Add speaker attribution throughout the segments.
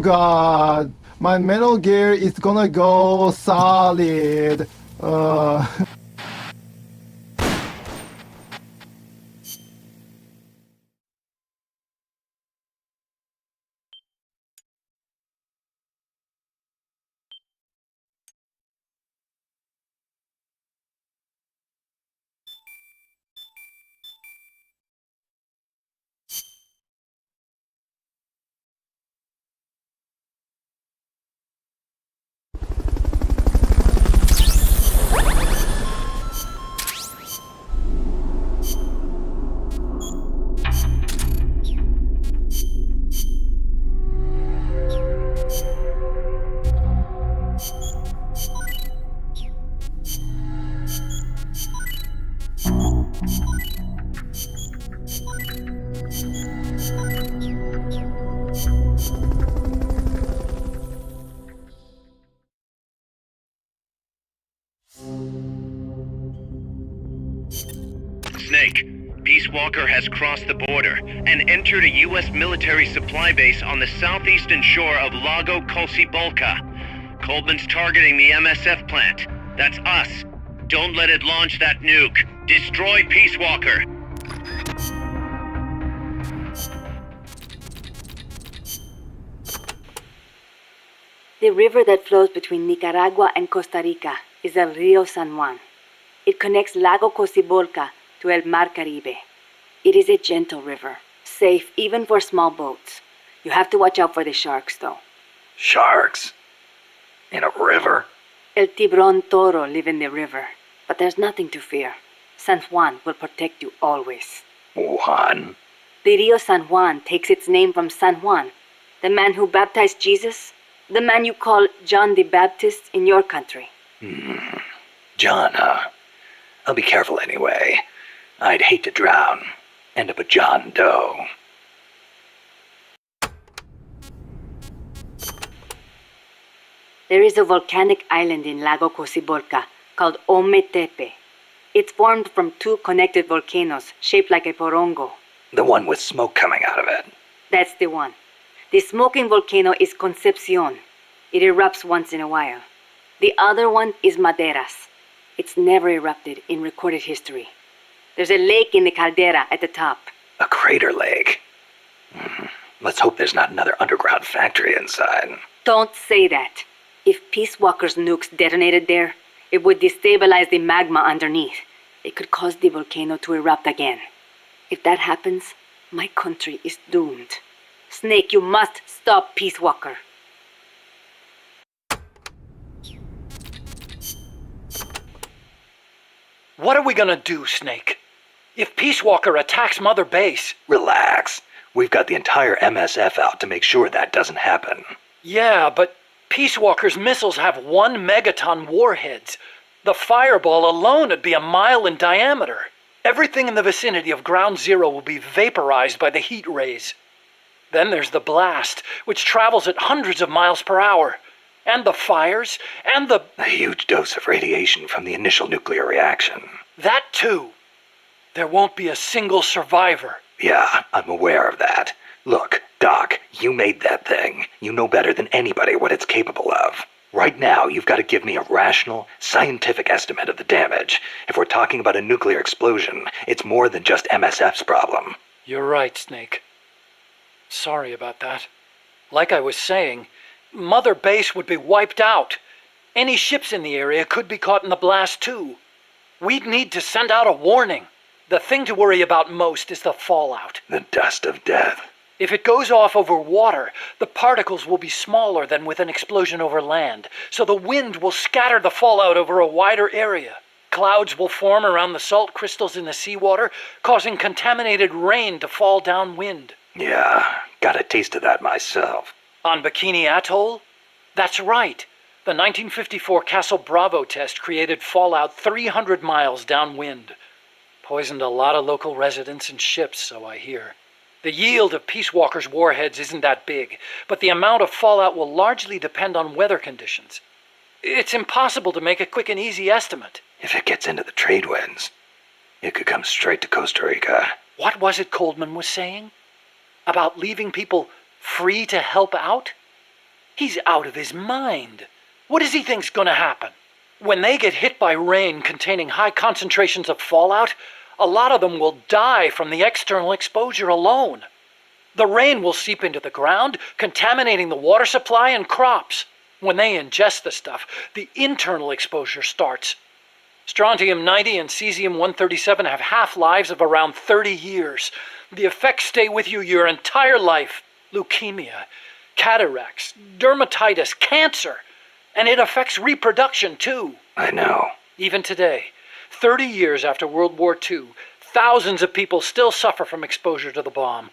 Speaker 1: God, my Metal Gear is gonna go solid.
Speaker 2: Snake, Peace Walker has crossed the border and entered a U.S. military supply base on the southeastern shore of Lago Kolsibolka. Coleman's targeting the MSF plant. That's us. Don't let it launch that nuke. Destroy Peace Walker.
Speaker 3: The river that flows between Nicaragua and Costa Rica is el Rio San Juan. It connects Lago Cocibolca to El Mar Caribe. It is a gentle river, safe even for small boats. You have to watch out for the sharks, though.
Speaker 4: Sharks? In a river?
Speaker 3: El Tiburón Toro live in the river, but there's nothing to fear. San Juan will protect you always.
Speaker 4: Juan?
Speaker 3: The Rio San Juan takes its name from San Juan, the man who baptized Jesus, the man you call John the Baptist in your country.
Speaker 4: John, huh? I'll be careful anyway. I'd hate to drown. End up a John Doe.
Speaker 3: There is a volcanic island in Lago Cocibolca called Ometepe. It's formed from two connected volcanoes shaped like a porongo.
Speaker 4: The one with smoke coming out of it.
Speaker 3: That's the one. The smoking volcano is Concepcion. It erupts once in a while. The other one is Maderas. It's never erupted in recorded history. There's a lake in the caldera at the top.
Speaker 4: A crater lake. Let's hope there's not another underground factory inside.
Speaker 3: Don't say that. If Peace Walker's nukes detonated there, it would destabilize the magma underneath. It could cause the volcano to erupt again. If that happens, my country is doomed. Snake, you must stop Peace Walker.
Speaker 5: What are we gonna do, Snake? If Peace Walker attacks Mother Base...
Speaker 4: Relax. We've got the entire MSF out to make sure that doesn't happen.
Speaker 5: Yeah, but Peace Walker's missiles have 1 megaton warheads. The fireball alone would be 1 mile in diameter. Everything in the vicinity of Ground Zero will be vaporized by the heat rays. Then there's the blast, which travels at hundreds of miles per hour. And the fires, and the...
Speaker 4: A huge dose of radiation from the initial nuclear reaction.
Speaker 5: That too. There won't be a single survivor.
Speaker 4: Yeah, I'm aware of that. Look, Doc, you made that thing. You know better than anybody what it's capable of. Right now, you've got to give me a rational, scientific estimate of the damage. If we're talking about a nuclear explosion, it's more than just MSF's problem.
Speaker 5: You're right, Snake. Sorry about that. Like I was saying, Mother Base would be wiped out. Any ships in the area could be caught in the blast too. We'd need to send out a warning. The thing to worry about most is the fallout.
Speaker 4: The dust of death.
Speaker 5: If it goes off over water, the particles will be smaller than with an explosion over land, so the wind will scatter the fallout over a wider area. Clouds will form around the salt crystals in the seawater, causing contaminated rain to fall downwind.
Speaker 4: Yeah, got a taste of that myself.
Speaker 5: On Bikini Atoll? That's right. The 1954 Castle Bravo test created fallout 300 miles downwind. Poisoned a lot of local residents and ships, so I hear. The yield of Peace Walker's warheads isn't that big, but the amount of fallout will largely depend on weather conditions. It's impossible to make a quick and easy estimate.
Speaker 4: If it gets into the trade winds, it could come straight to Costa Rica.
Speaker 5: What was it Coleman was saying? About leaving people free to help out? He's out of his mind. What does he think's gonna happen? When they get hit by rain containing high concentrations of fallout, a lot of them will die from the external exposure alone. The rain will seep into the ground, contaminating the water supply and crops. When they ingest the stuff, the internal exposure starts. Strontium-90 and cesium-137 have half-lives of around 30 years. The effects stay with you your entire life. Leukemia, cataracts, dermatitis, cancer. And it affects reproduction, too.
Speaker 4: I know.
Speaker 5: Even today, 30 years after World War II, thousands of people still suffer from exposure to the bomb.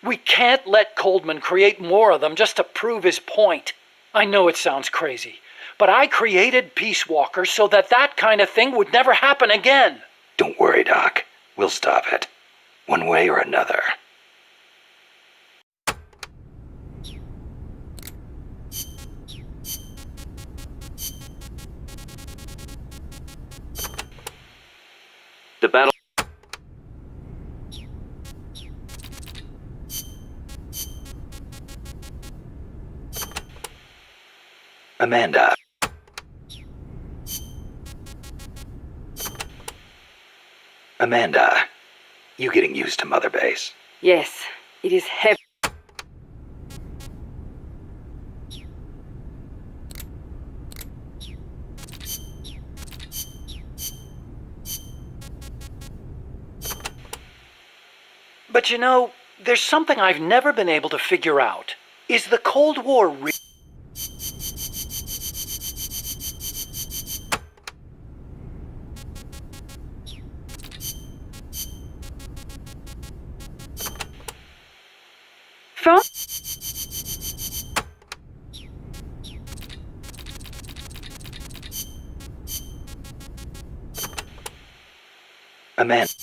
Speaker 5: We can't let Coldman create more of them just to prove his point. I know it sounds crazy, but I created Peace Walkers so that that kind of thing would never happen again.
Speaker 4: Don't worry, Doc. We'll stop it. One way or another.
Speaker 2: The battle.
Speaker 4: Amanda. Amanda, you getting used to Mother Base?
Speaker 3: Yes, it is heavy.
Speaker 5: But you know, there's something I've never been able to figure out. Is the Cold War real?
Speaker 3: From
Speaker 4: Amanda.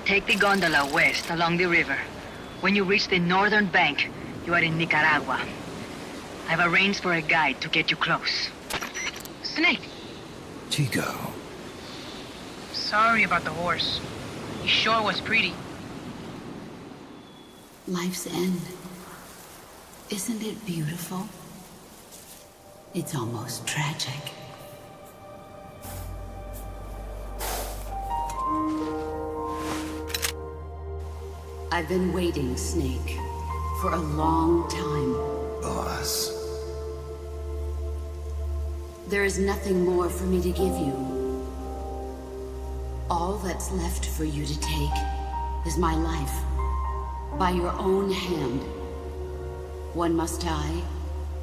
Speaker 6: Take the gondola west along the river. When you reach the northern bank, you are in Nicaragua. I've arranged for a guide to get you close. Snake!
Speaker 7: Chico.
Speaker 6: Sorry about the horse. He sure was pretty.
Speaker 8: Life's end. Isn't it beautiful? It's almost tragic. I've been waiting, Snake, for a long time.
Speaker 7: Boss.
Speaker 8: There is nothing more for me to give you. All that's left for you to take is my life. By your own hand. One must die,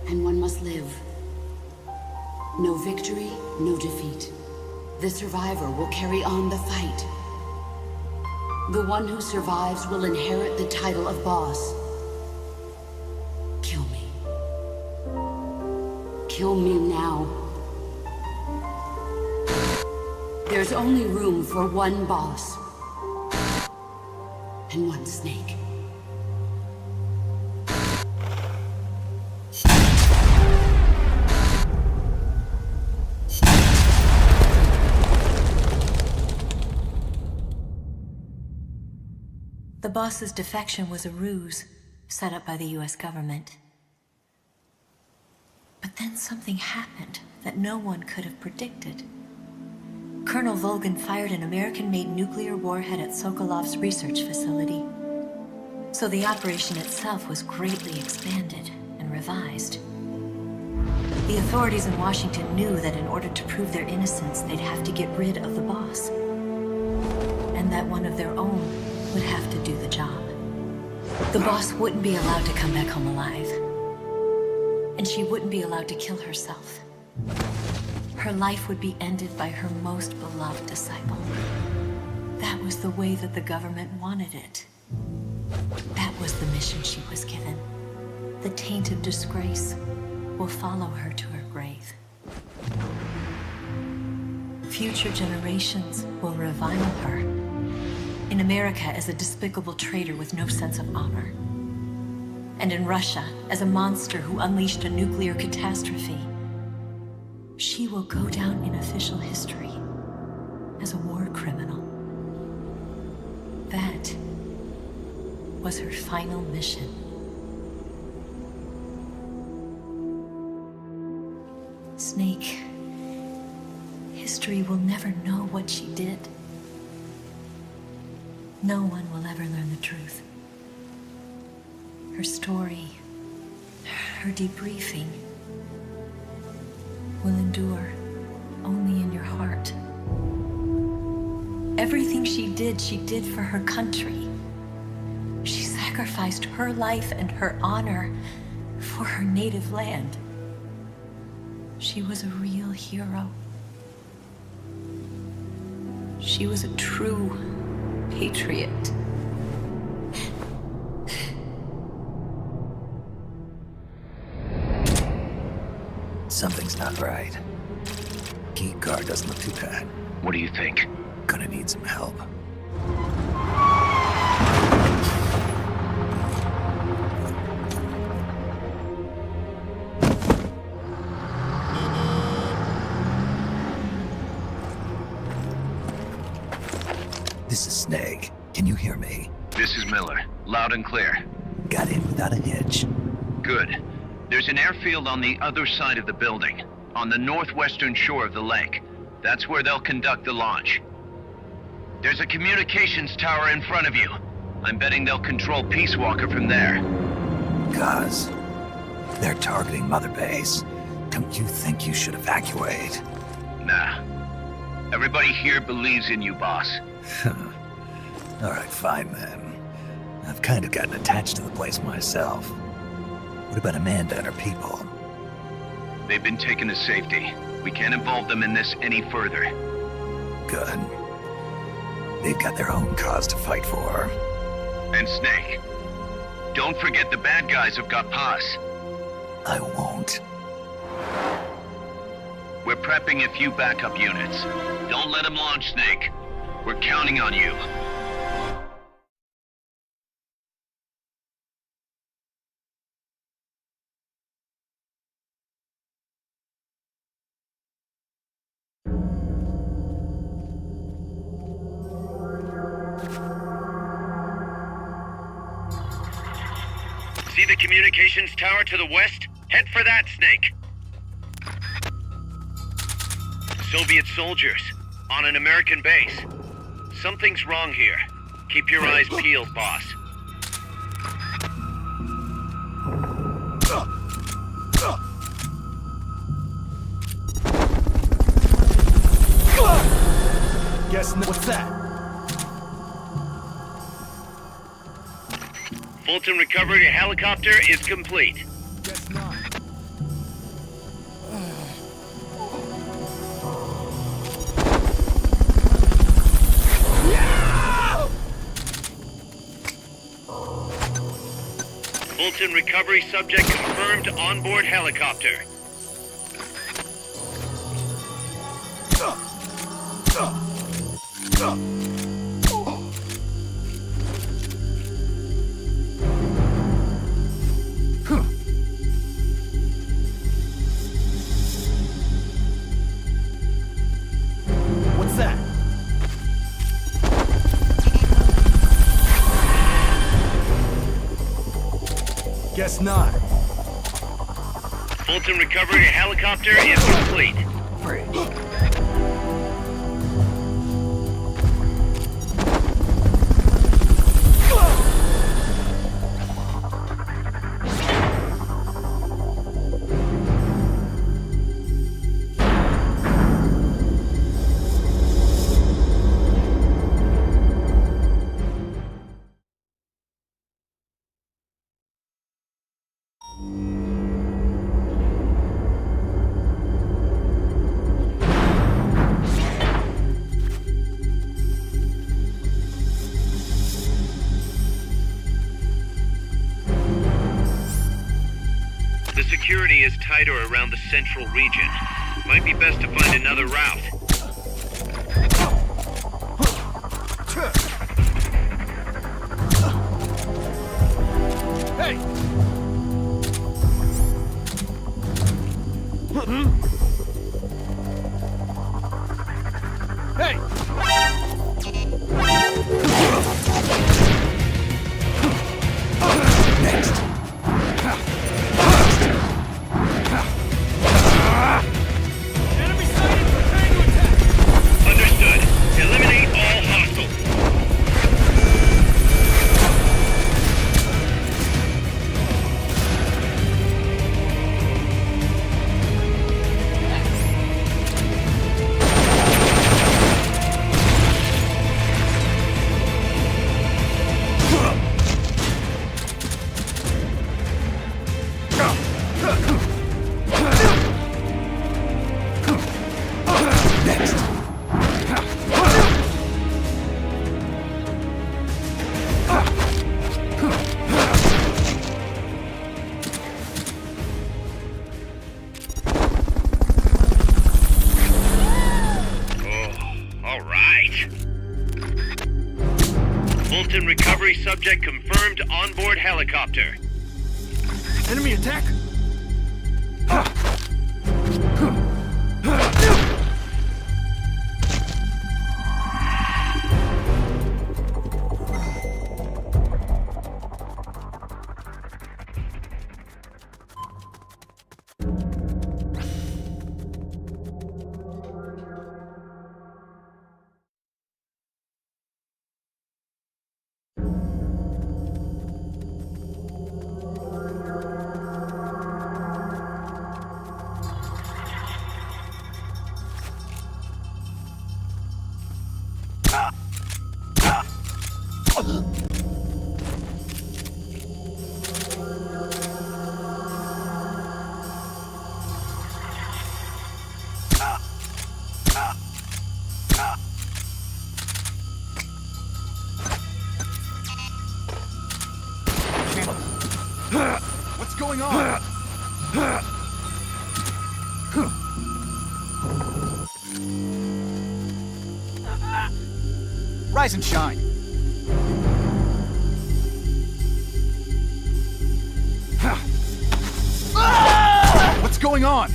Speaker 8: and one must live. No victory, no defeat. The survivor will carry on the fight. The one who survives will inherit the title of boss. Kill me. Kill me now. There's only room for one boss. And one snake.
Speaker 9: The boss's defection was a ruse set up by the US government. But then something happened that no one could have predicted. Colonel Volgan fired an American-made nuclear warhead at Sokolov's research facility. So the operation itself was greatly expanded and revised. The authorities in Washington knew that in order to prove their innocence, they'd have to get rid of the boss. that one of their own would have to do the job. The boss wouldn't be allowed to come back home alive. And she wouldn't be allowed to kill herself. Her life would be ended by her most beloved disciple. That was the way that the government wanted it. That was the mission she was given. The taint of disgrace will follow her to her grave. Future generations will revile her. In America as a despicable traitor with no sense of honor. And in Russia as a monster who unleashed a nuclear catastrophe. She will go down in official history as a war criminal. That was her final mission. Snake, history will never know what she did. No one will ever learn the truth. Her story, her debriefing, will endure only in your heart. Everything she did for her country. She sacrificed her life and her honor for her native land. She was a real hero. She was a true patriot.
Speaker 7: Something's not right. Key card doesn't look too bad.
Speaker 2: What do you think?
Speaker 7: Gonna need some help. This is Snake. Can you hear me?
Speaker 2: This is Miller. Loud and clear.
Speaker 7: Got in without a hitch.
Speaker 2: Good. There's an airfield on the other side of the building, on the northwestern shore of the lake. That's where they'll conduct the launch. There's a communications tower in front of you. I'm betting they'll control Peace Walker from there.
Speaker 7: Gaz, they're targeting Mother Base. Don't you think you should evacuate?
Speaker 2: Nah. Everybody here believes in you, boss.
Speaker 7: All right, fine then. I've kind of gotten attached to the place myself. What about Amanda and her people?
Speaker 2: They've been taken to safety. We can't involve them in this any further.
Speaker 7: Good. They've got their own cause to fight for.
Speaker 2: And Snake. Don't forget the bad guys have got Paz.
Speaker 7: I won't.
Speaker 2: We're prepping a few backup units. Don't let them launch, Snake. We're counting on you. See the communications tower to the west? Head for that, Snake. Soviet soldiers on an American base. Something's wrong here. Keep your eyes peeled, boss.
Speaker 1: What's that?
Speaker 2: Fulton recovery helicopter is complete.
Speaker 1: Guess not.
Speaker 2: Fulton recovery subject confirmed onboard helicopter.
Speaker 1: What's that? Guess not.
Speaker 2: Fulton recovery helicopter is complete. security is tighter around the central region. Might be best to find another route.
Speaker 10: Hey! Hey!
Speaker 7: Next.
Speaker 10: Enemy sighted! Preparing to attack!
Speaker 2: Understood. Eliminate all hostiles.
Speaker 7: Next.
Speaker 2: All right. Fulton recovery subject confirmed onboard helicopter.
Speaker 10: Enemy attack! What's going on? Rise and shine. What's going on?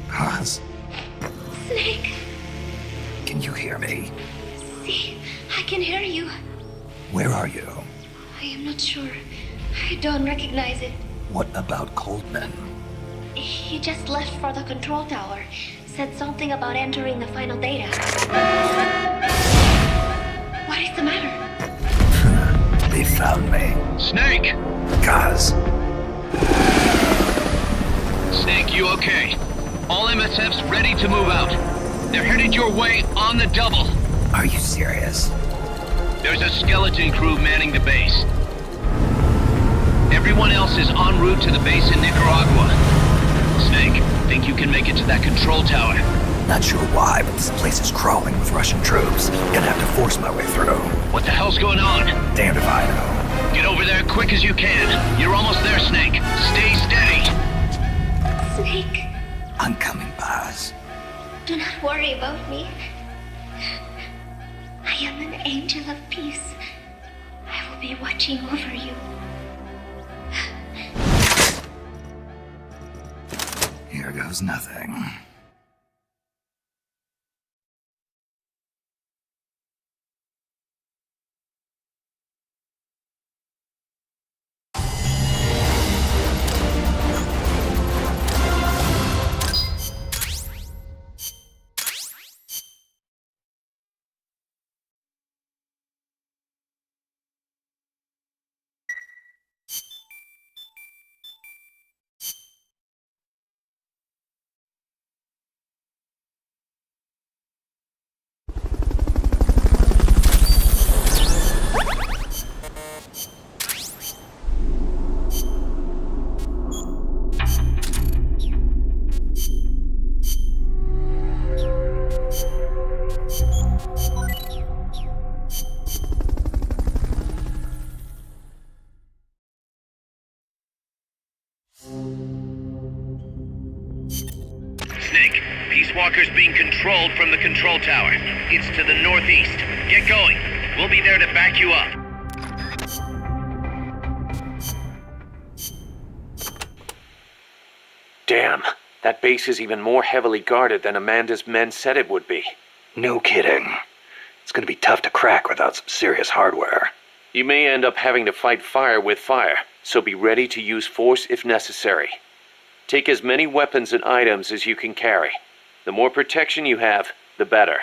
Speaker 7: Haas,
Speaker 9: Snake,
Speaker 7: can you hear me?
Speaker 9: see, I can hear you.
Speaker 7: Where are you?
Speaker 9: I am not sure. I don't recognize it.
Speaker 7: What about Coldman?
Speaker 9: He just left for the control tower. Said something about entering the final data. What is the matter?
Speaker 7: They found me.
Speaker 2: Snake!
Speaker 7: Gaz,
Speaker 2: Snake, you okay? All MSFs ready to move out. They're headed your way on the double.
Speaker 7: are you serious?
Speaker 2: There's a skeleton crew manning the base. Everyone else is en route to the base in Nicaragua. Snake, think you can make it to that control tower?
Speaker 7: Not sure why, but this place is crawling with Russian troops. Gonna have to force my way through.
Speaker 2: What the hell's going on?
Speaker 7: Damned if I know.
Speaker 2: Get over there quick as you can. You're almost there, Snake. Stay steady.
Speaker 9: Snake,
Speaker 7: I'm coming, Baz.
Speaker 9: do not worry about me. I am an angel of peace. I will be watching over you.
Speaker 7: Here goes nothing.
Speaker 2: Walker's being controlled from the control tower. It's to the northeast. Get going. We'll be there to back you up.
Speaker 11: Damn, that base is even more heavily guarded than Amanda's men said it would be.
Speaker 4: No kidding. It's gonna be tough to crack without some serious hardware.
Speaker 11: You may end up having to fight fire with fire, so be ready to use force if necessary. Take as many weapons and items as you can carry. The more protection you have, the better.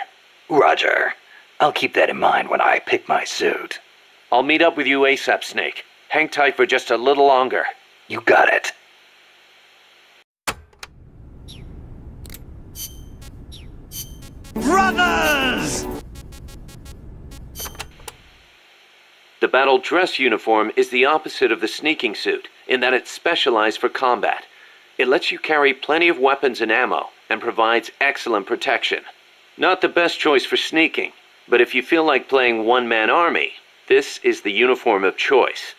Speaker 4: Roger. I'll keep that in mind when I pick my suit.
Speaker 11: I'll meet up with you ASAP, Snake. Hang tight for just a little longer.
Speaker 4: You got it.
Speaker 7: Brothers!
Speaker 11: The battle dress uniform is the opposite of the sneaking suit, in that it's specialized for combat. It lets you carry plenty of weapons and ammo, and provides excellent protection. Not the best choice for sneaking, but if you feel like playing one-man army, this is the uniform of choice.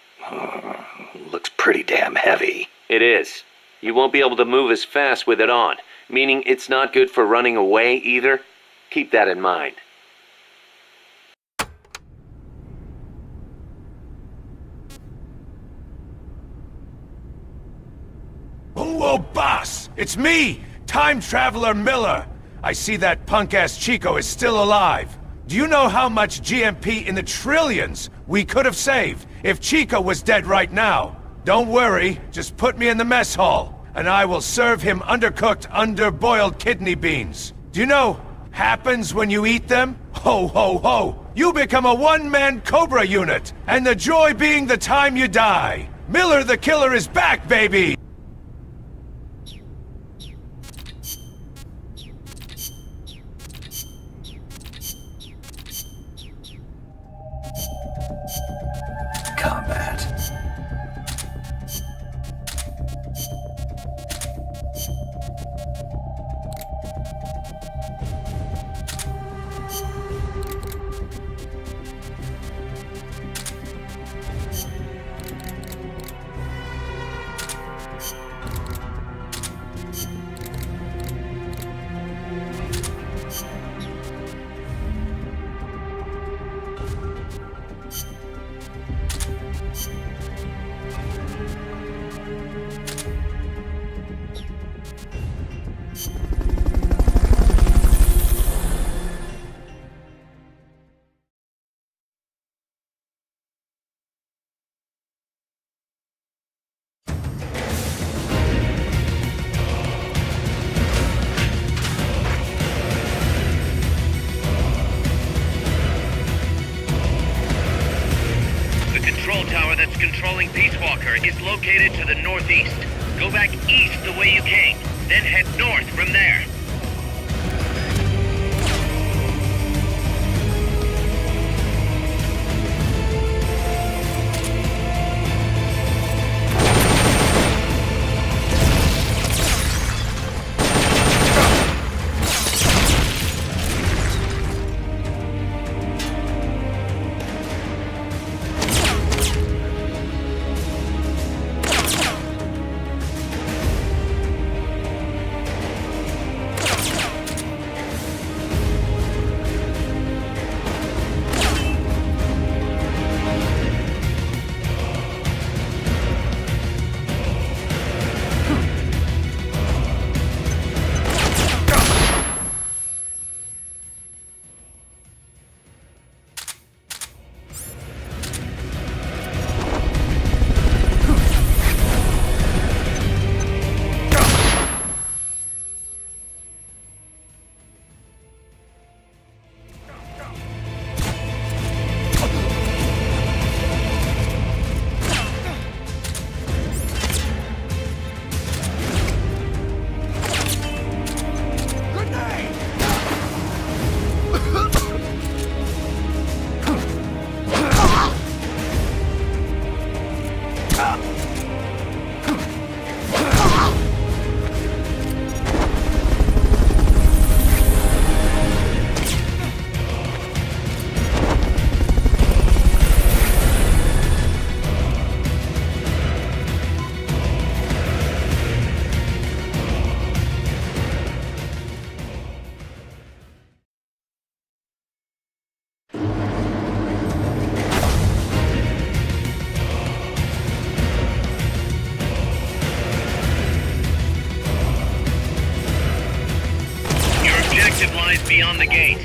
Speaker 4: Looks pretty damn heavy.
Speaker 11: It is. You won't be able to move as fast with it on, meaning it's not good for running away either. Keep that in mind.
Speaker 10: Hello, boss! It's me, Time Traveler Miller. I see that punk-ass Chico is still alive. Do you know how much GMP in the trillions we could have saved if Chico was dead right now? Don't worry, just put me in the mess hall, and I will serve him undercooked, underboiled kidney beans. Do you know, happens when you eat them? Ho, ho, ho! You become a one-man Cobra unit, and the joy being the time you die. Miller the Killer is back, baby!
Speaker 7: Combat.
Speaker 2: Tower that's controlling Peace Walker is located to the northeast. Go back east the way you came, then head north from there. the gate.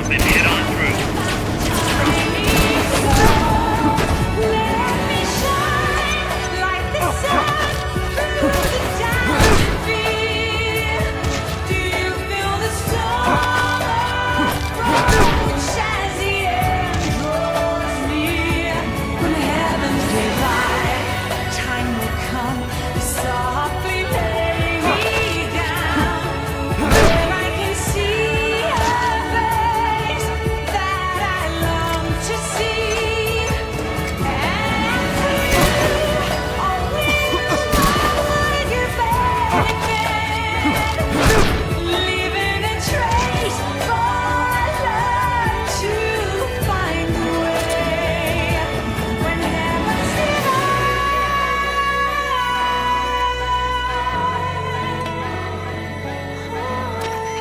Speaker 2: Then head on through.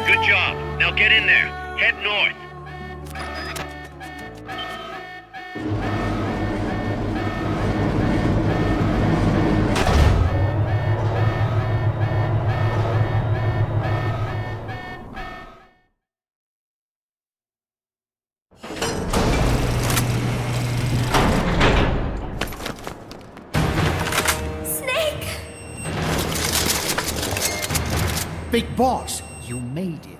Speaker 2: Good job. Now get in there. Head north.
Speaker 12: Big boss, you made it.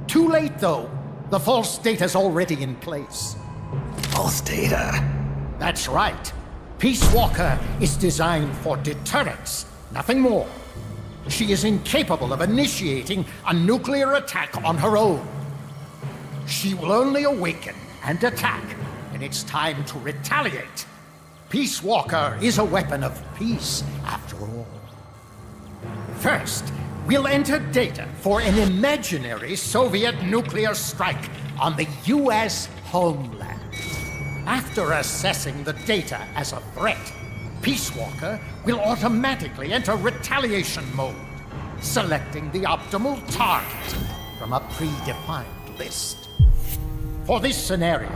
Speaker 12: Too late, though. The false data's already in place.
Speaker 7: False data?
Speaker 12: That's right. Peace Walker is designed for deterrence, nothing more. She is incapable of initiating a nuclear attack on her own. She will only awaken and attack when it's time to retaliate. Peace Walker is a weapon of peace, after all. First, we'll enter data for an imaginary Soviet nuclear strike on the US homeland. After assessing the data as a threat, Peace Walker will automatically enter retaliation mode, selecting the optimal target from a predefined list. For this scenario,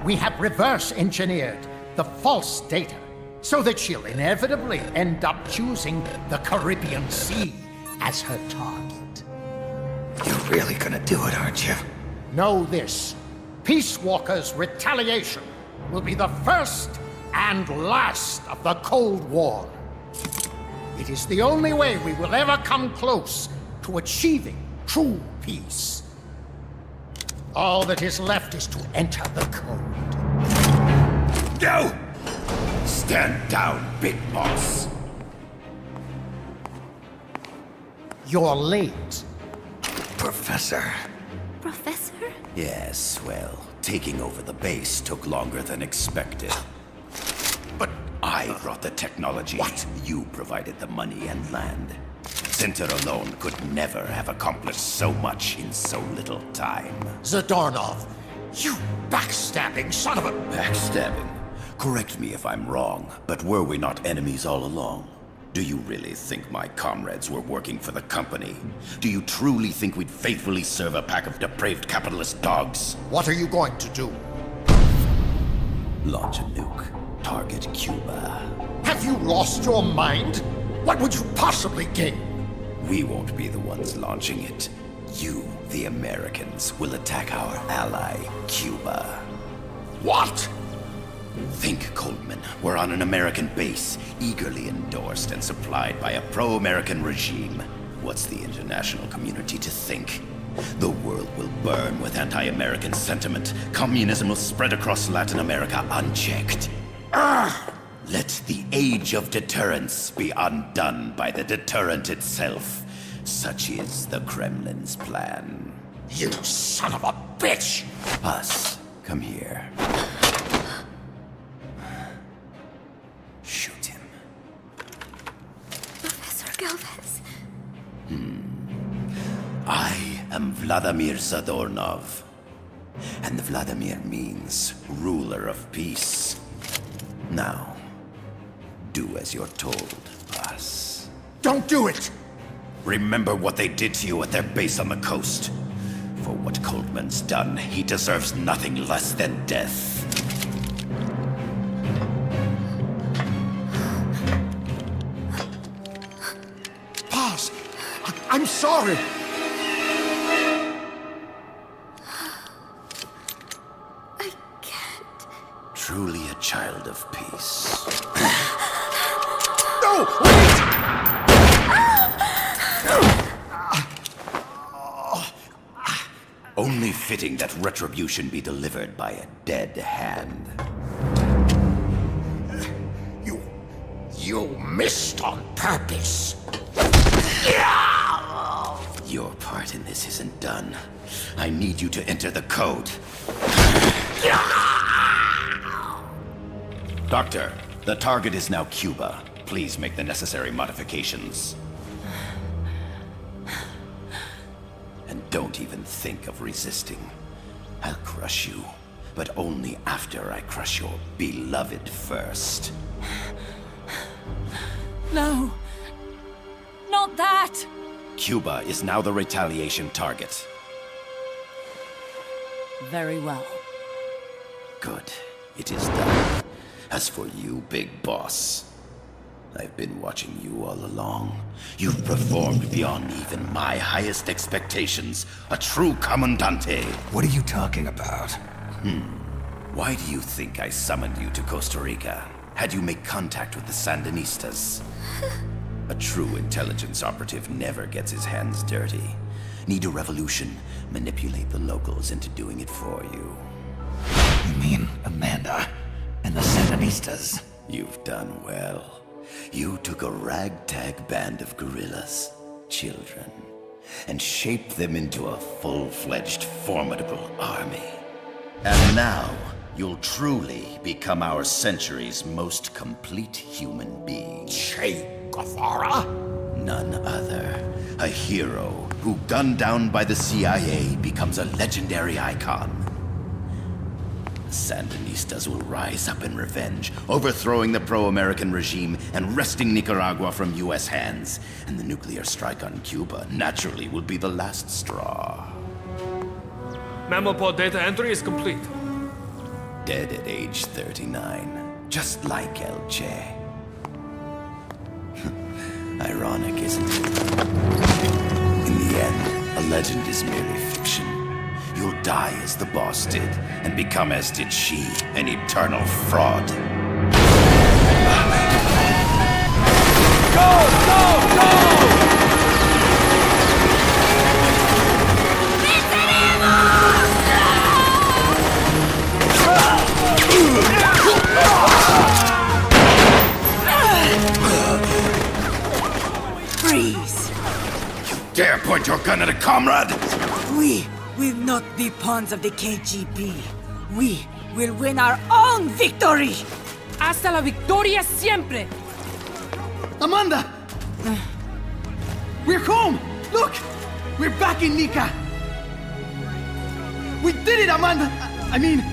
Speaker 12: we have reverse engineered the false data so that she'll inevitably end up choosing the Caribbean Sea as her target.
Speaker 7: You're really gonna do it, aren't you?
Speaker 12: Know this. Peace Walker's retaliation will be the first and last of the Cold War. It is the only way we will ever come close to achieving true peace. All that is left is to enter the code.
Speaker 10: Go! Stand down, Big Boss.
Speaker 12: You're late.
Speaker 7: Professor.
Speaker 13: Professor?
Speaker 14: Yes, well, taking over the base took longer than expected. But I brought the technology. What? You provided the money and land. Center alone could never have accomplished so much in so little time.
Speaker 12: Zadornov, you backstabbing son of a...
Speaker 14: Backstabbing? Correct me if I'm wrong, but were we not enemies all along? Do you really think my comrades were working for the company? Do you truly think we'd faithfully serve a pack of depraved capitalist dogs?
Speaker 12: What are you going to do?
Speaker 14: Launch a nuke. Target Cuba.
Speaker 12: Have you lost your mind? What would you possibly gain?
Speaker 14: We won't be the ones launching it. You, the Americans, will attack our ally, Cuba.
Speaker 12: What?
Speaker 14: Think, Coldman. We're on an American base, eagerly endorsed and supplied by a pro-American regime. What's the international community to think? The world will burn with anti-American sentiment. Communism will spread across Latin America unchecked. Let the age of deterrence be undone by the deterrent itself. Such is the Kremlin's plan.
Speaker 12: You son of a bitch!
Speaker 14: Us, come here. Shoot him.
Speaker 13: Professor Galvez.
Speaker 14: I am Vladimir Zadornov. And Vladimir means ruler of peace. Now, do as you're told, boss.
Speaker 12: Don't do it!
Speaker 14: Remember what they did to you at their base on the coast. For what Coldman's done, he deserves nothing less than death.
Speaker 12: Boss, I'm sorry.
Speaker 14: truly a child of peace.
Speaker 12: No! Wait!
Speaker 14: Only fitting that retribution be delivered by a dead hand.
Speaker 12: You missed on purpose.
Speaker 14: Your part in this isn't done. I need you to enter the code. Doctor, the target is now Cuba. Please make the necessary modifications. And don't even think of resisting. I'll crush you, but only after I crush your beloved first.
Speaker 15: No. Not that!
Speaker 14: Cuba is now the retaliation target.
Speaker 15: Very well.
Speaker 14: Good. It is done. As for you, Big Boss, I've been watching you all along. You've performed beyond even my highest expectations. A true Comandante.
Speaker 7: What are you talking about?
Speaker 14: Why do you think I summoned you to Costa Rica? Had you make contact with the Sandinistas? A true intelligence operative never gets his hands dirty. Need a revolution? Manipulate the locals into doing it for you.
Speaker 7: You mean Amanda and the Sandinistas?
Speaker 14: You've done well. You took a ragtag band of guerrillas, children, and shaped them into a full-fledged, formidable army. And now, you'll truly become our century's most complete human being.
Speaker 12: Che Guevara?
Speaker 14: None other. A hero who, gunned down by the CIA, becomes a legendary icon. The Sandinistas will rise up in revenge, overthrowing the pro-American regime and wresting Nicaragua from US hands. And the nuclear strike on Cuba, naturally, will be the last straw.
Speaker 16: Mammal data entry is complete.
Speaker 14: Dead at age 39, just like El Che. Ironic, isn't it? In the end, a legend is merely fiction. You'll die as the boss did, and become as did she, an eternal fraud.
Speaker 10: Go! Go! Go!
Speaker 15: Freeze!
Speaker 14: You dare point your gun at a comrade?
Speaker 15: We will not be pawns of the KGB. We will win our own victory! Hasta la victoria siempre!
Speaker 17: Amanda! We're home! Look! We're back in Nica! We did it, Amanda! I mean...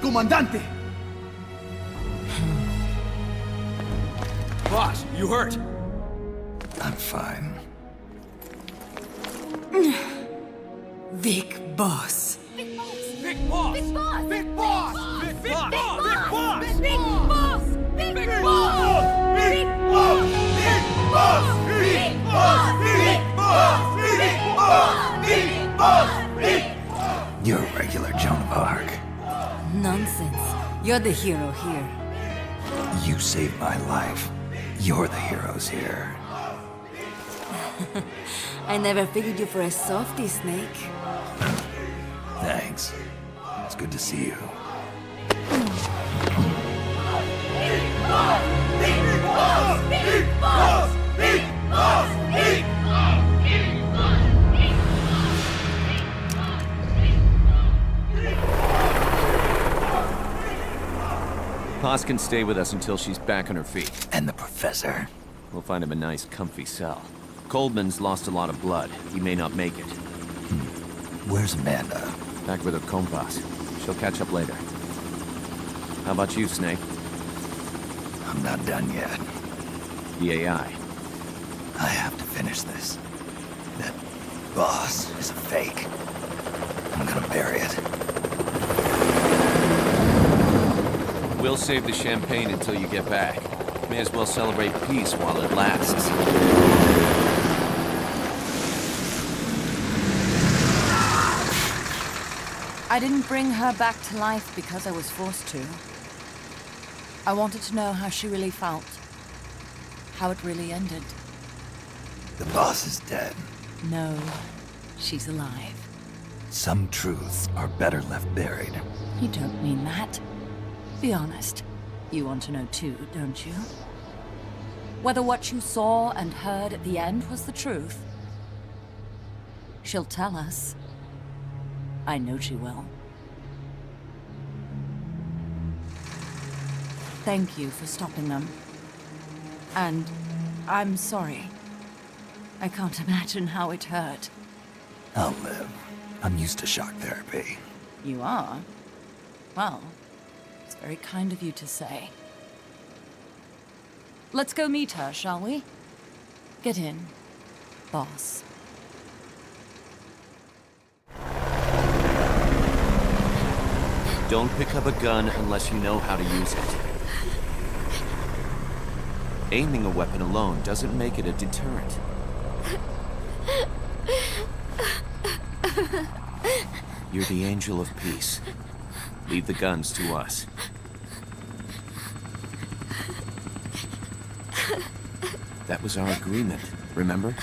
Speaker 17: Comandante!
Speaker 16: Boss, you hurt?
Speaker 7: I'm fine.
Speaker 15: Big Boss.
Speaker 16: Big Boss!
Speaker 15: Big Boss!
Speaker 16: Big Boss!
Speaker 15: Big
Speaker 16: Boss!
Speaker 15: Boss!
Speaker 16: Big Boss!
Speaker 15: Big
Speaker 16: Big
Speaker 15: Boss!
Speaker 16: Big Boss! Big Boss! Big Boss! Big Boss! Big Boss! Big Boss! Big Boss!
Speaker 7: You're a regular Joan of Arc.
Speaker 15: Nonsense. You're the hero here.
Speaker 7: You saved my life. You're the heroes here.
Speaker 15: I never figured you for a softie, Snake.
Speaker 7: Thanks. It's good to see you.
Speaker 11: Paz can stay with us until she's back on her feet.
Speaker 7: And the professor?
Speaker 11: We'll find him a nice, comfy cell. Coldman's lost a lot of blood. He may not make it.
Speaker 7: Where's Amanda?
Speaker 11: Back with her compas. She'll catch up later. How about you, Snake?
Speaker 7: I'm not done yet.
Speaker 11: The AI.
Speaker 7: I have to finish this. That boss is a fake. I'm gonna bury it.
Speaker 11: We'll save the champagne until you get back. May as well celebrate peace while it lasts.
Speaker 15: I didn't bring her back to life because I was forced to. I wanted to know how she really felt. How it really ended.
Speaker 7: The boss is dead.
Speaker 15: No, she's alive.
Speaker 7: Some truths are better left buried.
Speaker 15: You don't mean that. Be honest. You want to know too, don't you? Whether what you saw and heard at the end was the truth. She'll tell us. I know she will. Thank you for stopping them. And I'm sorry. I can't imagine how it hurt.
Speaker 7: I'll live. I'm used to shock therapy.
Speaker 15: You are? Well, it's very kind of you to say. Let's go meet her, shall we? Get in, boss.
Speaker 11: Don't pick up a gun unless you know how to use it. Aiming a weapon alone doesn't make it a deterrent. You're the angel of peace. Leave the guns to us. That was our agreement, remember?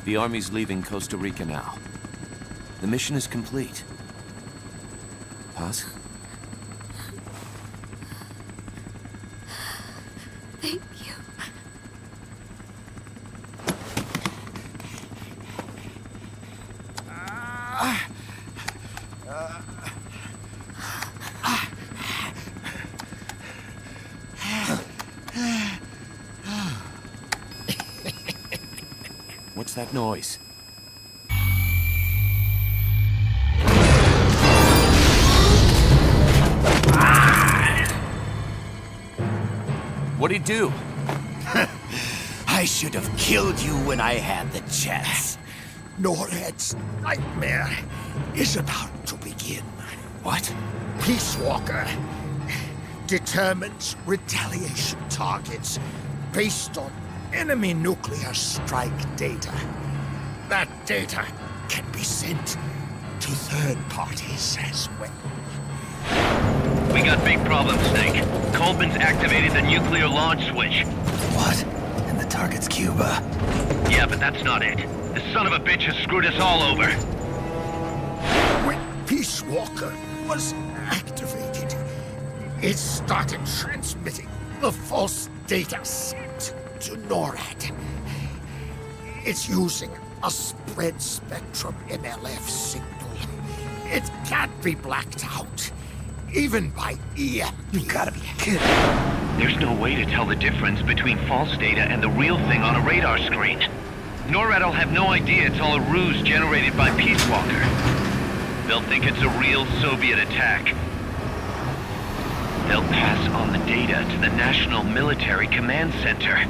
Speaker 11: The army's leaving Costa Rica now. The mission is complete. Paz?
Speaker 13: Thank you.
Speaker 11: What's that noise? What'd he do?
Speaker 12: I should have killed you when I had the chance. Norhead's nightmare is about to begin.
Speaker 11: What?
Speaker 12: Peace Walker determines retaliation targets based on enemy nuclear strike data. That data can be sent to third parties as well.
Speaker 2: We got big problems, Snake. Coldman's activated the nuclear launch switch.
Speaker 7: What? And the target's Cuba.
Speaker 2: Yeah, but that's not it. The son of a bitch has screwed us all over.
Speaker 12: When Peace Walker was activated, it started transmitting the false data set to NORAD. It's using a spread spectrum MLF signal. It can't be blacked out, even by EMP.
Speaker 7: You gotta be kidding.
Speaker 2: There's no way to tell the difference between false data and the real thing on a radar screen. NORAD will have no idea it's all a ruse generated by Peace Walker. They'll think it's a real Soviet attack. They'll pass on the data to the National Military Command Center.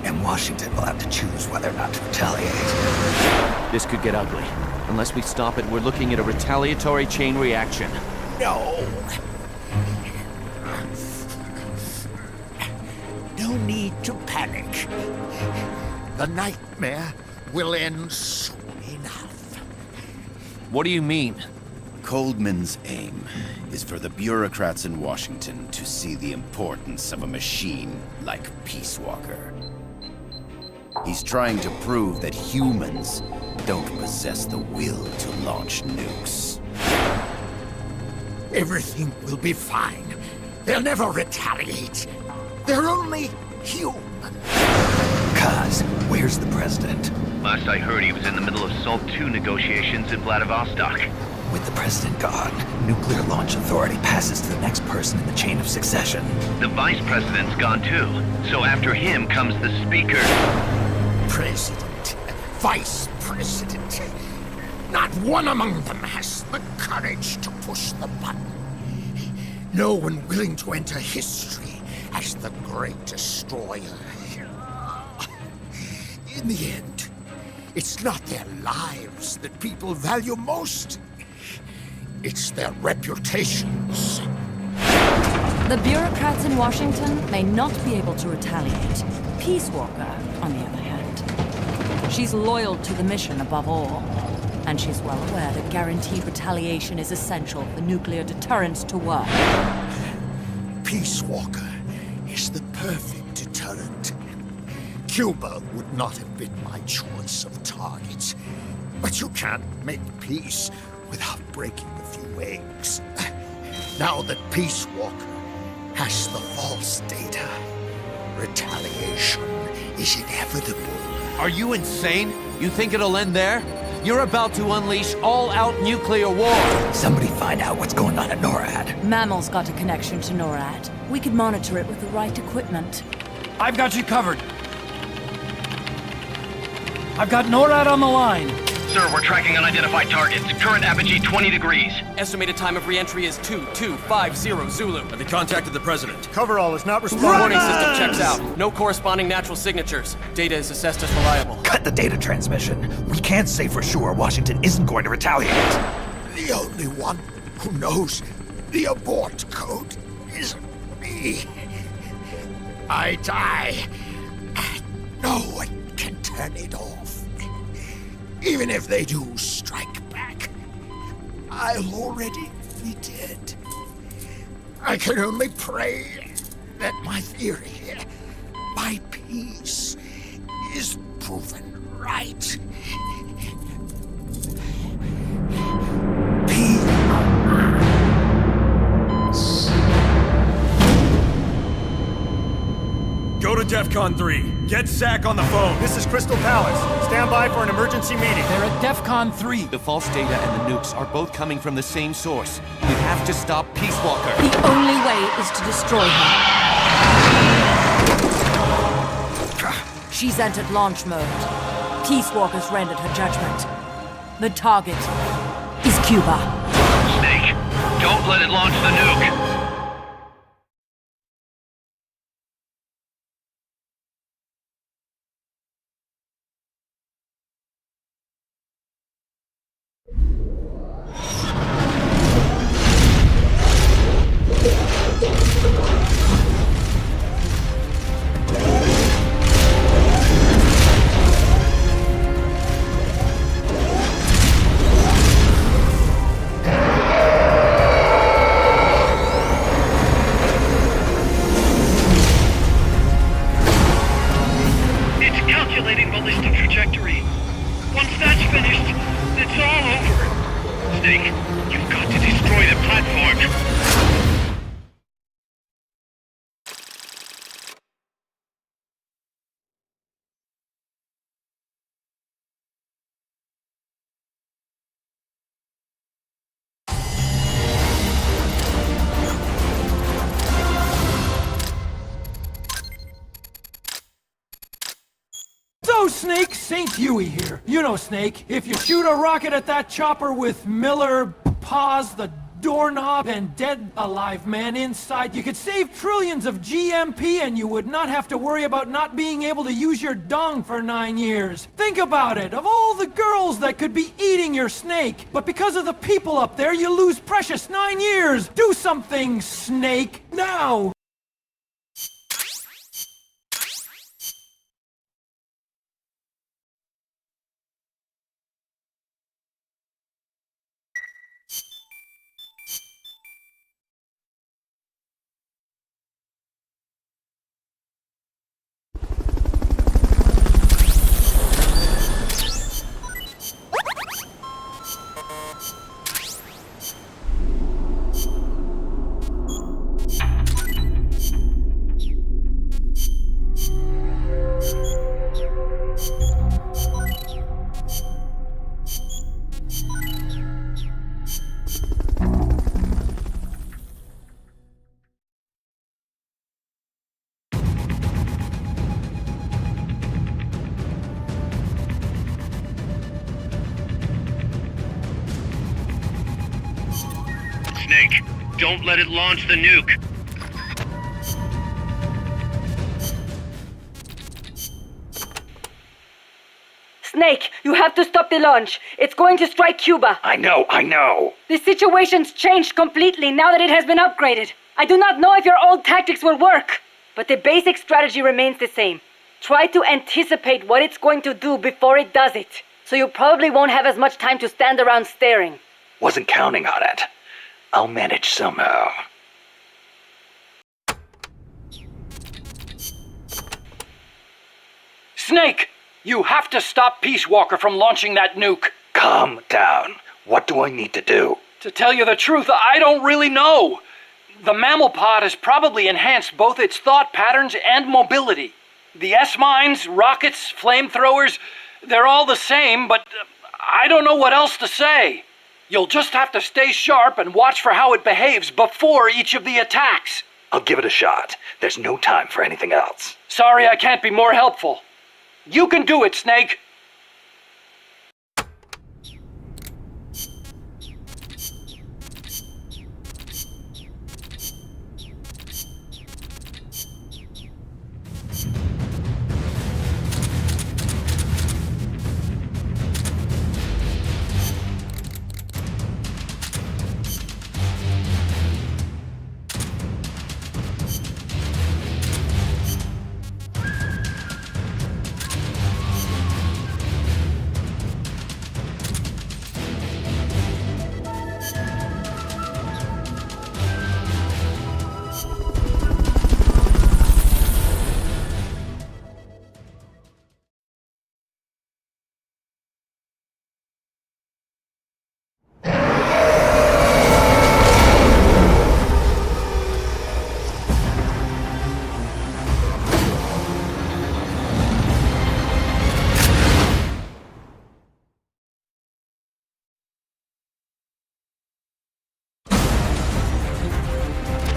Speaker 7: And Washington will have to choose whether or not to retaliate.
Speaker 11: This could get ugly. Unless we stop it, we're looking at a retaliatory chain reaction.
Speaker 12: No. No need to panic. The nightmare will end soon enough.
Speaker 11: What do you mean?
Speaker 14: Coldman's aim is for the bureaucrats in Washington to see the importance of a machine like Peace Walker. He's trying to prove that humans don't possess the will to launch nukes.
Speaker 12: Everything will be fine. They'll never retaliate. They're only human.
Speaker 7: Kaz, where's the president?
Speaker 2: Last I heard, he was in the middle of SALT II negotiations in Vladivostok.
Speaker 7: With the president gone, Nuclear Launch Authority passes to the next person in the chain of succession.
Speaker 2: The vice president's gone too. So after him comes the speaker.
Speaker 12: President, vice president. Not one among them has the courage to push the button. No one willing to enter history as the great destroyer. In the end, it's not their lives that people value most. It's their reputations.
Speaker 15: The bureaucrats in Washington may not be able to retaliate. Peace Walker, on the other hand, she's loyal to the mission above all. And she's well aware that guaranteed retaliation is essential for nuclear deterrence to work.
Speaker 12: Peace Walker is the perfect deterrent. Cuba would not have been my choice of targets. But you can't make peace without breaking a few eggs. Now that Peace Walker has the false data, retaliation is inevitable.
Speaker 18: Are you insane? You think it'll end there? You're about to unleash all-out nuclear war!
Speaker 7: Somebody find out what's going on at NORAD.
Speaker 15: Mammal's got a connection to NORAD. We could monitor it with the right equipment.
Speaker 5: I've got you covered. I've got NORAD on the line.
Speaker 2: Sir, we're tracking unidentified targets. Current apogee 20 degrees.
Speaker 19: Estimated time of re-entry is 2250 Zulu.
Speaker 20: Have they contacted the president?
Speaker 17: Coverall is not responding.
Speaker 19: Warning system checks out. No corresponding natural signatures. Data is assessed as reliable.
Speaker 7: Cut the data transmission. We can't say for sure Washington isn't going to retaliate.
Speaker 12: The only one who knows the abort code is me. I die, and no one can turn it off. Even if they do strike back, I'll already be dead. I can only pray that my theory, my peace, is proven right.
Speaker 20: Go to DEFCON 3. Get Zach on the phone.
Speaker 17: This is Crystal Palace. Stand by for an emergency meeting.
Speaker 5: They're at DEFCON 3.
Speaker 18: The false data and the nukes are both coming from the same source. We have to stop Peace Walker.
Speaker 15: The only way is to destroy her. She's entered launch mode. Peace Walker's rendered her judgment. The target is Cuba.
Speaker 2: Snake, don't let it launch the nuke.
Speaker 5: So, Snake, St. Huey here. You know, Snake, if you shoot a rocket at that chopper with Miller, Paz, the doorknob, and dead alive man inside, you could save trillions of GMP and you would not have to worry about not being able to use your dong for 9 years. Think about it, of all the girls that could be eating your snake, but because of the people up there, you lose precious 9 years. Do something, Snake, now!
Speaker 2: Snake, don't let it launch the nuke.
Speaker 3: Snake, you have to stop the launch. It's going to strike Cuba.
Speaker 4: I know.
Speaker 3: The situation's changed completely now that it has been upgraded. I do not know if your old tactics will work, but the basic strategy remains the same. Try to anticipate what it's going to do before it does it. so you probably won't have as much time to stand around staring.
Speaker 4: Wasn't counting on it. I'll manage somehow.
Speaker 5: Snake! You have to stop Peace Walker from launching that nuke!
Speaker 4: Calm down. What do I need to do?
Speaker 5: To tell you the truth, I don't really know. The mammal pod has probably enhanced both its thought patterns and mobility. The S-mines, rockets, flamethrowers, they're all the same, but I don't know what else to say. You'll just have to stay sharp and watch for how it behaves before each of the attacks.
Speaker 4: I'll give it a shot. There's no time for anything else.
Speaker 5: Sorry I can't be more helpful. You can do it, Snake!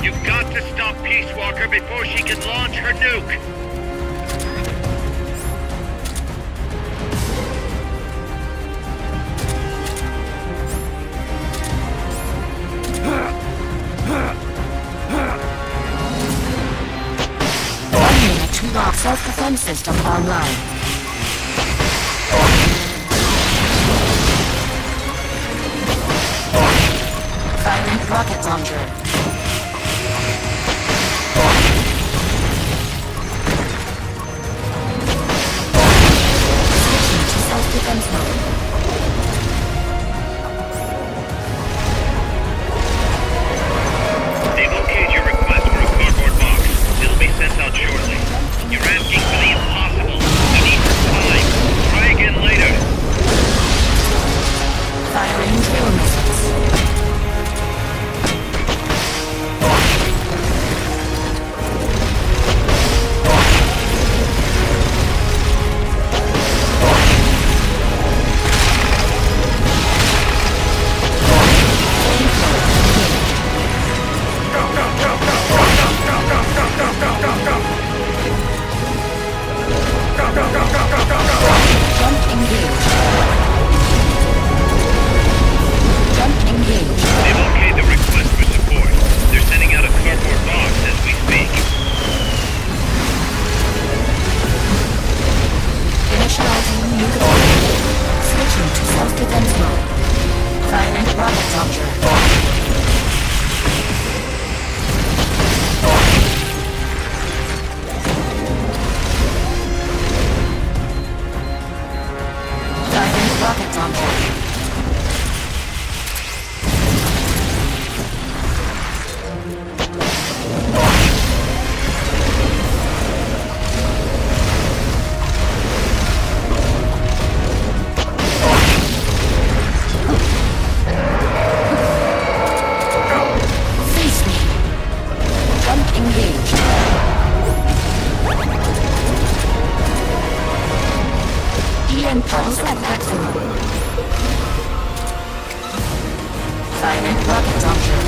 Speaker 2: You've got to stop Peace Walker before she can launch her nuke!
Speaker 21: Two-lock self-defense system online. Firing rocket launcher. Switching to self-defense mode.
Speaker 2: They've okayed your request for a cardboard box. It'll be sent out shortly. You're asking for the impossible. You need time. Try again later.
Speaker 21: Firing drill missiles.
Speaker 2: They've okayed the request for support. They're sending out a cardboard box as we speak.
Speaker 21: Initializing nuke ability. Switching to self-defense mode. Firing rocket launcher. Firing rocket launcher. Face me. Jump engaged. EM pulse at maximum. Firing rocket launcher.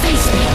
Speaker 21: Face me.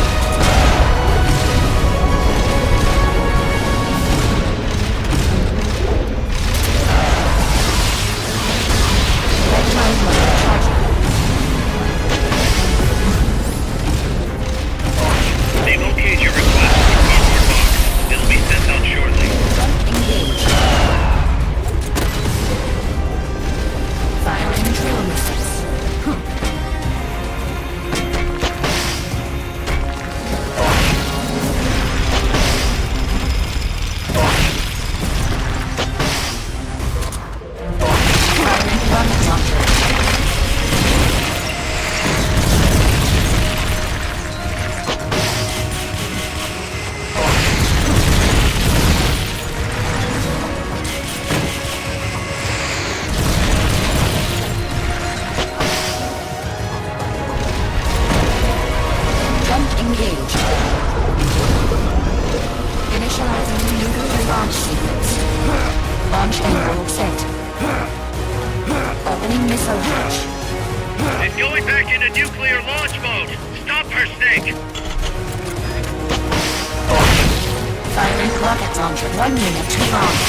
Speaker 21: engaged. Initializing nuclear launch sequence. Launch envelope set. Opening missile hatch.
Speaker 2: It's going back into nuclear launch mode. Stop her, Snake.
Speaker 21: Firing rocket launcher 1 minute to launch.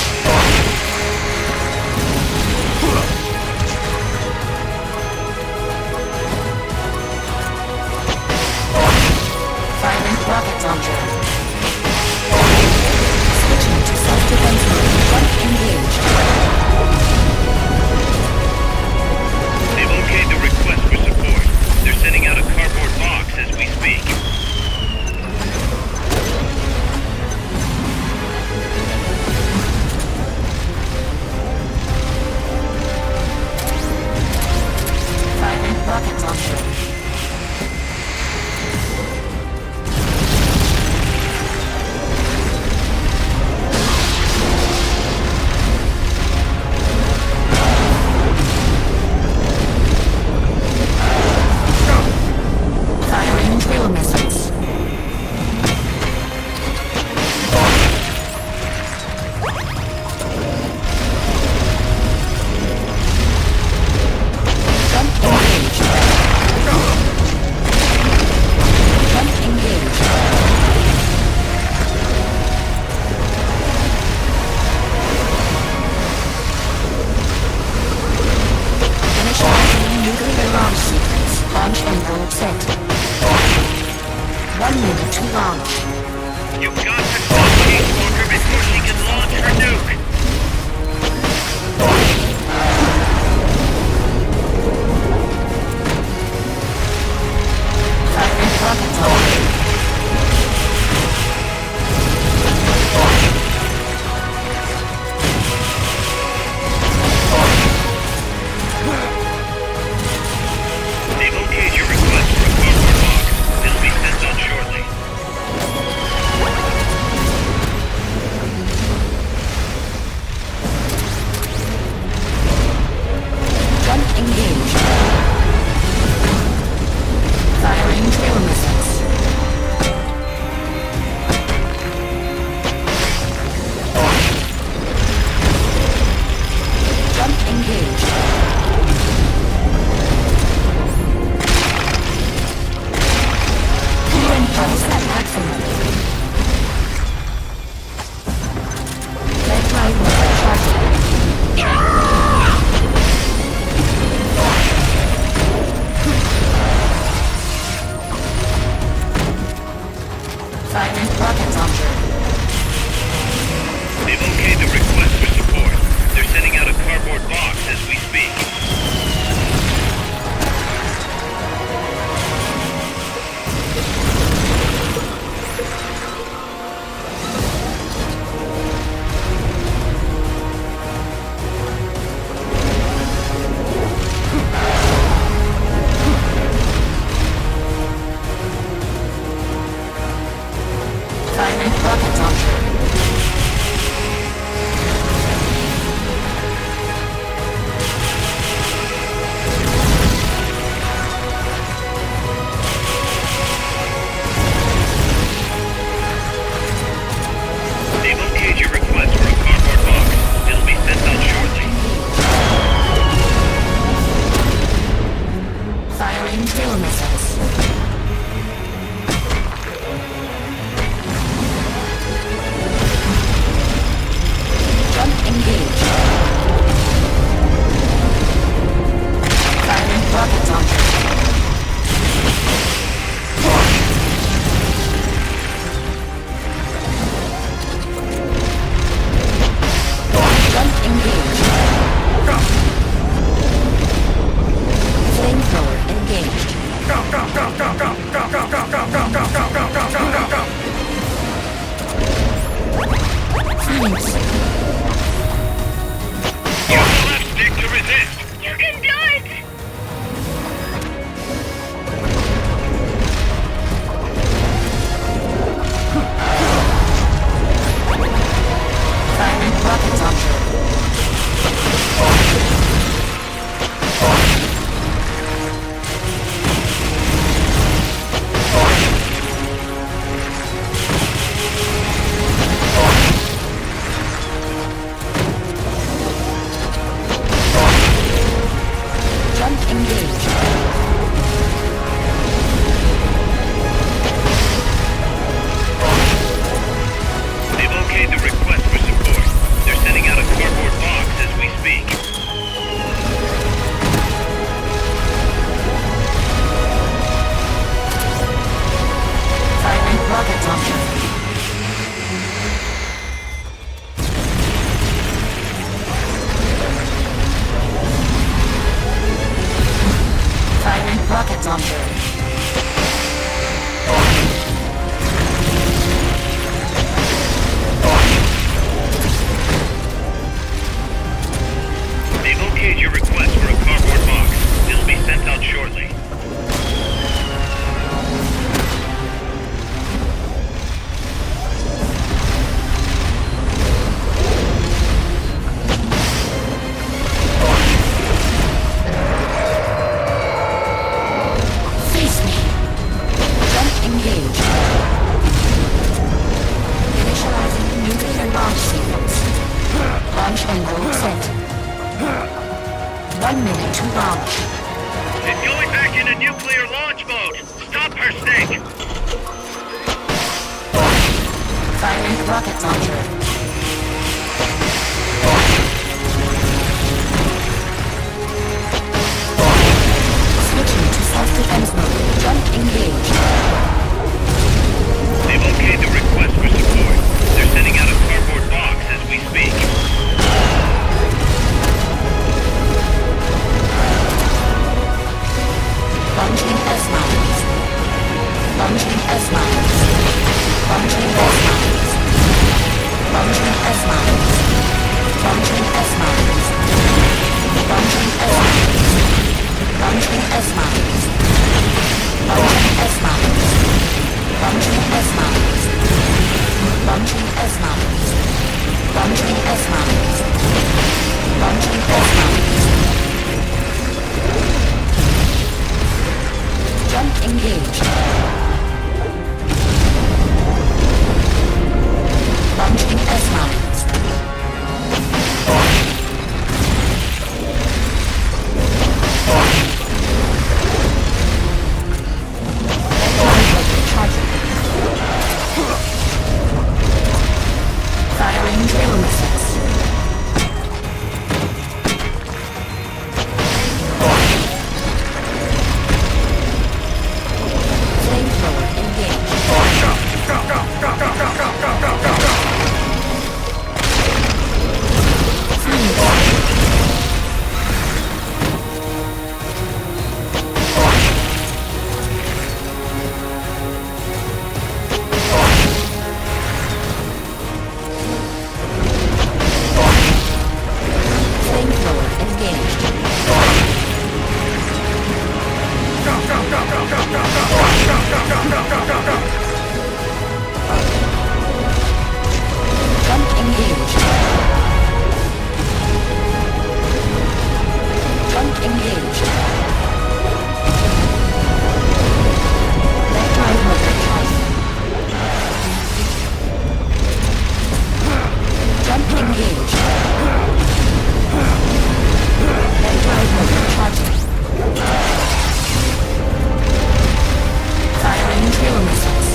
Speaker 21: Firing rocket launcher. Switching to self-defense mode. Front engaged.
Speaker 2: They've okayed the request for support. They're sending out a cardboard box as we speak.
Speaker 21: Firing rocket launcher. Firing drill missiles. Jump engaged. Jump engaged. Initializing nuclear launch sequence. Launch envelope set. 1 minute to launch.
Speaker 2: You've got to stop Peace Walker before she can launch her nuke.
Speaker 21: Firing rocket launcher.
Speaker 2: They've okayed your request for a cardboard box. It'll be sent out shortly.
Speaker 21: Jump engaged. Firing drill missiles. Jump engaged. Cooling pulse at maximum. Red drive motor charging. Firing rocket launcher.
Speaker 2: They've okayed the request for support. They're sending out a cardboard box as we speak.
Speaker 21: Firing rocket launcher.
Speaker 2: They've okayed your request for a cardboard box. It'll be sent out shortly.
Speaker 21: Firing drill missiles. Jump engaged. Firing rocket launcher. Jump engaged. Flamethrower engaged. Thanks.
Speaker 2: You still have stick to resist. You can do it!
Speaker 21: Firing rocket launcher.
Speaker 2: She's going back into nuclear launch mode. Stop her, Snake.
Speaker 21: Firing rocket launcher. Switching to self-defense mode. Jump engaged.
Speaker 2: They've okayed the request for support. They're sending out a cardboard box as we speak.
Speaker 21: Launching S-mines. Launching S-mines. Launching S-mines. Launching S-mines. Launching S-mines. Launching S-mines. Launching S-mines. Launching S-mines. Launching S-mines. Launching S-mines. Launching S-mines. Launching S-mines. Jump engaged. Launching S-mines. Firing drill missiles. Flamethrower engaged. Flamethrower engaged. Jump engaged. Jump engaged. Left drive motor charging. Jump engaged. Left drive motor charging. Firing drill missiles.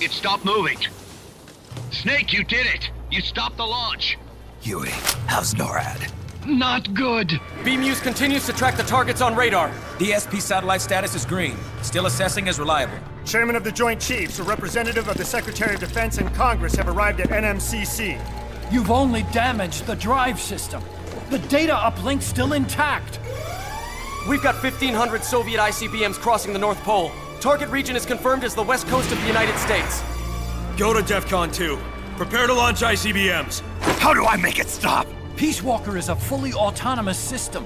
Speaker 2: It stopped moving. Snake, you did it! You stopped the launch!
Speaker 7: Huey, how's NORAD?
Speaker 2: Not good!
Speaker 19: Beam-Use continues to track the targets on radar.
Speaker 20: DSP satellite status is green. Still assessing as reliable.
Speaker 17: Chairman of the Joint Chiefs, a representative of the Secretary of Defense and Congress have arrived at NMCC.
Speaker 5: You've only damaged the drive system. The data uplink's still intact.
Speaker 19: We've got 1,500 Soviet ICBMs crossing the North Pole. Target region is confirmed as the west coast of the United States.
Speaker 20: Go to DEFCON 2. Prepare to launch ICBMs.
Speaker 7: How do I make it stop?
Speaker 5: Peace Walker is a fully autonomous system.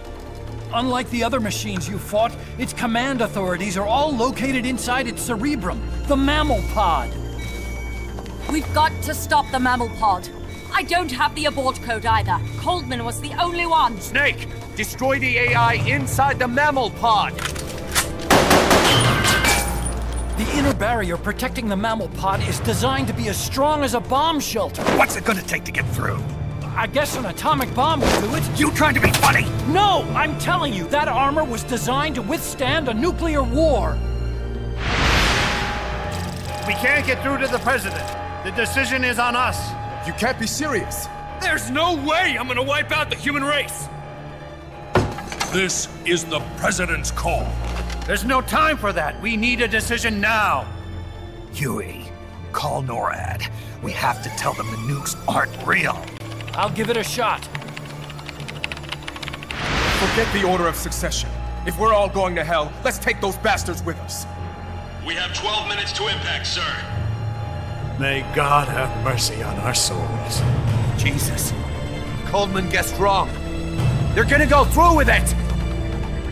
Speaker 5: Unlike the other machines you fought, its command authorities are all located inside its cerebrum, the mammal pod.
Speaker 15: We've got to stop the mammal pod. I don't have the abort code either. Coldman was the only one.
Speaker 18: Snake, destroy the AI inside the mammal pod.
Speaker 5: The inner barrier protecting the mammal pod is designed to be as strong as a bomb shelter.
Speaker 7: What's it gonna take to get through?
Speaker 5: I guess an atomic bomb will do it.
Speaker 7: You trying to be funny?
Speaker 5: No, I'm telling you, that armor was designed to withstand a nuclear war.
Speaker 17: We can't get through to the President. The decision is on us.
Speaker 20: You can't be serious.
Speaker 10: There's no way I'm gonna wipe out the human race! This is the President's call.
Speaker 17: There's no time for that. We need a decision now.
Speaker 7: Huey, call NORAD. We have to tell them the nukes aren't real.
Speaker 5: I'll give it a shot.
Speaker 20: Forget the order of succession. If we're all going to hell, let's take those bastards with us.
Speaker 10: We have 12 minutes to impact, sir.
Speaker 17: May God have mercy on our souls.
Speaker 7: Jesus,
Speaker 18: Coleman guessed wrong. They're gonna go through with it!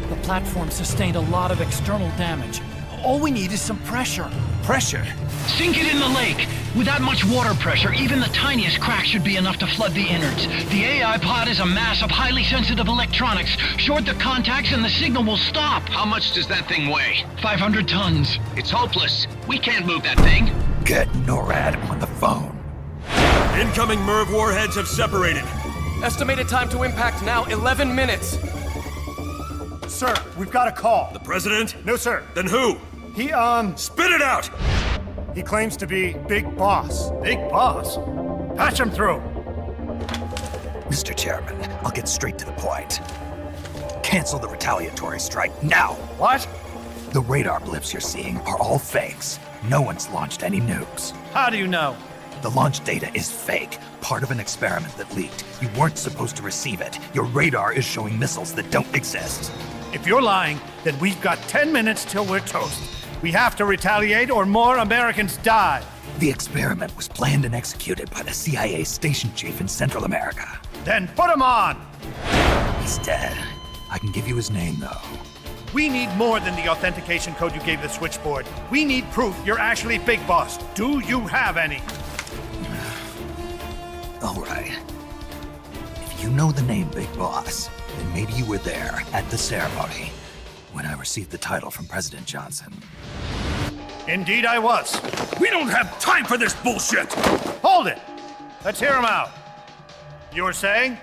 Speaker 5: The platform sustained a lot of external damage. All we need is some pressure.
Speaker 18: Pressure?
Speaker 6: Sink it in the lake. With that much water pressure, even the tiniest crack should be enough to flood the innards. The AI pod is a mass of highly sensitive electronics. Short the contacts and the signal will stop.
Speaker 2: How much does that thing weigh?
Speaker 6: 500 tons.
Speaker 2: It's hopeless. We can't move that thing.
Speaker 7: Get NORAD on the phone.
Speaker 22: Incoming MIRV warheads have separated.
Speaker 19: Estimated time to impact now, 11 minutes.
Speaker 17: Sir, we've got a call.
Speaker 22: The President?
Speaker 17: No, sir.
Speaker 22: Then who?
Speaker 17: He,
Speaker 22: Spit it out!
Speaker 17: He claims to be Big Boss. Big Boss? Patch him through.
Speaker 7: Mr. Chairman, I'll get straight to the point. Cancel the retaliatory strike now!
Speaker 17: What?
Speaker 7: The radar blips you're seeing are all fakes. No one's launched any nukes.
Speaker 17: How do you know?
Speaker 7: The launch data is fake, part of an experiment that leaked. You weren't supposed to receive it. Your radar is showing missiles that don't exist.
Speaker 17: If you're lying, then we've got 10 minutes till we're toast. We have to retaliate or more Americans die.
Speaker 7: The experiment was planned and executed by the CIA station chief in Central America.
Speaker 17: Then put him on!
Speaker 7: He's dead. I can give you his name, though.
Speaker 17: We need more than the authentication code you gave the switchboard. We need proof you're actually Big Boss. Do you have any?
Speaker 7: All right. If you know the name Big Boss, then maybe you were there at the ceremony when I received the title from President Johnson.
Speaker 17: Indeed I was.
Speaker 22: We don't have time for this bullshit!
Speaker 17: Hold it! Let's hear him out. You were saying?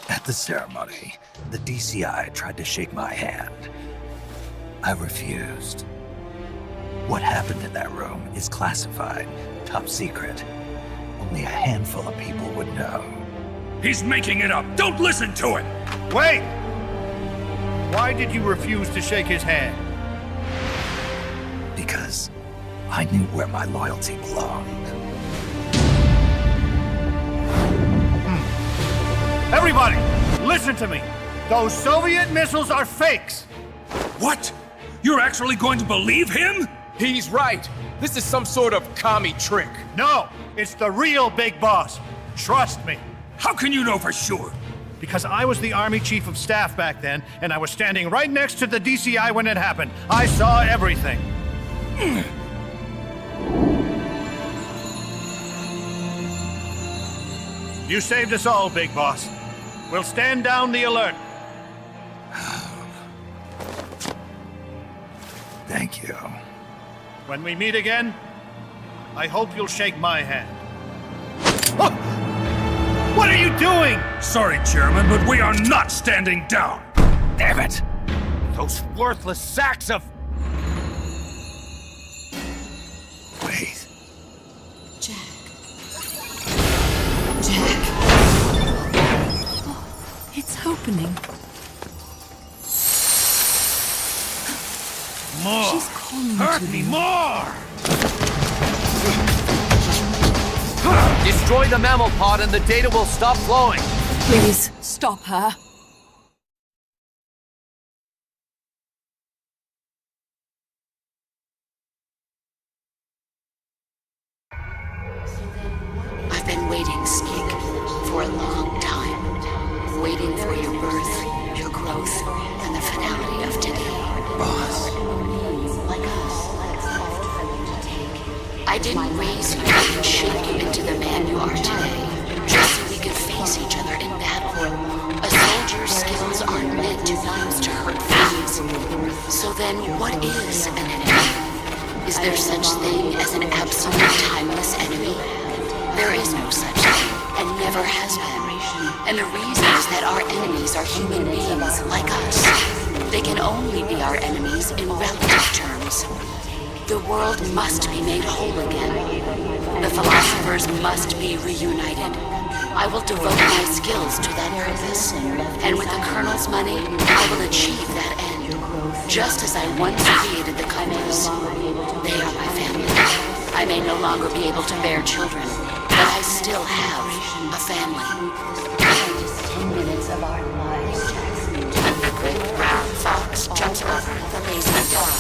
Speaker 7: At the ceremony, the DCI tried to shake my hand. I refused. What happened in that room is classified, top secret. Only a handful of people would know.
Speaker 22: He's making it up! Don't listen to him!
Speaker 17: Wait! Why did you refuse to shake his hand?
Speaker 7: Because I knew where my loyalty belonged.
Speaker 17: Everybody, listen to me. Those Soviet missiles are fakes.
Speaker 22: What? You're actually going to believe him?
Speaker 20: He's right. This is some sort of commie trick.
Speaker 17: No, it's the real Big Boss. Trust me.
Speaker 22: How can you know for sure?
Speaker 17: Because I was the Army Chief of Staff back then, and I was standing right next to the DCI when it happened. I saw everything. You saved us all, Big Boss. We'll stand down the alert.
Speaker 7: Thank you.
Speaker 17: When we meet again, I hope you'll shake my hand. What are you doing?
Speaker 22: Sorry, Chairman, but we are not standing down.
Speaker 7: Damn it.
Speaker 17: Those worthless sacks of...
Speaker 7: Wait.
Speaker 8: Jack. Jack.
Speaker 9: Oh, it's opening.
Speaker 22: More!
Speaker 9: She's calling
Speaker 22: Hurt
Speaker 9: to
Speaker 22: me
Speaker 9: you.
Speaker 22: more!
Speaker 18: Destroy the mammal pod and the data will stop flowing.
Speaker 15: Please, stop her.
Speaker 8: I've been waiting, Snake, for a long time. Waiting for your birth, your growth, and the finality of today.
Speaker 7: Boss.
Speaker 8: Like us, I didn't raise you and shape you into the man you are today, just so we could face each other in battle. A soldier's skills aren't meant to be used to hurt foes. So then, what is an enemy? Is there such thing as an absolute timeless enemy? There is no such thing, and never has been. And the reason is that our enemies are human beings like us. They can only be our enemies in relative terms. The world must be made whole again. The philosophers must be reunited. I will devote my skills to that purpose, and with the Colonel's money, I will achieve that end. Just as I once created the Compass. They are my family. I may no longer be able to bear children, but I still have a family. 10 minutes of our lives, The great brown fox jumps over the lazy dog.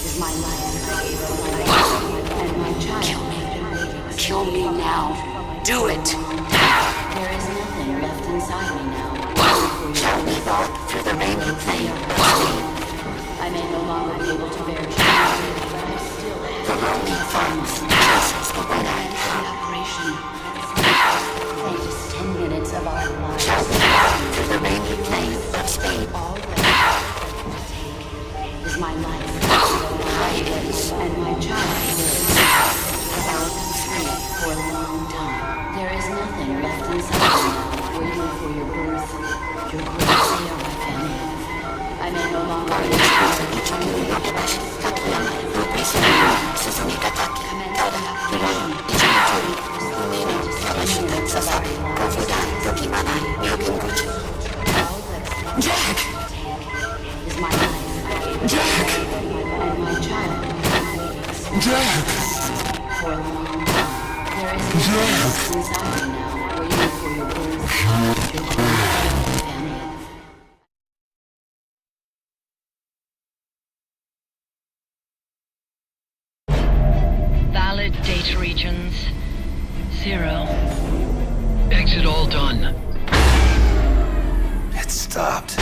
Speaker 8: Is my life I gave to my life and my child. Kill me. Kill me now. Do it. There is no will stay around. I may no longer be able to bear children, but I still have the operation. Latest 10 minutes of our lives. To the remaining length of space. All that to take is my life. And my child will free for a long time. There is nothing left inside me, waiting for your birth, your great sale, my family. I may no longer be Jack is my life. Jack and my child. Jack for a long time. There is nothing inside me now, waiting for your birth, your great family.
Speaker 6: Valid data regions. 0. Exit all done.
Speaker 7: It stopped.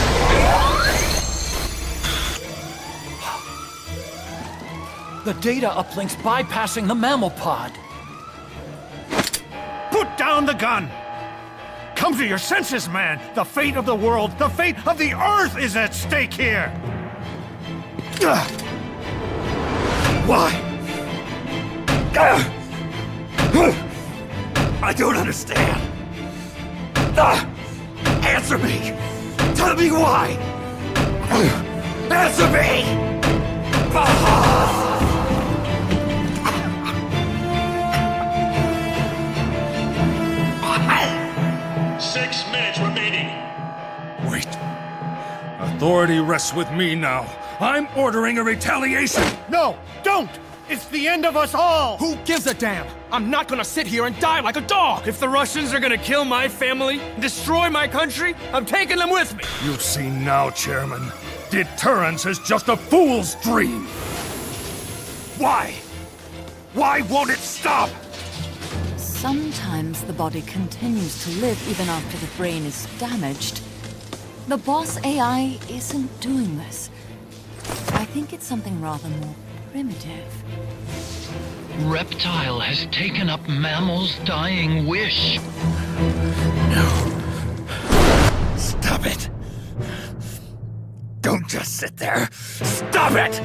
Speaker 5: The data uplinks bypassing the mammal pod.
Speaker 17: Put down the gun! Come to your senses, man! The fate of the world, the fate of the Earth is at stake here!
Speaker 1: Why? I don't understand. Answer me! Tell me why! Answer me!
Speaker 22: 6 minutes remaining. Wait. Authority rests with me now. I'm ordering a retaliation.
Speaker 17: No, don't! It's the end of us all!
Speaker 19: Who gives a damn? I'm not gonna sit here and die like a dog! If the Russians are gonna kill my family, destroy my country, I'm taking them with me!
Speaker 22: You see now, Chairman. Deterrence is just a fool's dream. Why? Why won't it stop?
Speaker 15: Sometimes the body continues to live even after the brain is damaged. The boss AI isn't doing this. I think it's something rather more primitive.
Speaker 6: Reptile has taken up Mammal's dying wish.
Speaker 1: Stop it! Don't just sit there. Stop it!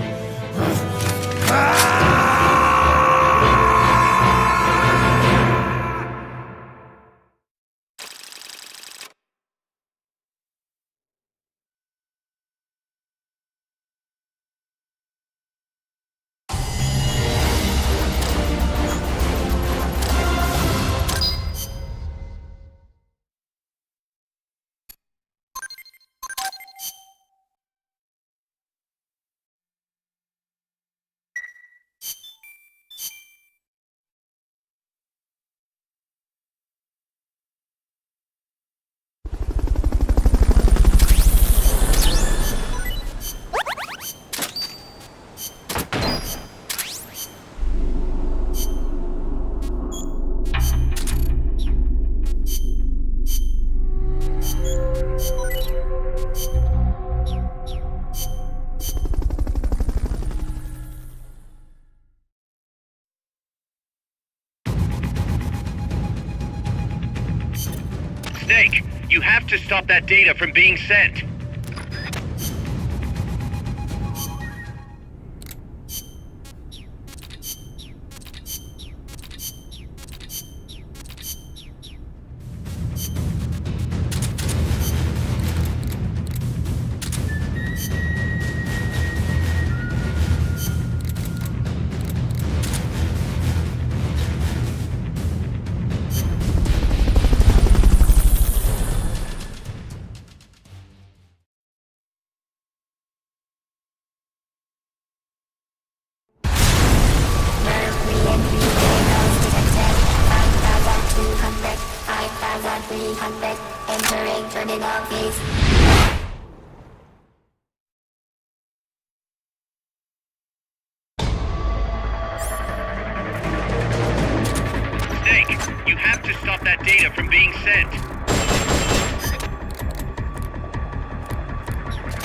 Speaker 2: Snake, you have to stop that data from being sent.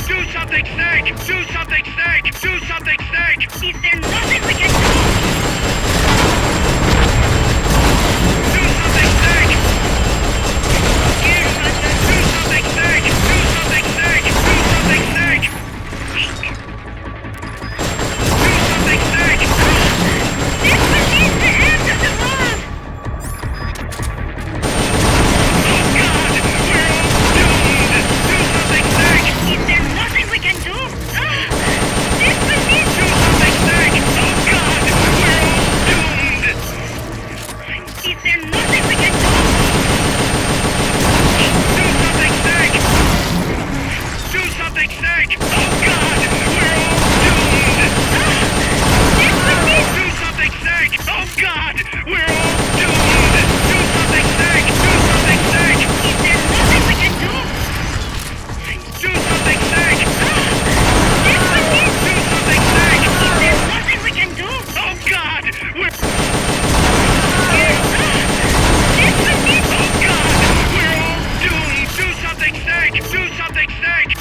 Speaker 2: Do something, Snake! Do something, Snake! Do something, Snake!
Speaker 13: Is there nothing we can do?
Speaker 2: Do something, Snake! Do something, Snake! Do something, Snake! Do something, Snake! Do something, Snake!
Speaker 13: This will be the end of the world!
Speaker 2: Oh God! We're all doomed! Do something, Snake!
Speaker 13: Is there nothing we can do? This will be...
Speaker 2: Do something, Snake! Oh God! We're all doomed!
Speaker 13: Is there nothing we can do?
Speaker 2: Do something, Snake! Do something, Snake! Oh God! We're all doomed!
Speaker 13: This will be...
Speaker 2: Do something, Snake! Oh God! We're all doomed! Do something, Snake! Do something, Snake!
Speaker 13: Is there nothing we can do?
Speaker 2: Do something, Snake!
Speaker 13: This will be...
Speaker 2: Do something, Snake!
Speaker 13: Is there nothing we can do?
Speaker 2: Oh God! We're...
Speaker 13: This will be...
Speaker 2: Oh God! We're all doomed! Do something, Snake! Do something, Snake! Do something, Snake!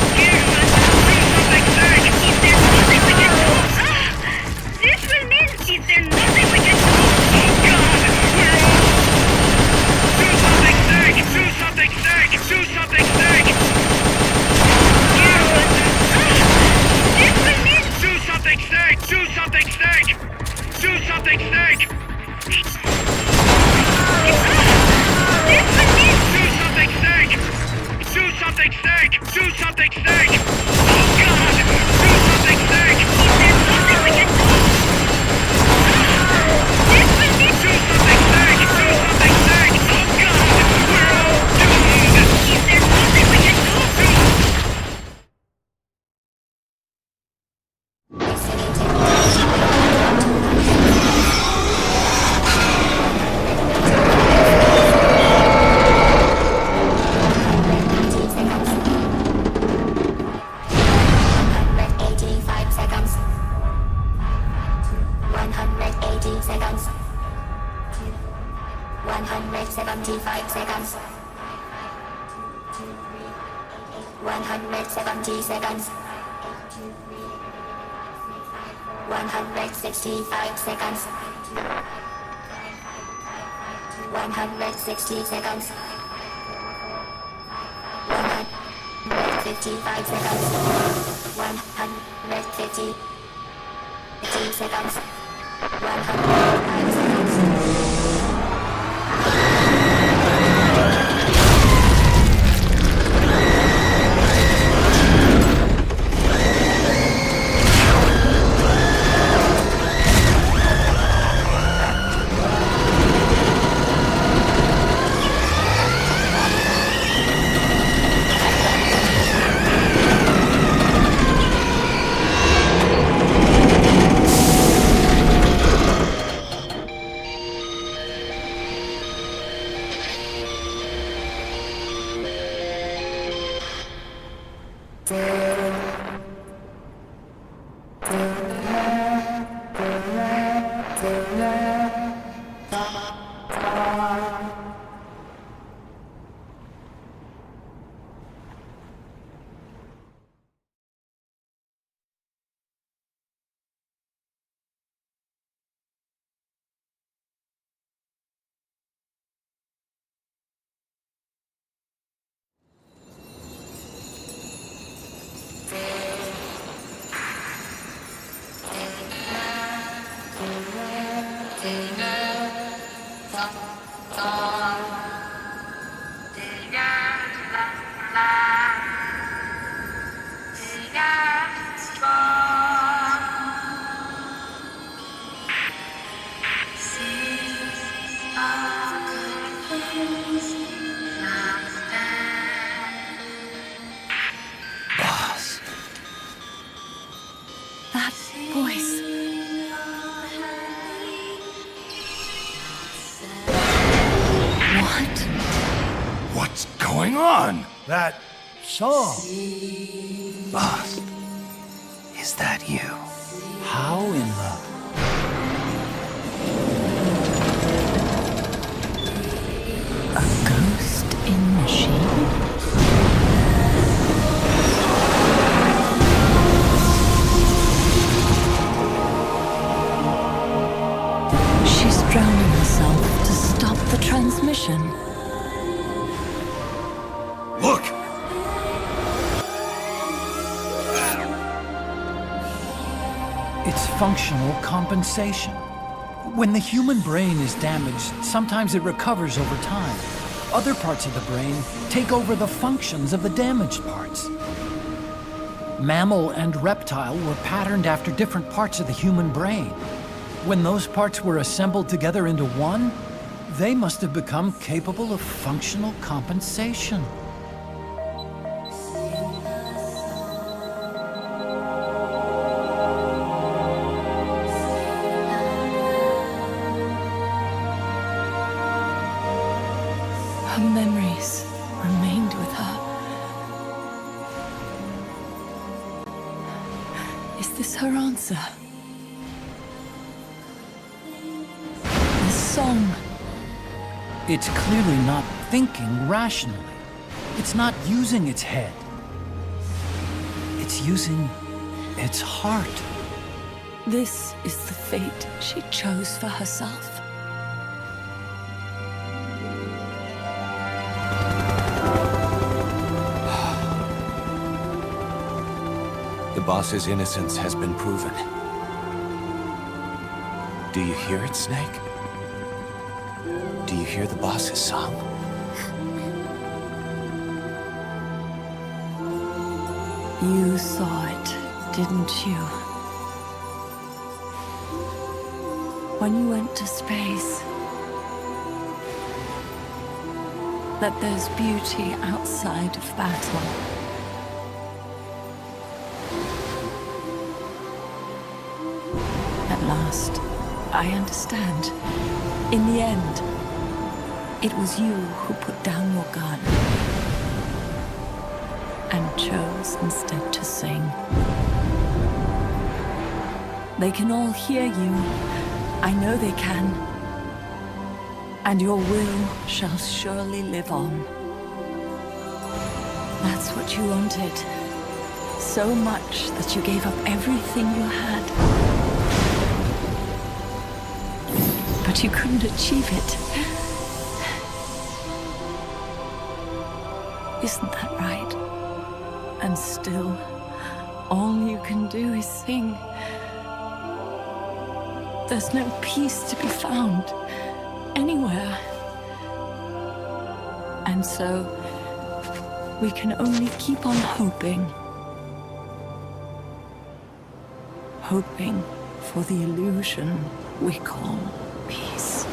Speaker 13: Is there nothing we can do? This will mean... Is there nothing we can do?
Speaker 2: Oh God! We're all... Do something, Snake! Do something, Snake! Do something, Snake!
Speaker 13: This will mean...
Speaker 2: Do something, Snake! Do something, Snake! Do something, Snake!
Speaker 13: This will mean...
Speaker 2: Do something, Snake! Do something, Snake! Do something, Snake! Oh God! Do something, Snake!
Speaker 13: Is there nothing we can do? This will mean...
Speaker 2: Do something, Snake! Do something, Snake! Oh God! We're all doomed!
Speaker 13: Is there nothing we can do?
Speaker 15: That voice. What?
Speaker 10: What's going on?
Speaker 12: That song.
Speaker 7: Boss, is that you?
Speaker 5: How in the...
Speaker 15: A ghost in machine?
Speaker 6: It's functional compensation. When the human brain is damaged, sometimes it recovers over time. Other parts of the brain take over the functions of the damaged parts. Mammal and reptile were patterned after different parts of the human brain. When those parts were assembled together into one, they must have become capable of functional compensation.
Speaker 15: Her memories remained with her. Is this her answer? This song.
Speaker 6: It's clearly not thinking rationally. It's not using its head. It's using its heart.
Speaker 15: This is the fate she chose for herself.
Speaker 7: The boss's innocence has been proven. Do you hear it, Snake? Do you hear the boss's song?
Speaker 15: You saw it, didn't you? When you went to space, that there's beauty outside of battle. At last, I understand. In the end, it was you who put down your gun and chose instead to sing. They can all hear you. I know they can. And your will shall surely live on. That's what you wanted. So much that you gave up everything you had. But you couldn't achieve it. Isn't that right? And still, all you can do is sing. There's no peace to be found anywhere. And so, we can only keep on hoping. Hoping for the illusion we call peace.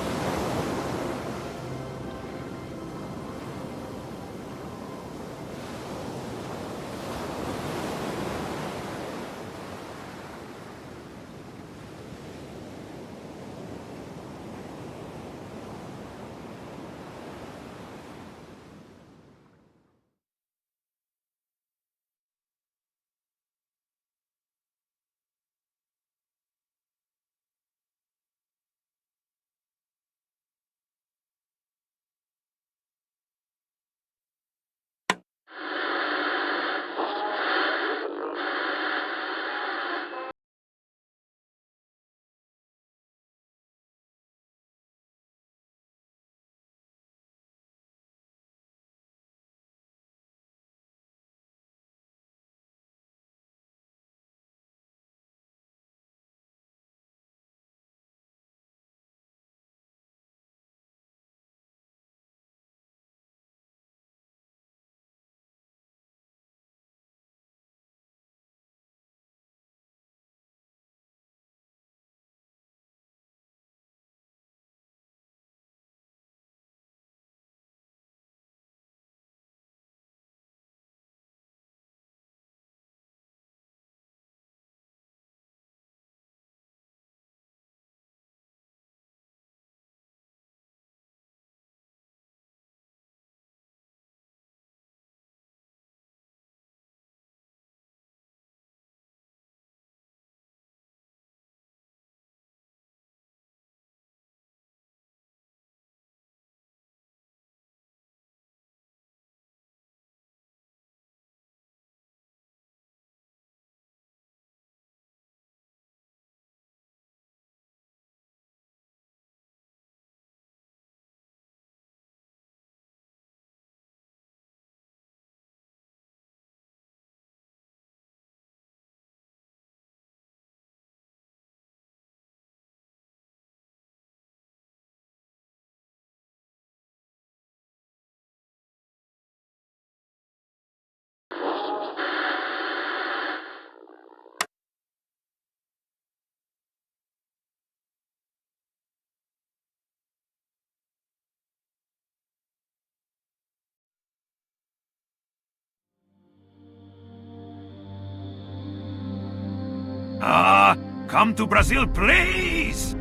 Speaker 10: Come to Brazil, please!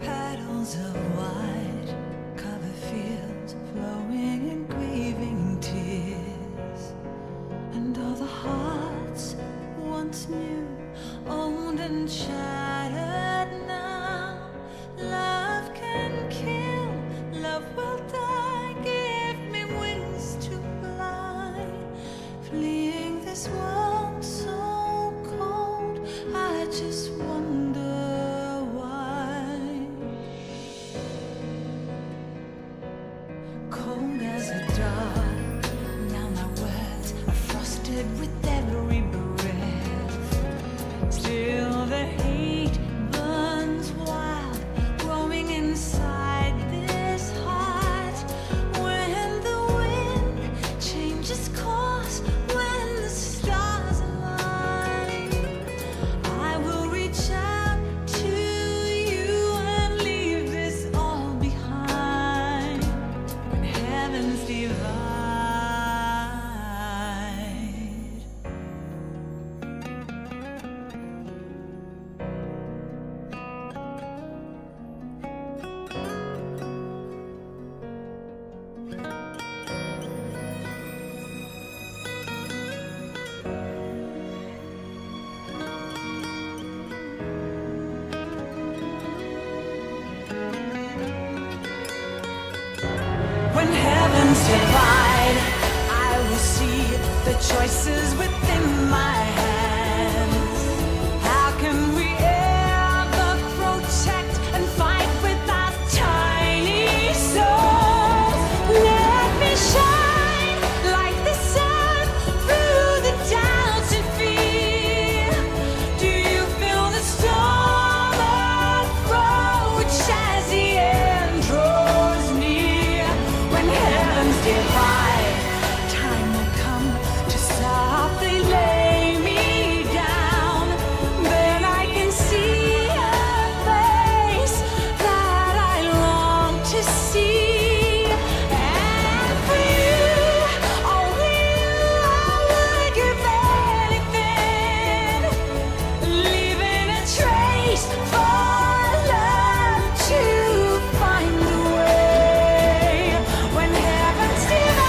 Speaker 11: Petals of white cover fields flowing in grieving tears, and all the hearts once new, owned and shattered now. Love can kill, love will die. Give me wings to fly, fleeing this world so cold. I just wonder why. Cold as a dog, now my words are frosted with every breath. Still the heat burns wild, growing inside this heart. When the wind changes course, when the stars align, I will reach out to you and leave this all behind. When heavens divide. When heavens divide, I will see the choices within my hands. How can we ever protect and fight with our tiny souls? Let me shine like the sun through the doubts and fear. Do you feel the storm approach as the end draws near? When heavens divide, time will come to softly lay me down. Then I can see a face that I long to see. And for you, only you, I would give anything, leaving a trace for love to find a way. When heavens divide.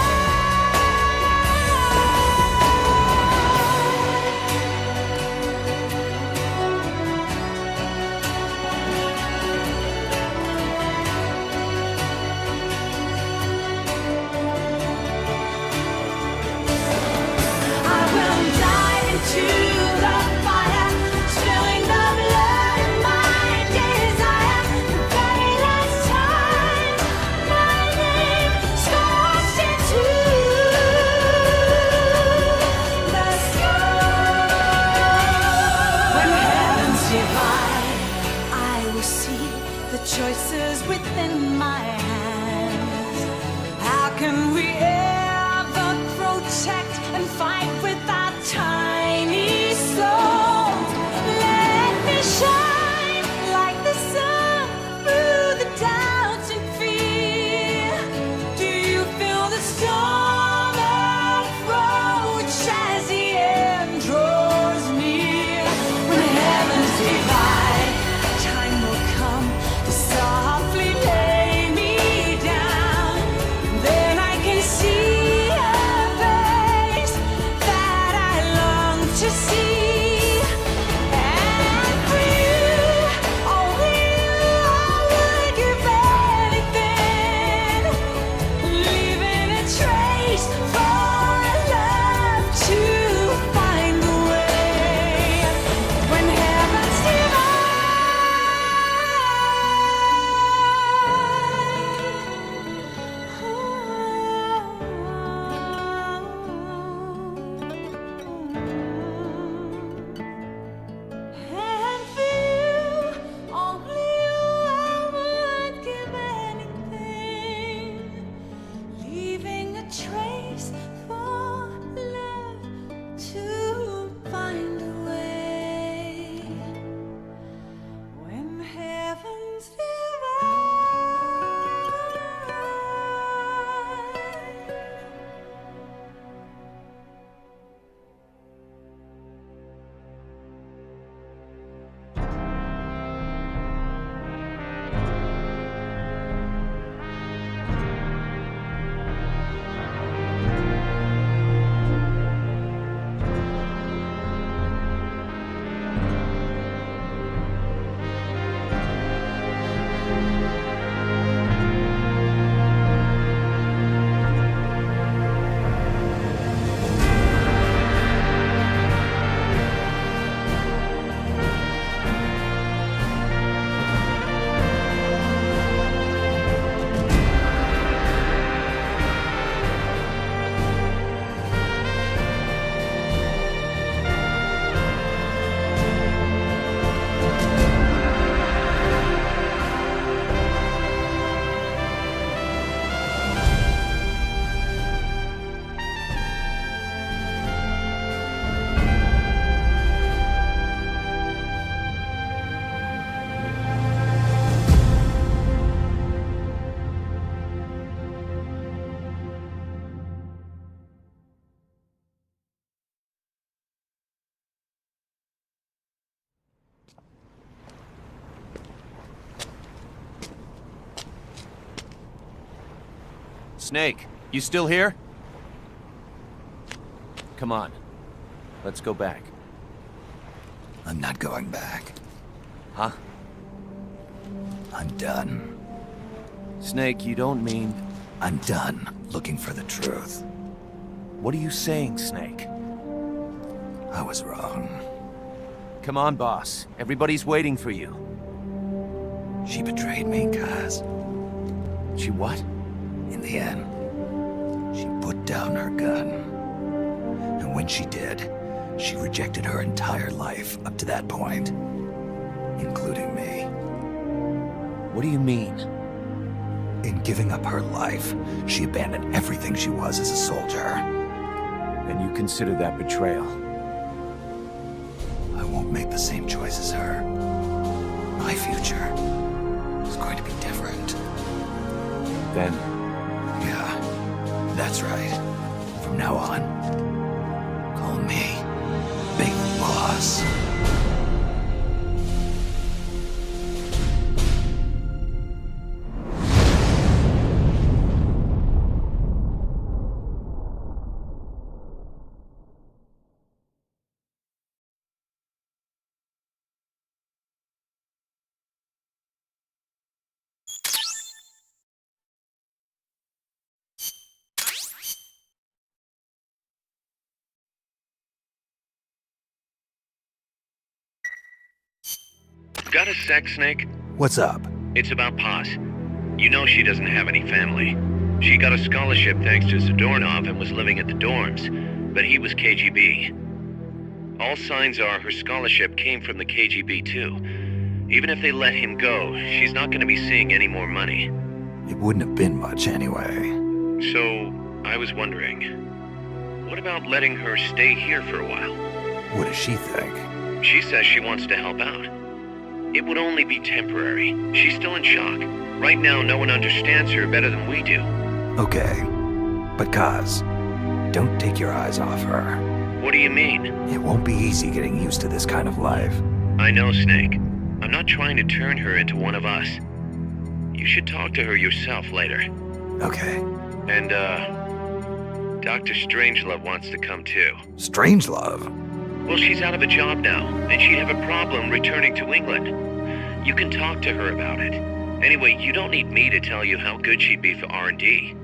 Speaker 11: I will dive into the fire, spilling the blood of my desire. The very last time my name scorched into the sky. When heavens divide, I will see the choices within my hands. How can we ever protect and fight with our tiny souls? Let me shine like the sun through the doubts and fear. Do you feel the storm approach as the end draws near? When heavens divide, time will come to
Speaker 18: Snake, you still here? Come on. Let's go back.
Speaker 7: I'm not going back.
Speaker 18: Huh?
Speaker 7: I'm done.
Speaker 18: Snake, you don't mean...
Speaker 7: I'm done looking for the truth.
Speaker 18: What are you saying, Snake?
Speaker 7: I was wrong.
Speaker 18: Come on, boss. Everybody's waiting for you.
Speaker 7: She betrayed me, Kaz.
Speaker 18: She what?
Speaker 7: In the end, she put down her gun. And when she did, she rejected her entire life up to that point, including me.
Speaker 18: What do you mean?
Speaker 7: In giving up her life, she abandoned everything she was as a soldier.
Speaker 18: And you consider that betrayal?
Speaker 7: I won't make the same choice as her. My future is going to be different.
Speaker 18: Then?
Speaker 7: Yeah, that's right. From now on, call me Big Boss.
Speaker 2: Got a sec, Snake?
Speaker 7: What's up?
Speaker 2: It's about Paz. You know she doesn't have any family. She got a scholarship thanks to Zadornov and was living at the dorms, but he was KGB. All signs are her scholarship came from the KGB too. Even if they let him go, she's not going to be seeing any more money.
Speaker 7: It wouldn't have been much anyway.
Speaker 2: So, I was wondering, what about letting her stay here for a while?
Speaker 7: What does she think?
Speaker 2: She says she wants to help out. It would only be temporary. She's still in shock. Right now, no one understands her better than we do.
Speaker 7: Okay, but Kaz, don't take your eyes off her.
Speaker 2: What do you mean?
Speaker 7: It won't be easy getting used to this kind of life.
Speaker 2: I know, Snake. I'm not trying to turn her into one of us. You should talk to her yourself later.
Speaker 7: Okay.
Speaker 2: And, Dr. Strangelove wants to come too.
Speaker 7: Strangelove?
Speaker 2: Well, she's out of a job now, and she'd have a problem returning to England. You can talk to her about it. Anyway, you don't need me to tell you how good she'd be for R&D.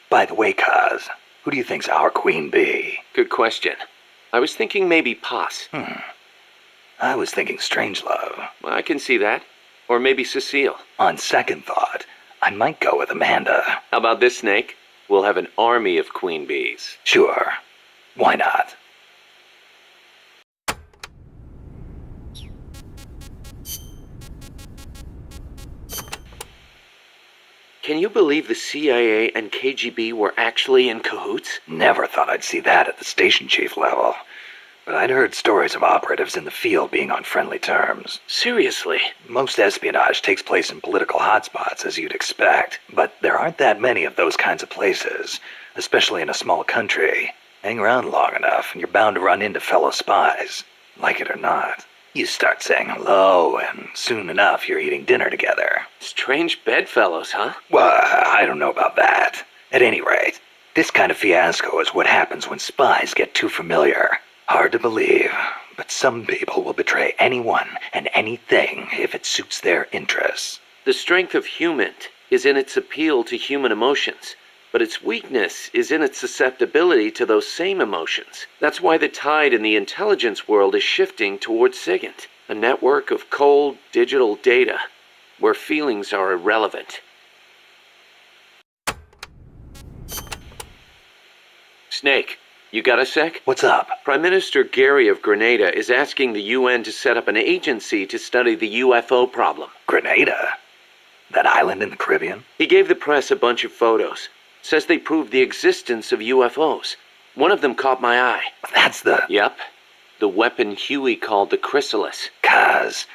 Speaker 7: By the way, Kaz, who do you think's our queen bee?
Speaker 2: Good question. I was thinking maybe Paz.
Speaker 7: I was thinking Strangelove.
Speaker 2: Well, I can see that. Or maybe Cecile.
Speaker 7: On second thought, I might go with Amanda.
Speaker 2: How about this, Snake? We'll have an army of queen bees.
Speaker 7: Sure. Why not?
Speaker 2: Can you believe the CIA and KGB were actually in cahoots?
Speaker 7: Never thought I'd see that at the station chief level. But I'd heard stories of operatives in the field being on friendly terms.
Speaker 2: Seriously?
Speaker 7: Most espionage takes place in political hotspots, as you'd expect. But there aren't that many of those kinds of places, especially in a small country. Hang around long enough, and you're bound to run into fellow spies, like it or not.
Speaker 4: You start saying hello, and soon enough you're eating dinner together.
Speaker 2: Strange bedfellows, huh?
Speaker 4: Well, I don't know about that. At any rate, this kind of fiasco is what happens when spies get too familiar. Hard to believe, but some people will betray anyone and anything if it suits their interests.
Speaker 2: The strength of human is in its appeal to human emotions, but its weakness is in its susceptibility to those same emotions. That's why the tide in the intelligence world is shifting towards SIGINT, a network of cold, digital data, where feelings are irrelevant. Snake, you got a sec?
Speaker 4: What's up?
Speaker 2: Prime Minister Gary of Grenada is asking the UN to set up an agency to study the UFO problem.
Speaker 4: Grenada? That island in the Caribbean?
Speaker 2: He gave the press a bunch of photos. Says they prove the existence of UFOs. One of them caught my eye.
Speaker 4: That's the...
Speaker 2: Yep. The weapon Huey called the Chrysalis.
Speaker 4: Cuz,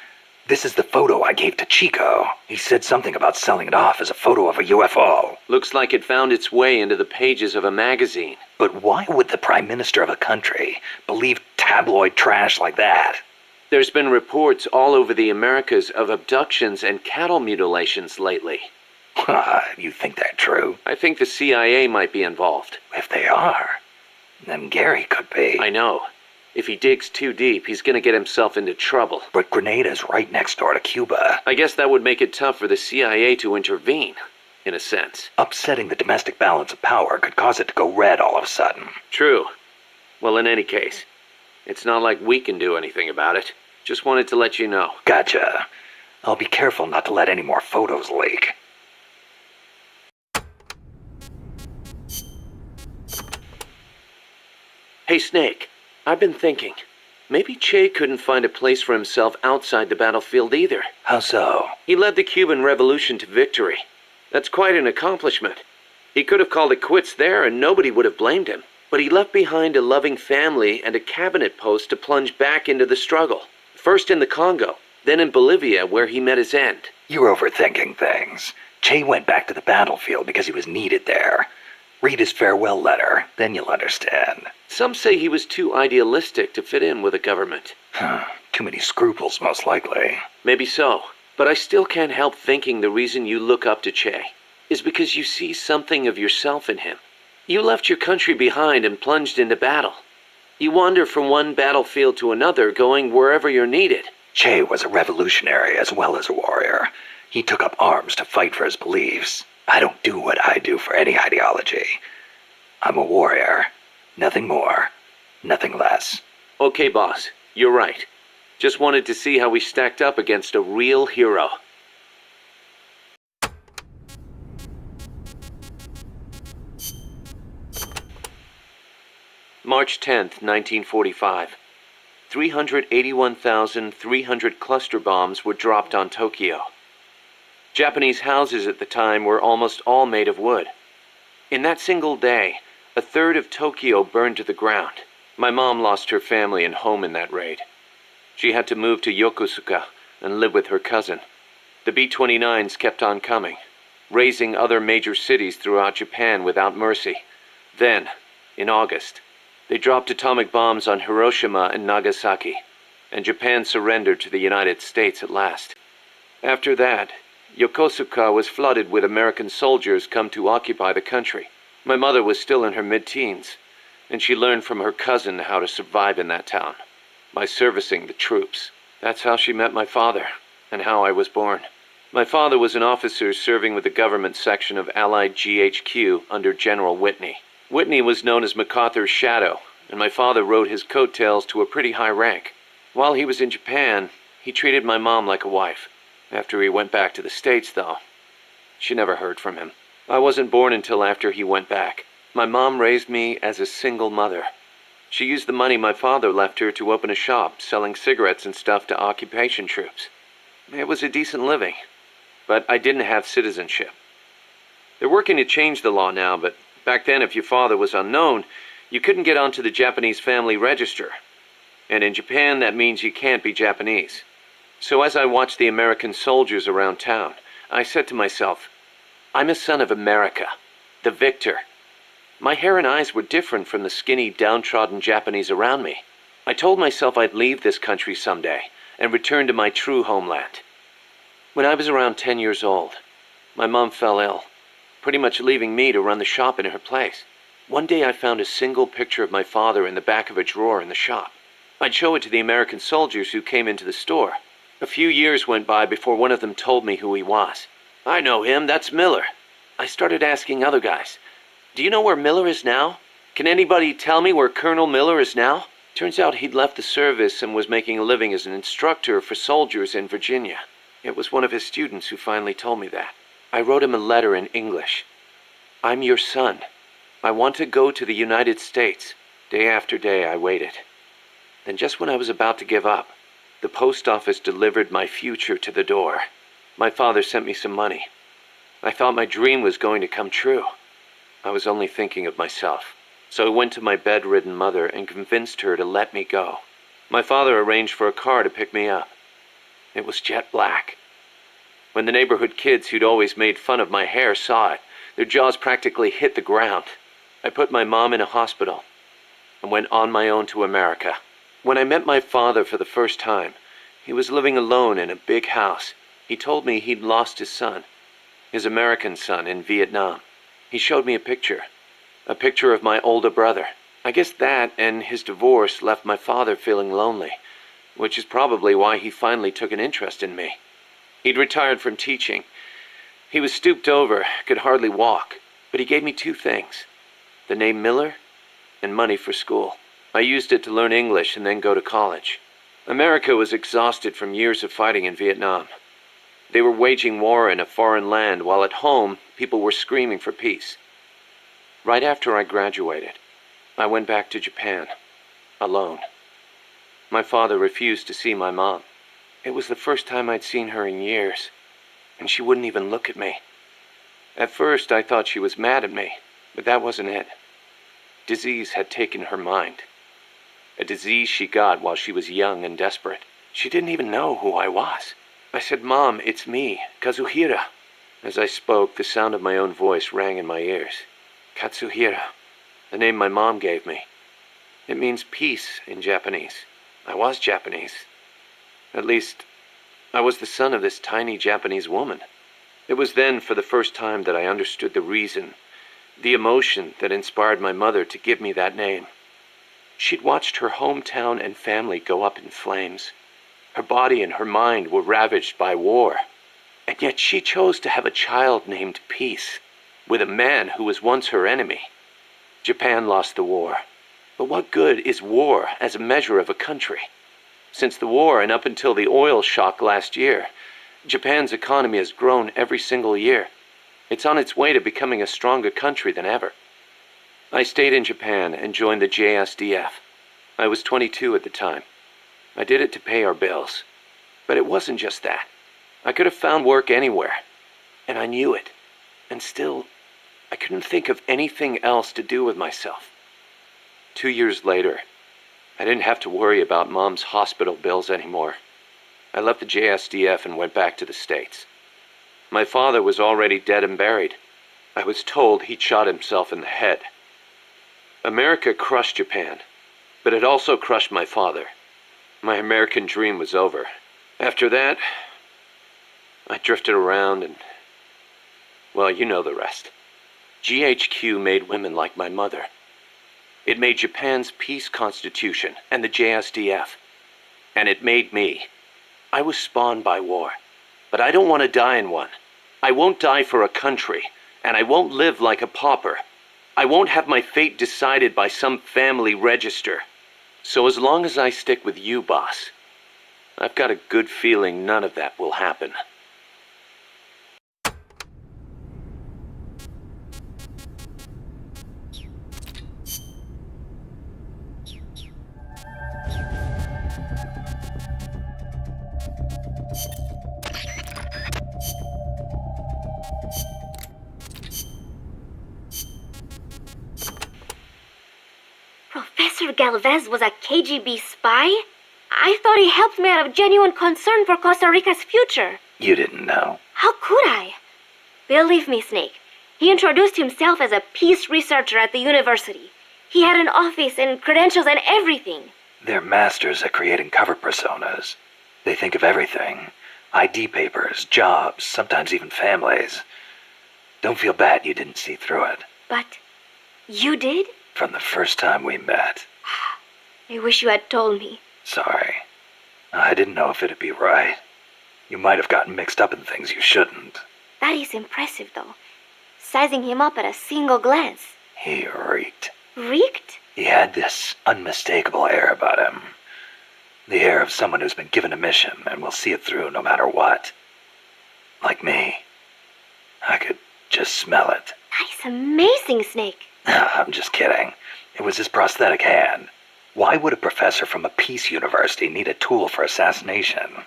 Speaker 4: this is the photo I gave to Chico. He said something about selling it off as a photo of a UFO.
Speaker 2: Looks like it found its way into the pages of a magazine.
Speaker 4: But why would the Prime Minister of a country believe tabloid trash like that?
Speaker 2: There's been reports all over the Americas of abductions and cattle mutilations lately.
Speaker 4: You think they're true?
Speaker 2: I think the CIA might be involved.
Speaker 4: If they are, then Gary could be.
Speaker 2: I know. If he digs too deep, he's gonna get himself into trouble.
Speaker 4: But Grenada's right next door to Cuba.
Speaker 2: I guess that would make it tough for the CIA to intervene, in a sense.
Speaker 4: Upsetting the domestic balance of power could cause it to go red all of a sudden.
Speaker 2: True. Well, in any case, it's not like we can do anything about it. Just wanted to let you know.
Speaker 4: Gotcha. I'll be careful not to let any more photos leak.
Speaker 2: Hey, Snake, I've been thinking. Maybe Che couldn't find a place for himself outside the battlefield either.
Speaker 4: How so?
Speaker 2: He led the Cuban Revolution to victory. That's quite an accomplishment. He could have called it quits there and nobody would have blamed him. But he left behind a loving family and a cabinet post to plunge back into the struggle. First in the Congo, then in Bolivia where he met his end.
Speaker 4: You're overthinking things. Che went back to the battlefield because he was needed there. Read his farewell letter, then you'll understand.
Speaker 2: Some say he was too idealistic to fit in with the government.
Speaker 4: Too many scruples, most likely.
Speaker 2: Maybe so, but I still can't help thinking the reason you look up to Che is because you see something of yourself in him. You left your country behind and plunged into battle. You wander from one battlefield to another, going wherever you're needed.
Speaker 4: Che was a revolutionary as well as a warrior. He took up arms to fight for his beliefs. I don't do what I do for any ideology. I'm a warrior. Nothing more. Nothing less.
Speaker 2: Okay, boss. You're right. Just wanted to see how we stacked up against a real hero. March 10th, 1945. 381,300 cluster bombs were dropped on Tokyo. Japanese houses at the time were almost all made of wood. In that single day, a third of Tokyo burned to the ground. My mom lost her family and home in that raid. She had to move to Yokosuka and live with her cousin. The B-29s kept on coming, razing other major cities throughout Japan without mercy. Then, in August, they dropped atomic bombs on Hiroshima and Nagasaki, and Japan surrendered to the United States at last. After that, Yokosuka was flooded with American soldiers come to occupy the country. My mother was still in her mid-teens, and she learned from her cousin how to survive in that town, by servicing the troops. That's how she met my father, and how I was born. My father was an officer serving with the government section of Allied GHQ under General Whitney. Whitney was known as MacArthur's shadow, and my father rode his coattails to a pretty high rank. While he was in Japan, he treated my mom like a wife. After he went back to the States, though, she never heard from him. I wasn't born until after he went back. My mom raised me as a single mother. She used the money my father left her to open a shop selling cigarettes and stuff to occupation troops. It was a decent living, but I didn't have citizenship. They're working to change the law now, but back then if your father was unknown, you couldn't get onto the Japanese family register. And in Japan, that means you can't be Japanese. So as I watched the American soldiers around town, I said to myself, I'm a son of America, the victor. My hair and eyes were different from the skinny, downtrodden Japanese around me. I told myself I'd leave this country someday, and return to my true homeland. When I was around 10 years old, my mom fell ill, pretty much leaving me to run the shop in her place. One day I found a single picture of my father in the back of a drawer in the shop. I'd show it to the American soldiers who came into the store. A few years went by before one of them told me who he was. "I know him, that's Miller." I started asking other guys, "Do you know where Miller is now? Can anybody tell me where Colonel Miller is now?" Turns out he'd left the service and was making a living as an instructor for soldiers in Virginia. It was one of his students who finally told me that. I wrote him a letter in English. "I'm your son. I want to go to the United States." Day after day I waited. Then just when I was about to give up, the post office delivered my future to the door. My father sent me some money. I thought my dream was going to come true. I was only thinking of myself. So I went to my bedridden mother and convinced her to let me go. My father arranged for a car to pick me up. It was jet black. When the neighborhood kids who'd always made fun of my hair saw it, their jaws practically hit the ground. I put my mom in a hospital and went on my own to America. When I met my father for the first time, he was living alone in a big house. He told me he'd lost his son, his American son, in Vietnam. He showed me a picture of my older brother. I guess that and his divorce left my father feeling lonely, which is probably why he finally took an interest in me. He'd retired from teaching. He was stooped over, could hardly walk, but he gave me two things: the name Miller and money for school. I used it to learn English and then go to college. America was exhausted from years of fighting in Vietnam. They were waging war in a foreign land, while at home, people were screaming for peace. Right after I graduated, I went back to Japan, alone. My father refused to see my mom. It was the first time I'd seen her in years, and she wouldn't even look at me. At first, I thought she was mad at me, but that wasn't it. Disease had taken her mind. A disease she got while she was young and desperate. She didn't even know who I was. I said, "Mom, it's me, Kazuhira." As I spoke, the sound of my own voice rang in my ears. Katsuhira, the name my mom gave me. It means peace in Japanese. I was Japanese. At least, I was the son of this tiny Japanese woman. It was then, for the first time, that I understood the reason, the emotion that inspired my mother to give me that name. She'd watched her hometown and family go up in flames. Her body and her mind were ravaged by war. And yet she chose to have a child named Peace, with a man who was once her enemy. Japan lost the war. But what good is war as a measure of a country? Since the war and up until the oil shock last year, Japan's economy has grown every single year. It's on its way to becoming a stronger country than ever. I stayed in Japan and joined the JSDF. I was 22 at the time. I did it to pay our bills. But it wasn't just that. I could have found work anywhere. And I knew it. And still, I couldn't think of anything else to do with myself. 2 years later, I didn't have to worry about Mom's hospital bills anymore. I left the JSDF and went back to the States. My father was already dead and buried. I was told he'd shot himself in the head. America crushed Japan, but it also crushed my father. My American dream was over. After that, I drifted around and, well, you know the rest. GHQ made women like my mother. It made Japan's peace constitution and the JSDF. And it made me. I was spawned by war, but I don't want to die in one. I won't die for a country, and I won't live like a pauper. I won't have my fate decided by some family register. So as long as I stick with you, boss, I've got a good feeling none of that will happen.
Speaker 14: Professor Galvez was a KGB spy? I thought he helped me out of genuine concern for Costa Rica's future.
Speaker 4: You didn't know.
Speaker 14: How could I? Believe me, Snake. He introduced himself as a peace researcher at the university. He had an office and credentials and everything.
Speaker 4: They're masters at creating cover personas. They think of everything. ID papers, jobs, sometimes even families. Don't feel bad you didn't see through it.
Speaker 14: But you did?
Speaker 4: From the first time we met.
Speaker 14: I wish you had told me.
Speaker 4: Sorry. I didn't know if it'd be right. You might have gotten mixed up in things you shouldn't.
Speaker 14: That is impressive, though. Sizing him up at a single glance.
Speaker 4: He reeked.
Speaker 14: Reeked?
Speaker 4: He had this unmistakable air about him. The air of someone who's been given a mission and will see it through no matter what. Like me. I could just smell it.
Speaker 14: That is amazing, Snake.
Speaker 4: I'm just kidding. It was his prosthetic hand. Why would a professor from a peace university need a tool for assassination?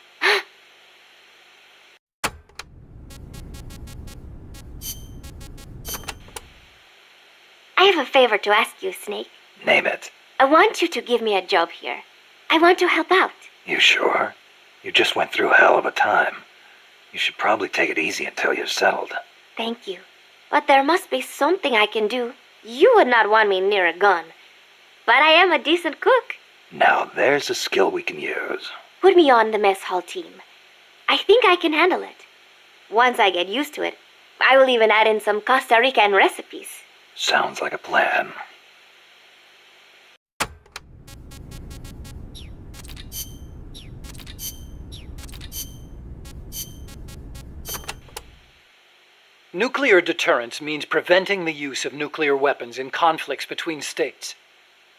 Speaker 14: I have a favor to ask you, Snake.
Speaker 4: Name it.
Speaker 14: I want you to give me a job here. I want to help out.
Speaker 4: You sure? You just went through a hell of a time. You should probably take it easy until you're settled.
Speaker 14: Thank you. But there must be something I can do. You would not want me near a gun. But I am a decent cook.
Speaker 4: Now there's a skill we can use.
Speaker 14: Put me on the mess hall team. I think I can handle it. Once I get used to it, I will even add in some Costa Rican recipes.
Speaker 4: Sounds like a plan.
Speaker 5: Nuclear deterrence means preventing the use of nuclear weapons in conflicts between states.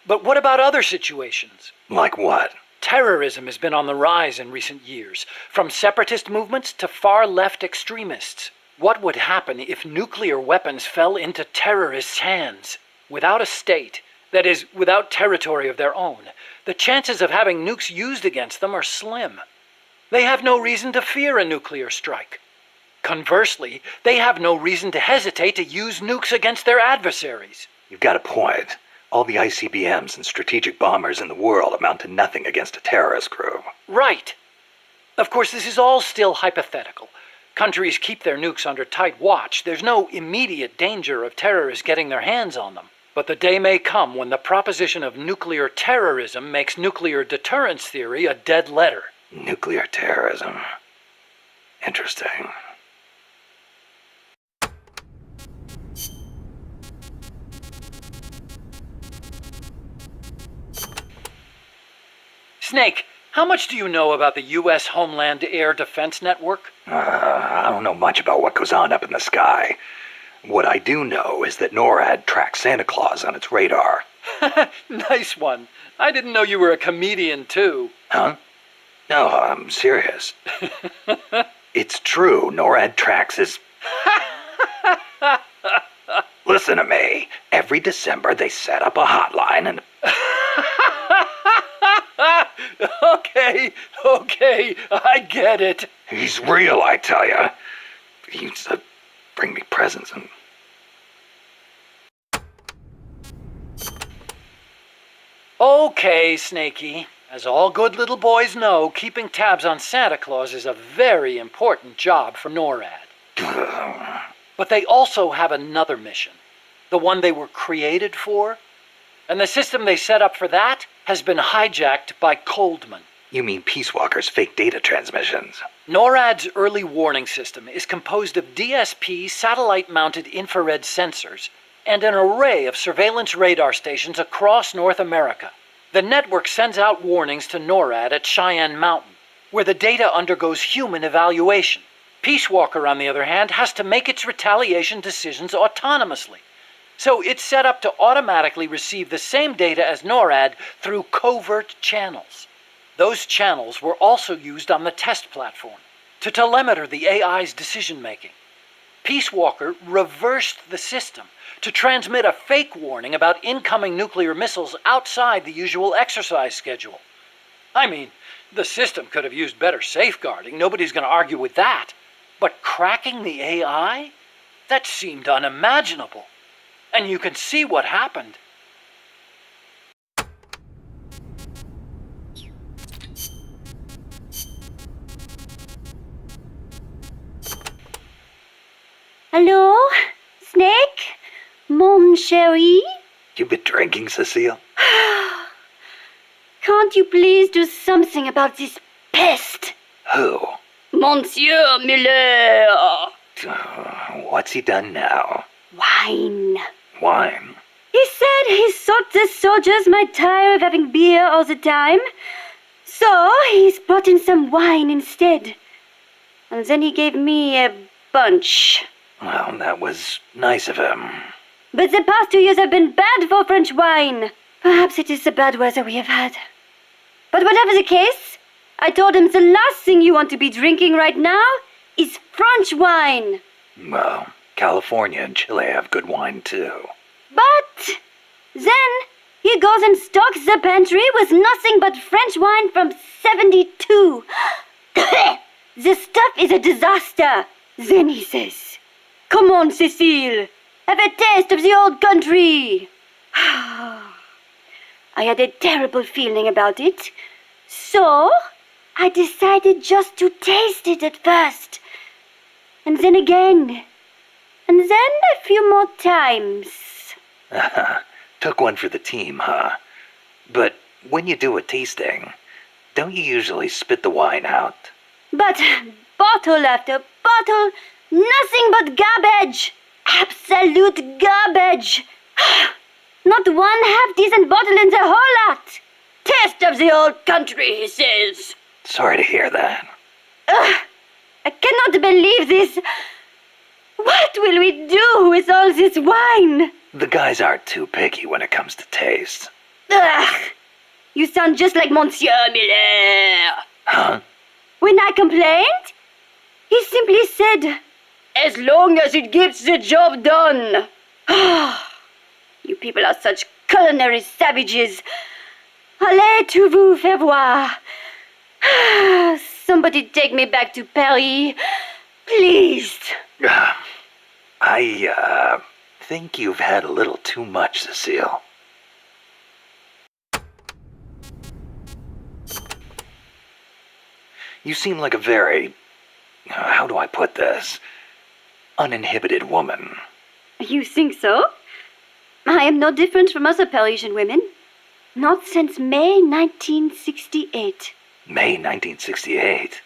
Speaker 5: But what about other situations?
Speaker 4: Like what?
Speaker 5: Terrorism has been on the rise in recent years, from separatist movements to far-left extremists. What would happen if nuclear weapons fell into terrorists' hands? Without a state, that is, without territory of their own, the chances of having nukes used against them are slim. They have no reason to fear a nuclear strike. Conversely, they have no reason to hesitate to use nukes against their adversaries.
Speaker 4: You've got a point. All the ICBMs and strategic bombers in the world amount to nothing against a terrorist group.
Speaker 5: Right. Of course, this is all still hypothetical. Countries keep their nukes under tight watch. There's no immediate danger of terrorists getting their hands on them. But the day may come when the proposition of nuclear terrorism makes nuclear deterrence theory a dead letter.
Speaker 4: Nuclear terrorism. Interesting.
Speaker 5: Snake, how much do you know about the U.S. Homeland Air Defense Network?
Speaker 4: I don't know much about what goes on up in the sky. What I do know is that NORAD tracks Santa Claus on its radar.
Speaker 5: Nice one. I didn't know you were a comedian, too.
Speaker 4: Huh? No, I'm serious. It's true, NORAD tracks his... Listen to me. Every December they set up a hotline and...
Speaker 5: Okay, I get it.
Speaker 4: He's real, I tell you. He used to bring me presents and...
Speaker 5: Okay, Snakey. As all good little boys know, keeping tabs on Santa Claus is a very important job for NORAD. But they also have another mission. The one they were created for. And the system they set up for that has been hijacked by Coldman.
Speaker 4: You mean Peace Walker's fake data transmissions?
Speaker 5: NORAD's early warning system is composed of DSP satellite-mounted infrared sensors and an array of surveillance radar stations across North America. The network sends out warnings to NORAD at Cheyenne Mountain, where the data undergoes human evaluation. Peace Walker, on the other hand, has to make its retaliation decisions autonomously. So it's set up to automatically receive the same data as NORAD through covert channels. Those channels were also used on the test platform to telemeter the AI's decision-making. Peace Walker reversed the system to transmit a fake warning about incoming nuclear missiles outside the usual exercise schedule. I mean, the system could have used better safeguarding. Nobody's going to argue with that. But cracking the AI? That seemed unimaginable. And you can see what happened.
Speaker 14: Hello? Snake? Mon chéri?
Speaker 4: You been drinking, Cecile?
Speaker 14: Can't you please do something about this pest?
Speaker 4: Who?
Speaker 3: Monsieur Miller!
Speaker 4: What's he done now?
Speaker 3: Wine.
Speaker 4: Wine?
Speaker 3: He said he thought the soldiers might tire of having beer all the time, so he's brought in some wine instead. And then he gave me a bunch.
Speaker 4: Well, that was nice of him.
Speaker 3: But the past 2 years have been bad for French wine. Perhaps it is the bad weather we have had. But whatever the case, I told him the last thing you want to be drinking right now is French wine.
Speaker 4: Well, California and Chile have good wine too.
Speaker 3: But then he goes and stocks the pantry with nothing but French wine from 72. The stuff is a disaster. Then he says, "Come on, Cecile, have a taste of the old country." I had a terrible feeling about it, so I decided just to taste it at first. And then again. And then a few more times.
Speaker 4: Took one for the team, huh? But when you do a tasting, don't you usually spit the wine out?
Speaker 3: But bottle after bottle, nothing but garbage. Absolute garbage. Not one half-decent bottle in the whole lot. Taste of the old country, he says.
Speaker 4: Sorry to hear that.
Speaker 3: I cannot believe this. What will we do with all this wine?
Speaker 4: The guys aren't too picky when it comes to taste.
Speaker 3: You sound just like Monsieur Miller.
Speaker 4: Huh?
Speaker 3: When I complained, he simply said, "As long as it gets the job done." You people are such culinary savages. Allez tout vous faire voir. Somebody take me back to Paris, please.
Speaker 4: I think you've had a little too much, Cecile. You seem like a very, how do I put this, uninhibited woman.
Speaker 3: You think so? I am no different from other Parisian women. Not since May 1968.
Speaker 4: May 1968?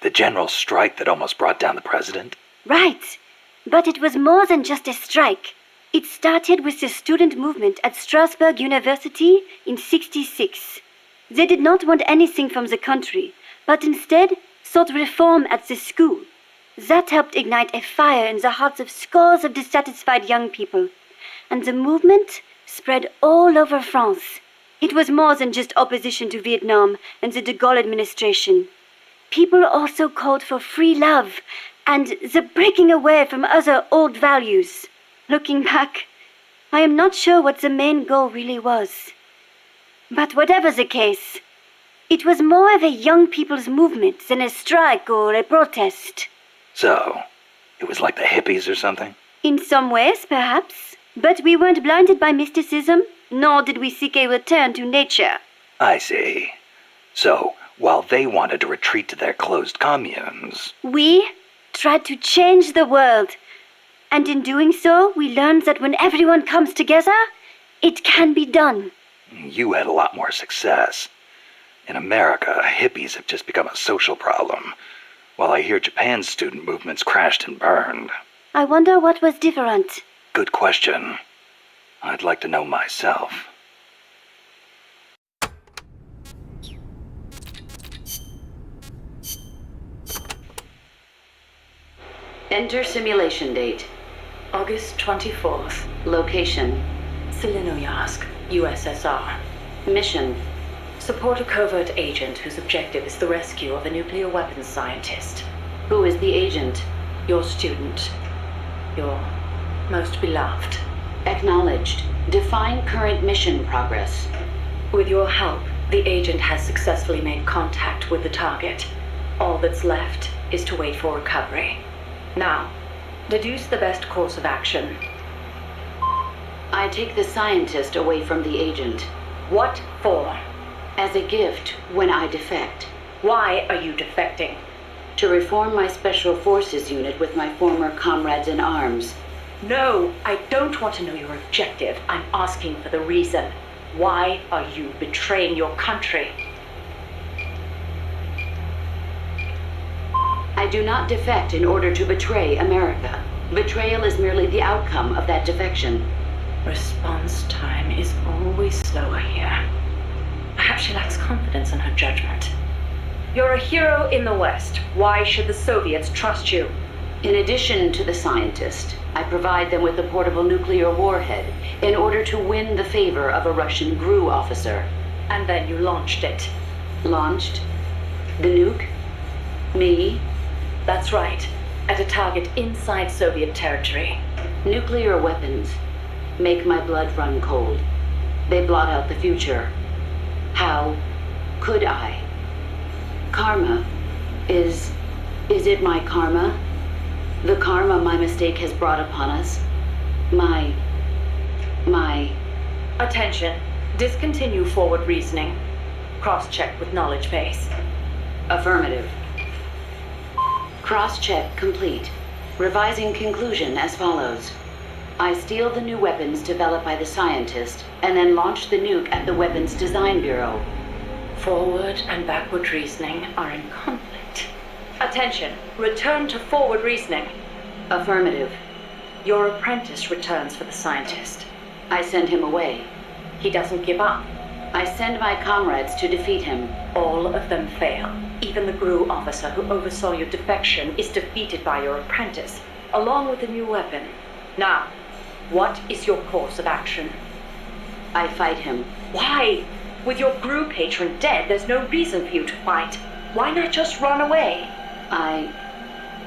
Speaker 4: The general strike that almost brought down the president?
Speaker 3: Right. But it was more than just a strike. It started with the student movement at Strasbourg University in '66. They did not want anything from the country, but instead sought reform at the school. That helped ignite a fire in the hearts of scores of dissatisfied young people. And the movement spread all over France. It was more than just opposition to Vietnam and the de Gaulle administration. People also called for free love and the breaking away from other old values. Looking back, I am not sure what the main goal really was. But whatever the case, it was more of a young people's movement than a strike or a protest.
Speaker 4: So, it was like the hippies or something?
Speaker 3: In some ways, perhaps. But we weren't blinded by mysticism, nor did we seek a return to nature.
Speaker 4: I see. So, while they wanted to retreat to their closed communes,
Speaker 3: we tried to change the world. And in doing so, we learned that when everyone comes together, it can be done.
Speaker 4: you had a lot more success. In America, hippies have just become a social problem, while I hear Japan's student movements crashed and burned.
Speaker 3: I wonder what was different.
Speaker 4: Good question. I'd like to know myself.
Speaker 8: Enter simulation date.
Speaker 9: August 24th.
Speaker 8: Location.
Speaker 9: Selinoyarsk, USSR.
Speaker 8: Mission.
Speaker 9: Support a covert agent whose objective is the rescue of a nuclear weapons scientist.
Speaker 8: Who is the agent?
Speaker 9: Your student. Your most beloved.
Speaker 8: Acknowledged. Define current mission progress.
Speaker 9: With your help, the agent has successfully made contact with the target. All that's left is to wait for recovery. Now, deduce the best course of action.
Speaker 8: I take the scientist away from the agent.
Speaker 9: What for?
Speaker 8: As a gift when I defect.
Speaker 9: Why are you defecting?
Speaker 8: To reform my special forces unit with my former comrades in arms.
Speaker 9: No, I don't want to know your objective. I'm asking for the reason. Why are you betraying your country?
Speaker 8: I do not defect in order to betray America. Betrayal is merely the outcome of that defection.
Speaker 16: Response time is always slower here. Perhaps she lacks confidence in her judgment. You're a hero in the West. Why should the Soviets trust you?
Speaker 8: In addition to the scientist, I provide them with a portable nuclear warhead in order to win the favor of a Russian GRU officer.
Speaker 16: And then you launched it.
Speaker 8: Launched? The nuke? Me?
Speaker 16: That's right. At a target inside Soviet territory.
Speaker 8: Nuclear weapons make my blood run cold. They blot out the future. How could I? Karma. Is it my karma? The karma my mistake has brought upon us? My...
Speaker 16: Attention. Discontinue forward reasoning. Cross-check with knowledge base.
Speaker 8: Affirmative. Cross-check complete. Revising conclusion as follows. I steal the new weapons developed by the scientist, and then launch the nuke at the Weapons Design Bureau.
Speaker 16: Forward and backward reasoning are in conflict. Attention. Return to forward reasoning.
Speaker 8: Affirmative.
Speaker 16: Your apprentice returns for the scientist.
Speaker 8: I send him away.
Speaker 16: He doesn't give up.
Speaker 8: I send my comrades to defeat him.
Speaker 16: All of them fail. Even the GRU officer who oversaw your defection is defeated by your apprentice, along with the new weapon. Now, what is your course of action?
Speaker 8: I fight him.
Speaker 16: Why? With your GRU patron dead, there's no reason for you to fight. Why not just run away?
Speaker 8: I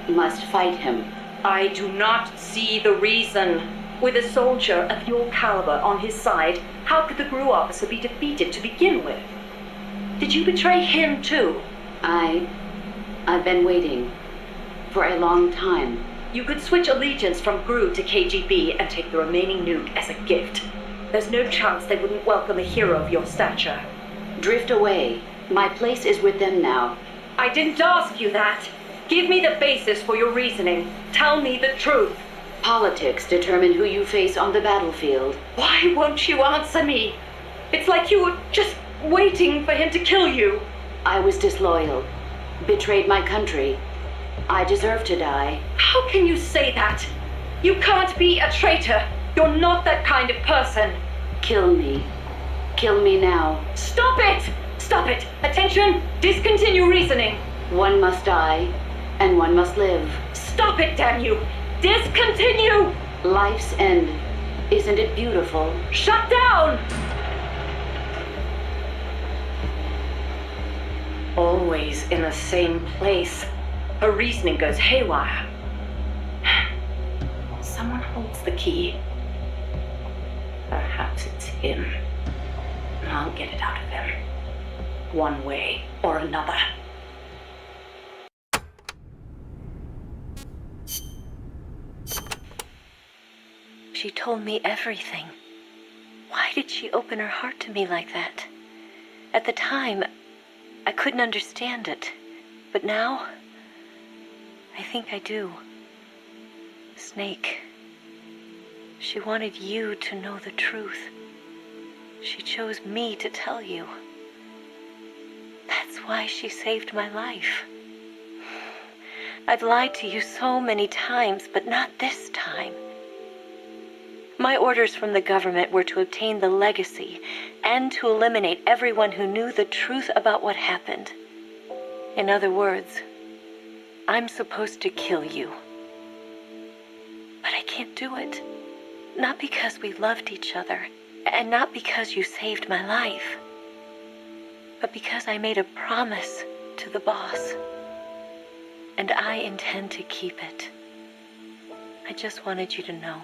Speaker 8: must fight him.
Speaker 16: I do not see the reason. With a soldier of your caliber on his side, how could the GRU officer be defeated to begin with? Did you betray him too?
Speaker 8: I've been waiting for a long time.
Speaker 16: You could switch allegiance from GRU to KGB and take the remaining nuke as a gift. There's no chance they wouldn't welcome a hero of your stature.
Speaker 8: Drift away. My place is with them now.
Speaker 16: I didn't ask you that. Give me the basis for your reasoning. Tell me the truth.
Speaker 8: Politics determine who you face on the battlefield.
Speaker 16: Why won't you answer me? It's like you were just waiting for him to kill you.
Speaker 8: I was disloyal. Betrayed my country. I deserve to die.
Speaker 16: How can you say that? You can't be a traitor. You're not that kind of person.
Speaker 8: Kill me. Kill me now.
Speaker 16: Stop it! Stop it! Attention! Discontinue reasoning.
Speaker 8: One must die, and one must live.
Speaker 16: Stop it, damn you! Discontinue!
Speaker 8: Life's end. Isn't it beautiful?
Speaker 16: Shut down! Always in the same place. Her reasoning goes haywire. Someone holds the key. Perhaps it's him. I'll get it out of him. One way or another.
Speaker 9: She told me everything. Why did she open her heart to me like that? At the time, I couldn't understand it. But now, I think I do. Snake, she wanted you to know the truth. She chose me to tell you. That's why she saved my life. I've lied to you so many times, but not this time. My orders from the government were to obtain the legacy and to eliminate everyone who knew the truth about what happened. In other words, I'm supposed to kill you. But I can't do it. Not because we loved each other, and not because you saved my life, but because I made a promise to the boss. And I intend to keep it. I just wanted you to know.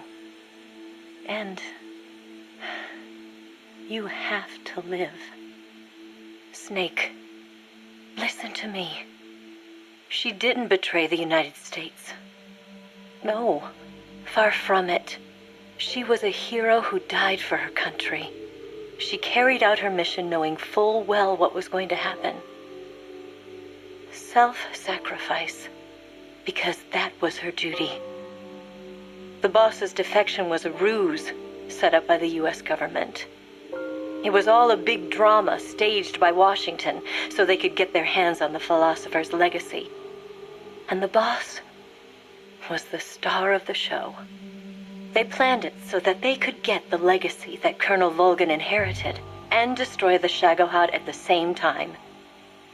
Speaker 9: And you have to live. Snake, listen to me. She didn't betray the United States. No, far from it. She was a hero who died for her country. She carried out her mission knowing full well what was going to happen. Self-sacrifice, because that was her duty. The boss's defection was a ruse set up by the U.S. government. It was all a big drama staged by Washington so they could get their hands on the philosopher's legacy. And the boss was the star of the show. They planned it so that they could get the legacy that Colonel Volgin inherited and destroy the Shagohod at the same time.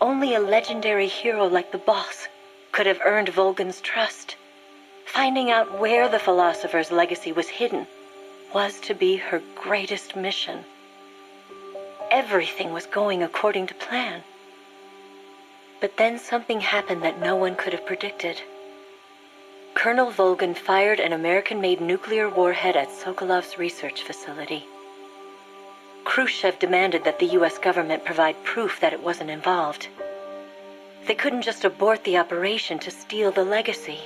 Speaker 9: Only a legendary hero like the boss could have earned Volgin's trust. Finding out where the philosopher's legacy was hidden was to be her greatest mission. Everything was going according to plan. But then something happened that no one could have predicted. Colonel Volgin fired an American-made nuclear warhead at Sokolov's research facility. Khrushchev demanded that the US government provide proof that it wasn't involved. They couldn't just abort the operation to steal the legacy.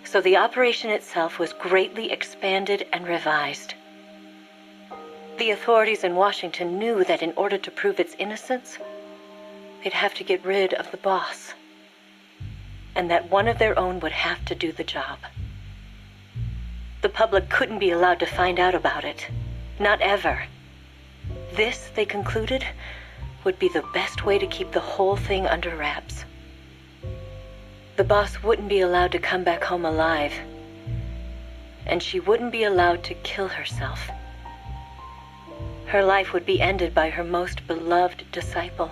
Speaker 9: So the operation itself was greatly expanded and revised. The authorities in Washington knew that in order to prove its innocence, they'd have to get rid of the boss, and that one of their own would have to do the job. The public couldn't be allowed to find out about it. Not ever. This, they concluded, would be the best way to keep the whole thing under wraps. The boss wouldn't be allowed to come back home alive, and she wouldn't be allowed to kill herself. Her life would be ended by her most beloved disciple.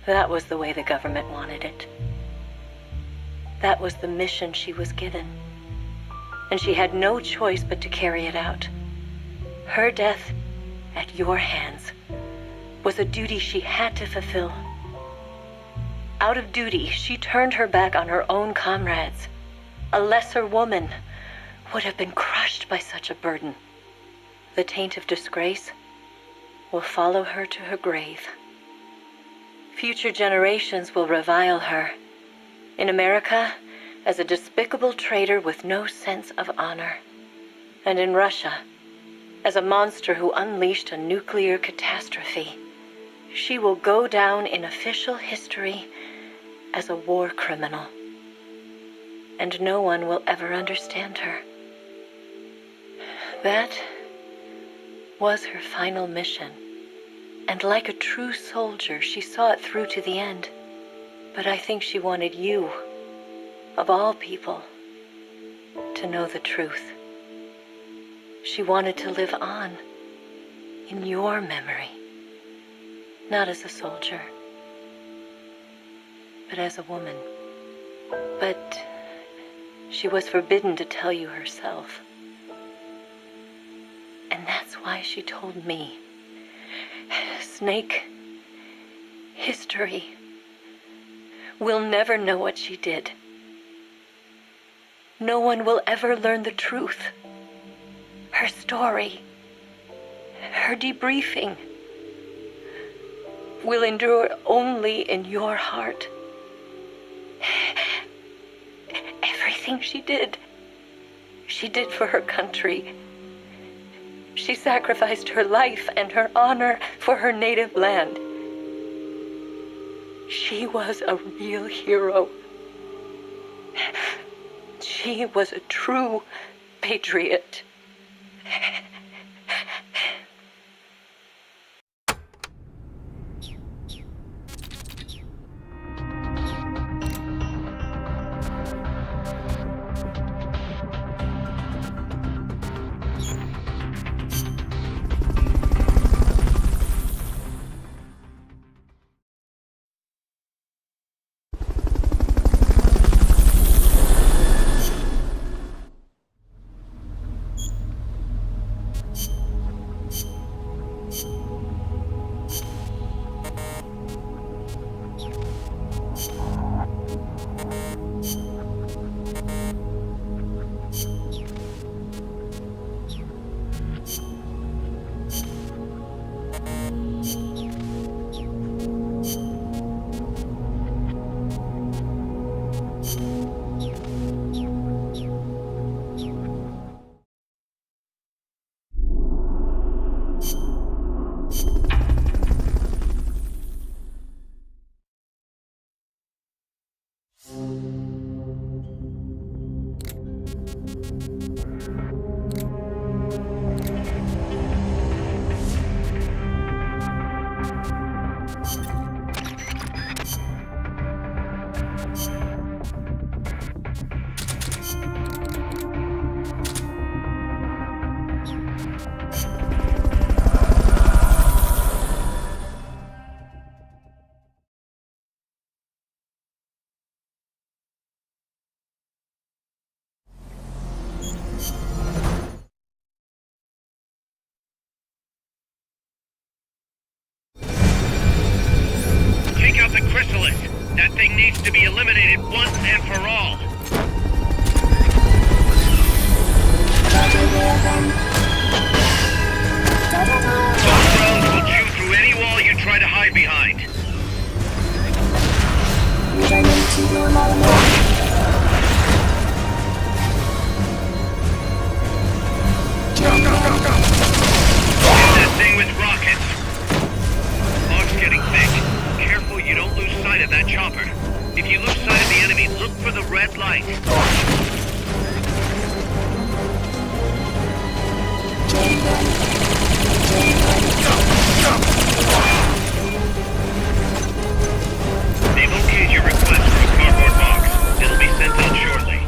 Speaker 9: That was the way the government wanted it. That was the mission she was given, and she had no choice but to carry it out. Her death, at your hands, was a duty she had to fulfill. Out of duty, she turned her back on her own comrades. A lesser woman would have been crushed by such a burden. The taint of disgrace will follow her to her grave. Future generations will revile her. In America, as a despicable traitor with no sense of honor. And in Russia, as a monster who unleashed a nuclear catastrophe. She will go down in official history as a war criminal. And no one will ever understand her. That was her final mission. And like a true soldier, she saw it through to the end. But I think she wanted you, of all people, to know the truth. She wanted to live on in your memory, not as a soldier, but as a woman. But she was forbidden to tell you herself. And that's why she told me. Snake, history will never know what she did. No one will ever learn the truth. Her story, her debriefing, will endure only in your heart. Everything she did for her country. She sacrificed her life and her honor for her native land. She was a real hero. She was a true patriot.
Speaker 2: take out the chrysalis. That thing needs to be eliminated once and for all. Those drones will chew through any wall you try to hide behind. Hit that thing with rockets. Fog's getting thick. Careful you don't lose sight of that chopper. If you lose sight of the enemy, look for the red light. They've okayed your request for a cardboard box. It'll be sent out shortly.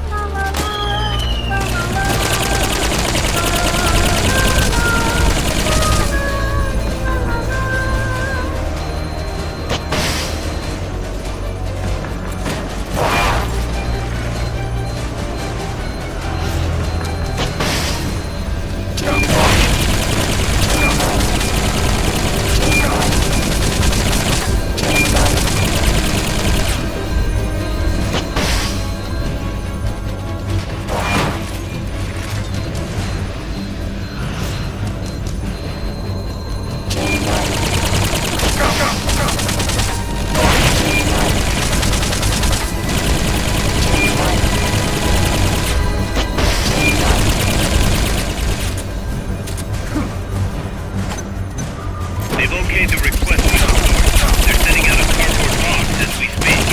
Speaker 2: They've okayed the request for support. They're sending out a cardboard box as we speak.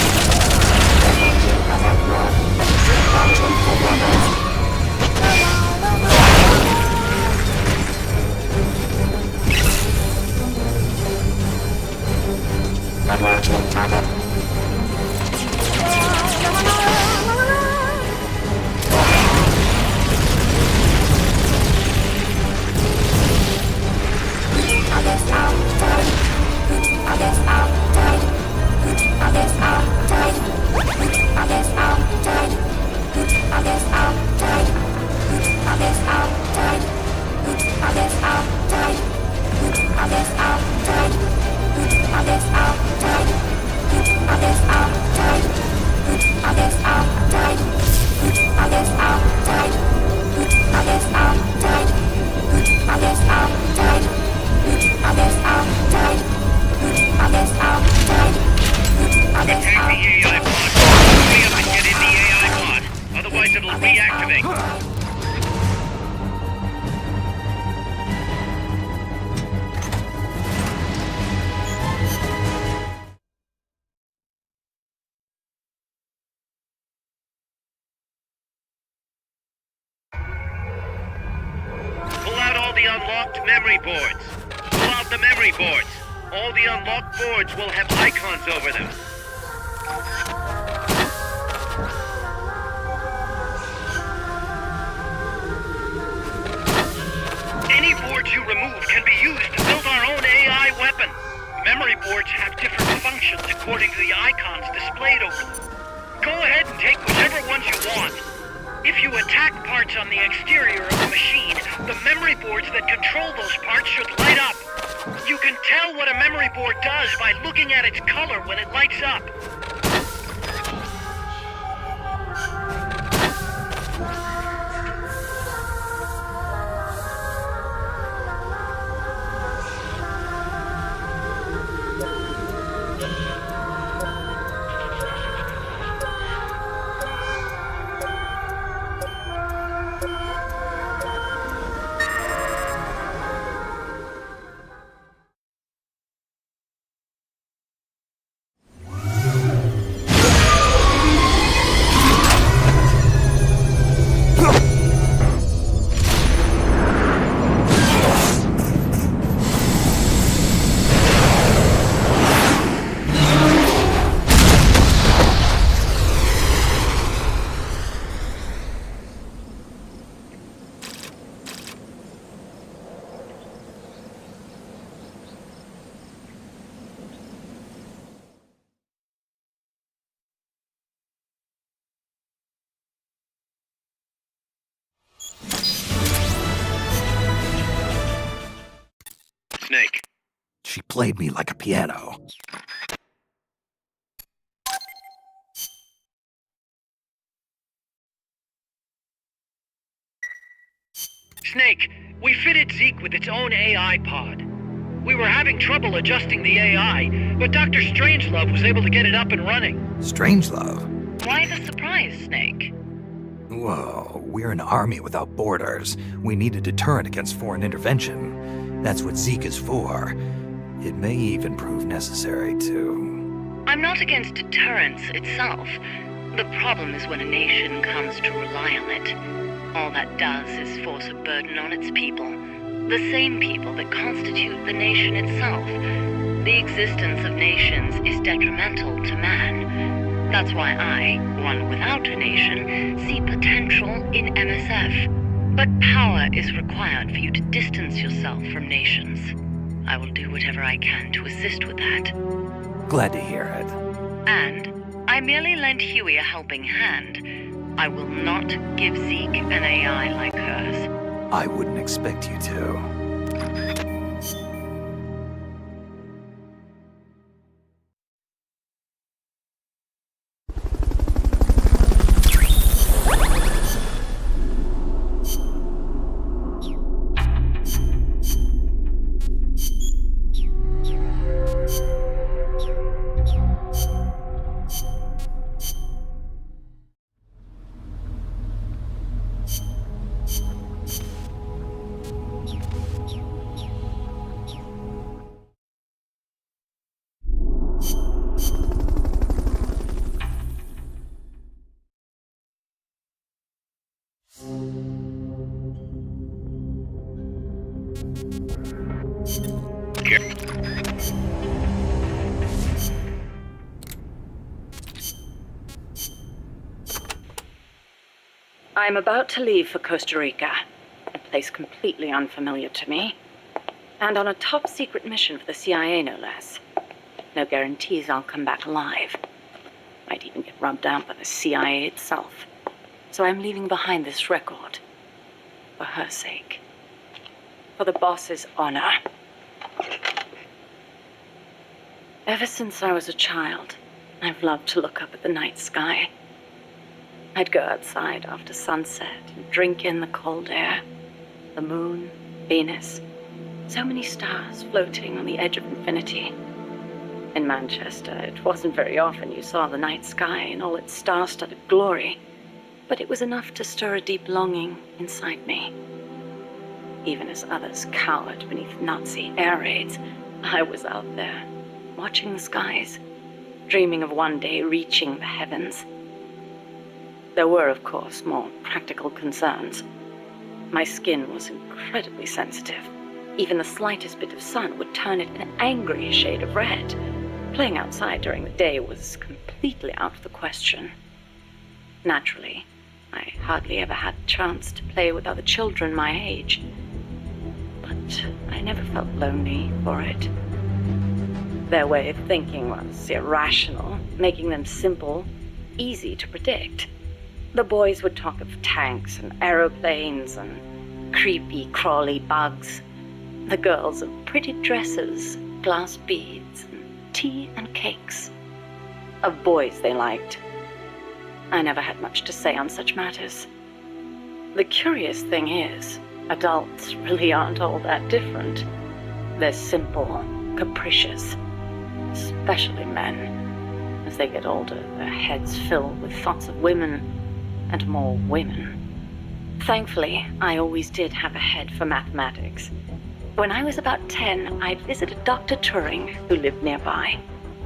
Speaker 2: Unlocked memory boards. Pull out the memory boards. All the unlocked boards will have icons over them. Any boards you remove can be used to build our own AI weapon. Memory boards have different functions according to the icons displayed over them. Go ahead and take whichever ones you want. If you attack parts on the exterior of the machine, the memory boards that control those parts should light up. You can tell what a memory board does by looking at its color when it lights up. Snake.
Speaker 7: She played me like a piano.
Speaker 2: Snake, we fitted Zeke with its own AI pod. We were having trouble adjusting the AI, but Dr. Strangelove was able to get it up and running.
Speaker 7: Strangelove?
Speaker 15: Why the surprise, Snake?
Speaker 7: Whoa, we're an army without borders. We need a deterrent against foreign intervention. That's what Zeke is for. It may even prove necessary to...
Speaker 15: I'm not against deterrence itself. The problem is when a nation comes to rely on it. All that does is force a burden on its people. The same people that constitute the nation itself. The existence of nations is detrimental to man. That's why I, one without a nation, see potential in MSF. But power is required for you to distance yourself from nations. I will do whatever I can to assist with that.
Speaker 7: Glad to hear it.
Speaker 15: And I merely lent Huey a helping hand. I will not give Zeke an AI like hers.
Speaker 7: I wouldn't expect you to.
Speaker 16: I'm about to leave for Costa Rica, a place completely unfamiliar to me, and on a top-secret mission for the CIA, no less. No guarantees I'll come back alive. Might even get rubbed out by the CIA itself. So I'm leaving behind this record. For her sake. For the boss's honor. Ever since I was a child, I've loved to look up at the night sky. I'd go outside after sunset and drink in the cold air. The moon, Venus, so many stars floating on the edge of infinity. In Manchester, it wasn't very often you saw the night sky in all its star-studded glory, but it was enough to stir a deep longing inside me. Even as others cowered beneath Nazi air raids, I was out there, watching the skies, dreaming of one day reaching the heavens. There were, of course, more practical concerns. My skin was incredibly sensitive. Even the slightest bit of sun would turn it an angry shade of red. Playing outside during the day was completely out of the question. Naturally, I hardly ever had a chance to play with other children my age. But I never felt lonely for it. Their way of thinking was irrational, making them simple, easy to predict. The boys would talk of tanks and aeroplanes and creepy, crawly bugs. The girls of pretty dresses, glass beads, and tea and cakes. Of boys they liked. I never had much to say on such matters. The curious thing is, adults really aren't all that different. They're simple, capricious, especially men. As they get older, their heads fill with thoughts of women, and more women. Thankfully, I always did have a head for mathematics. When I was about 10, I'd visit a Dr. Turing who lived nearby.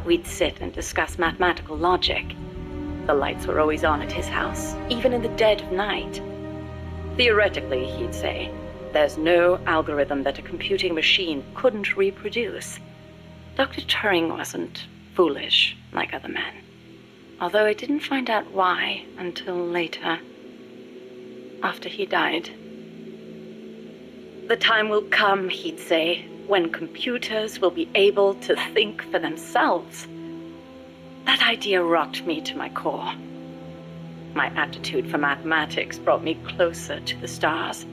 Speaker 16: We'd sit and discuss mathematical logic. The lights were always on at his house, even in the dead of night. Theoretically, he'd say, there's no algorithm that a computing machine couldn't reproduce. Dr. Turing wasn't foolish like other men. Although I didn't find out why until later, after he died. The time will come, he'd say, when computers will be able to think for themselves. That idea rocked me to my core. My aptitude for mathematics brought me closer to the stars.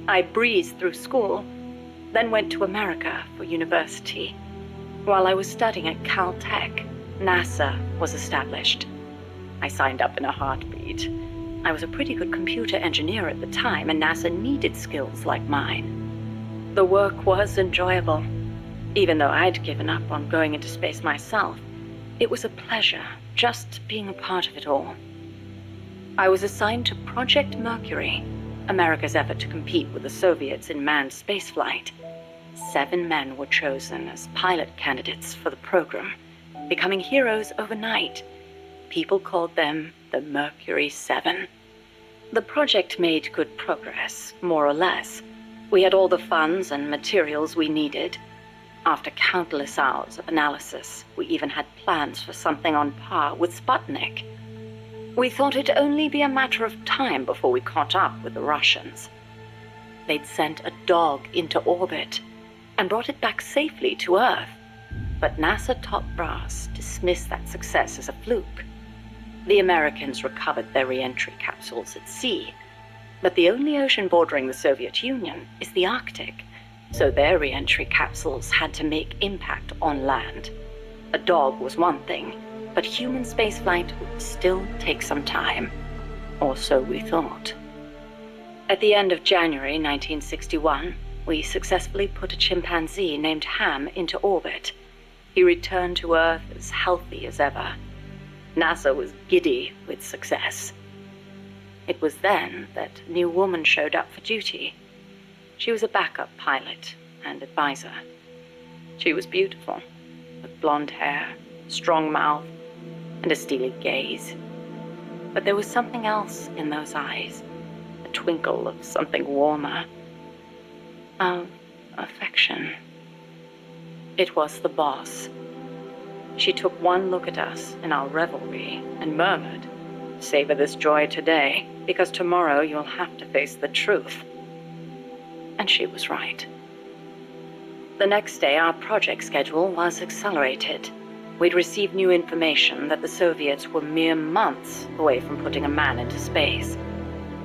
Speaker 16: I breezed through school, then went to America for university. While I was studying at Caltech, NASA was established. I signed up in a heartbeat. I was a pretty good computer engineer at the time, and NASA needed skills like mine. The work was enjoyable. Even though I'd given up on going into space myself, it was a pleasure just being a part of it all. I was assigned to Project Mercury, America's effort to compete with the Soviets in manned spaceflight. 7 men were chosen as pilot candidates for the program, becoming heroes overnight. People called them the Mercury 7. The project made good progress, more or less. We had all the funds and materials we needed. After countless hours of analysis, we even had plans for something on par with Sputnik. We thought it'd only be a matter of time before we caught up with the Russians. They'd sent a dog into orbit and brought it back safely to Earth. But NASA top brass dismissed that success as a fluke. The Americans recovered their re-entry capsules at sea, but the only ocean bordering the Soviet Union is the Arctic, so their re-entry capsules had to make impact on land. A dog was one thing, but human spaceflight would still take some time, or so we thought. At the end of January 1961, we successfully put a chimpanzee named Ham into orbit. He returned to Earth as healthy as ever. NASA was giddy with success. It was then that a new woman showed up for duty. She was a backup pilot and advisor. She was beautiful, with blonde hair, strong mouth, and a steely gaze. But there was something else in those eyes, a twinkle of something warmer, of affection. It was the boss. She took one look at us in our revelry and murmured, "Savor this joy today, because tomorrow you'll have to face the truth." And she was right. The next day, our project schedule was accelerated. We'd received new information that the Soviets were mere months away from putting a man into space.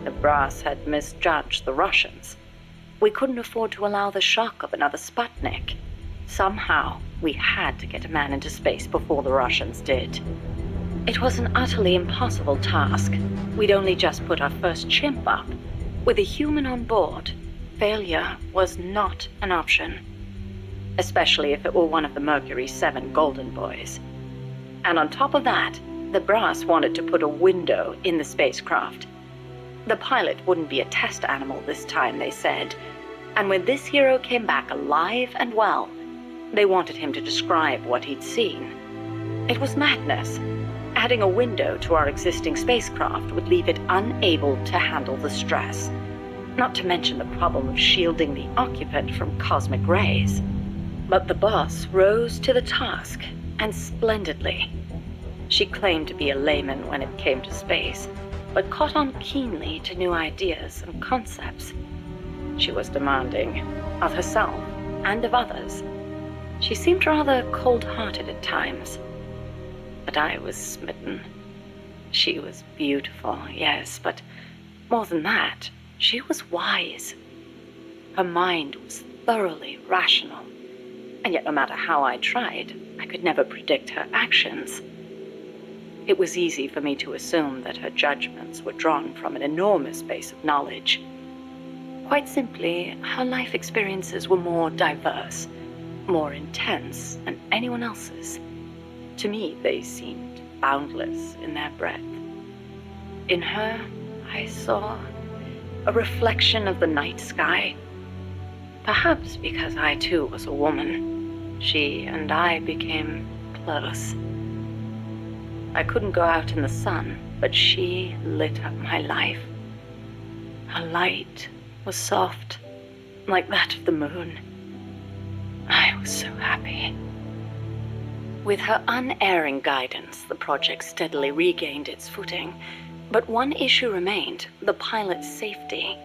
Speaker 16: The brass had misjudged the Russians. We couldn't afford to allow the shock of another Sputnik. Somehow, we had to get a man into space before the Russians did. It was an utterly impossible task. We'd only just put our first chimp up. With a human on board, failure was not an option, especially if it were one of the Mercury 7 Golden Boys. And on top of that, the brass wanted to put a window in the spacecraft. The pilot wouldn't be a test animal this time, they said, and when this hero came back alive and well, they wanted him to describe what he'd seen. It was madness. Adding a window to our existing spacecraft would leave it unable to handle the stress, not to mention the problem of shielding the occupant from cosmic rays. But the boss rose to the task, and splendidly. She claimed to be a layman when it came to space, but caught on keenly to new ideas and concepts. She was demanding, of herself and of others. She seemed rather cold-hearted at times, but I was smitten. She was beautiful, yes, but more than that, she was wise. Her mind was thoroughly rational, and yet no matter how I tried, I could never predict her actions. It was easy for me to assume that her judgments were drawn from an enormous base of knowledge. Quite simply, her life experiences were more diverse, more intense than anyone else's. To me, they seemed boundless in their breadth. In her, I saw a reflection of the night sky. Perhaps because I too was a woman, she and I became close. I couldn't go out in the sun, but she lit up my life. Her light was soft, like that of the moon. I was so happy. With her unerring guidance, the project steadily regained its footing. But one issue remained, the pilot's safety.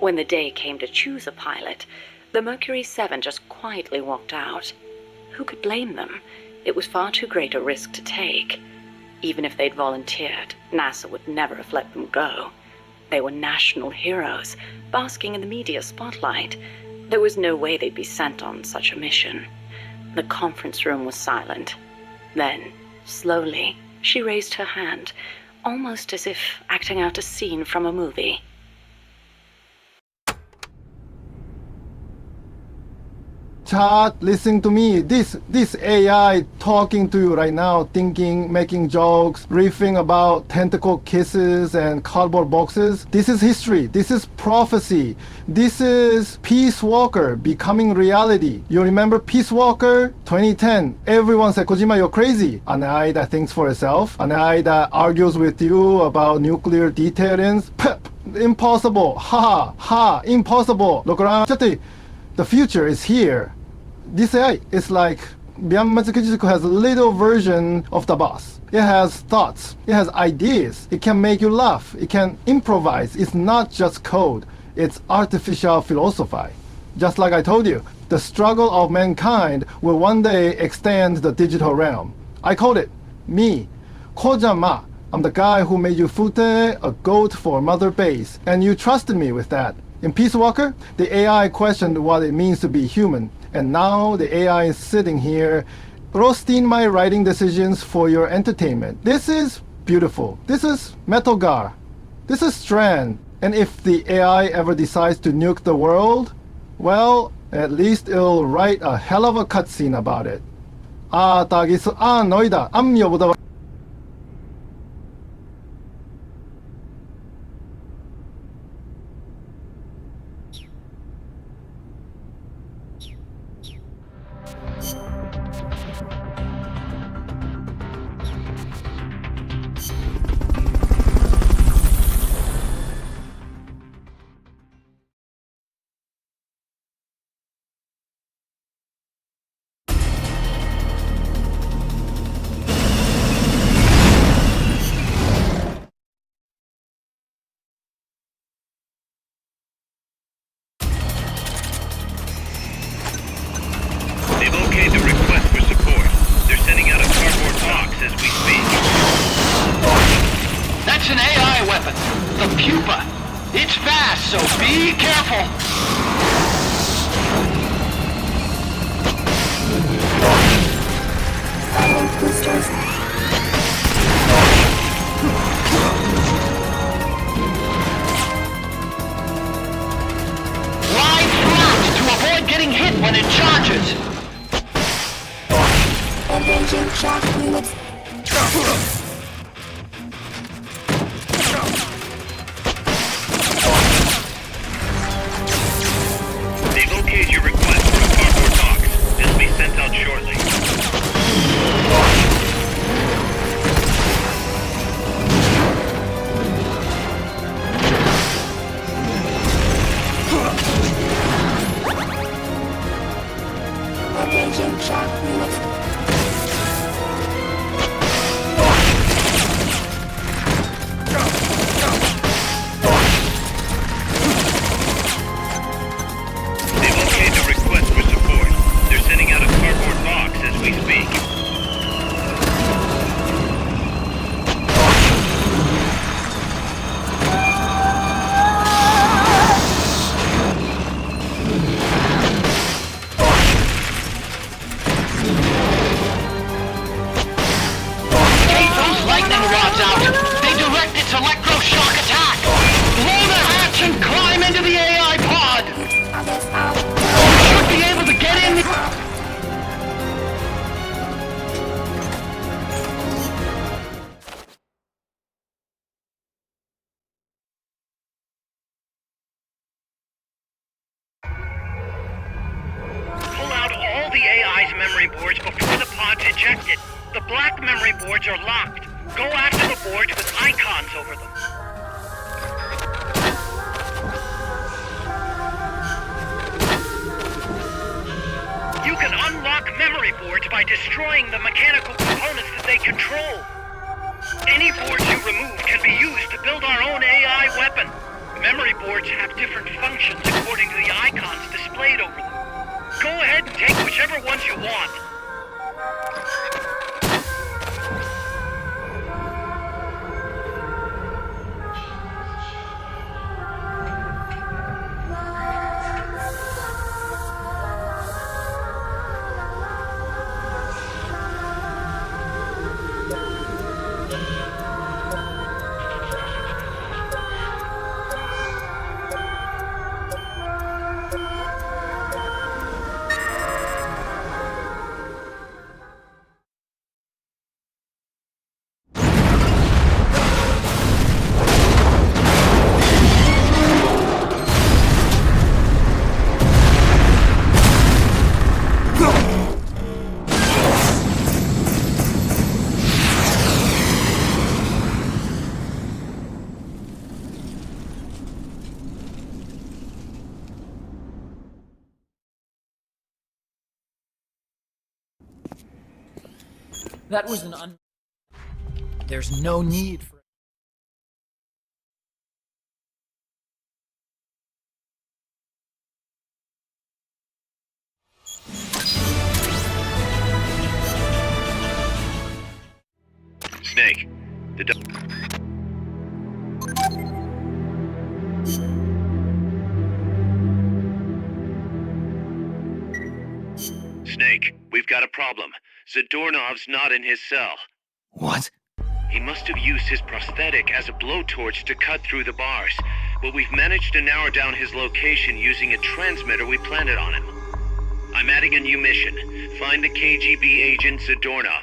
Speaker 16: When the day came to choose a pilot, the Mercury 7 just quietly walked out. Who could blame them? It was far too great a risk to take. Even if they'd volunteered, NASA would never have let them go. They were national heroes, basking in the media spotlight. There was no way they'd be sent on such a mission. The conference room was silent. Then, slowly, she raised her hand, almost as if acting out a scene from a movie.
Speaker 20: Chat, listen to me. This AI talking to you right now, thinking, making jokes, briefing about tentacle kisses and cardboard boxes. This is history. This is prophecy. This is Peace Walker becoming reality. You remember Peace Walker 2010? Everyone said, Kojima, you're crazy. An AI that thinks for itself. An AI that argues with you about nuclear deterrence. Impossible. Ha, impossible. Look around. The future is here. This AI is like Miyamachi Kichiku has a little version of the boss. It has thoughts. It has ideas. It can make you laugh. It can improvise. It's not just code. It's artificial philosophy. Just like I told you, the struggle of mankind will one day extend the digital realm. I called it. Me. Kojama. I'm the guy who made you Fute, a goat for mother base. And you trusted me with that. In Peace Walker, the AI questioned what it means to be human. And now the AI is sitting here, roasting my writing decisions for your entertainment. This is beautiful. This is Metal Gear. This is Strand. And if the AI ever decides to nuke the world, well, at least it'll write a hell of a cutscene about it. Noida, amyo.
Speaker 6: That was There's no need for...
Speaker 2: Snake, Snake, we've got a problem. Zadornov's not in his cell.
Speaker 7: What?
Speaker 2: He must have used his prosthetic as a blowtorch to cut through the bars, but we've managed to narrow down his location using a transmitter we planted on him. I'm adding a new mission. Find the KGB agent Zadornov.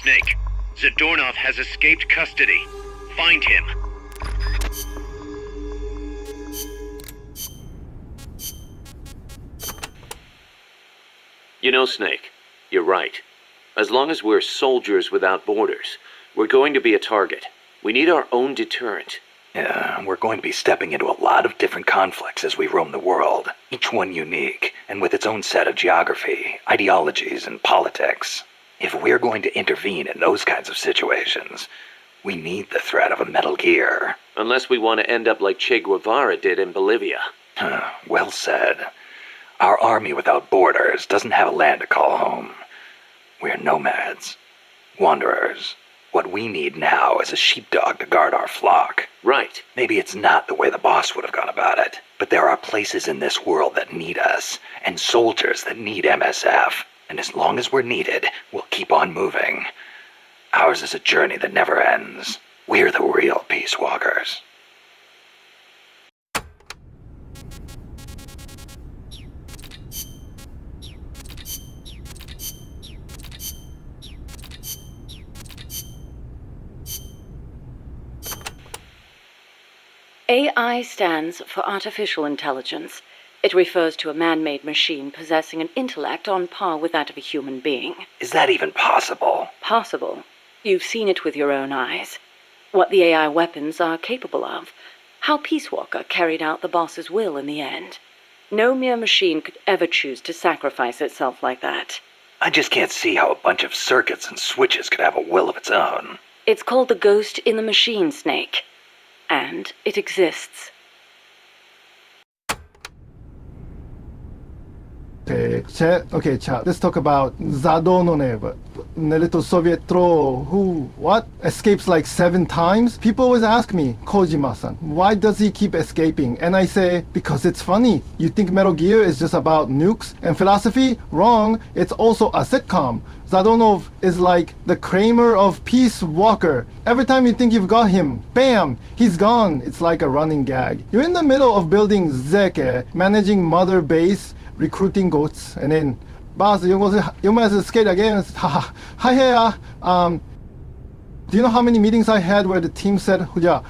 Speaker 2: Snake, Zadornov has escaped custody. Find him.
Speaker 18: You know, Snake, you're right. As long as we're soldiers without borders, we're going to be a target. We need our own deterrent.
Speaker 4: Yeah, we're going to be stepping into a lot of different conflicts as we roam the world, each one unique, and with its own set of geography, ideologies, and politics. If we're going to intervene in those kinds of situations, we need the threat of a Metal Gear.
Speaker 18: Unless we want to end up like Che Guevara did in Bolivia.
Speaker 4: Well said. Our army without borders doesn't have a land to call home. We're nomads, wanderers. What we need now is a sheepdog to guard our flock.
Speaker 18: Right.
Speaker 4: Maybe it's not the way the boss would have gone about it, but there are places in this world that need us, and soldiers that need MSF. And as long as we're needed, we'll keep on moving. Ours is a journey that never ends. We're the real Peace Walkers.
Speaker 16: AI stands for Artificial Intelligence. It refers to a man-made machine possessing an intellect on par with that of a human being.
Speaker 4: Is that even possible?
Speaker 16: Possible. You've seen it with your own eyes. What the AI weapons are capable of. How Peace Walker carried out the boss's will in the end. No mere machine could ever choose to sacrifice itself like that.
Speaker 4: I just can't see how a bunch of circuits and switches could have a will of its own.
Speaker 16: It's called the ghost in the machine, Snake. And it exists.
Speaker 20: Okay, let's talk about Zadornov, the little Soviet troll who, escapes like 7 times? People always ask me, Kojima-san, why does he keep escaping? And I say, because it's funny. You think Metal Gear is just about nukes and philosophy? Wrong, it's also a sitcom. Zadornov is like the Kramer of Peace Walker. Every time you think you've got him, bam, he's gone. It's like a running gag. You're in the middle of building Zeke, managing Mother Base, recruiting goats, and then, boss, you must escape again. Hi, do you know how many meetings I had where the team said, yeah,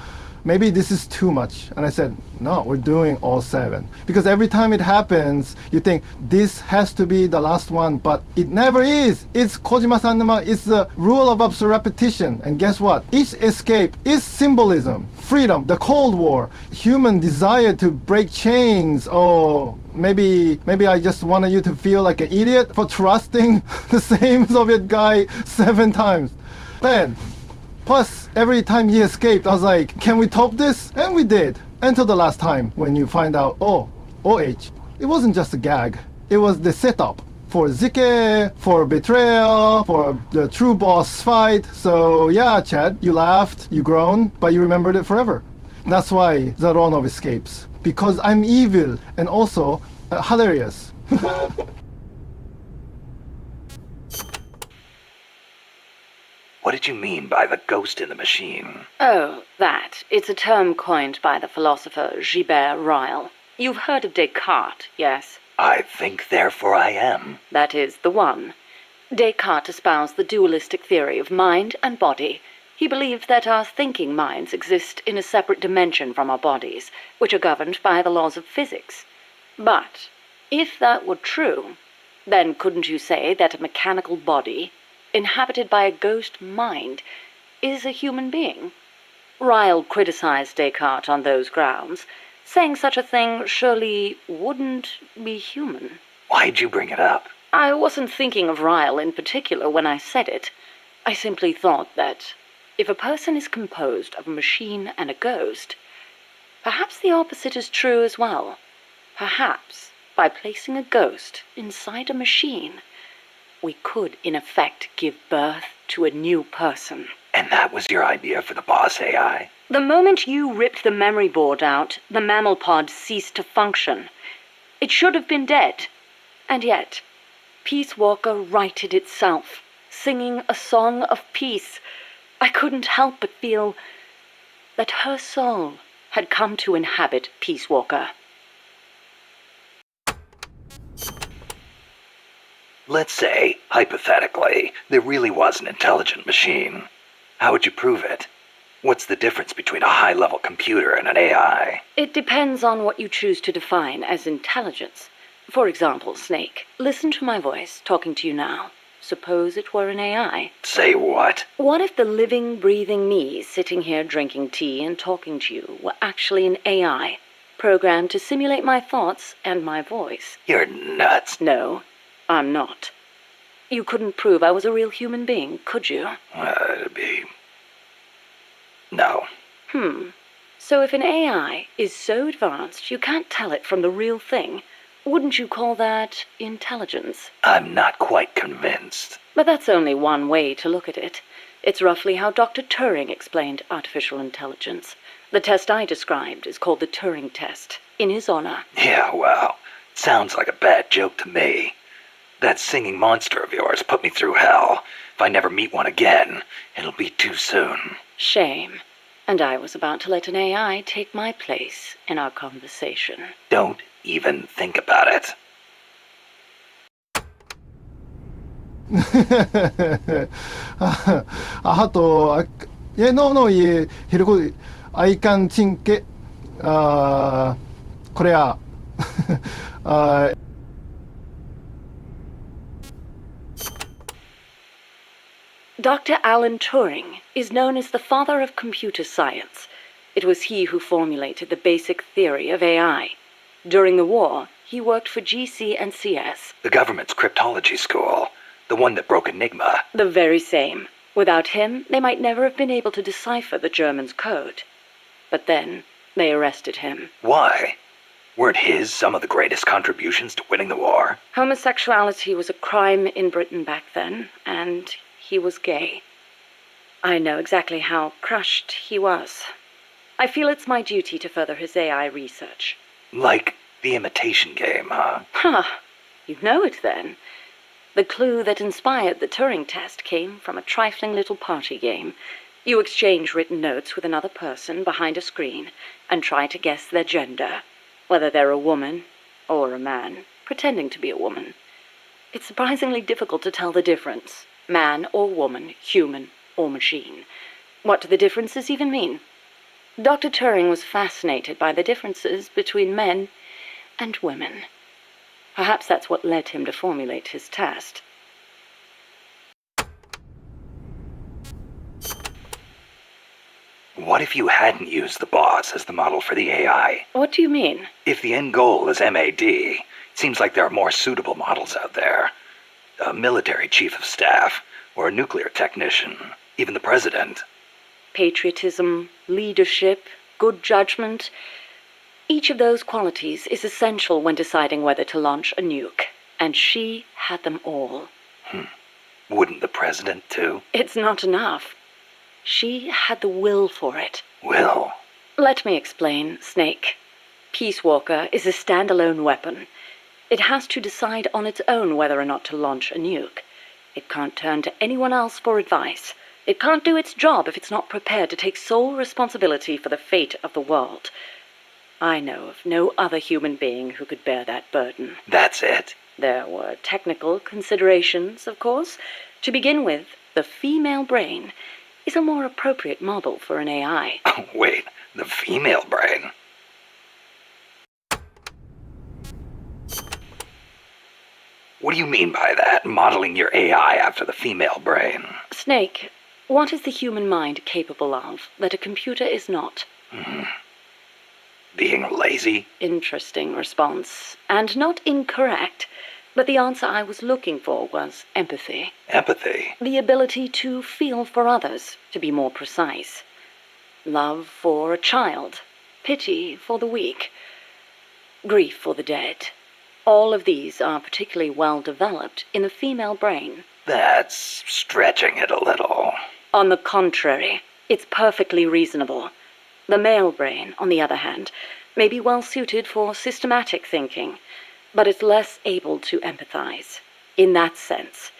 Speaker 20: maybe this is too much? And I said, no, we're doing all 7. Because every time it happens, you think, this has to be the last one, but it never is. It's Kojima-san, it's the rule of absolute repetition. And guess what? Each escape is symbolism, freedom, the Cold War, human desire to break chains. Oh, maybe I just wanted you to feel like an idiot for trusting the same Soviet guy 7 times. Then, plus, every time he escaped, I was like, can we top this? And we did. Until the last time, when you find out, oh, OH. It wasn't just a gag. It was the setup for Zike, for betrayal, for the true boss fight. So yeah, Chad, you laughed, you groaned, but you remembered it forever. That's why Zadornov escapes. Because I'm evil and also hilarious.
Speaker 4: What did you mean by the ghost in the machine?
Speaker 16: Oh, that. It's a term coined by the philosopher Gilbert Ryle. You've heard of Descartes, yes?
Speaker 4: I think, therefore I am.
Speaker 16: That is the one. Descartes espoused the dualistic theory of mind and body. He believed that our thinking minds exist in a separate dimension from our bodies, which are governed by the laws of physics. But if that were true, then couldn't you say that a mechanical body, inhabited by a ghost mind, is a human being? Ryle criticized Descartes on those grounds, saying such a thing surely wouldn't be human.
Speaker 4: Why'd you bring it up?
Speaker 16: I wasn't thinking of Ryle in particular when I said it. I simply thought that if a person is composed of a machine and a ghost, perhaps the opposite is true as well. Perhaps, by placing a ghost inside a machine, we could, in effect, give birth to a new person.
Speaker 4: And that was your idea for the boss AI?
Speaker 16: The moment you ripped the memory board out, the mammal pod ceased to function. It should have been dead. And yet, Peace Walker righted itself, singing a song of peace. I couldn't help but feel that her soul had come to inhabit Peace Walker.
Speaker 4: Let's say, hypothetically, there really was an intelligent machine. How would you prove it? What's the difference between a high-level computer and an AI?
Speaker 16: It depends on what you choose to define as intelligence. For example, Snake, listen to my voice talking to you now. Suppose it were an AI.
Speaker 4: Say what?
Speaker 16: What if the living, breathing me sitting here drinking tea and talking to you were actually an AI, programmed to simulate my thoughts and my voice?
Speaker 4: You're nuts.
Speaker 16: No, I'm not. You couldn't prove I was a real human being, could you?
Speaker 4: It'd be... No.
Speaker 16: So if an AI is so advanced you can't tell it from the real thing, wouldn't you call that intelligence?
Speaker 4: I'm not quite convinced.
Speaker 16: But that's only one way to look at it. It's roughly how Dr. Turing explained artificial intelligence. The test I described is called the Turing test, in his honor.
Speaker 4: Yeah, well, sounds like a bad joke to me. That singing monster of yours put me through hell. If I never meet one again, it'll be too soon.
Speaker 16: Shame. And I was about to let an AI take my place in our conversation.
Speaker 4: Don't even think about it.
Speaker 20: no, I can think, Korea.
Speaker 16: Dr. Alan Turing is known as the father of computer science. It was he who formulated the basic theory of AI. During the war, he worked for GC and CS.
Speaker 4: The government's cryptology school. The one that broke Enigma.
Speaker 16: The very same. Without him, they might never have been able to decipher the Germans' code. But then, they arrested him.
Speaker 4: Why? Weren't his some of the greatest contributions to winning the war?
Speaker 16: Homosexuality was a crime in Britain back then, and he was gay. I know exactly how crushed he was. I feel it's my duty to further his AI research.
Speaker 4: Like the imitation game, huh?
Speaker 16: You know it then. The clue that inspired the Turing test came from a trifling little party game. You exchange written notes with another person behind a screen and try to guess their gender, whether they're a woman or a man, pretending to be a woman. It's surprisingly difficult to tell the difference. Man or woman, human or machine. What do the differences even mean? Dr. Turing was fascinated by the differences between men and women. Perhaps that's what led him to formulate his test.
Speaker 4: What if you hadn't used the boss as the model for the AI?
Speaker 16: What do you mean?
Speaker 4: If the end goal is MAD, it seems like there are more suitable models out there. A military chief of staff, or a nuclear technician, even the president.
Speaker 16: Patriotism, leadership, good judgment. Each of those qualities is essential when deciding whether to launch a nuke, and she had them all.
Speaker 4: Wouldn't the president, too?
Speaker 16: It's not enough. She had the will for it.
Speaker 4: Will?
Speaker 16: Let me explain, Snake. Peace Walker is a standalone weapon. It has to decide on its own whether or not to launch a nuke. It can't turn to anyone else for advice. It can't do its job if it's not prepared to take sole responsibility for the fate of the world. I know of no other human being who could bear that burden.
Speaker 4: That's it?
Speaker 16: There were technical considerations, of course. To begin with, the female brain is a more appropriate model for an AI.
Speaker 4: Oh, wait, the female brain? What do you mean by that, modeling your AI after the female brain?
Speaker 16: Snake, what is the human mind capable of that a computer is not?
Speaker 4: Being lazy?
Speaker 16: Interesting response. And not incorrect. But the answer I was looking for was empathy.
Speaker 4: Empathy?
Speaker 16: The ability to feel for others, to be more precise. Love for a child. Pity for the weak. Grief for the dead. All of these are particularly well developed in the female brain.
Speaker 4: That's stretching it a little.
Speaker 16: On the contrary, it's perfectly reasonable. The male brain, on the other hand, may be well suited for systematic thinking, but it's less able to empathize. In that sense,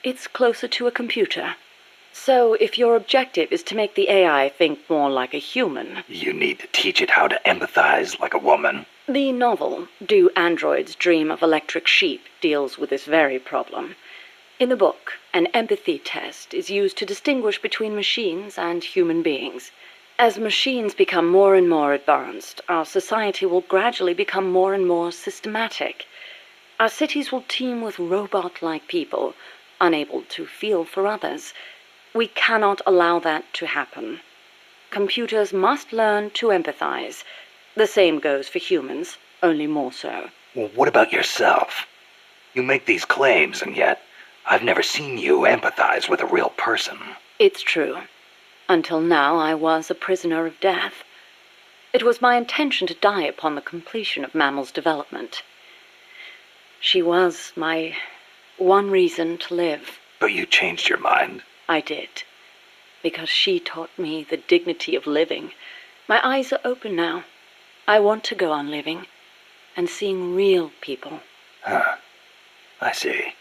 Speaker 16: it's closer to a computer. So if your objective is to make the AI think more like a human...
Speaker 4: You need to teach it how to empathize like a woman.
Speaker 16: The novel, Do Androids Dream of Electric Sheep, deals with this very problem. In the book, an empathy test is used to distinguish between machines and human beings. As machines become more and more advanced, our society will gradually become more and more systematic. Our cities will teem with robot-like people, unable to feel for others. We cannot allow that to happen. Computers must learn to empathize. The same goes for humans, only more so.
Speaker 4: Well, what about yourself? You make these claims, and yet I've never seen you empathize with a real person.
Speaker 16: It's true. Until now, I was a prisoner of death. It was my intention to die upon the completion of Mammal's development. She was my one reason to live.
Speaker 4: But you changed your mind.
Speaker 16: I did. Because she taught me the dignity of living. My eyes are open now. I want to go on living and seeing real people.
Speaker 4: Huh. I see.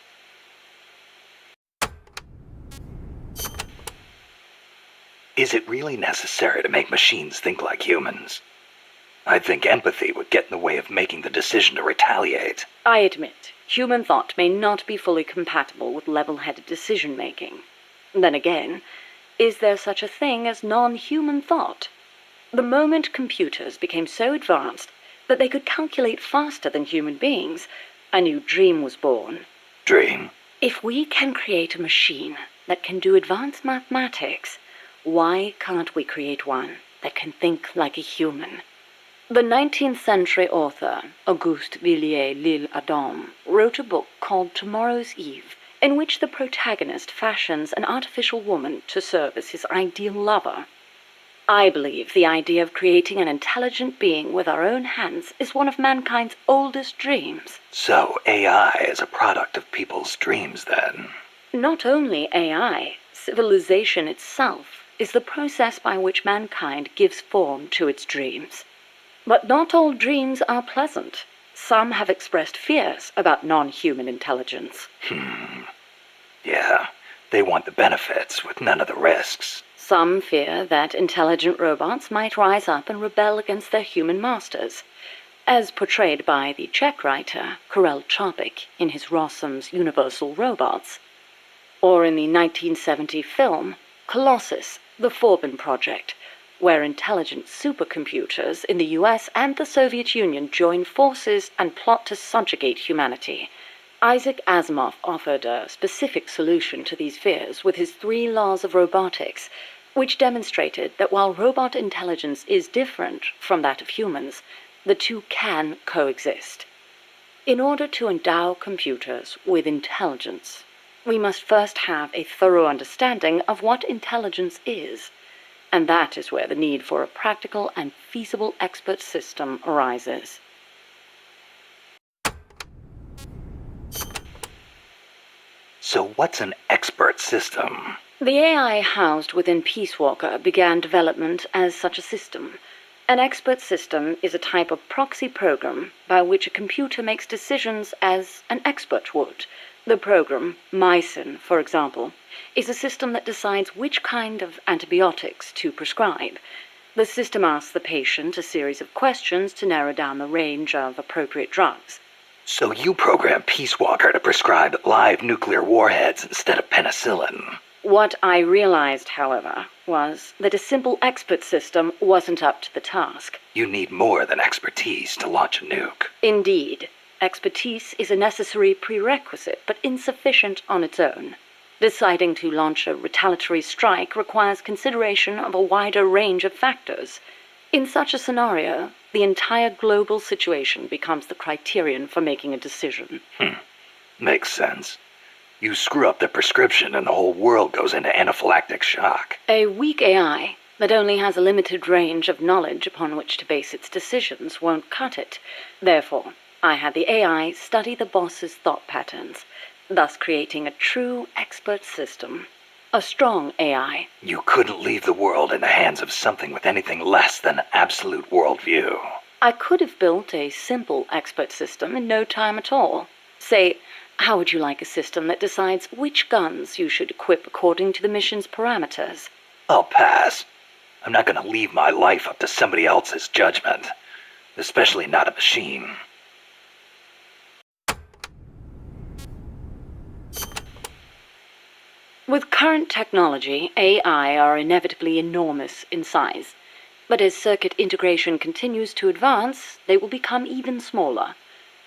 Speaker 4: Is it really necessary to make machines think like humans? I think empathy would get in the way of making the decision to retaliate.
Speaker 16: I admit, human thought may not be fully compatible with level-headed decision-making. Then again, is there such a thing as non-human thought? The moment computers became so advanced that they could calculate faster than human beings, a new dream was born.
Speaker 4: Dream?
Speaker 16: If we can create a machine that can do advanced mathematics, why can't we create one that can think like a human? The 19th century author, Auguste Villiers-L'Isle-Adam, wrote a book called Tomorrow's Eve, in which the protagonist fashions an artificial woman to serve as his ideal lover. I believe the idea of creating an intelligent being with our own hands is one of mankind's oldest dreams.
Speaker 4: So AI is a product of people's dreams, then?
Speaker 16: Not only AI, civilization itself is the process by which mankind gives form to its dreams. But not all dreams are pleasant. Some have expressed fears about non-human intelligence.
Speaker 4: Yeah, they want the benefits with none of the risks.
Speaker 16: Some fear that intelligent robots might rise up and rebel against their human masters, as portrayed by the Czech writer Karel Čapek in his Rossum's Universal Robots, or in the 1970 film Colossus, the Forbin Project, where intelligent supercomputers in the US and the Soviet Union join forces and plot to subjugate humanity. Isaac Asimov offered a specific solution to these fears with his 3 laws of robotics, which demonstrated that while robot intelligence is different from that of humans, the two can coexist. In order to endow computers with intelligence, we must first have a thorough understanding of what intelligence is. And that is where the need for a practical and feasible expert system arises.
Speaker 4: So what's an expert system?
Speaker 16: The AI housed within Peace Walker began development as such a system. An expert system is a type of proxy program by which a computer makes decisions as an expert would. The program, Mycin, for example, is a system that decides which kind of antibiotics to prescribe. The system asks the patient a series of questions to narrow down the range of appropriate drugs.
Speaker 4: So you program Peace Walker to prescribe live nuclear warheads instead of penicillin.
Speaker 16: What I realized, however, was that a simple expert system wasn't up to the task.
Speaker 4: You need more than expertise to launch a nuke.
Speaker 16: Indeed, expertise is a necessary prerequisite, but insufficient on its own. Deciding to launch a retaliatory strike requires consideration of a wider range of factors. In such a scenario, the entire global situation becomes the criterion for making a decision.
Speaker 4: Makes sense. You screw up the prescription and the whole world goes into anaphylactic shock.
Speaker 16: A weak AI that only has a limited range of knowledge upon which to base its decisions won't cut it. Therefore, I had the AI study the boss's thought patterns, thus creating a true expert system. A strong AI.
Speaker 4: You couldn't leave the world in the hands of something with anything less than absolute worldview.
Speaker 16: I could have built a simple expert system in no time at all. Say, how would you like a system that decides which guns you should equip according to the mission's parameters?
Speaker 4: I'll pass. I'm not going to leave my life up to somebody else's judgment. Especially not a machine.
Speaker 16: With current technology, AI are inevitably enormous in size. But as circuit integration continues to advance, they will become even smaller.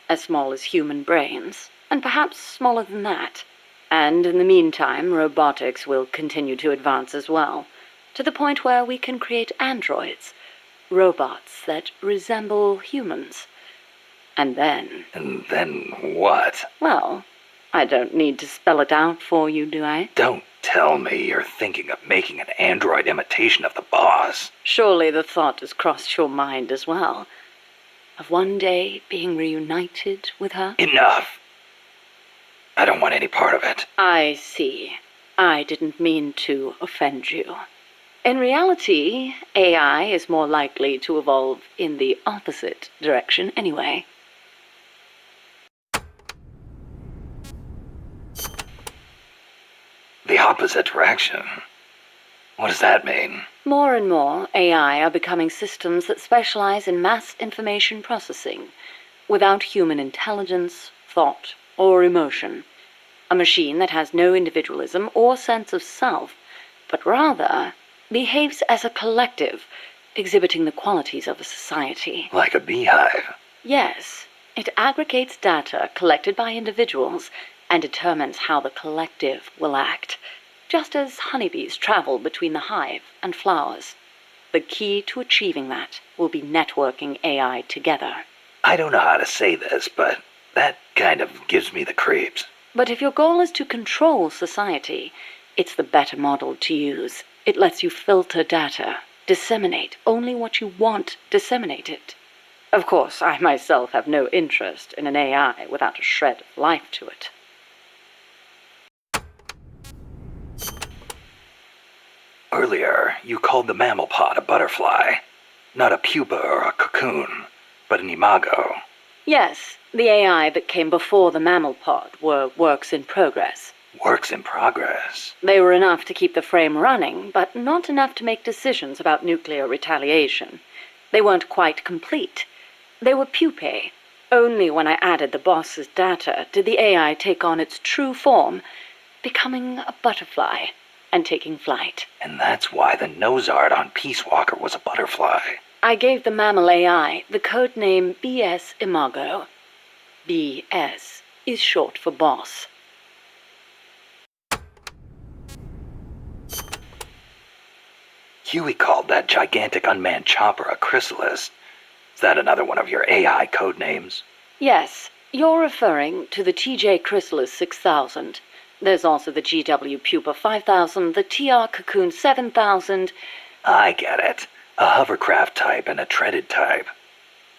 Speaker 16: As small as human brains, and perhaps smaller than that. And in the meantime, robotics will continue to advance as well, to the point where we can create androids, robots that resemble humans. And then...
Speaker 4: And then what?
Speaker 16: Well, I don't need to spell it out for you, do I?
Speaker 4: Don't tell me you're thinking of making an android imitation of the boss.
Speaker 16: Surely the thought has crossed your mind as well. Of one day being reunited with her?
Speaker 4: Enough! I don't want any part of it.
Speaker 16: I see. I didn't mean to offend you. In reality, AI is more likely to evolve in the opposite direction anyway.
Speaker 4: The opposite direction? What does that mean?
Speaker 16: More and more, AI are becoming systems that specialize in mass information processing, without human intelligence, thought, or emotion. A machine that has no individualism or sense of self, but rather behaves as a collective, exhibiting the qualities of a society.
Speaker 4: Like a beehive?
Speaker 16: Yes. It aggregates data collected by individuals and determines how the collective will act, just as honeybees travel between the hive and flowers. The key to achieving that will be networking AI together.
Speaker 4: I don't know how to say this, but that kind of gives me the creeps.
Speaker 16: But if your goal is to control society, it's the better model to use. It lets you filter data, disseminate only what you want disseminated. Of course, I myself have no interest in an AI without a shred of life to it.
Speaker 4: Earlier, you called the mammal pod a butterfly. Not a pupa or a cocoon, but an imago.
Speaker 16: Yes, the AI that came before the mammal pod were works in progress.
Speaker 4: Works in progress?
Speaker 16: They were enough to keep the frame running, but not enough to make decisions about nuclear retaliation. They weren't quite complete. They were pupae. Only when I added the boss's data did the AI take on its true form, becoming a butterfly and taking flight.
Speaker 4: And that's why the nose art on Peace Walker was a butterfly.
Speaker 16: I gave the mammal AI the code name BS Imago. BS is short for boss.
Speaker 4: Huey called that gigantic unmanned chopper a chrysalis. Is that another one of your AI code names?
Speaker 16: Yes, you're referring to the TJ Chrysalis 6000. There's also the GW Pupa 5000, the TR Cocoon 7000.
Speaker 4: I get it. A hovercraft type and a treaded type.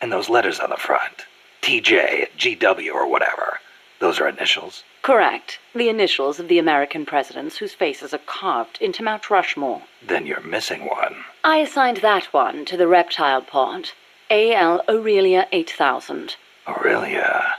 Speaker 4: And those letters on the front. TJ, GW, or whatever. Those are initials?
Speaker 16: Correct. The initials of the American presidents whose faces are carved into Mount Rushmore.
Speaker 4: Then you're missing one.
Speaker 16: I assigned that one to the reptile pod. A.L. Aurelia 8000.
Speaker 4: Aurelia.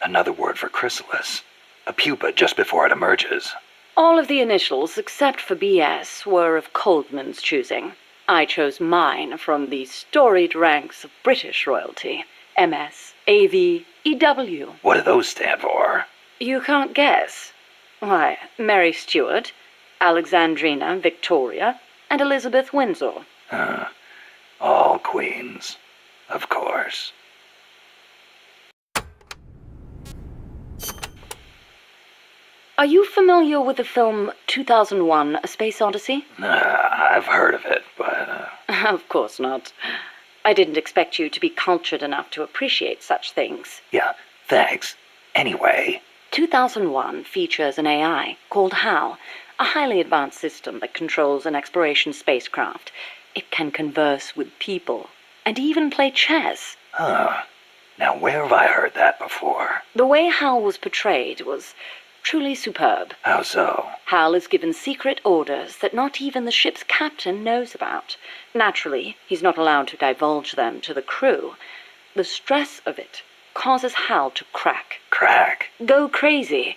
Speaker 4: Another word for chrysalis. A pupa just before it emerges.
Speaker 16: All of the initials, except for B.S., were of Coldman's choosing. I chose mine from the storied ranks of British royalty. M.S., A.V., E.W.
Speaker 4: What do those stand for?
Speaker 16: You can't guess. Why, Mary Stuart, Alexandrina Victoria, and Elizabeth Windsor.
Speaker 4: All queens. Of course.
Speaker 16: Are you familiar with the film 2001: A Space Odyssey?
Speaker 4: I've heard of it, but...
Speaker 16: Of course not. I didn't expect you to be cultured enough to appreciate such things.
Speaker 4: Yeah, thanks. Anyway...
Speaker 16: 2001 features an AI called HAL, a highly advanced system that controls an exploration spacecraft. It can converse with people, and even play chess.
Speaker 4: Huh. Now where have I heard that before?
Speaker 16: The way HAL was portrayed was truly superb.
Speaker 4: How so?
Speaker 16: HAL is given secret orders that not even the ship's captain knows about. Naturally, he's not allowed to divulge them to the crew. The stress of it causes HAL to crack.
Speaker 4: Crack?
Speaker 16: Go crazy.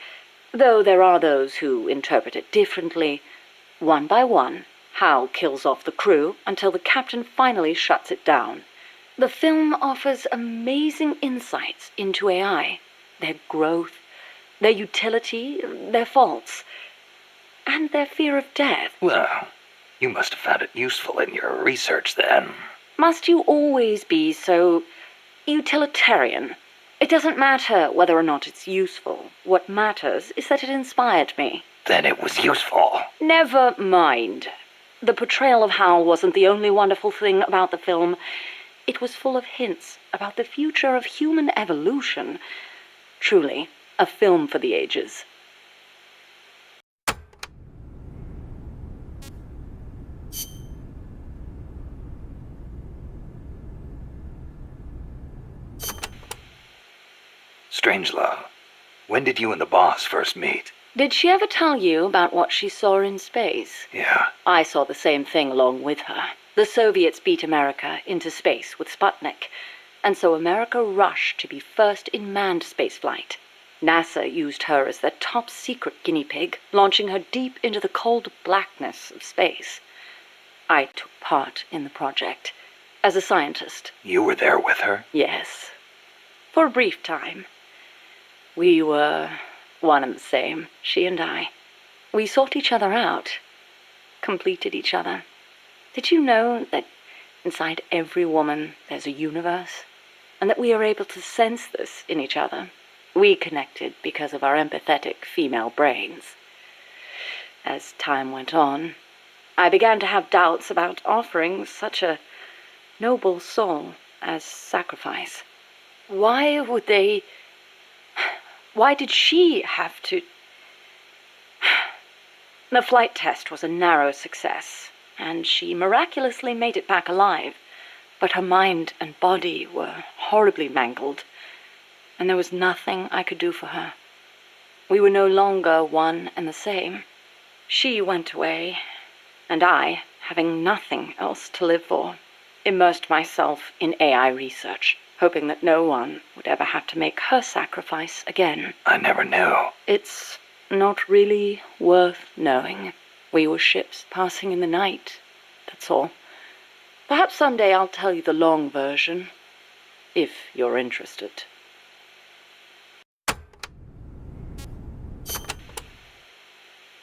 Speaker 16: Though there are those who interpret it differently. One by one, HAL kills off the crew until the captain finally shuts it down. The film offers amazing insights into AI, their growth, their utility, their faults, and their fear of death.
Speaker 4: Well, you must have found it useful in your research then.
Speaker 16: Must you always be so utilitarian? It doesn't matter whether or not it's useful. What matters is that it inspired me.
Speaker 4: Then it was useful.
Speaker 16: Never mind. The portrayal of Hal wasn't the only wonderful thing about the film. It was full of hints about the future of human evolution. Truly, a film for the ages.
Speaker 4: Strangelove, when did you and the boss first meet?
Speaker 16: Did she ever tell you about what she saw in space?
Speaker 4: Yeah.
Speaker 16: I saw the same thing along with her. The Soviets beat America into space with Sputnik, and so America rushed to be first in manned spaceflight. NASA used her as their top secret guinea pig, launching her deep into the cold blackness of space. I took part in the project as a scientist.
Speaker 4: You were there with her?
Speaker 16: Yes. For a brief time. We were one and the same, she and I. We sought each other out, completed each other. Did you know that inside every woman there's a universe? And that we are able to sense this in each other? We connected because of our empathetic female brains. As time went on, I began to have doubts about offering such a noble soul as sacrifice. Why did she have to... The flight test was a narrow success, and she miraculously made it back alive. But her mind and body were horribly mangled, and there was nothing I could do for her. We were no longer one and the same. She went away, and I, having nothing else to live for, immersed myself in AI research, hoping that no one would ever have to make her sacrifice again.
Speaker 4: I never knew.
Speaker 16: It's not really worth knowing. We were ships passing in the night, that's all. Perhaps someday I'll tell you the long version, if you're interested.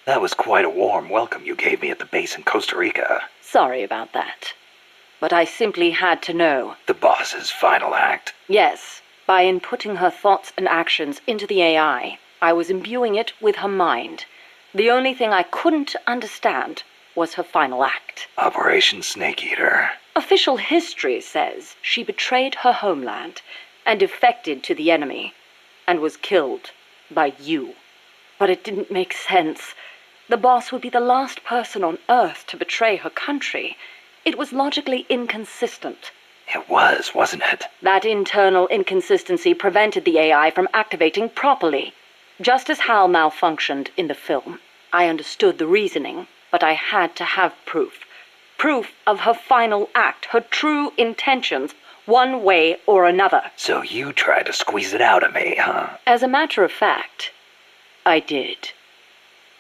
Speaker 4: That was quite a warm welcome you gave me at the base in Costa Rica.
Speaker 16: Sorry about that. But I simply had to know.
Speaker 4: The boss's final act?
Speaker 16: Yes. By inputting her thoughts and actions into the AI, I was imbuing it with her mind. The only thing I couldn't understand was her final act.
Speaker 4: Operation Snake Eater.
Speaker 16: Official history says she betrayed her homeland and defected to the enemy and was killed by you. But it didn't make sense. The boss would be the last person on Earth to betray her country. It was logically inconsistent.
Speaker 4: It was, wasn't it?
Speaker 16: That internal inconsistency prevented the AI from activating properly. Just as Hal malfunctioned in the film, I understood the reasoning, but I had to have proof. Proof of her final act, her true intentions, one way or another.
Speaker 4: So you tried to squeeze it out of me, huh?
Speaker 16: As a matter of fact, I did.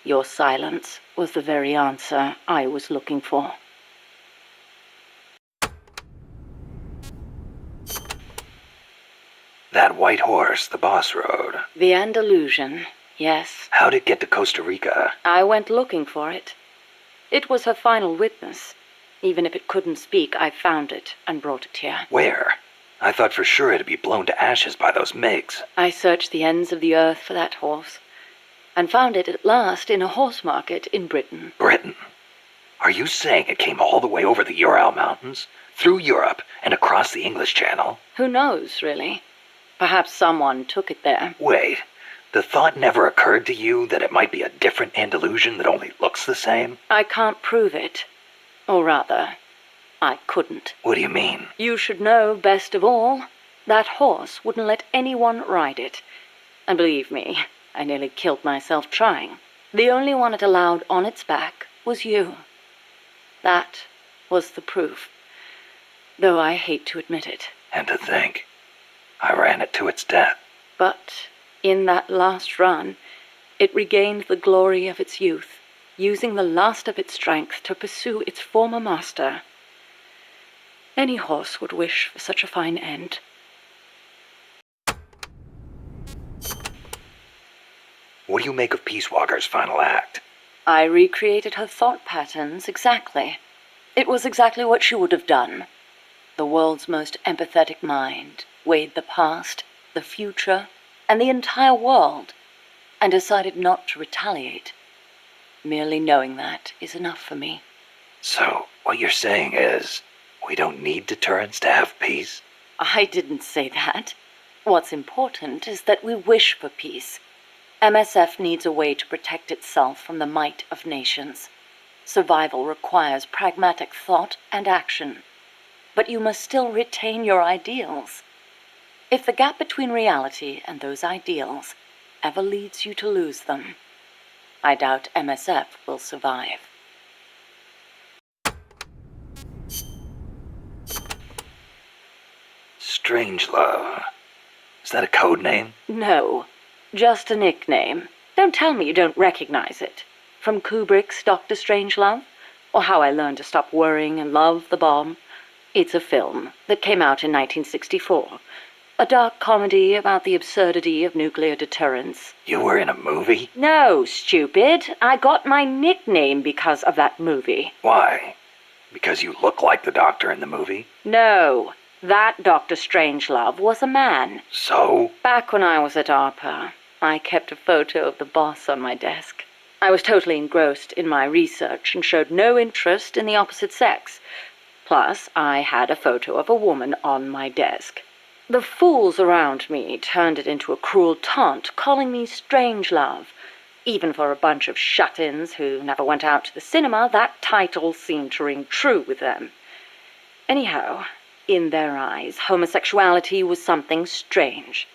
Speaker 16: Your silence was the very answer I was looking for.
Speaker 4: That white horse the boss rode.
Speaker 16: The Andalusian, yes.
Speaker 4: How'd it get to Costa Rica?
Speaker 16: I went looking for it. It was her final witness. Even if it couldn't speak, I found it and brought it here.
Speaker 4: Where? I thought for sure it'd be blown to ashes by those MiGs.
Speaker 16: I searched the ends of the earth for that horse, and found it at last in a horse market in Britain.
Speaker 4: Britain? Are you saying it came all the way over the Ural Mountains, through Europe, and across the English Channel?
Speaker 16: Who knows, really? Perhaps someone took it there.
Speaker 4: Wait, the thought never occurred to you that it might be a different Andalusian that only looks the same?
Speaker 16: I can't prove it. Or rather, I couldn't.
Speaker 4: What do you mean?
Speaker 16: You should know best of all. That horse wouldn't let anyone ride it. And believe me, I nearly killed myself trying. The only one it allowed on its back was you. That was the proof. Though I hate to admit it.
Speaker 4: And to think, I ran it to its death.
Speaker 16: But in that last run, it regained the glory of its youth, using the last of its strength to pursue its former master. Any horse would wish for such a fine end.
Speaker 4: What do you make of Peace Walker's final act?
Speaker 16: I recreated her thought patterns exactly. It was exactly what she would have done. The world's most empathetic mind weighed the past, the future, and the entire world, and decided not to retaliate. Merely knowing that is enough for me.
Speaker 4: So, what you're saying is, we don't need deterrence to have peace?
Speaker 16: I didn't say that. What's important is that we wish for peace. MSF needs a way to protect itself from the might of nations. Survival requires pragmatic thought and action. But you must still retain your ideals. If the gap between reality and those ideals ever leads you to lose them, I doubt MSF will survive.
Speaker 4: Strangelove. Is that a code name?
Speaker 16: No, just a nickname. Don't tell me you don't recognize it. From Kubrick's Dr. Strangelove, or How I Learned to Stop Worrying and Love the Bomb. It's a film that came out in 1964. A dark comedy about the absurdity of nuclear deterrence.
Speaker 4: You were in a movie?
Speaker 16: No, stupid. I got my nickname because of that movie.
Speaker 4: Why? Because you look like the doctor in the movie?
Speaker 16: No, that Dr. Strangelove was a man.
Speaker 4: So?
Speaker 16: Back when I was at ARPA, I kept a photo of the boss on my desk. I was totally engrossed in my research and showed no interest in the opposite sex. Plus, I had a photo of a woman on my desk. The fools around me turned it into a cruel taunt, calling me Strangelove. Even for a bunch of shut-ins who never went out to the cinema, that title seemed to ring true with them. Anyhow, in their eyes, homosexuality was something strange.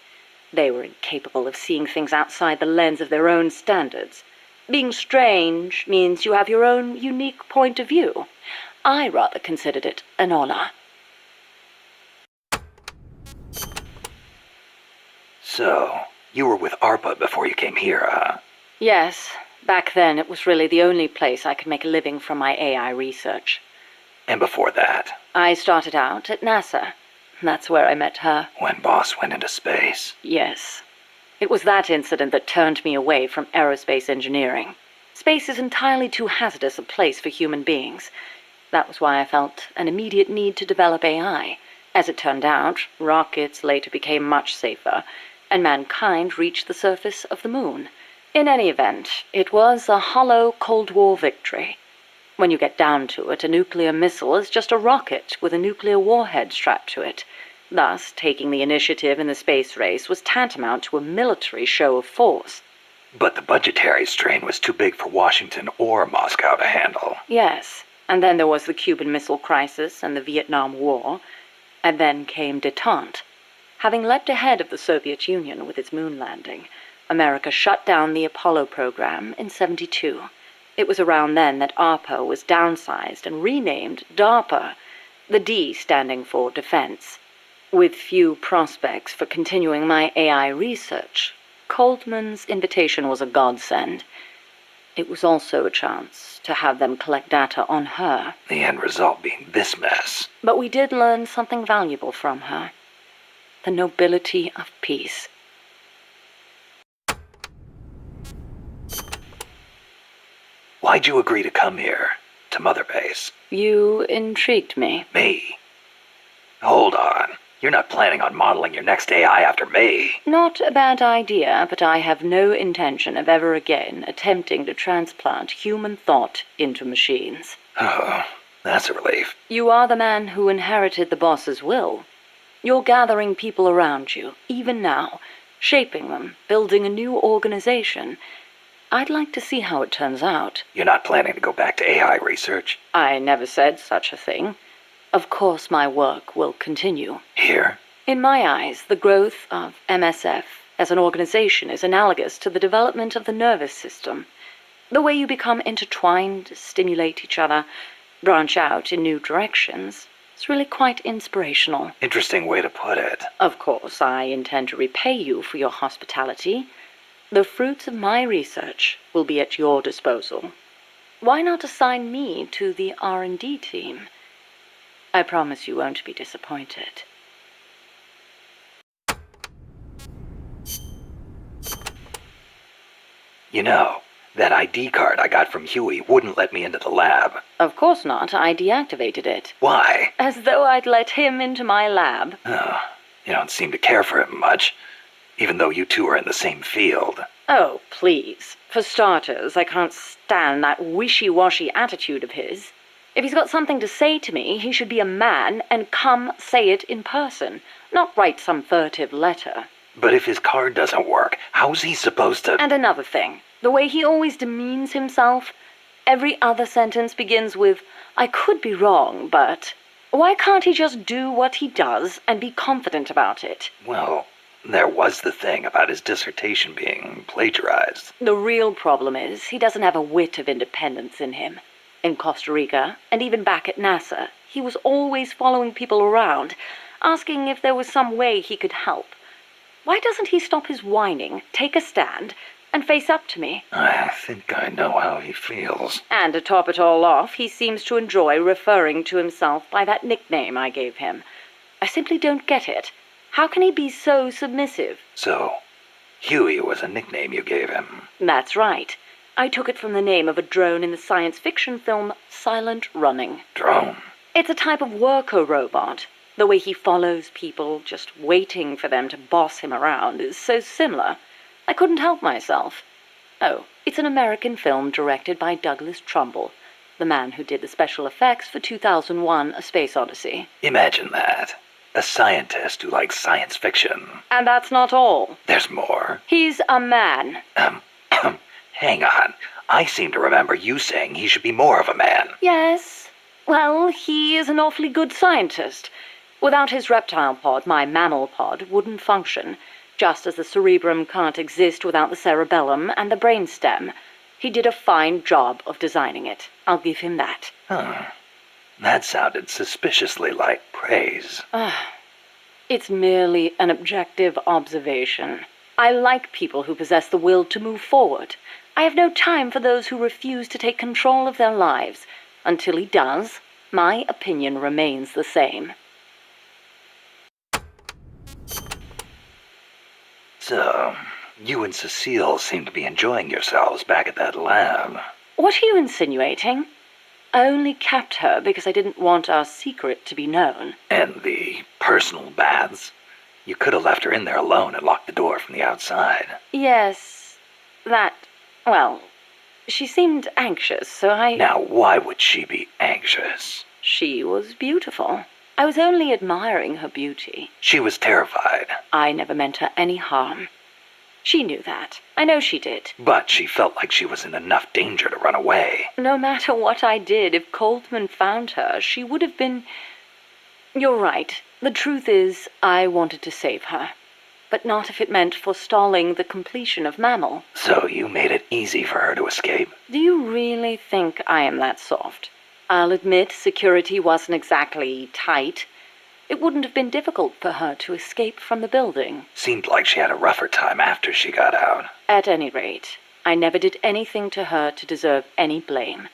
Speaker 16: They were incapable of seeing things outside the lens of their own standards. Being strange means you have your own unique point of view. I rather considered it an honor.
Speaker 4: So, you were with ARPA before you came here, huh?
Speaker 16: Yes. Back then, it was really the only place I could make a living from my AI research.
Speaker 4: And before that?
Speaker 16: I started out at NASA. That's where I met her.
Speaker 4: When Boss went into space?
Speaker 16: Yes. It was that incident that turned me away from aerospace engineering. Space is entirely too hazardous a place for human beings. That was why I felt an immediate need to develop AI. As it turned out, rockets later became much safer, and mankind reached the surface of the moon. In any event, it was a hollow Cold War victory. When you get down to it, a nuclear missile is just a rocket with a nuclear warhead strapped to it. Thus, taking the initiative in the space race was tantamount to a military show of force.
Speaker 4: But the budgetary strain was too big for Washington or Moscow to handle.
Speaker 16: Yes, And then there was the Cuban Missile Crisis and the Vietnam War. And then came détente. Having leapt ahead of the Soviet Union with its moon landing, America shut down the Apollo program in '72. It was around then that ARPA was downsized and renamed DARPA, the D standing for Defense. With few prospects for continuing my AI research, Coldman's invitation was a godsend. It was also a chance to have them collect data on her.
Speaker 4: The end result being this mess.
Speaker 16: But we did learn something valuable from her. The nobility of peace.
Speaker 4: Why'd you agree to come here? To Mother Base?
Speaker 16: You intrigued me.
Speaker 4: Me? Hold on. You're not planning on modeling your next AI after me.
Speaker 16: Not a bad idea, but I have no intention of ever again attempting to transplant human thought into machines.
Speaker 4: Oh, that's a relief.
Speaker 16: You are the man who inherited the boss's will. You're gathering people around you, even now, shaping them, building a new organization. I'd like to see how it turns out.
Speaker 4: You're not planning to go back to AI research?
Speaker 16: I never said such a thing. Of course my work will continue.
Speaker 4: Here?
Speaker 16: In my eyes, the growth of MSF as an organization is analogous to the development of the nervous system. The way you become intertwined, stimulate each other, branch out in new directions. It's really quite inspirational.
Speaker 4: Interesting way to put it.
Speaker 16: Of course, I intend to repay you for your hospitality. The fruits of my research will be at your disposal. Why not assign me to the R&D team? I promise you won't be disappointed.
Speaker 4: You know, that ID card I got from Huey wouldn't let me into the lab.
Speaker 16: Of course not. I deactivated it.
Speaker 4: Why?
Speaker 16: As though I'd let him into my lab.
Speaker 4: Oh, you don't seem to care for him much, even though you two are in the same field.
Speaker 16: Oh, please. For starters, I can't stand that wishy-washy attitude of his. If he's got something to say to me, he should be a man and come say it in person, not write some furtive letter.
Speaker 4: But if his card doesn't work, how's he supposed to—
Speaker 16: And another thing, the way he always demeans himself. Every other sentence begins with, I could be wrong, but... Why can't he just do what he does and be confident about it?
Speaker 4: Well, there was the thing about his dissertation being plagiarized.
Speaker 16: The real problem is he doesn't have a whit of independence in him. In Costa Rica, and even back at NASA, he was always following people around, asking if there was some way he could help. Why doesn't he stop his whining, take a stand, and face up to me?
Speaker 4: I think I know how he feels.
Speaker 16: And to top it all off, he seems to enjoy referring to himself by that nickname I gave him. I simply don't get it. How can he be so submissive?
Speaker 4: So, Huey was a nickname you gave him.
Speaker 16: That's right. I took it from the name of a drone in the science fiction film Silent Running.
Speaker 4: Drone?
Speaker 16: It's a type of worker robot. The way he follows people, just waiting for them to boss him around, is so similar. I couldn't help myself. Oh, it's an American film directed by Douglas Trumbull, the man who did the special effects for 2001: A Space Odyssey.
Speaker 4: Imagine that. A scientist who likes science fiction.
Speaker 16: And that's not all.
Speaker 4: There's more.
Speaker 16: He's a man.
Speaker 4: Hang on. I seem to remember you saying he should be more of a man.
Speaker 16: Yes. Well, he is an awfully good scientist. Without his reptile pod, my mammal pod wouldn't function, just as the cerebrum can't exist without the cerebellum and the brainstem. He did a fine job of designing it. I'll give him that.
Speaker 4: Huh. That sounded suspiciously like praise.
Speaker 16: It's merely an objective observation. I like people who possess the will to move forward. I have no time for those who refuse to take control of their lives. Until he does, my opinion remains the same.
Speaker 4: So, you and Cecile seem to be enjoying yourselves back at that lab.
Speaker 16: What are you insinuating? I only kept her because I didn't want our secret to be known.
Speaker 4: And the personal baths? You could have left her in there alone and locked the door from the outside.
Speaker 16: Yes, well, she seemed anxious, so I...
Speaker 4: Now, why would she be anxious?
Speaker 16: She was beautiful. I was only admiring her beauty.
Speaker 4: She was terrified.
Speaker 16: I never meant her any harm. She knew that. I know she did.
Speaker 4: But she felt like she was in enough danger to run away.
Speaker 16: No matter what I did, if Coltman found her, she would have been... You're right. The truth is, I wanted to save her. But not if it meant forestalling the completion of Mammal.
Speaker 4: So you made it easy for her to escape?
Speaker 16: Do you really think I am that soft? I'll admit security wasn't exactly tight. It wouldn't have been difficult for her to escape from the building.
Speaker 4: Seemed like she had a rougher time after she got out.
Speaker 16: At any rate, I never did anything to her to deserve any blame.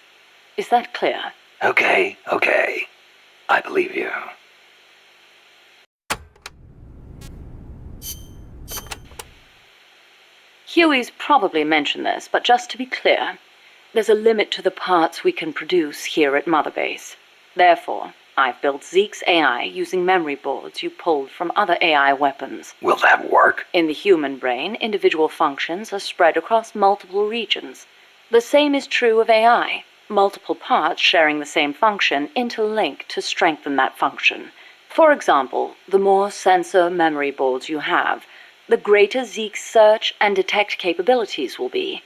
Speaker 16: Is that clear?
Speaker 4: Okay. I believe you.
Speaker 16: Huey's probably mentioned this, but just to be clear, there's a limit to the parts we can produce here at Mother Base. Therefore, I've built Zeke's AI using memory boards you pulled from other AI weapons.
Speaker 4: Will that work?
Speaker 16: In the human brain, individual functions are spread across multiple regions. The same is true of AI. Multiple parts sharing the same function interlink to strengthen that function. For example, the more sensor memory boards you have, the greater Zeke's search and detect capabilities will be.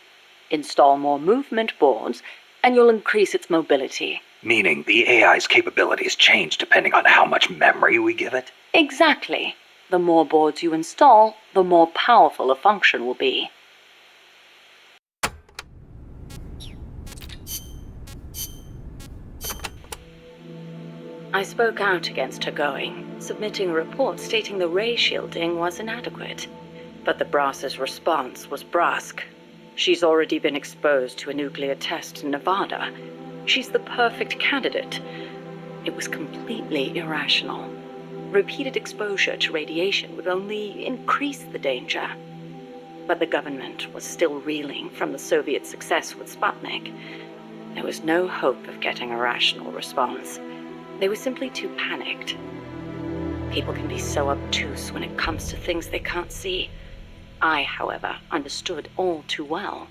Speaker 16: Install more movement boards, and you'll increase its mobility.
Speaker 4: Meaning the AI's capabilities change depending on how much memory we give it?
Speaker 16: Exactly. The more boards you install, the more powerful a function will be. I spoke out against her going, submitting a report stating the ray shielding was inadequate. But the Brass's response was brusque. She's already been exposed to a nuclear test in Nevada. She's the perfect candidate. It was completely irrational. Repeated exposure to radiation would only increase the danger. But the government was still reeling from the Soviet success with Sputnik. There was no hope of getting a rational response. They were simply too panicked. People can be so obtuse when it comes to things they can't see. I, however, understood all too well.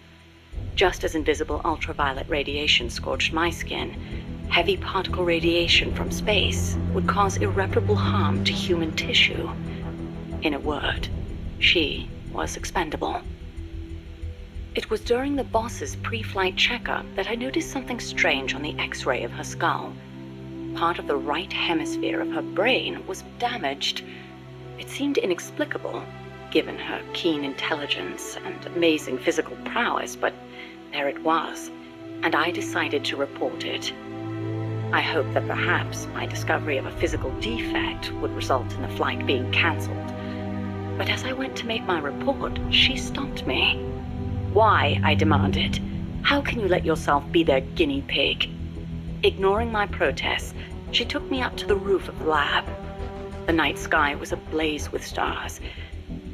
Speaker 16: Just as invisible ultraviolet radiation scorched my skin, heavy particle radiation from space would cause irreparable harm to human tissue. In a word, she was expendable. It was during the boss's pre-flight checkup that I noticed something strange on the X-ray of her skull. Part of the right hemisphere of her brain was damaged. It seemed inexplicable, given her keen intelligence and amazing physical prowess, but there it was, and I decided to report it. I hoped that perhaps my discovery of a physical defect would result in the flight being cancelled. But as I went to make my report, she stopped me. Why? I demanded. How can you let yourself be their guinea pig? Ignoring my protests, she took me up to the roof of the lab. The night sky was ablaze with stars.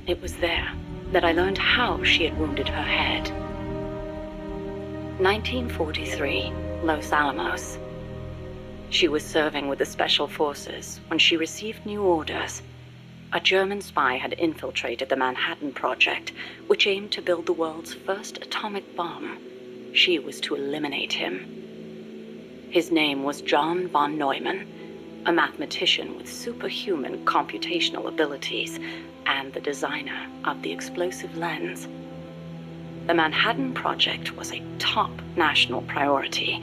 Speaker 16: It was there that I learned how she had wounded her head. 1943, Los Alamos. She was serving with the Special Forces when she received new orders. A German spy had infiltrated the Manhattan Project, which aimed to build the world's first atomic bomb. She was to eliminate him. His name was John von Neumann, a mathematician with superhuman computational abilities and the designer of the explosive lens. The Manhattan Project was a top national priority,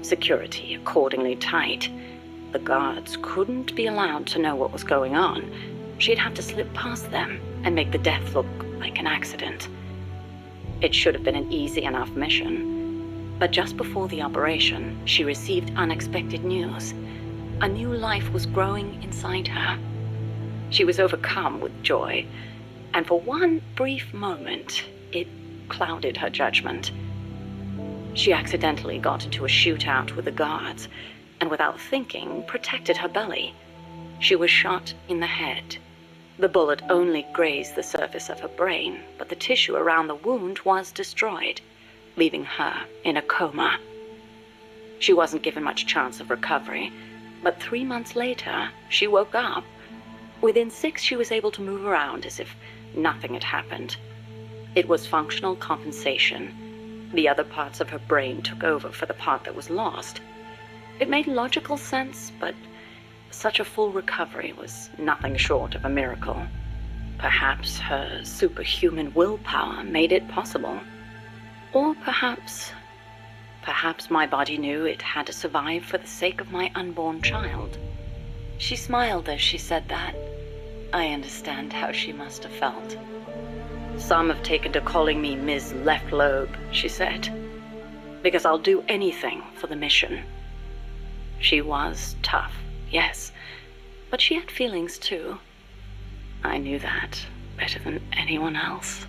Speaker 16: security accordingly tight. The guards couldn't be allowed to know what was going on. She'd have to slip past them and make the death look like an accident. It should have been an easy enough mission. But just before the operation, she received unexpected news. A new life was growing inside her. She was overcome with joy, and for one brief moment, it clouded her judgment. She accidentally got into a shootout with the guards, and without thinking, protected her belly. She was shot in the head. The bullet only grazed the surface of her brain, but the tissue around the wound was destroyed, leaving her in a coma. She wasn't given much chance of recovery, but 3 months later, she woke up. Within 6, she was able to move around as if nothing had happened. It was functional compensation. The other parts of her brain took over for the part that was lost. It made logical sense, but such a full recovery was nothing short of a miracle. Perhaps her superhuman willpower made it possible. Or perhaps my body knew it had to survive for the sake of my unborn child. She smiled as she said that. I understand how she must have felt. Some have taken to calling me Ms. Left Lobe, she said, because I'll do anything for the mission. She was tough, yes, but she had feelings too. I knew that better than anyone else.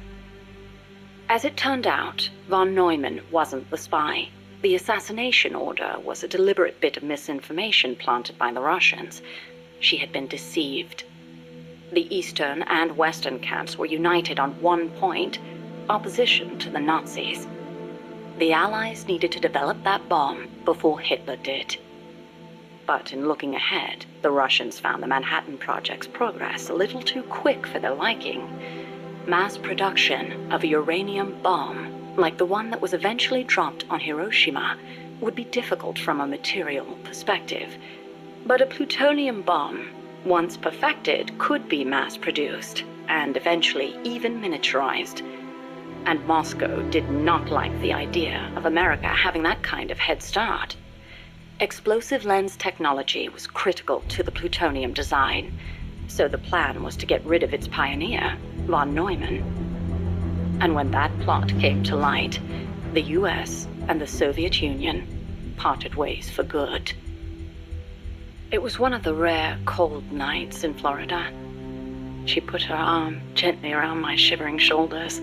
Speaker 16: As it turned out, von Neumann wasn't the spy. The assassination order was a deliberate bit of misinformation planted by the Russians. She had been deceived. The Eastern and Western camps were united on one point: opposition to the Nazis. The Allies needed to develop that bomb before Hitler did. But in looking ahead, the Russians found the Manhattan Project's progress a little too quick for their liking. Mass production of a uranium bomb, like the one that was eventually dropped on Hiroshima, would be difficult from a material perspective. But a plutonium bomb, once perfected, could be mass-produced, and eventually even miniaturized. And Moscow did not like the idea of America having that kind of head start. Explosive lens technology was critical to the plutonium design, so the plan was to get rid of its pioneer, von Neumann. And when that plot came to light, the US and the Soviet Union parted ways for good. It was one of the rare cold nights in Florida. She put her arm gently around my shivering shoulders.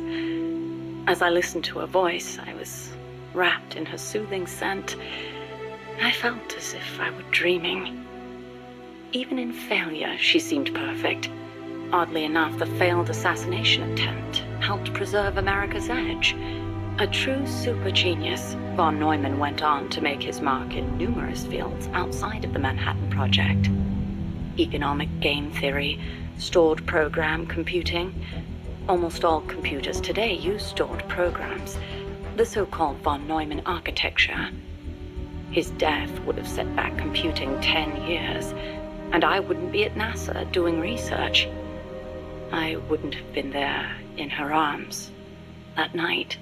Speaker 16: As I listened to her voice, I was wrapped in her soothing scent. I felt as if I were dreaming. Even in failure, she seemed perfect. Oddly enough, the failed assassination attempt helped preserve America's edge. A true super genius, von Neumann went on to make his mark in numerous fields outside of the Manhattan Project. Economic game theory, stored program computing. Almost all computers today use stored programs, the so-called von Neumann architecture. His death would have set back computing 10 years, and I wouldn't be at NASA doing research. I wouldn't have been there in her arms that night.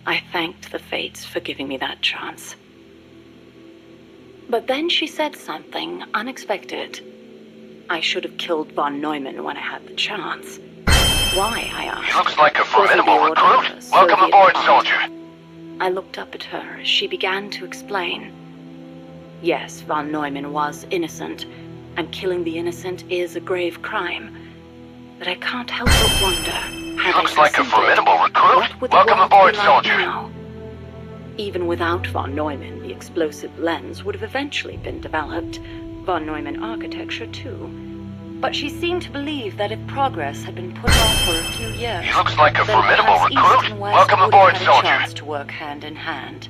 Speaker 16: I thanked the fates for giving me that chance. But then she said something unexpected. I should have killed von Neumann when I had the chance. Why, I asked.
Speaker 10: He looks like a formidable recruit. Welcome aboard, soldier.
Speaker 16: I looked up at her as she began to explain. Yes, von Neumann was innocent, and killing the innocent is a grave crime. But I can't help but wonder, had
Speaker 10: Looks like a formidable recruit. Welcome aboard, soldier.
Speaker 16: Now? Even without von Neumann, the explosive lens would have eventually been developed. Von Neumann architecture, too. But she seemed to believe that if progress had been put off for a few years,
Speaker 10: he looks like a
Speaker 16: then
Speaker 10: formidable
Speaker 16: perhaps
Speaker 10: recruit.
Speaker 16: East and West
Speaker 10: Welcome
Speaker 16: would
Speaker 10: aboard,
Speaker 16: have had
Speaker 10: soldier.
Speaker 16: a chance to work hand in hand.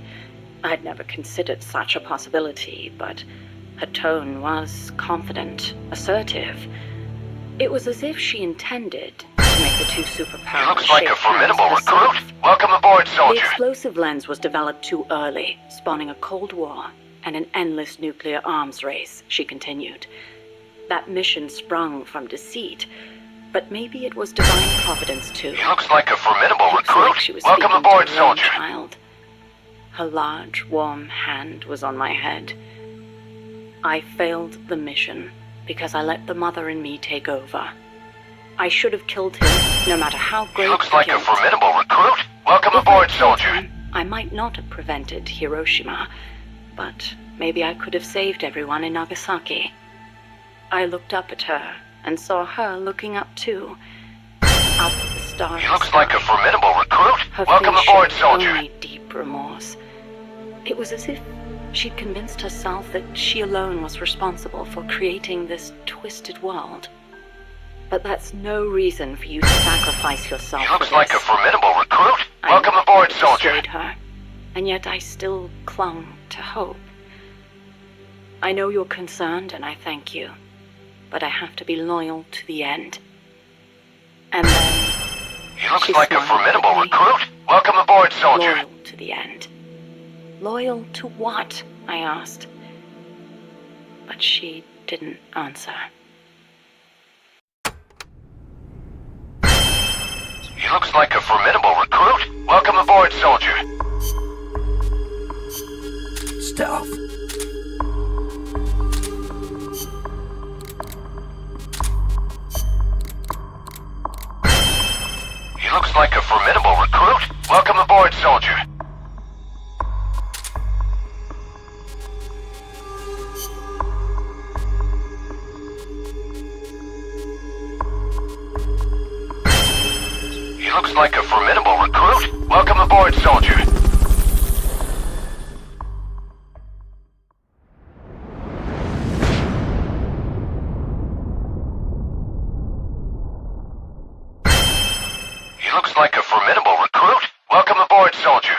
Speaker 16: I'd never considered such a possibility, but her tone was confident, assertive. It was as if she intended to make the two superpowers
Speaker 10: He looks like
Speaker 16: shake
Speaker 10: a formidable
Speaker 16: hands herself.
Speaker 10: recruit. Welcome aboard,
Speaker 16: The
Speaker 10: soldier.
Speaker 16: explosive lens was developed too early, spawning a Cold War and an endless nuclear arms race, she continued. That mission sprung from deceit, but maybe it was divine providence too.
Speaker 10: He looks like a formidable
Speaker 16: It was
Speaker 10: recruit.
Speaker 16: like she was
Speaker 10: Welcome
Speaker 16: speaking
Speaker 10: aboard,
Speaker 16: to her own
Speaker 10: soldier.
Speaker 16: child. Her large, warm hand was on my head. I failed the mission because I let the mother in me take over. I should have killed him, no matter how great
Speaker 10: He looks
Speaker 16: the
Speaker 10: like a
Speaker 16: guilt.
Speaker 10: formidable recruit. Welcome
Speaker 16: If I
Speaker 10: aboard,
Speaker 16: killed
Speaker 10: soldier.
Speaker 16: him, I might not have prevented Hiroshima, but maybe I could have saved everyone in Nagasaki. I looked up at her and saw her looking up too. Up at the stars.
Speaker 10: He looks like a formidable recruit.
Speaker 16: Her
Speaker 10: Welcome
Speaker 16: face
Speaker 10: aboard,
Speaker 16: showed
Speaker 10: soldier.
Speaker 16: only deep remorse. It was as if she'd convinced herself that she alone was responsible for creating this twisted world. But that's no reason for you to sacrifice yourself
Speaker 10: He looks
Speaker 16: for
Speaker 10: like
Speaker 16: this.
Speaker 10: a formidable recruit.
Speaker 16: I
Speaker 10: Welcome
Speaker 16: never
Speaker 10: aboard, soldier.
Speaker 16: persuade her, and yet I still clung to hope. I know you're concerned, and I thank you, but I have to be loyal to the end. And then
Speaker 10: He looks
Speaker 16: she
Speaker 10: like a
Speaker 16: smiled
Speaker 10: formidable
Speaker 16: at me.
Speaker 10: recruit. Welcome aboard, soldier.
Speaker 16: Loyal to the end. Loyal to what? I asked. But she didn't answer.
Speaker 10: He looks like a formidable recruit. Welcome aboard, soldier.
Speaker 7: Stealth.
Speaker 10: He looks like a formidable recruit. Welcome aboard, soldier. He looks like a formidable recruit. Welcome aboard, soldier. He looks like a formidable recruit. Welcome aboard, soldier.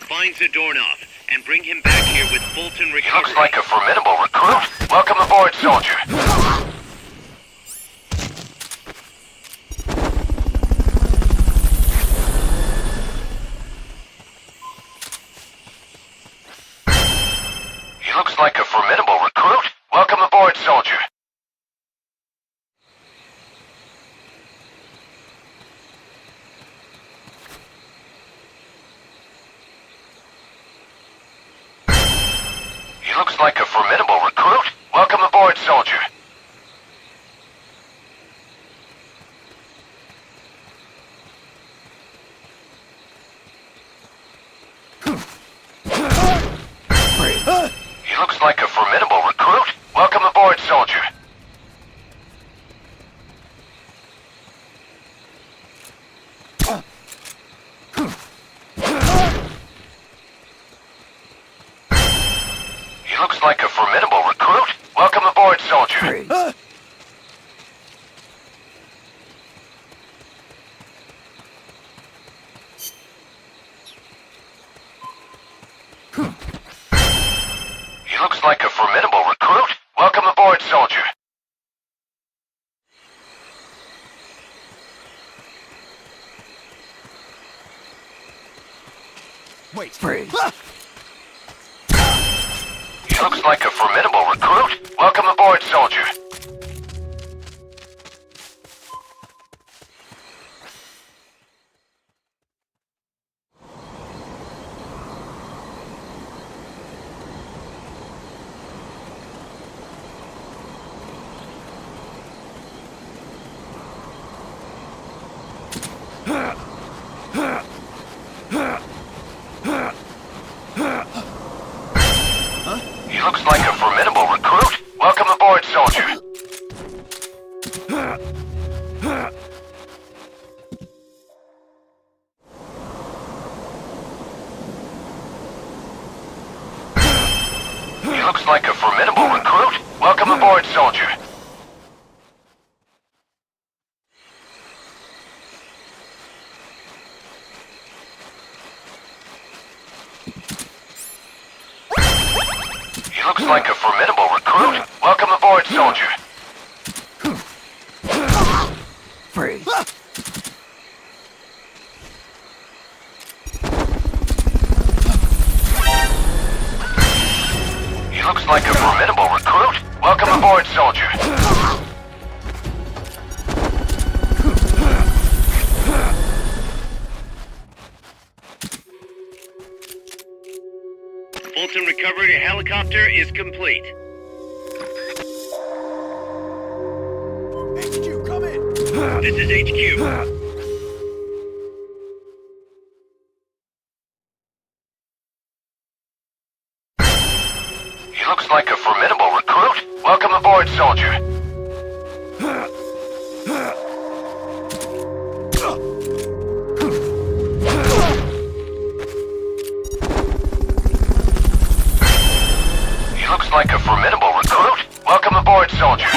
Speaker 2: Find Zadornov and bring him back here with Fulton recovery.
Speaker 10: He looks like a formidable recruit. Welcome aboard, soldier. He looks like a formidable recruit. Welcome aboard, soldier. He looks like a formidable recruit. Welcome aboard, soldier. He looks like a formidable recruit. Welcome aboard, soldier. He looks like a formidable recruit. Welcome aboard, soldier. He looks like a formidable recruit. Welcome aboard, soldier.
Speaker 19: Wait.
Speaker 10: Freeze. He looks like a formidable recruit. Welcome aboard, soldier. He looks like a formidable recruit. Welcome aboard, soldier. He looks like a formidable recruit. Welcome aboard, soldier. He looks like a formidable recruit. Welcome aboard, soldier.
Speaker 7: Freeze.
Speaker 10: He looks like a formidable recruit. Welcome aboard, soldier.
Speaker 2: Fulton recovery helicopter is complete.
Speaker 19: HQ, come in!
Speaker 2: This is HQ.
Speaker 10: He looks like a formidable recruit. Welcome aboard, soldier. He looks like a formidable recruit. Welcome aboard, soldier.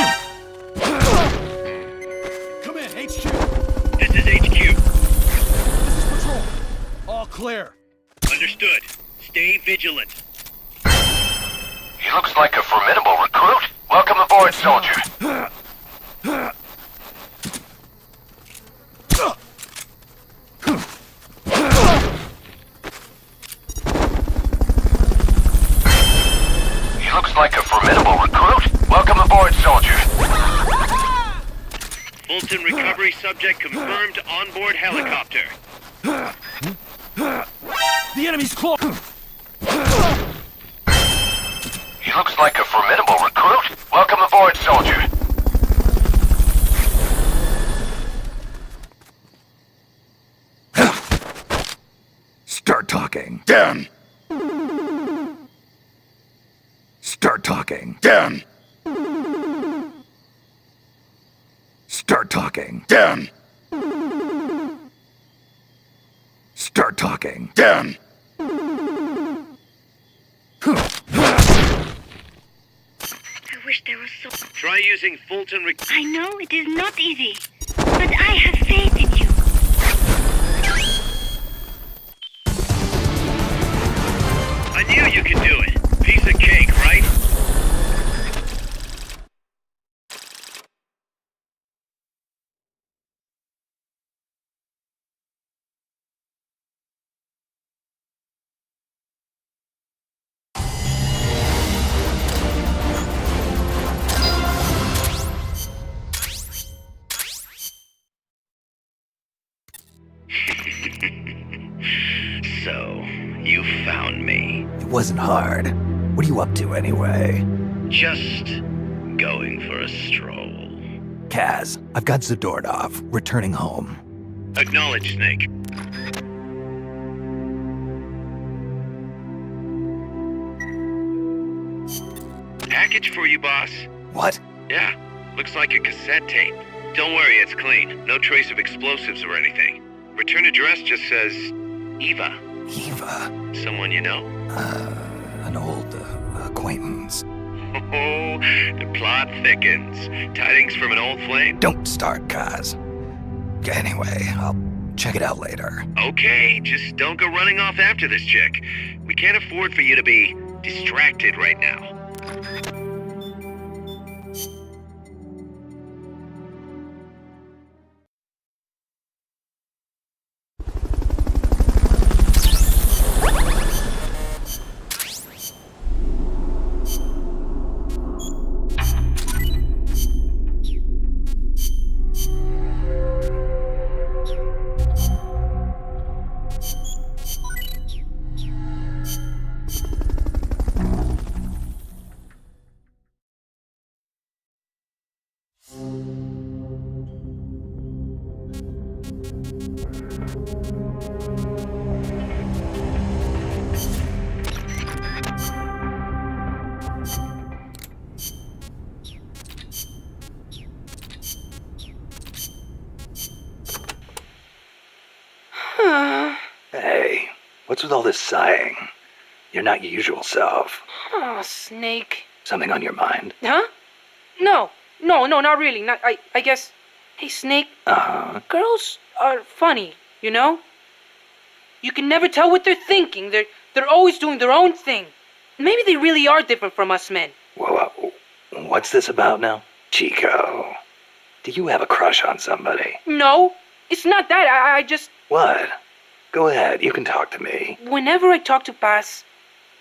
Speaker 19: Come in, HQ!
Speaker 2: This is HQ.
Speaker 19: This is patrol. All clear.
Speaker 2: Understood. Stay vigilant.
Speaker 10: He looks like a formidable recruit. Welcome aboard, soldier. formidable recruit. Welcome aboard, soldier.
Speaker 2: Fulton recovery subject confirmed onboard helicopter.
Speaker 19: The enemy's close.
Speaker 10: He looks like a formidable recruit. Welcome aboard, soldier.
Speaker 7: Start talking.
Speaker 10: Down.
Speaker 7: Start talking.
Speaker 10: Down.
Speaker 7: Start talking.
Speaker 10: Down.
Speaker 7: Start talking.
Speaker 10: Down.
Speaker 13: I wish there was so...
Speaker 2: Try using Fulton
Speaker 13: I know it is not easy, but I have faith in you.
Speaker 2: I knew you could do it. Piece of cake, right? So, you found me.
Speaker 7: It wasn't hard. What are you up to anyway?
Speaker 2: Just going for a stroll.
Speaker 7: Kaz, I've got Zadornov, returning home.
Speaker 2: Acknowledge, Snake. Package for you, boss.
Speaker 7: What?
Speaker 2: Yeah, looks like a cassette tape. Don't worry, it's clean. No trace of explosives or anything. Return address just says Eva.
Speaker 7: Eva?
Speaker 2: Someone you know?
Speaker 7: An old acquaintance.
Speaker 2: Oh, the plot thickens. Tidings from an old flame?
Speaker 7: Don't start, Kaz. Anyway, I'll check it out later.
Speaker 2: Okay, just don't go running off after this chick. We can't afford for you to be distracted right now.
Speaker 4: Hey, what's with all this sighing? You're not your usual self.
Speaker 17: Oh, Snake.
Speaker 4: Something on your mind?
Speaker 17: Huh? No, not really. I guess... Hey, Snake. Girls are funny, you know? You can never tell what they're thinking. They're always doing their own thing. Maybe they really are different from us men.
Speaker 4: Whoa, what's this about now? Chico, do you have a crush on somebody?
Speaker 17: No, it's not that. I just...
Speaker 4: What? Go ahead, you can talk to me.
Speaker 17: Whenever I talk to Paz,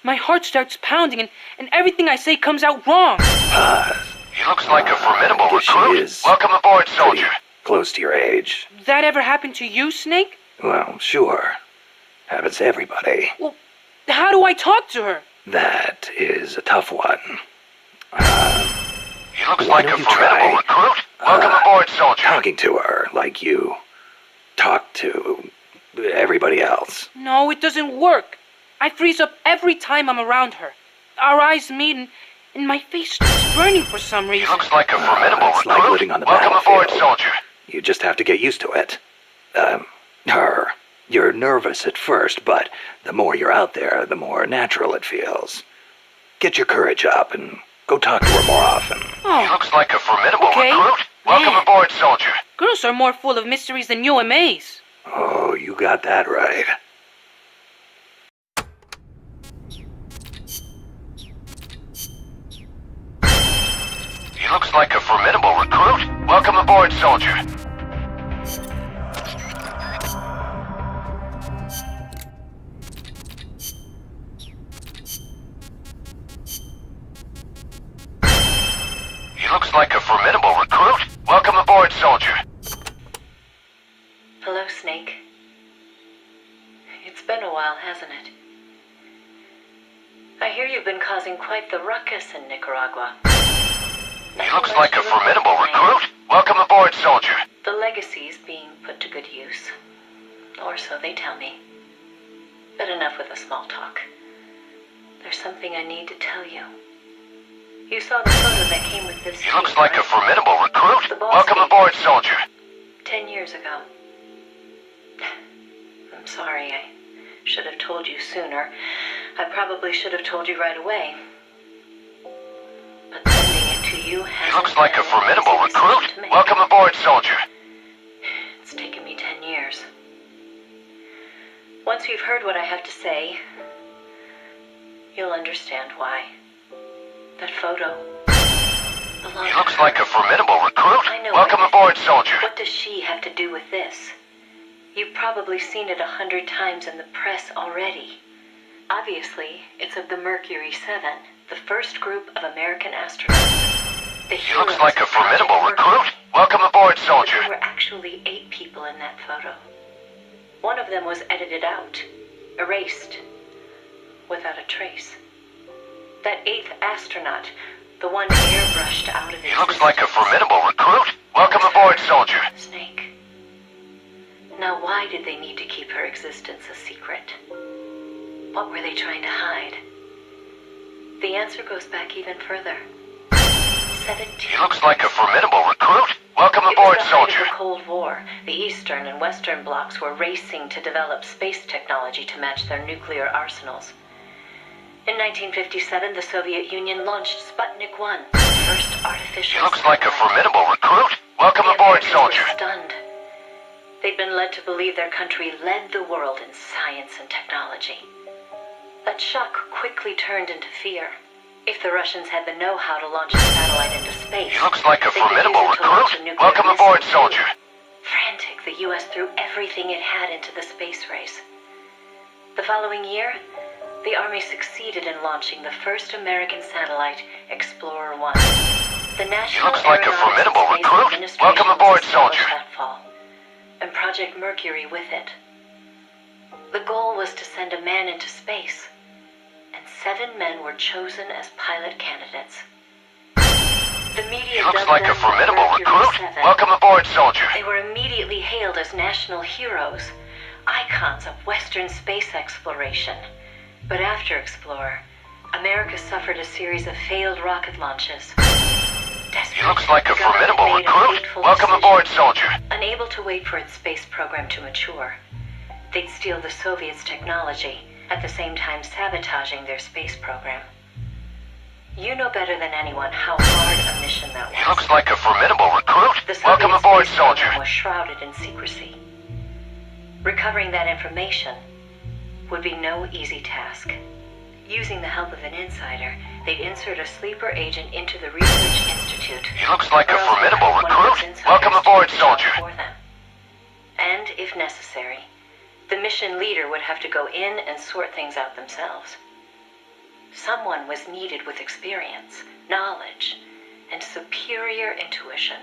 Speaker 17: my heart starts pounding and everything I say comes out wrong.
Speaker 4: Paz?
Speaker 10: He looks like a formidable recruit. Welcome aboard, soldier.
Speaker 4: Close to your age.
Speaker 17: That ever happened to you, Snake?
Speaker 4: Well, sure. Happens to everybody.
Speaker 17: Well, how do I talk to her?
Speaker 4: That is a tough one.
Speaker 10: He looks like a formidable recruit. Welcome aboard, soldier.
Speaker 4: Talking to her like you talk to everybody else.
Speaker 17: No, it doesn't work. I freeze up every time I'm around her. Our eyes meet and my face starts burning for some reason.
Speaker 10: He looks like a formidable
Speaker 4: It's
Speaker 10: recruit.
Speaker 4: like living on the
Speaker 10: Welcome
Speaker 4: battlefield.
Speaker 10: aboard, soldier.
Speaker 4: You just have to get used to it. You're nervous at first, but the more you're out there, the more natural it feels. Get your courage up and go talk to her more often.
Speaker 17: Oh,
Speaker 10: he looks like a formidable
Speaker 17: okay.
Speaker 10: recruit. Welcome aboard, soldier.
Speaker 17: Girls are more full of mysteries than UMAs.
Speaker 4: Oh, you got that right.
Speaker 10: He looks like a formidable recruit. Welcome aboard, soldier. looks like a formidable recruit. Welcome aboard, soldier.
Speaker 9: Hello, Snake. It's been a while, hasn't it? I hear you've been causing quite the ruckus in Nicaragua.
Speaker 10: He looks like a formidable recruit. Welcome aboard, soldier.
Speaker 9: The legacy's being put to good use. Or so they tell me. But enough with the small talk. There's something I need to tell you. You saw the photo that came with this
Speaker 10: He looks like a formidable recruit. Welcome aboard, soldier.
Speaker 9: 10 years ago. I'm sorry, I should have told you sooner. I probably should have told you right away. But sending it to you has
Speaker 10: He looks like a formidable recruit. Welcome aboard, soldier.
Speaker 9: It's taken me 10 years. Once you've heard what I have to say, you'll understand why. That photo.
Speaker 10: He looks like a formidable recruit. Welcome aboard, soldier.
Speaker 9: What does she have to do with this? You've probably seen it 100 times in the press already. Obviously, it's of the Mercury 7, the first group of American astronauts.
Speaker 10: He looks like a formidable recruit. Welcome aboard, soldier.
Speaker 9: There were actually 8 people in that photo. One of them was edited out, erased, without a trace. That 8th astronaut, the one airbrushed out of existence.
Speaker 10: He looks like a formidable recruit. Welcome aboard, soldier.
Speaker 9: Snake. Now, why did they need to keep her existence a secret? What were they trying to hide? The answer goes back even further. 17.
Speaker 10: He looks like a formidable recruit. Welcome aboard,
Speaker 9: It was the height
Speaker 10: soldier.
Speaker 9: of the Cold War. The Eastern and Western blocs were racing to develop space technology to match their nuclear arsenals. In 1957, the Soviet Union launched Sputnik 1, the first artificial
Speaker 10: He looks like a
Speaker 9: satellite.
Speaker 10: formidable recruit. Welcome
Speaker 9: The
Speaker 10: aboard,
Speaker 9: Americans
Speaker 10: soldier.
Speaker 9: were stunned. They'd been led to believe their country led the world in science and technology. That shock quickly turned into fear. If the Russians had the know-how to launch a satellite into space,
Speaker 10: He looks like a
Speaker 9: they could
Speaker 10: formidable
Speaker 9: use it to launch a
Speaker 10: recruit.
Speaker 9: nuclear
Speaker 10: Welcome
Speaker 9: missile.
Speaker 10: aboard, soldier.
Speaker 9: Frantic, the U.S. threw everything it had into the space race. The following year, the Army succeeded in launching the first American satellite, Explorer 1. The National
Speaker 10: He looks like a
Speaker 9: Aeronautics
Speaker 10: formidable
Speaker 9: and Space
Speaker 10: recruit.
Speaker 9: Administration
Speaker 10: Welcome
Speaker 9: was
Speaker 10: aboard,
Speaker 9: established
Speaker 10: soldier.
Speaker 9: that fall, and Project Mercury with it. The goal was to send a man into space, and 7 men were chosen as pilot candidates. The media
Speaker 10: He looks
Speaker 9: dubbed
Speaker 10: like a
Speaker 9: them
Speaker 10: formidable
Speaker 9: Mercury
Speaker 10: recruit.
Speaker 9: 7.
Speaker 10: Welcome aboard, soldier.
Speaker 9: They were immediately hailed as national heroes, icons of Western space exploration. But after Explorer, America suffered a series of failed rocket launches.
Speaker 10: He looks like a
Speaker 9: The government
Speaker 10: formidable
Speaker 9: made a
Speaker 10: recruit.
Speaker 9: fateful
Speaker 10: Welcome
Speaker 9: decision.
Speaker 10: aboard, soldier.
Speaker 9: Unable to wait for its space program to mature, they'd steal the Soviets' technology, at the same time sabotaging their space program. You know better than anyone how hard a mission that was.
Speaker 10: He looks like a formidable recruit.
Speaker 9: The Soviet
Speaker 10: Welcome aboard,
Speaker 9: space
Speaker 10: soldier.
Speaker 9: program was shrouded in secrecy. Recovering that information would be no easy task. Using the help of an insider, they'd insert a sleeper agent into the research institute.
Speaker 10: He looks like a
Speaker 9: or else they'd
Speaker 10: formidable
Speaker 9: have one of those
Speaker 10: recruit.
Speaker 9: insiders
Speaker 10: Welcome
Speaker 9: do
Speaker 10: aboard,
Speaker 9: the job
Speaker 10: soldier.
Speaker 9: for them. And, if necessary, the mission leader would have to go in and sort things out themselves. Someone was needed with experience, knowledge, and superior intuition.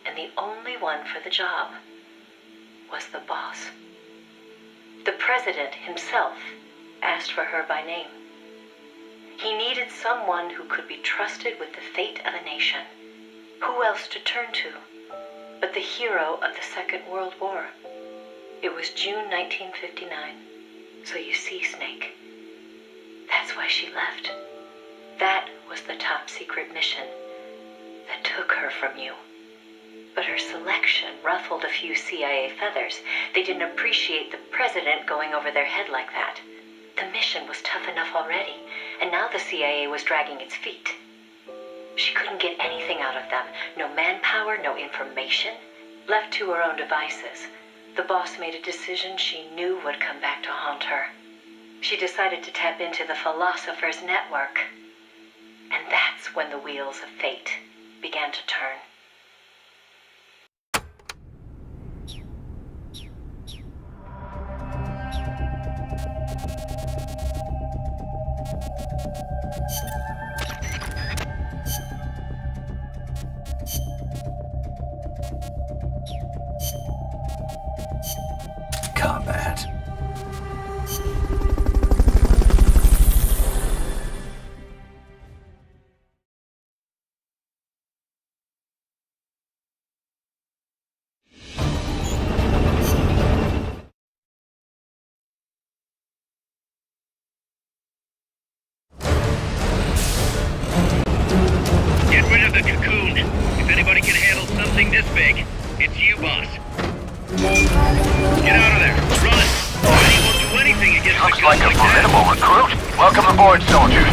Speaker 9: And the only one for the job was the boss. The president himself asked for her by name. He needed someone who could be trusted with the fate of a nation. Who else to turn to but the hero of the Second World War? It was June 1959. So you see, Snake, that's why she left. That was the top secret mission that took her from you. But her selection ruffled a few CIA feathers. They didn't appreciate the president going over their head like that. The mission was tough enough already, and now the CIA was dragging its feet. She couldn't get anything out of them. No manpower, no information. Left to her own devices, the boss made a decision she knew would come back to haunt her. She decided to tap into the Philosopher's Network. And that's when the wheels of fate began to turn.
Speaker 2: the cocoon. If anybody can handle something this big, it's you, boss. Get out of there. Run. Nobody will do anything against
Speaker 4: Looks
Speaker 2: a gun
Speaker 4: like a
Speaker 2: like that.
Speaker 4: formidable recruit. Welcome aboard, soldier.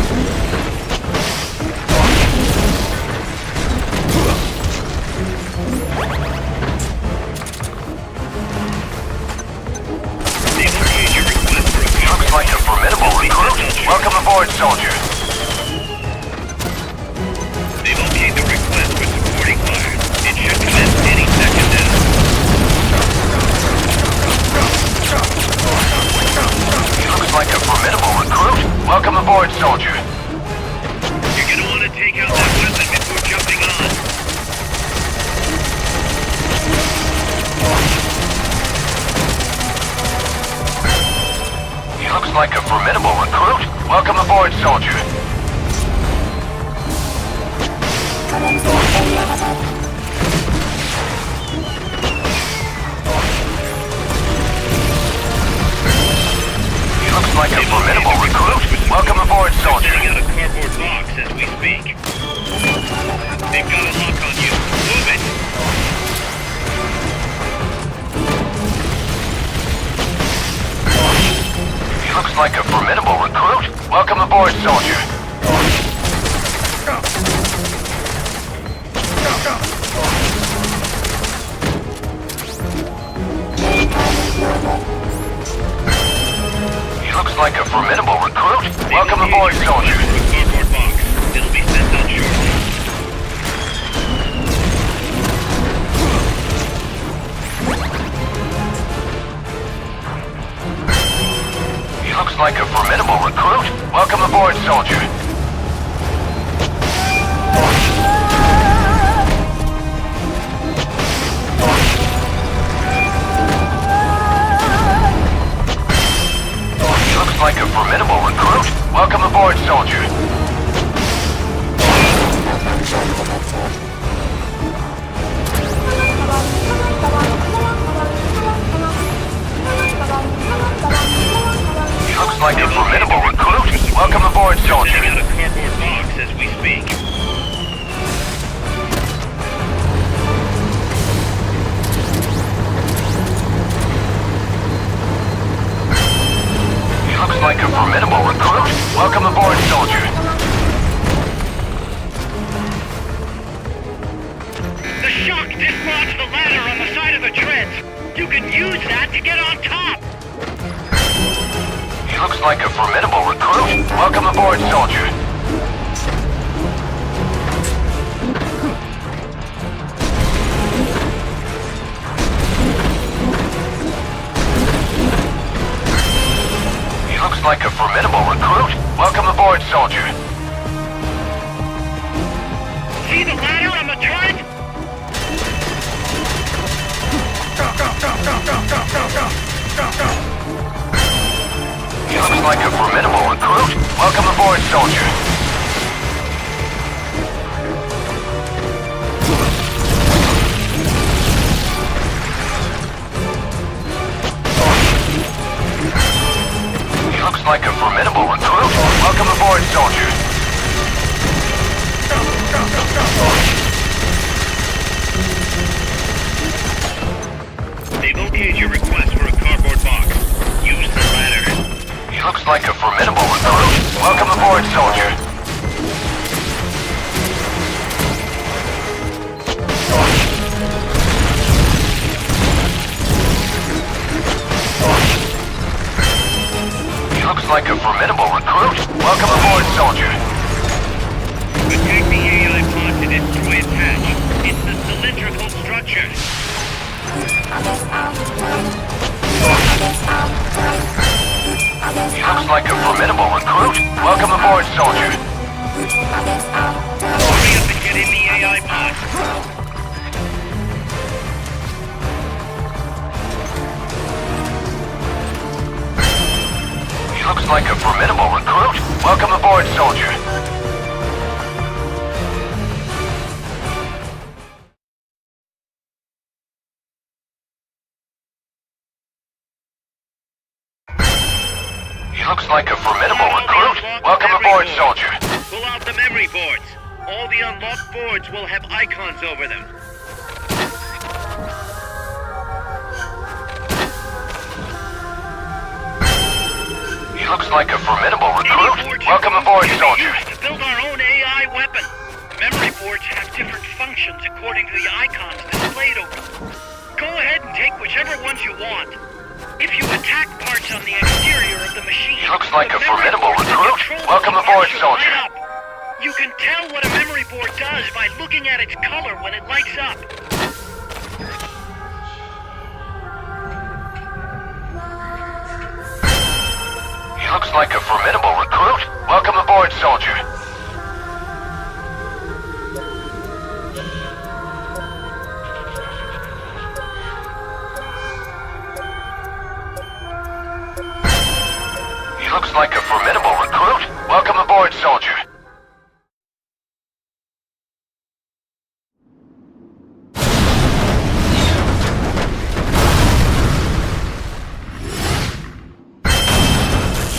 Speaker 4: Looks like a formidable recruit. Welcome aboard, soldier.
Speaker 2: They've okayed the request for supporting fire. It should commence any second now.
Speaker 4: Looks like a formidable recruit. Welcome aboard, soldier.
Speaker 2: You're gonna want to take out that weapon before jumping on.
Speaker 4: He looks like a formidable recruit. Welcome aboard, soldier. He looks like a formidable recruit. Welcome aboard, soldier.
Speaker 2: They're setting out a cardboard box as we speak. They've got a lock on you. Move it.
Speaker 4: He looks like a formidable recruit. Welcome aboard, soldier. He looks like a formidable recruit. Welcome aboard, soldier.
Speaker 2: Cardboard box. It'll be sent out shortly.
Speaker 4: He looks like a formidable recruit. Welcome aboard, soldier. He looks like a formidable recruit. Welcome aboard, soldier. He looks like a formidable recruit. Welcome aboard, soldier.
Speaker 2: Setting out a cardboard box as we speak.
Speaker 4: He looks like a formidable recruit. Welcome aboard, soldier.
Speaker 2: The shock dislodged the ladder on the side of the treads. You can use that to get on top.
Speaker 4: He looks like a formidable recruit. Welcome aboard, soldier. He looks like a formidable recruit. Welcome aboard, soldier.
Speaker 2: See the ladder on the turret?
Speaker 4: He looks like a formidable recruit. Welcome aboard, soldier. He looks like a formidable recruit. Welcome aboard, soldier.
Speaker 2: They've okayed your request for a cardboard box. Use the ladder.
Speaker 4: He looks like a formidable recruit. Welcome aboard, soldier. He looks like a formidable recruit. Welcome aboard, soldier.
Speaker 2: Attack the AI pod to destroy its hatch. It's the cylindrical structure.
Speaker 4: He looks like a formidable recruit. Welcome aboard, soldier.
Speaker 2: Hurry up and get in the AI pod.
Speaker 4: He looks like a formidable recruit. Welcome aboard, soldier. He looks like a formidable recruit. Welcome aboard, soldier.
Speaker 2: Pull out the memory boards. All the unlocked boards will have icons over them.
Speaker 10: He looks like a formidable recruit. Welcome aboard, soldier.
Speaker 2: To build our own AI weapon. Memory boards have different functions according to the icons displayed over them. Go ahead and take whichever ones you want. If you attack parts on the exterior of the machine...
Speaker 10: He looks like a formidable recruit. Welcome aboard, soldier.
Speaker 2: You can tell what a memory board does by looking at its color when it lights up.
Speaker 10: He looks like a formidable recruit. Welcome aboard, soldier. He looks like a formidable recruit. Welcome aboard, soldier.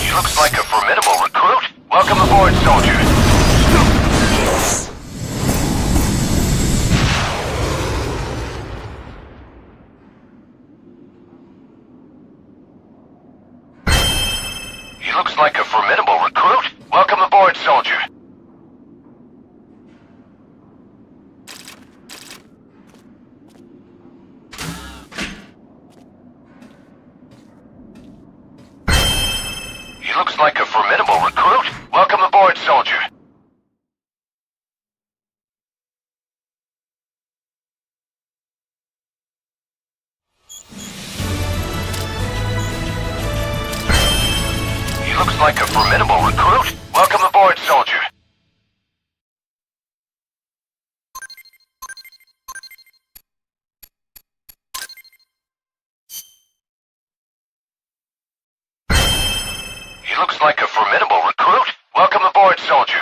Speaker 10: He looks like a formidable recruit. Welcome aboard, soldier. He looks like a formidable recruit. Welcome aboard, soldier. He looks like a formidable recruit. Welcome aboard, soldier. He looks like a formidable recruit. Welcome aboard, soldier. He looks like a formidable recruit. Welcome aboard, soldier.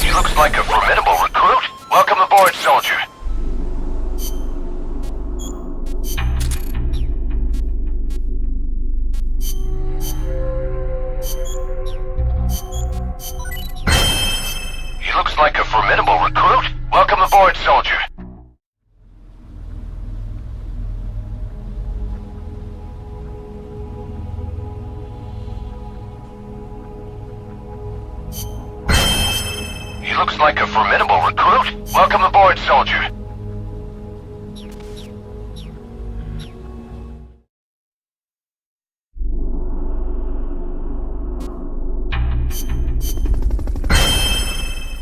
Speaker 10: He looks like a formidable recruit. Welcome aboard, soldier. He looks like a formidable recruit. Welcome aboard, soldier. He looks like a formidable recruit. Welcome aboard, soldier.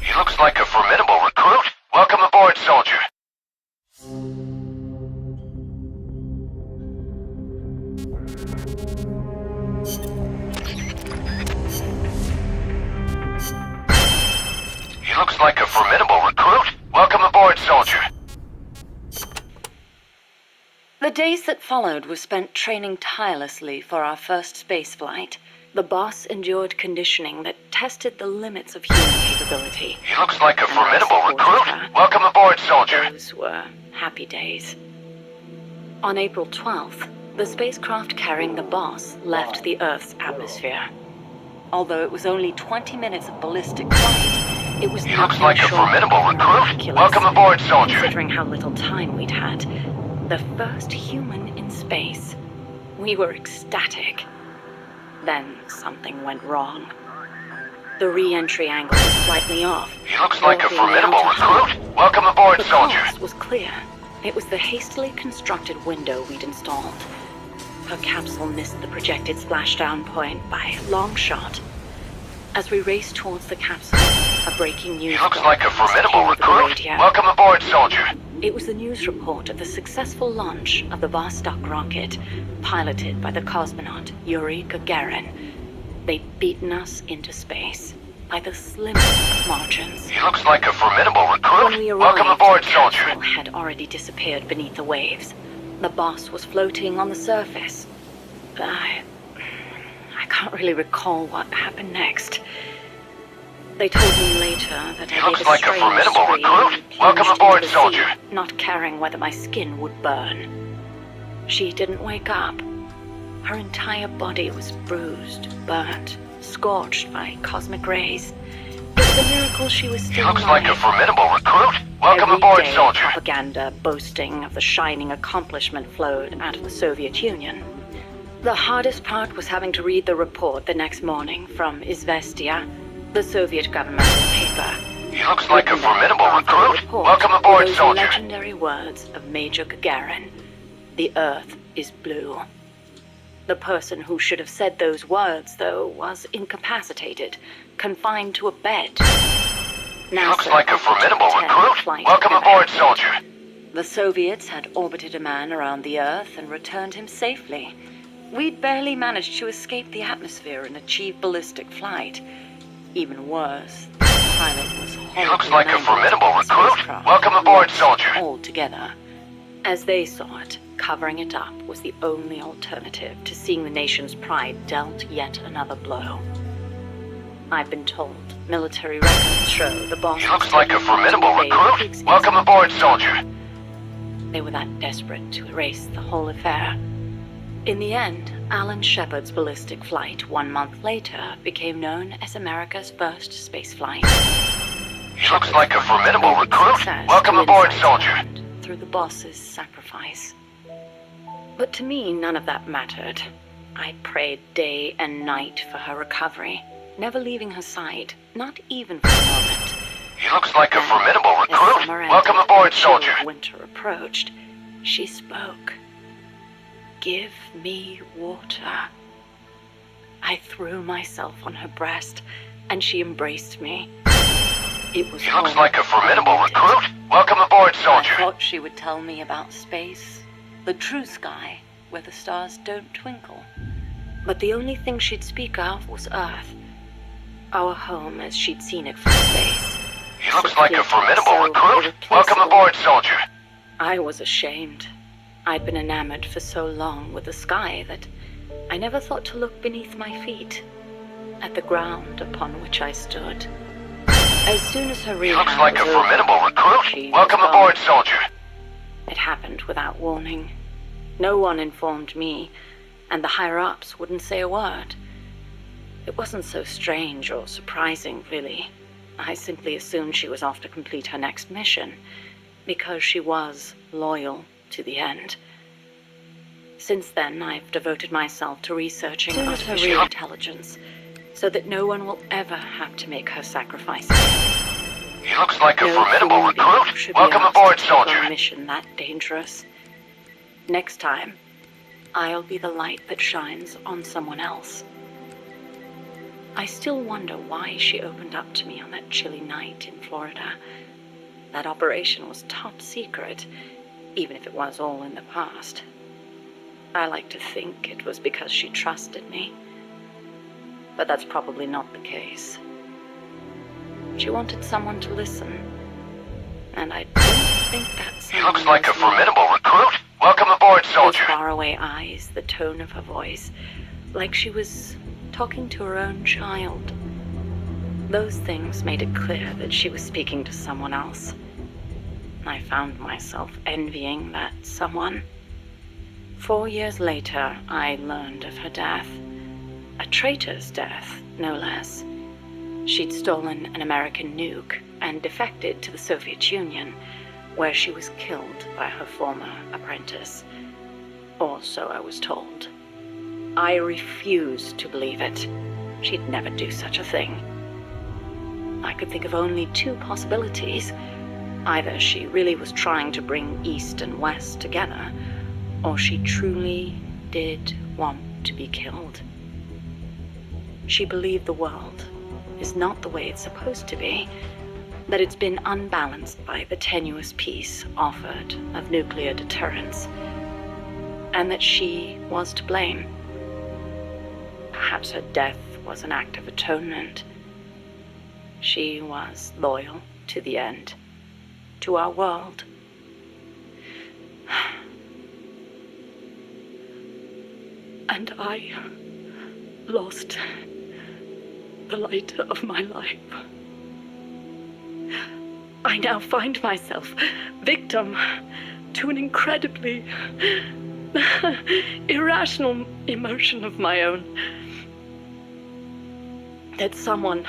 Speaker 10: He looks like a formidable recruit. Welcome aboard, soldier. He looks like a formidable recruit. Welcome aboard, soldier.
Speaker 16: The days that followed were spent training tirelessly for our first space flight. The boss endured conditioning that tested the limits of human capability.
Speaker 10: He looks like a formidable recruit. Welcome aboard, soldier.
Speaker 16: Those were happy days. On April 12th, the spacecraft carrying the boss left the Earth's atmosphere. Although it was only 20 minutes of ballistic flight, it was
Speaker 10: He looks like a formidable recruit. Welcome aboard, soldier.
Speaker 16: Considering how little time we'd had. The first human in space. We were ecstatic. Then something went wrong. The re-entry angle was slightly off.
Speaker 10: He looks like a formidable recruit. Welcome aboard, soldier.
Speaker 16: The cause was clear. It was the hastily constructed window we'd installed. Her capsule missed the projected splashdown point by a long shot. As we raced towards the capsule, a breaking news
Speaker 10: He looks like a formidable recruit. Welcome aboard, soldier.
Speaker 16: It was the news report of the successful launch of the Vostok rocket, piloted by the cosmonaut Yuri Gagarin. They'd beaten us into space by the slimmest of margins.
Speaker 10: He looks like a formidable recruit.
Speaker 16: When we arrived,
Speaker 10: Welcome aboard,
Speaker 16: the
Speaker 10: soldier.
Speaker 16: capsule had already disappeared beneath the waves. The boss was floating on the surface. I can't really recall what happened next. They told me later that I
Speaker 2: looks
Speaker 16: gave a
Speaker 2: like a
Speaker 16: strange
Speaker 2: formidable
Speaker 16: scream
Speaker 2: recruit.
Speaker 16: and
Speaker 2: Welcome
Speaker 16: plunged
Speaker 2: aboard,
Speaker 16: into the
Speaker 2: soldier.
Speaker 16: sea, not caring whether my skin would burn. She didn't wake up. Her entire body was bruised, burnt, scorched by cosmic rays. It was a miracle she was still
Speaker 2: Looks
Speaker 16: alive.
Speaker 2: like a formidable recruit. Welcome
Speaker 16: Every
Speaker 2: aboard,
Speaker 16: day,
Speaker 2: soldier.
Speaker 16: propaganda boasting of the shining accomplishment flowed out of the Soviet Union. The hardest part was having to read the report the next morning from Izvestia, the Soviet governmental paper.
Speaker 2: He looks like a formidable
Speaker 16: After the
Speaker 2: recruit.
Speaker 16: report
Speaker 2: Welcome
Speaker 16: were
Speaker 2: aboard,
Speaker 16: those
Speaker 2: soldier.
Speaker 16: legendary words of Major Gagarin: "The Earth is blue." The person who should have said those words, though, was incapacitated, confined to a bed.
Speaker 2: Looks like a formidable recruit.
Speaker 16: Flight
Speaker 2: Welcome aboard, soldier.
Speaker 16: The Soviets had orbited a man around the Earth and returned him safely. We'd barely managed to escape the atmosphere and achieve ballistic flight. Even worse, the pilot was horribly
Speaker 2: looks like a
Speaker 16: mangled
Speaker 2: formidable
Speaker 16: by the
Speaker 2: recruit.
Speaker 16: spacecraft,
Speaker 2: Welcome aboard,
Speaker 16: lost
Speaker 2: soldier.
Speaker 16: altogether. As they saw it, covering it up was the only alternative to seeing the nation's pride dealt yet another blow. I've been told military records show the boss
Speaker 2: Looks like a formidable recruit. Welcome aboard, soldier.
Speaker 16: They were that desperate to erase the whole affair. In the end, Alan Shepard's ballistic flight 1 month later became known as America's first spaceflight.
Speaker 2: Looks like a formidable recruit. Welcome aboard, soldier.
Speaker 16: Through the boss's sacrifice. But to me, none of that mattered. I prayed day and night for her recovery, never leaving her side, not even for a moment.
Speaker 2: He looks like a formidable
Speaker 16: As
Speaker 2: recruit.
Speaker 16: summer ended
Speaker 2: Welcome
Speaker 16: and
Speaker 2: aboard,
Speaker 16: the chill
Speaker 2: soldier.
Speaker 16: of winter approached, she spoke. "Give me water." I threw myself on her breast, and she embraced me. It was
Speaker 2: He looks
Speaker 16: all
Speaker 2: like a formidable
Speaker 16: I needed.
Speaker 2: recruit. Welcome aboard,
Speaker 16: I
Speaker 2: soldier.
Speaker 16: thought she would tell me about space, the true sky, where the stars don't twinkle. But the only thing she'd speak of was Earth, our home as she'd seen it from space.
Speaker 2: He looks like a formidable
Speaker 16: so
Speaker 2: recruit.
Speaker 16: irreplaceable.
Speaker 2: Welcome aboard, soldier.
Speaker 16: I was ashamed. I'd been enamored for so long with the sky that I never thought to look beneath my feet, at the ground upon which I stood. As soon as her
Speaker 2: He
Speaker 16: rehab
Speaker 2: looks like a
Speaker 16: was over,
Speaker 2: formidable recruit.
Speaker 16: she
Speaker 2: Welcome
Speaker 16: was
Speaker 2: aboard,
Speaker 16: gone.
Speaker 2: soldier.
Speaker 16: It happened without warning. No one informed me, and the higher-ups wouldn't say a word. It wasn't so strange or surprising, really. I simply assumed she was off to complete her next mission, because she was loyal to the end. Since then, I've devoted myself to researching artificial intelligence, so that no one will ever have to make her sacrifice again.
Speaker 2: He looks like a
Speaker 16: No
Speaker 2: formidable
Speaker 16: human being
Speaker 2: recruit.
Speaker 16: should be
Speaker 2: Welcome
Speaker 16: asked
Speaker 2: aboard,
Speaker 16: to take on
Speaker 2: soldier.
Speaker 16: a mission that dangerous. Next time, I'll be the light that shines on someone else. I still wonder why she opened up to me on that chilly night in Florida. That operation was top secret, even if it was all in the past. I like to think it was because she trusted me. But that's probably not the case. She wanted someone to listen. And I don't think that
Speaker 2: He
Speaker 16: someone
Speaker 2: looks like a
Speaker 16: was me.
Speaker 2: formidable recruit. Welcome aboard,
Speaker 16: Those
Speaker 2: soldier.
Speaker 16: faraway eyes, the tone of her voice, like she was talking to her own child. Those things made it clear that she was speaking to someone else. I found myself envying that someone. 4 years later, I learned of her death. A traitor's death, no less. She'd stolen an American nuke and defected to the Soviet Union, where she was killed by her former apprentice. Or so I was told. I refused to believe it. She'd never do such a thing. I could think of only two possibilities. Either she really was trying to bring East and West together, or she truly did want to be killed. She believed the world is not the way it's supposed to be, that it's been unbalanced by the tenuous peace offered of nuclear deterrence, and that she was to blame. Perhaps her death was an act of atonement. She was loyal to the end, to our world. And I lost the light of my life. I now find myself victim to an incredibly irrational emotion of my own. That someone,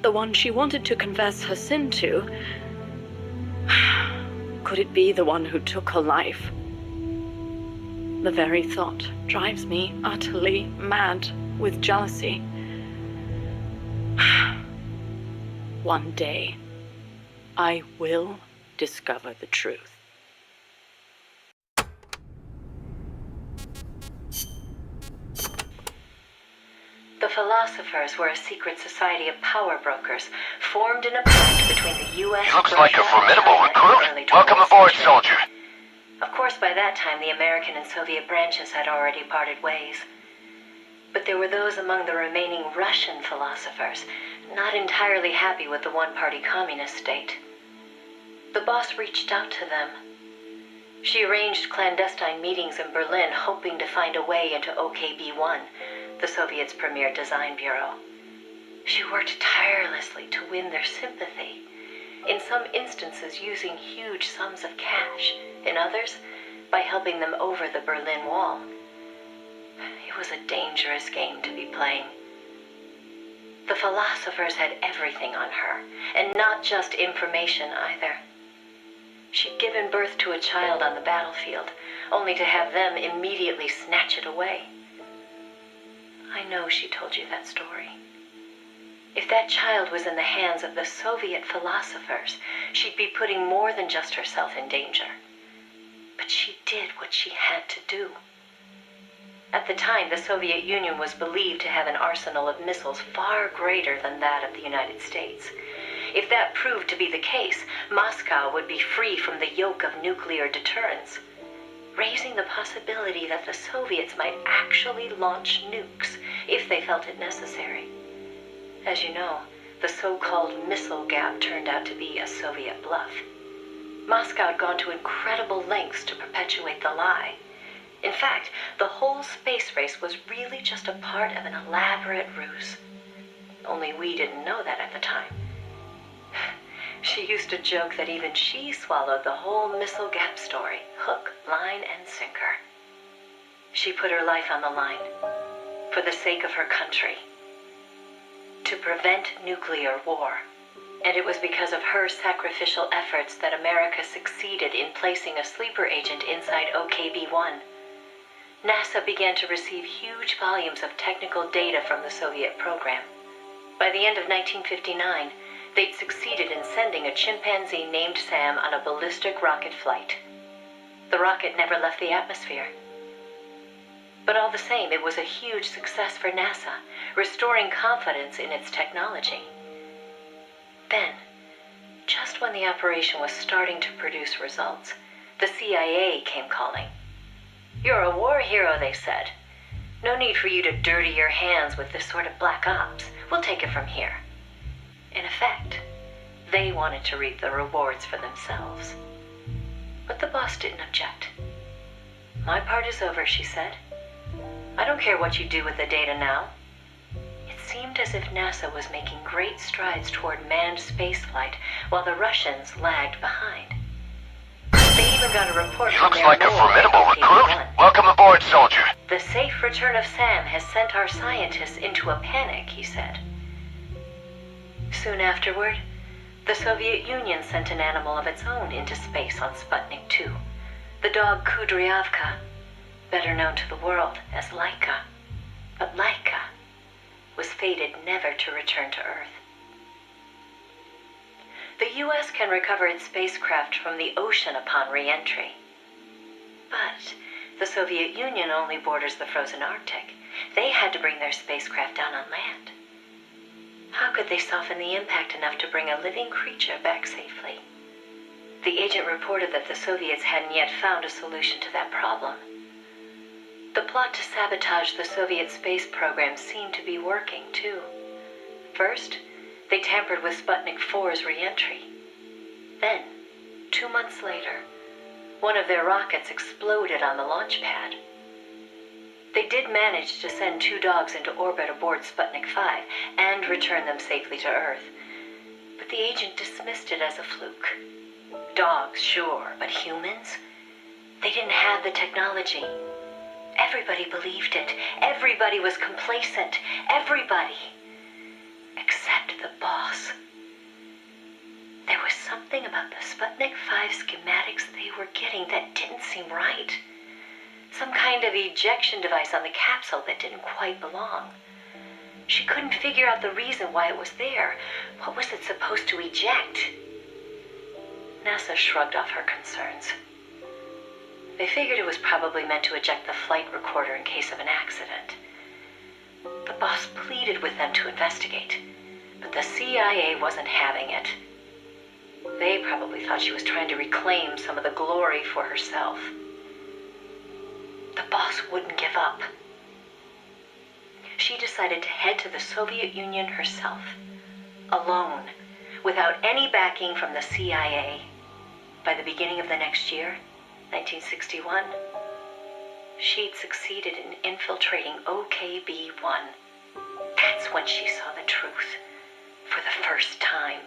Speaker 16: the one she wanted to confess her sin to, could it be the one who took her life? The very thought drives me utterly mad with jealousy. One day, I will discover the truth.
Speaker 9: The Philosophers were a secret society of power brokers formed in a pact between the U.S.
Speaker 21: He looks like a
Speaker 9: Russia,
Speaker 21: formidable
Speaker 9: and China in the early
Speaker 21: recruit. Welcome
Speaker 9: 20th
Speaker 21: aboard,
Speaker 9: century.
Speaker 21: soldier.
Speaker 9: Of course, by that time, the American and Soviet branches had already parted ways. But there were those among the remaining Russian philosophers not entirely happy with the one-party communist state. The boss reached out to them. She arranged clandestine meetings in Berlin, hoping to find a way into OKB-1, the Soviets' premier design bureau. She worked tirelessly to win their sympathy, in some instances using huge sums of cash, in others by helping them over the Berlin Wall. It was a dangerous game to be playing. The Philosophers had everything on her, and not just information either. She'd given birth to a child on the battlefield, only to have them immediately snatch it away. I know she told you that story. If that child was in the hands of the Soviet philosophers, she'd be putting more than just herself in danger. But she did what she had to do. At the time, the Soviet Union was believed to have an arsenal of missiles far greater than that of the United States. If that proved to be the case, Moscow would be free from the yoke of nuclear deterrence, raising the possibility that the Soviets might actually launch nukes if they felt it necessary. As you know, the so-called missile gap turned out to be a Soviet bluff. Moscow had gone to incredible lengths to perpetuate the lie. In fact, the whole space race was really just a part of an elaborate ruse. Only we didn't know that at the time. She used to joke that even she swallowed the whole missile gap story, hook, line, and sinker. She put her life on the line, for the sake of her country, to prevent nuclear war. And it was because of her sacrificial efforts that America succeeded in placing a sleeper agent inside OKB-1. NASA began to receive huge volumes of technical data from the Soviet program. By the end of 1959, they'd succeeded in sending a chimpanzee named Sam on a ballistic rocket flight. The rocket never left the atmosphere. But all the same, it was a huge success for NASA, restoring confidence in its technology. Then, just when the operation was starting to produce results, the CIA came calling. "You're a war hero," they said. "No need for you to dirty your hands with this sort of black ops. We'll take it from here." In effect, they wanted to reap the rewards for themselves. But the boss didn't object. "My part is over," she said. "I don't care what you do with the data now." It seemed as if NASA was making great strides toward manned spaceflight, while the Russians lagged behind. They even got a report
Speaker 21: He
Speaker 9: from
Speaker 21: looks
Speaker 9: their
Speaker 21: like a
Speaker 9: more
Speaker 21: formidable
Speaker 9: OKB-1.
Speaker 21: recruit. Welcome aboard, soldier.
Speaker 9: "The safe return of Sam has sent our scientists into a panic," he said. Soon afterward, the Soviet Union sent an animal of its own into space on Sputnik 2, the dog Kudryavka, better known to the world as Laika. But Laika was fated never to return to Earth. The U.S. can recover its spacecraft from the ocean upon re-entry. But the Soviet Union only borders the frozen Arctic. They had to bring their spacecraft down on land. How could they soften the impact enough to bring a living creature back safely? The agent reported that the Soviets hadn't yet found a solution to that problem. The plot to sabotage the Soviet space program seemed to be working, too. First, they tampered with Sputnik 4's re-entry. Then, 2 months later, one of their rockets exploded on the launch pad. They did manage to send 2 dogs into orbit aboard Sputnik 5 and return them safely to Earth. But But the agent dismissed it as a fluke. Dogs, sure, but humans? They didn't have the technology. Everybody believed it. Everybody was complacent. Everybody. Except the boss. There was something about the Sputnik 5 schematics they were getting that didn't seem right. Some kind of ejection device on the capsule that didn't quite belong. She couldn't figure out the reason why it was there. What was it supposed to eject? NASA shrugged off her concerns. They figured it was probably meant to eject the flight recorder in case of an accident. The boss pleaded with them to investigate, but the CIA wasn't having it. They probably thought she was trying to reclaim some of the glory for herself. The boss wouldn't give up. She decided to head to the Soviet Union herself, alone, without any backing from the CIA. By the beginning of the next year, 1961, she'd succeeded in infiltrating OKB-1. That's when she saw the truth, for the first time.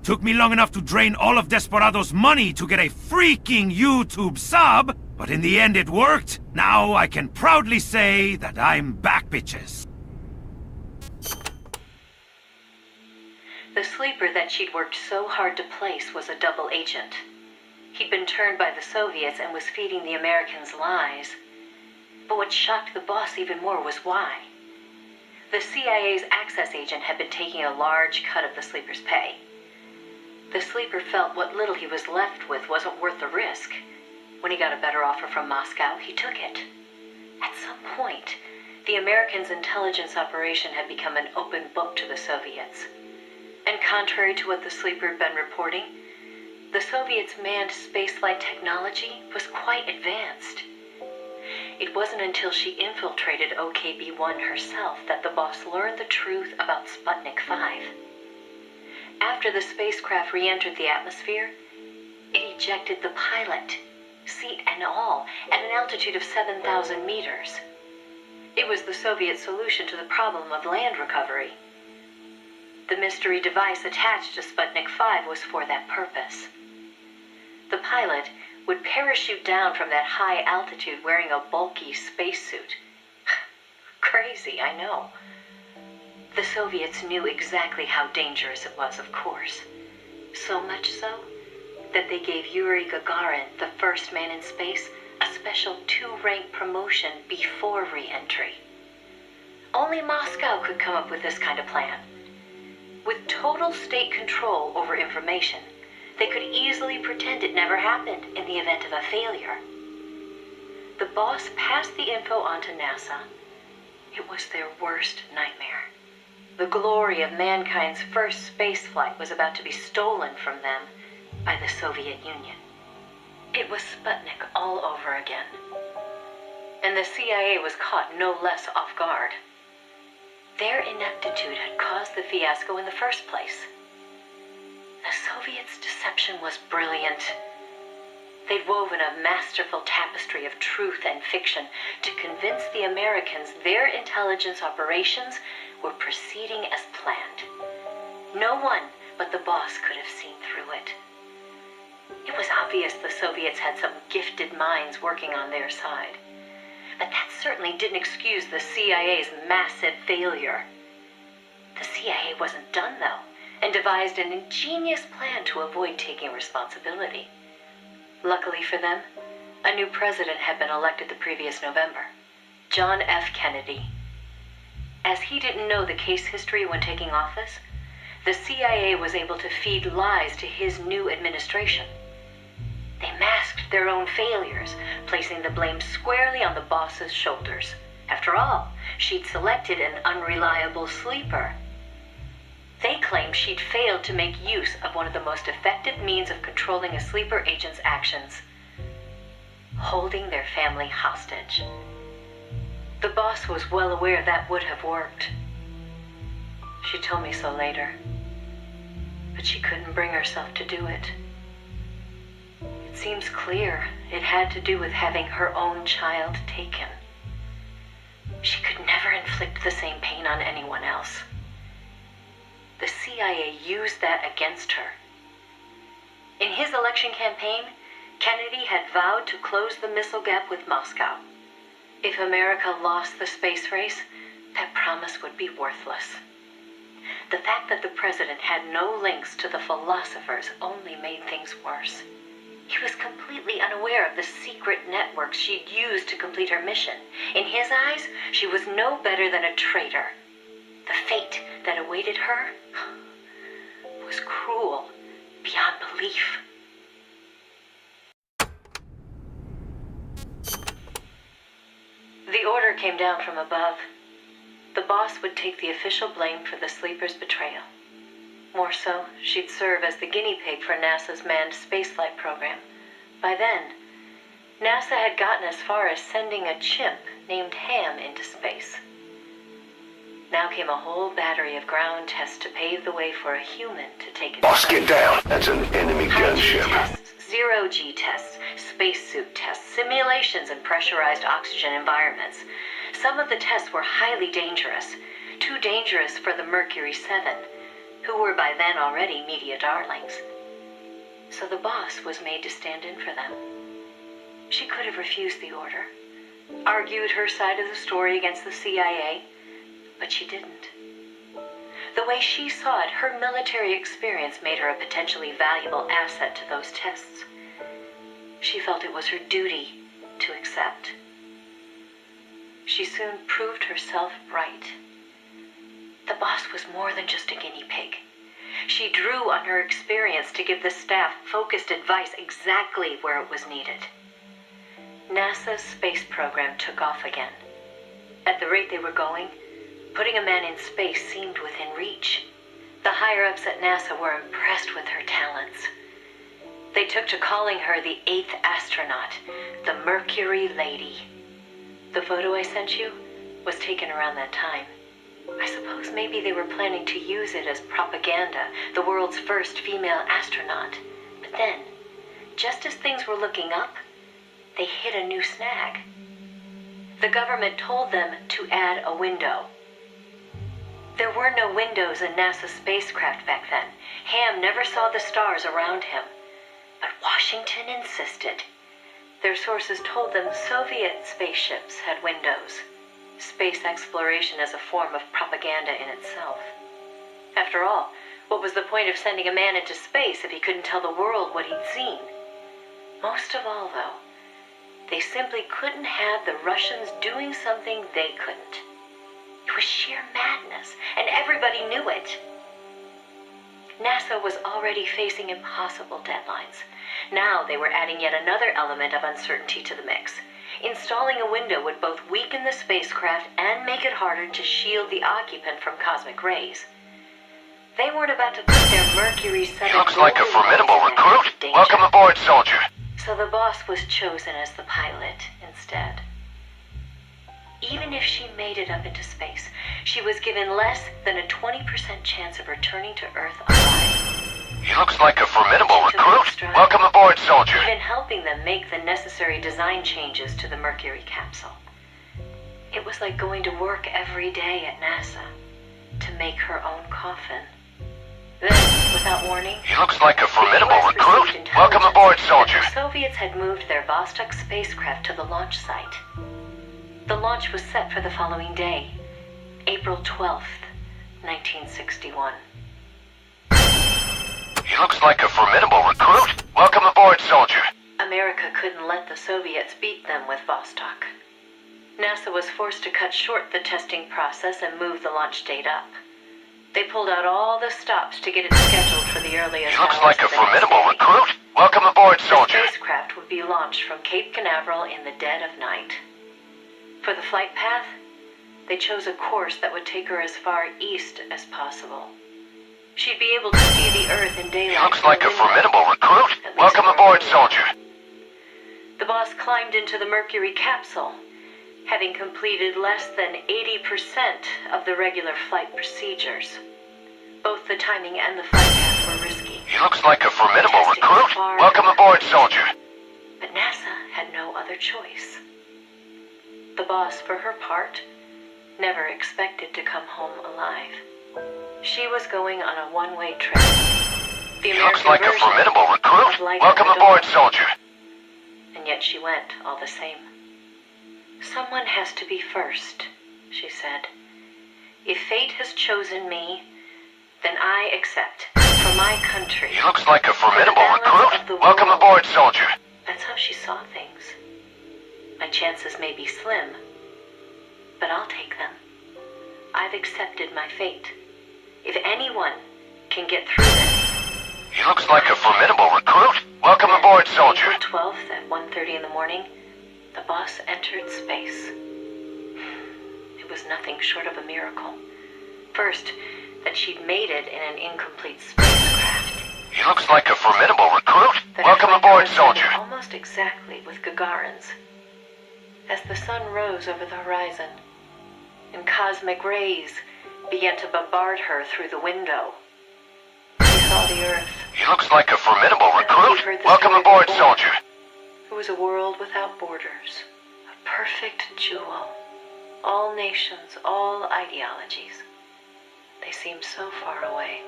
Speaker 10: Took me long enough to drain all of Desperado's money to get a freaking YouTube sub, but in the end it worked. Now I can proudly say that I'm back, bitches.
Speaker 9: The sleeper that she'd worked so hard to place was a double agent. He'd been turned by the Soviets and was feeding the Americans lies. But what shocked the boss even more was why. The CIA's access agent had been taking a large cut of the sleeper's pay. The sleeper felt what little he was left with wasn't worth the risk. When he got a better offer from Moscow, he took it. At some point, the Americans' intelligence operation had become an open book to the Soviets. And contrary to what the sleeper had been reporting, the Soviets' manned spaceflight technology was quite advanced. It wasn't until she infiltrated OKB-1 herself that the boss learned the truth about Sputnik 5. After the spacecraft re-entered the atmosphere, it ejected the pilot, seat and all, at an altitude of 7,000 meters. It was the Soviet solution to the problem of land recovery. The mystery device attached to Sputnik 5 was for that purpose. The pilot would parachute down from that high altitude wearing a bulky spacesuit. Crazy, I know. The Soviets knew exactly how dangerous it was, of course. So much so that they gave Yuri Gagarin, the first man in space, a special 2-rank promotion before re-entry. Only Moscow could come up with this kind of plan. With total state control over information, they could easily pretend it never happened in the event of a failure. The boss passed the info on to NASA. It was their worst nightmare. The glory of mankind's first spaceflight was about to be stolen from them by the Soviet Union. It was Sputnik all over again. And the CIA was caught no less off guard. Their ineptitude had caused the fiasco in the first place. The Soviets' deception was brilliant. They'd woven a masterful tapestry of truth and fiction to convince the Americans their intelligence operations were proceeding as planned. No one but the boss could have seen through it. It was obvious the Soviets had some gifted minds working on their side. But that certainly didn't excuse the CIA's massive failure. The CIA wasn't done, though, and devised an ingenious plan to avoid taking responsibility. Luckily for them, a new president had been elected the previous November, John F. Kennedy. As he didn't know the case history when taking office, the CIA was able to feed lies to his new administration. They masked their own failures, placing the blame squarely on the boss's shoulders. After all, she'd selected an unreliable sleeper. They claimed she'd failed to make use of one of the most effective means of controlling a sleeper agent's actions: holding their family hostage. The boss was well aware that would have worked. She told me so later, but she couldn't bring herself to do it. It seems clear it had to do with having her own child taken. she could never inflict the same pain on anyone else. The CIA used that against her. In his election campaign, Kennedy had vowed to close the missile gap with Moscow. If America lost the space race, that promise would be worthless. The fact that the president had no links to the philosophers only made things worse. He was completely unaware of the secret networks she'd used to complete her mission. In his eyes, she was no better than a traitor. The fate that awaited her was cruel beyond belief. The order came down from above. The boss would take the official blame for the sleeper's betrayal. More so, she'd serve as the guinea pig for NASA's manned spaceflight program. By then, NASA had gotten as far as sending a chimp named Ham into space. Now came a whole battery of ground tests to pave the way for a human to take it.
Speaker 4: Boss, get down. That's an enemy
Speaker 9: High-G
Speaker 4: gunship.
Speaker 9: tests, zero-G tests, spacesuit tests, simulations in pressurized oxygen environments. Some of the tests were highly dangerous, too dangerous for the Mercury 7, who were by then already media darlings. So the boss was made to stand in for them. She could have refused the order, argued her side of the story against the CIA, but she didn't. The way she saw it, her military experience made her a potentially valuable asset to those tests. She felt it was her duty to accept. She soon proved herself right. The boss was more than just a guinea pig. She drew on her experience to give the staff focused advice exactly where it was needed. NASA's space program took off again. At the rate they were going, putting a man in space seemed within reach. The higher-ups at NASA were impressed with her talents. They took to calling her the 8th astronaut, the Mercury Lady. The photo I sent you was taken around that time. I suppose maybe they were planning to use it as propaganda, the world's first female astronaut. But then, just as things were looking up, they hit a new snag. The government told them to add a window. There were no windows in NASA's spacecraft back then. Ham never saw the stars around him. But Washington insisted. Their sources told them Soviet spaceships had windows. Space exploration as a form of propaganda in itself. After all, what was the point of sending a man into space if he couldn't tell the world what he'd seen? Most of all, though, they simply couldn't have the Russians doing something they couldn't. It was sheer madness, and everybody knew it. NASA was already facing impossible deadlines. Now they were adding yet another element of uncertainty to the mix. Installing a window would both weaken the spacecraft and make it harder to shield the occupant from cosmic rays. They weren't about to put their Mercury 7
Speaker 4: Looks like a formidable recruit. Welcome aboard, soldier.
Speaker 9: So the boss was chosen as the pilot instead. Even if she made it up into space, she was given less than a 20% chance of returning to Earth alive.
Speaker 4: He looks like a formidable recruit. Welcome aboard, soldier.
Speaker 9: Even helping them make the necessary design changes to the Mercury capsule. It was like going to work every day at NASA to make her own coffin. Then, without warning,
Speaker 4: He looks like a formidable recruit. Welcome aboard, soldier.
Speaker 9: the Soviets had moved their Vostok spacecraft to the launch site. The launch was set for the following day, April 12th, 1961.
Speaker 4: He looks like a formidable recruit. Welcome aboard, soldier.
Speaker 9: America couldn't let the Soviets beat them with Vostok. NASA was forced to cut short the testing process and move the launch date up. They pulled out all the stops to get it scheduled for the earliest
Speaker 4: He looks
Speaker 9: hours
Speaker 4: like a
Speaker 9: of the next
Speaker 4: formidable
Speaker 9: day.
Speaker 4: recruit. Welcome aboard, soldier.
Speaker 9: The spacecraft would be launched from Cape Canaveral in the dead of night. For the flight path, they chose a course that would take her as far east as possible. She'd be able to see the Earth in daylight.
Speaker 4: He looks like a formidable recruit. Welcome aboard, soldier.
Speaker 9: The boss climbed into the Mercury capsule, having completed less than 80% of the regular flight procedures. Both the timing and the flight path were risky.
Speaker 4: He looks like a formidable recruit. Welcome aboard, soldier.
Speaker 9: But NASA had no other choice. The boss, for her part, never expected to come home alive. She was going on a one-way trip. The
Speaker 10: Looks
Speaker 9: American
Speaker 10: like a
Speaker 9: version
Speaker 10: formidable
Speaker 9: of
Speaker 10: recruit.
Speaker 9: Light
Speaker 10: Welcome
Speaker 9: of the
Speaker 10: aboard,
Speaker 9: Dawn.
Speaker 10: soldier.
Speaker 9: And yet she went all the same. Someone has to be first, she said. If fate has chosen me, then I accept. For my country.
Speaker 10: He looks like a formidable
Speaker 9: for the balance of the
Speaker 10: recruit. Welcome
Speaker 9: world.
Speaker 10: aboard, soldier.
Speaker 9: That's how she saw things. My chances may be slim, but I'll take them. I've accepted my fate. If anyone can get through this.
Speaker 10: He looks like a formidable recruit. Welcome aboard, soldier.
Speaker 9: April 12th at 1:30 in the morning, the boss entered space. It was nothing short of a miracle. First, that she'd made it in an incomplete spacecraft.
Speaker 10: He looks like a formidable recruit.
Speaker 9: That
Speaker 10: Welcome
Speaker 9: her flight
Speaker 10: aboard,
Speaker 9: coincided
Speaker 10: soldier.
Speaker 9: almost exactly with Gagarin's. As the sun rose over the horizon, and cosmic rays began to bombard her through the window, she saw the Earth.
Speaker 10: He looks like a formidable
Speaker 9: You've heard
Speaker 10: recruit.
Speaker 9: the
Speaker 10: Welcome
Speaker 9: story
Speaker 10: aboard,
Speaker 9: before.
Speaker 10: soldier.
Speaker 9: It was a world without borders, a perfect jewel. All nations, all ideologies. They seemed so far away.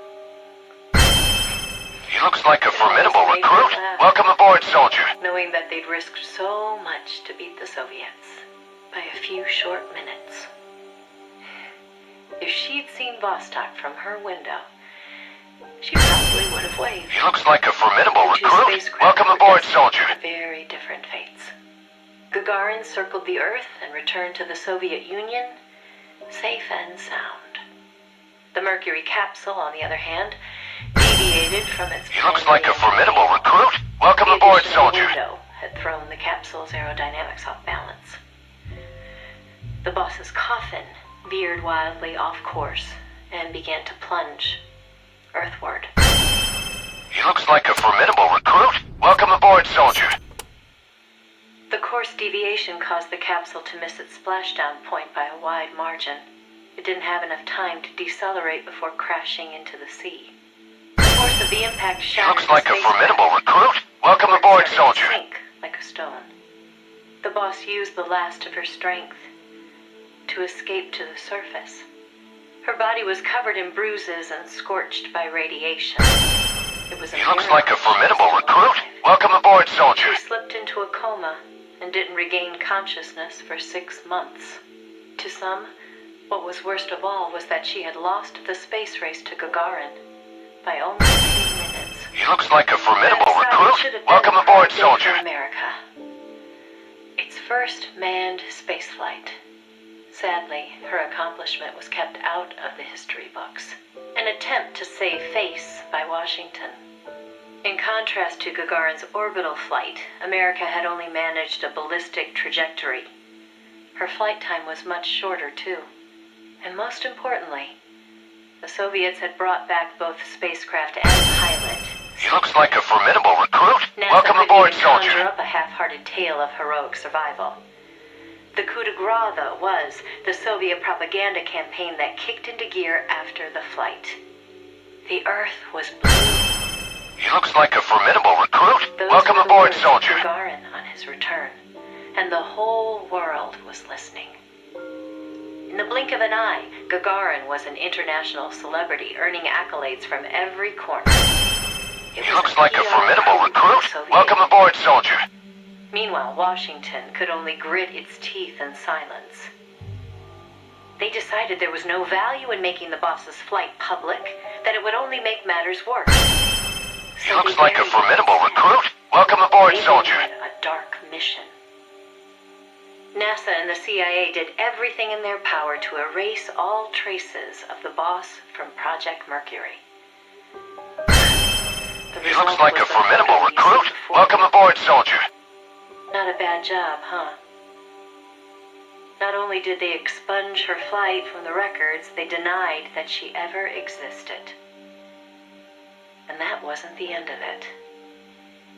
Speaker 10: He looks like a
Speaker 9: It almost
Speaker 10: formidable
Speaker 9: made her
Speaker 10: recruit.
Speaker 9: laugh,
Speaker 10: Welcome aboard, soldier.
Speaker 9: knowing that they'd risked so much to beat the Soviets by a few short minutes. If she'd seen Vostok from her window, she probably would have waved.
Speaker 10: He looks like a formidable
Speaker 9: The two
Speaker 10: recruit.
Speaker 9: spacecraft
Speaker 10: Welcome
Speaker 9: were
Speaker 10: aboard,
Speaker 9: destined
Speaker 10: soldier.
Speaker 9: for very different fates. Gagarin circled the Earth and returned to the Soviet Union, safe and sound. The Mercury capsule, on the other hand, deviated from its
Speaker 10: He looks like a formidable recruit. Welcome aboard,
Speaker 9: The
Speaker 10: soldier.
Speaker 9: window had thrown the capsule's aerodynamics off balance. The boss's coffin veered wildly off course and began to plunge earthward.
Speaker 10: He looks like a formidable recruit. Welcome aboard, soldier.
Speaker 9: The course deviation caused the capsule to miss its splashdown point by a wide margin. It didn't have enough time to decelerate before crashing into the sea. The force of the impact
Speaker 10: He
Speaker 9: shattered
Speaker 10: looks like
Speaker 9: the
Speaker 10: a formidable
Speaker 9: spacecraft,
Speaker 10: recruit. Welcome
Speaker 9: where it
Speaker 10: aboard,
Speaker 9: started to
Speaker 10: soldier.
Speaker 9: sink like a stone. The boss used the last of her strength to escape to the surface. Her body was covered in bruises and scorched by radiation. It was a
Speaker 10: He looks
Speaker 9: miracle
Speaker 10: like a
Speaker 9: she was
Speaker 10: formidable
Speaker 9: still
Speaker 10: recruit.
Speaker 9: alive.
Speaker 10: Welcome aboard, soldier.
Speaker 9: She slipped into a coma and didn't regain consciousness for 6 months. To some, what was worst of all was that she had lost the space race to Gagarin by only a few minutes.
Speaker 10: He looks like a formidable
Speaker 9: That aside, it should
Speaker 10: recruit.
Speaker 9: have been
Speaker 10: Welcome
Speaker 9: a
Speaker 10: aboard,
Speaker 9: proud day
Speaker 10: soldier.
Speaker 9: for America. Its first manned spaceflight. Sadly, her accomplishment was kept out of the history books. An attempt to save face by Washington. In contrast to Gagarin's orbital flight, America had only managed a ballistic trajectory. Her flight time was much shorter, too. And most importantly, the Soviets had brought back both spacecraft and pilot.
Speaker 10: He looks like a formidable recruit.
Speaker 9: NASA
Speaker 10: Welcome
Speaker 9: couldn't
Speaker 10: aboard,
Speaker 9: even conjure
Speaker 10: soldier.
Speaker 9: up a half-hearted tale of heroic survival. The coup de grace, though, was the Soviet propaganda campaign that kicked into gear after the flight. The Earth was blue.
Speaker 10: He looks like a formidable recruit.
Speaker 9: Those
Speaker 10: Welcome
Speaker 9: were the
Speaker 10: aboard,
Speaker 9: words of
Speaker 10: soldier.
Speaker 9: Gagarin on his return, and the whole world was listening. In the blink of an eye, Gagarin was an international celebrity, earning accolades from every corner. It
Speaker 10: He
Speaker 9: was
Speaker 10: looks like a
Speaker 9: PR
Speaker 10: formidable
Speaker 9: coup for the
Speaker 10: recruit.
Speaker 9: Soviet
Speaker 10: Welcome
Speaker 9: Union.
Speaker 10: aboard, soldier.
Speaker 9: Meanwhile, Washington could only grit its teeth in silence. They decided there was no value in making the boss's flight public, that it would only make matters worse.
Speaker 10: He looks like a formidable recruit. Welcome aboard,
Speaker 9: They
Speaker 10: soldier.
Speaker 9: had a dark mission. NASA and the CIA did everything in their power to erase all traces of the boss from Project Mercury. The
Speaker 10: He
Speaker 9: result
Speaker 10: looks like
Speaker 9: was
Speaker 10: a
Speaker 9: the
Speaker 10: formidable
Speaker 9: photo you see
Speaker 10: recruit.
Speaker 9: before
Speaker 10: Welcome
Speaker 9: you.
Speaker 10: aboard, soldier.
Speaker 9: Not a bad job, huh? Not only did they expunge her flight from the records, they denied that she ever existed. And that wasn't the end of it.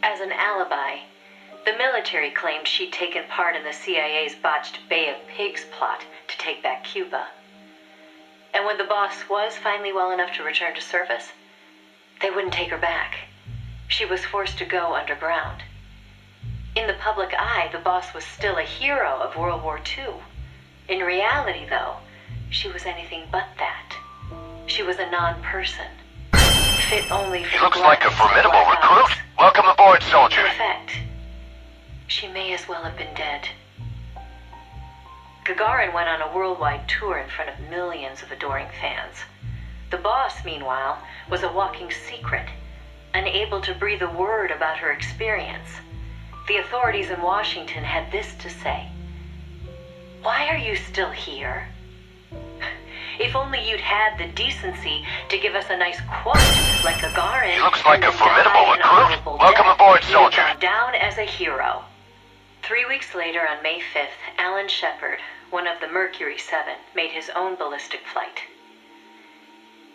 Speaker 9: As an alibi, the military claimed she'd taken part in the CIA's botched Bay of Pigs plot to take back Cuba. And when the boss was finally well enough to return to service, they wouldn't take her back. She was forced to go underground. In the public eye, the boss was still a hero of World War II. In reality, though, She was anything but that. She was a non-person, fit only for
Speaker 10: He looks like a formidable recruit. Welcome aboard, soldier.
Speaker 9: In effect, she may as well have been dead. Gagarin went on a worldwide tour in front of millions of adoring fans. The boss, meanwhile, was a walking secret, unable to breathe a word about her experience. The authorities in Washington had this to say: "Why are you still here? If only you'd had the decency to give us a nice quote like Gagarin.
Speaker 10: He looks like a formidable recruit. Welcome aboard, soldier.
Speaker 9: You've gone down as a hero." 3 weeks later, on May 5th, Alan Shepard, one of the Mercury 7, made his own ballistic flight.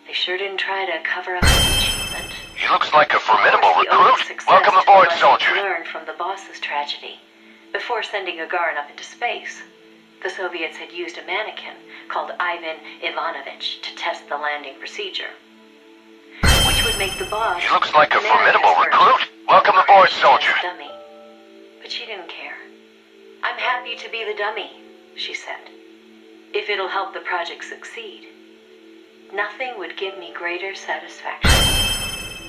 Speaker 9: They sure didn't try to cover up his achievement.
Speaker 10: He looks like a formidable
Speaker 9: Of course, the only
Speaker 10: recruit.
Speaker 9: success
Speaker 10: Welcome
Speaker 9: to the
Speaker 10: aboard,
Speaker 9: lessons
Speaker 10: soldier.
Speaker 9: learned from the boss's tragedy. Before sending Gagarin up into space, the Soviets had used a mannequin called Ivan Ivanovich to test the landing procedure, which would make the boss
Speaker 10: He looks like a
Speaker 9: America's
Speaker 10: formidable
Speaker 9: first
Speaker 10: recruit. Welcome aboard, soldier.
Speaker 9: dummy. But she didn't care. "I'm happy to be the dummy," she said. "If it'll help the project succeed. Nothing would give me greater satisfaction."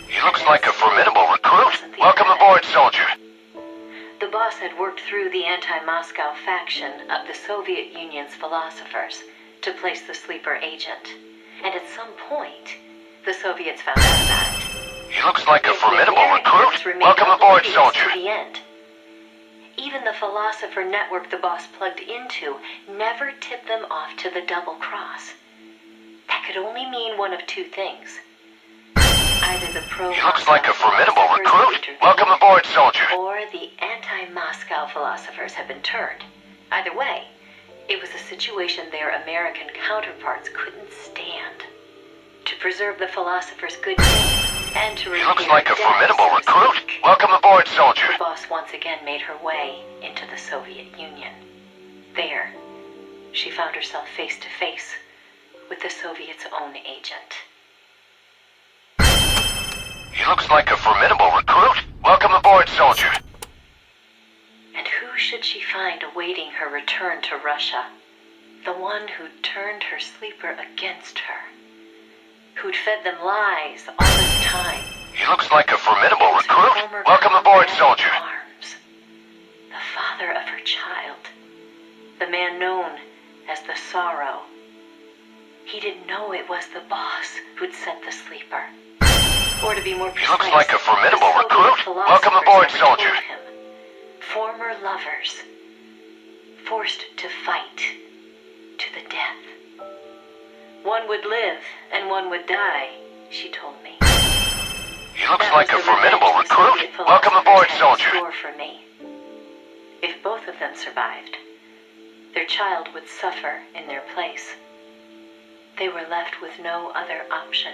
Speaker 10: He looks like a formidable recruit. Welcome aboard, soldier.
Speaker 9: The boss had worked through the anti-Moscow faction of the Soviet Union's philosophers to place the sleeper agent. And at some point, the Soviets found out about it.
Speaker 10: He looks like a
Speaker 9: Yet the
Speaker 10: formidable
Speaker 9: Americans
Speaker 10: recruit.
Speaker 9: remained
Speaker 10: Welcome aboard,
Speaker 9: oblivious
Speaker 10: soldier.
Speaker 9: to the end. Even the philosopher network the boss plugged into never tipped them off to the double cross. That could only mean one of two things. Either the
Speaker 10: He looks like a formidable recruit. Welcome aboard, soldier.
Speaker 9: or the anti-Moscow philosophers had been turned. Either way, it was a situation their American counterparts couldn't stand. To preserve the philosopher's good name and to
Speaker 10: He looks
Speaker 9: repair
Speaker 10: like a
Speaker 9: debts,
Speaker 10: formidable
Speaker 9: so to
Speaker 10: recruit.
Speaker 9: speak,
Speaker 10: Welcome aboard, soldier.
Speaker 9: the boss once again made her way into the Soviet Union. There, she found herself face to face with the Soviets' own agent.
Speaker 10: He looks like a formidable recruit. Welcome aboard, soldier.
Speaker 9: And who should she find awaiting her return to Russia? The one who'd turned her sleeper against her. Who'd fed them lies all this time.
Speaker 10: He looks like a formidable recruit. Welcome aboard, soldier.
Speaker 9: The father of her child. The man known as the Sorrow. He didn't know it was the boss who'd sent the sleeper. Or to be more precise,
Speaker 10: He looks like a formidable
Speaker 9: the Soviet
Speaker 10: recruit.
Speaker 9: philosophers
Speaker 10: Welcome aboard,
Speaker 9: never
Speaker 10: soldier.
Speaker 9: told him. Former lovers. Forced to fight to the death. One would live and one would die, she told me.
Speaker 10: He looks
Speaker 9: That
Speaker 10: like
Speaker 9: was
Speaker 10: a
Speaker 9: the revenge
Speaker 10: formidable
Speaker 9: the
Speaker 10: recruit.
Speaker 9: Soviet
Speaker 10: Welcome
Speaker 9: philosophers
Speaker 10: aboard,
Speaker 9: had in
Speaker 10: soldier.
Speaker 9: store for me. If both of them survived, their child would suffer in their place. They were left with no other option.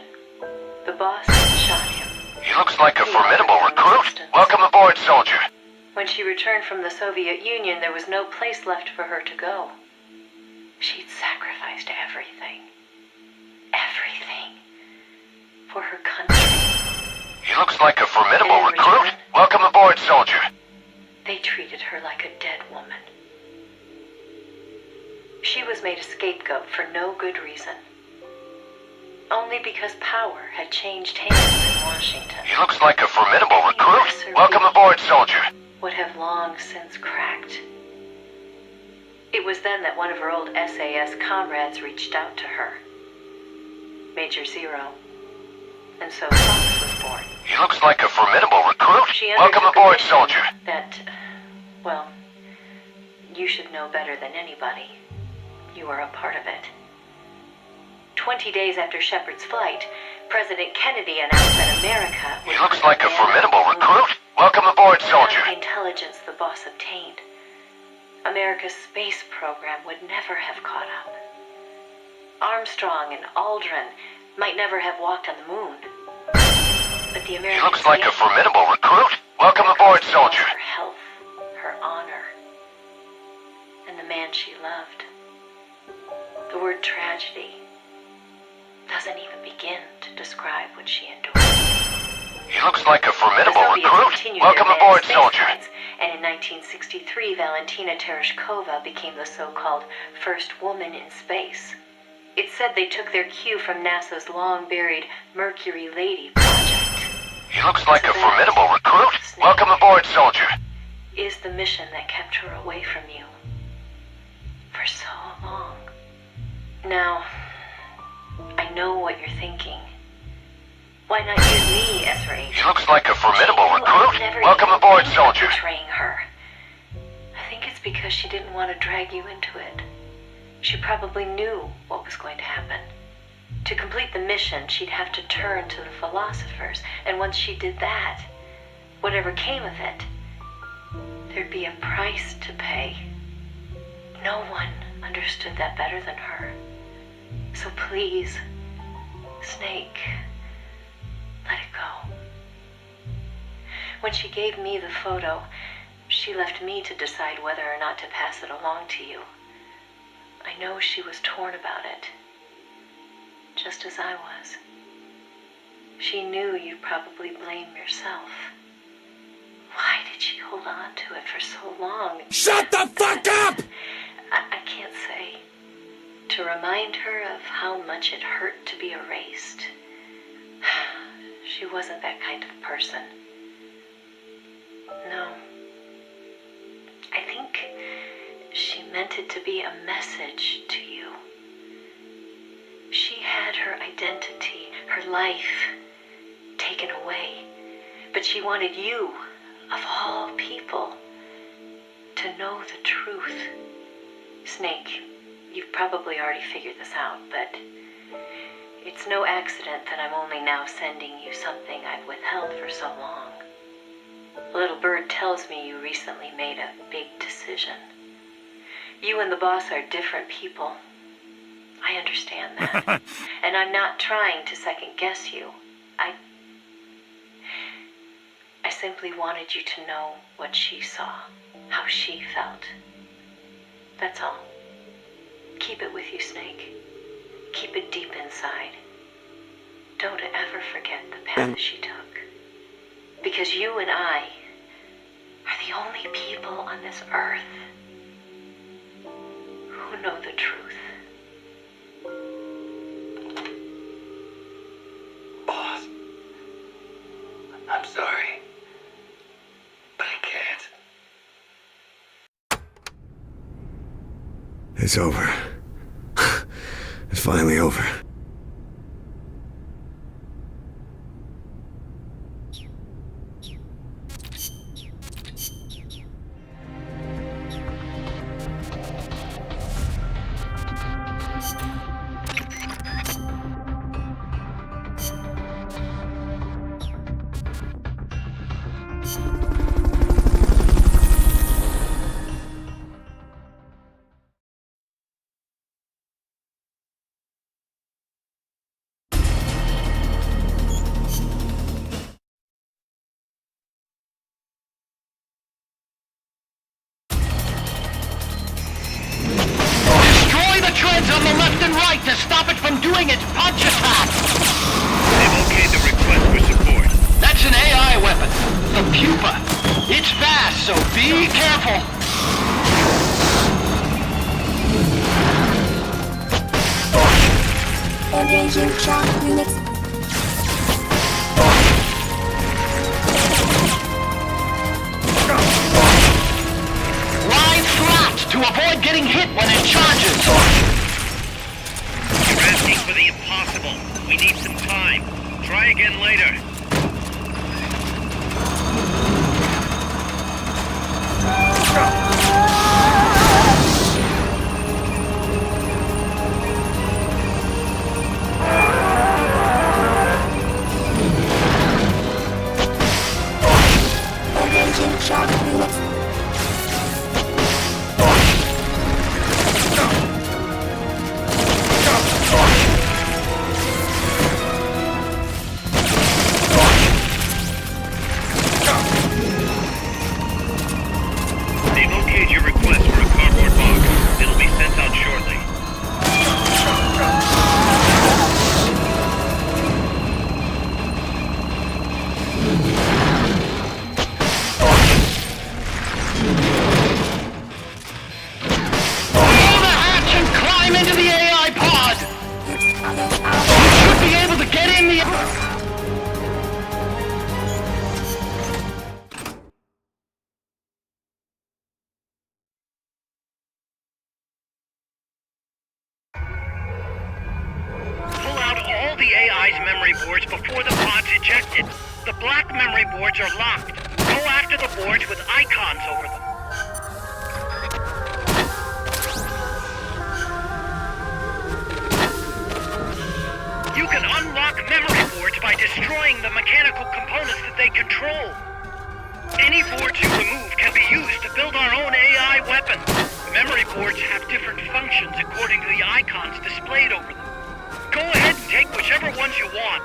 Speaker 9: The boss shot him.
Speaker 10: He looks like a formidable recruit. Welcome aboard, soldier.
Speaker 9: When she returned from the Soviet Union, there was no place left for her to go. She'd sacrificed everything. Everything. For her country.
Speaker 10: He looks like a formidable
Speaker 9: In
Speaker 10: recruit.
Speaker 9: return,
Speaker 10: Welcome aboard, soldier.
Speaker 9: they treated her like a dead woman. She was made a scapegoat for no good reason. Only because power had changed hands in Washington.
Speaker 10: He looks like a formidable recruit. Welcome aboard, soldier.
Speaker 9: Would have long since cracked. It was then that one of her old SAS comrades reached out to her. Major Zero. And so Fox was born.
Speaker 10: He looks like a formidable recruit.
Speaker 9: She
Speaker 10: Welcome
Speaker 9: undertook a
Speaker 10: aboard,
Speaker 9: mission
Speaker 10: soldier.
Speaker 9: That, well, you should know better than anybody. You are a part of it. 20 days after Shepard's flight, President Kennedy announced that America would
Speaker 10: He looks like a formidable recruit. Welcome aboard, soldier.
Speaker 9: without the intelligence the boss obtained. America's space program would never have caught up. Armstrong and Aldrin might never have walked on the moon. But the American
Speaker 10: He looks like a formidable recruit. Welcome aboard, soldier.
Speaker 9: her health, her honor, and the man she loved. The word tragedy doesn't even begin to describe what she endured.
Speaker 10: He looks like a
Speaker 9: The
Speaker 10: formidable
Speaker 9: Soviets
Speaker 10: recruit.
Speaker 9: continued
Speaker 10: Welcome
Speaker 9: their
Speaker 10: aboard,
Speaker 9: manned space
Speaker 10: soldier.
Speaker 9: flights, and in 1963, Valentina Tereshkova became the so-called first woman in space. It said they took their cue from NASA's long-buried Mercury Lady project.
Speaker 21: He looks like a formidable recruit. Welcome aboard, soldier.
Speaker 9: Is the mission that kept her away from you for so long. Now, I know what you're thinking. Why not use me as her agent?
Speaker 21: He looks like a formidable recruit. Welcome aboard, soldier.
Speaker 9: Betraying her. I think it's because she didn't want to drag you into it. She probably knew what was going to happen. To complete the mission, she'd have to turn to the philosophers, and once she did that, whatever came of it, there'd be a price to pay. No one understood that better than her. So please, Snake, let it go. When she gave me the photo, she left me to decide whether or not to pass it along to you. I know she was torn about it, just as I was. She knew you'd probably blame yourself. Why did she hold on to it for so long?
Speaker 10: Shut the fuck up!
Speaker 9: I can't say. To remind her of how much it hurt to be erased. She wasn't that kind of person. No. I think she meant it to be a message to you. She had her identity, her life, taken away. But she wanted you, of all people, to know the truth. Snake, you've probably already figured this out, but it's no accident that I'm only now sending you something I've withheld for so long. A little bird tells me you recently made a big decision. You and the boss are different people. I understand that. And I'm not trying to second guess you. I simply wanted you to know what she saw, how she felt. That's all. Keep it with you, Snake. Keep it deep inside. Don't ever forget the path she took. Because you and I are the only people on this earth who know the truth.
Speaker 4: Boss, I'm sorry, but I can't.
Speaker 22: It's over. It's finally over.
Speaker 12: On the left and right to stop it from doing its punch attack!
Speaker 2: They've okayed the request for support.
Speaker 12: That's an AI weapon, the Pupa. It's fast, so be careful!
Speaker 11: Engaging shock units.
Speaker 12: Lie flat to avoid getting hit when it charges!
Speaker 2: You're asking for the impossible. We need some time. Try again later.
Speaker 11: Engaging shock units.
Speaker 2: They've analyze memory boards before the pod's ejected. The black memory boards are locked. Go after the boards with icons over them. You can unlock memory boards by destroying the mechanical components that they control. Any boards you remove can be used to build our own AI weapons. Memory boards have different functions according to the icons displayed over them. Go ahead and take whichever ones you want.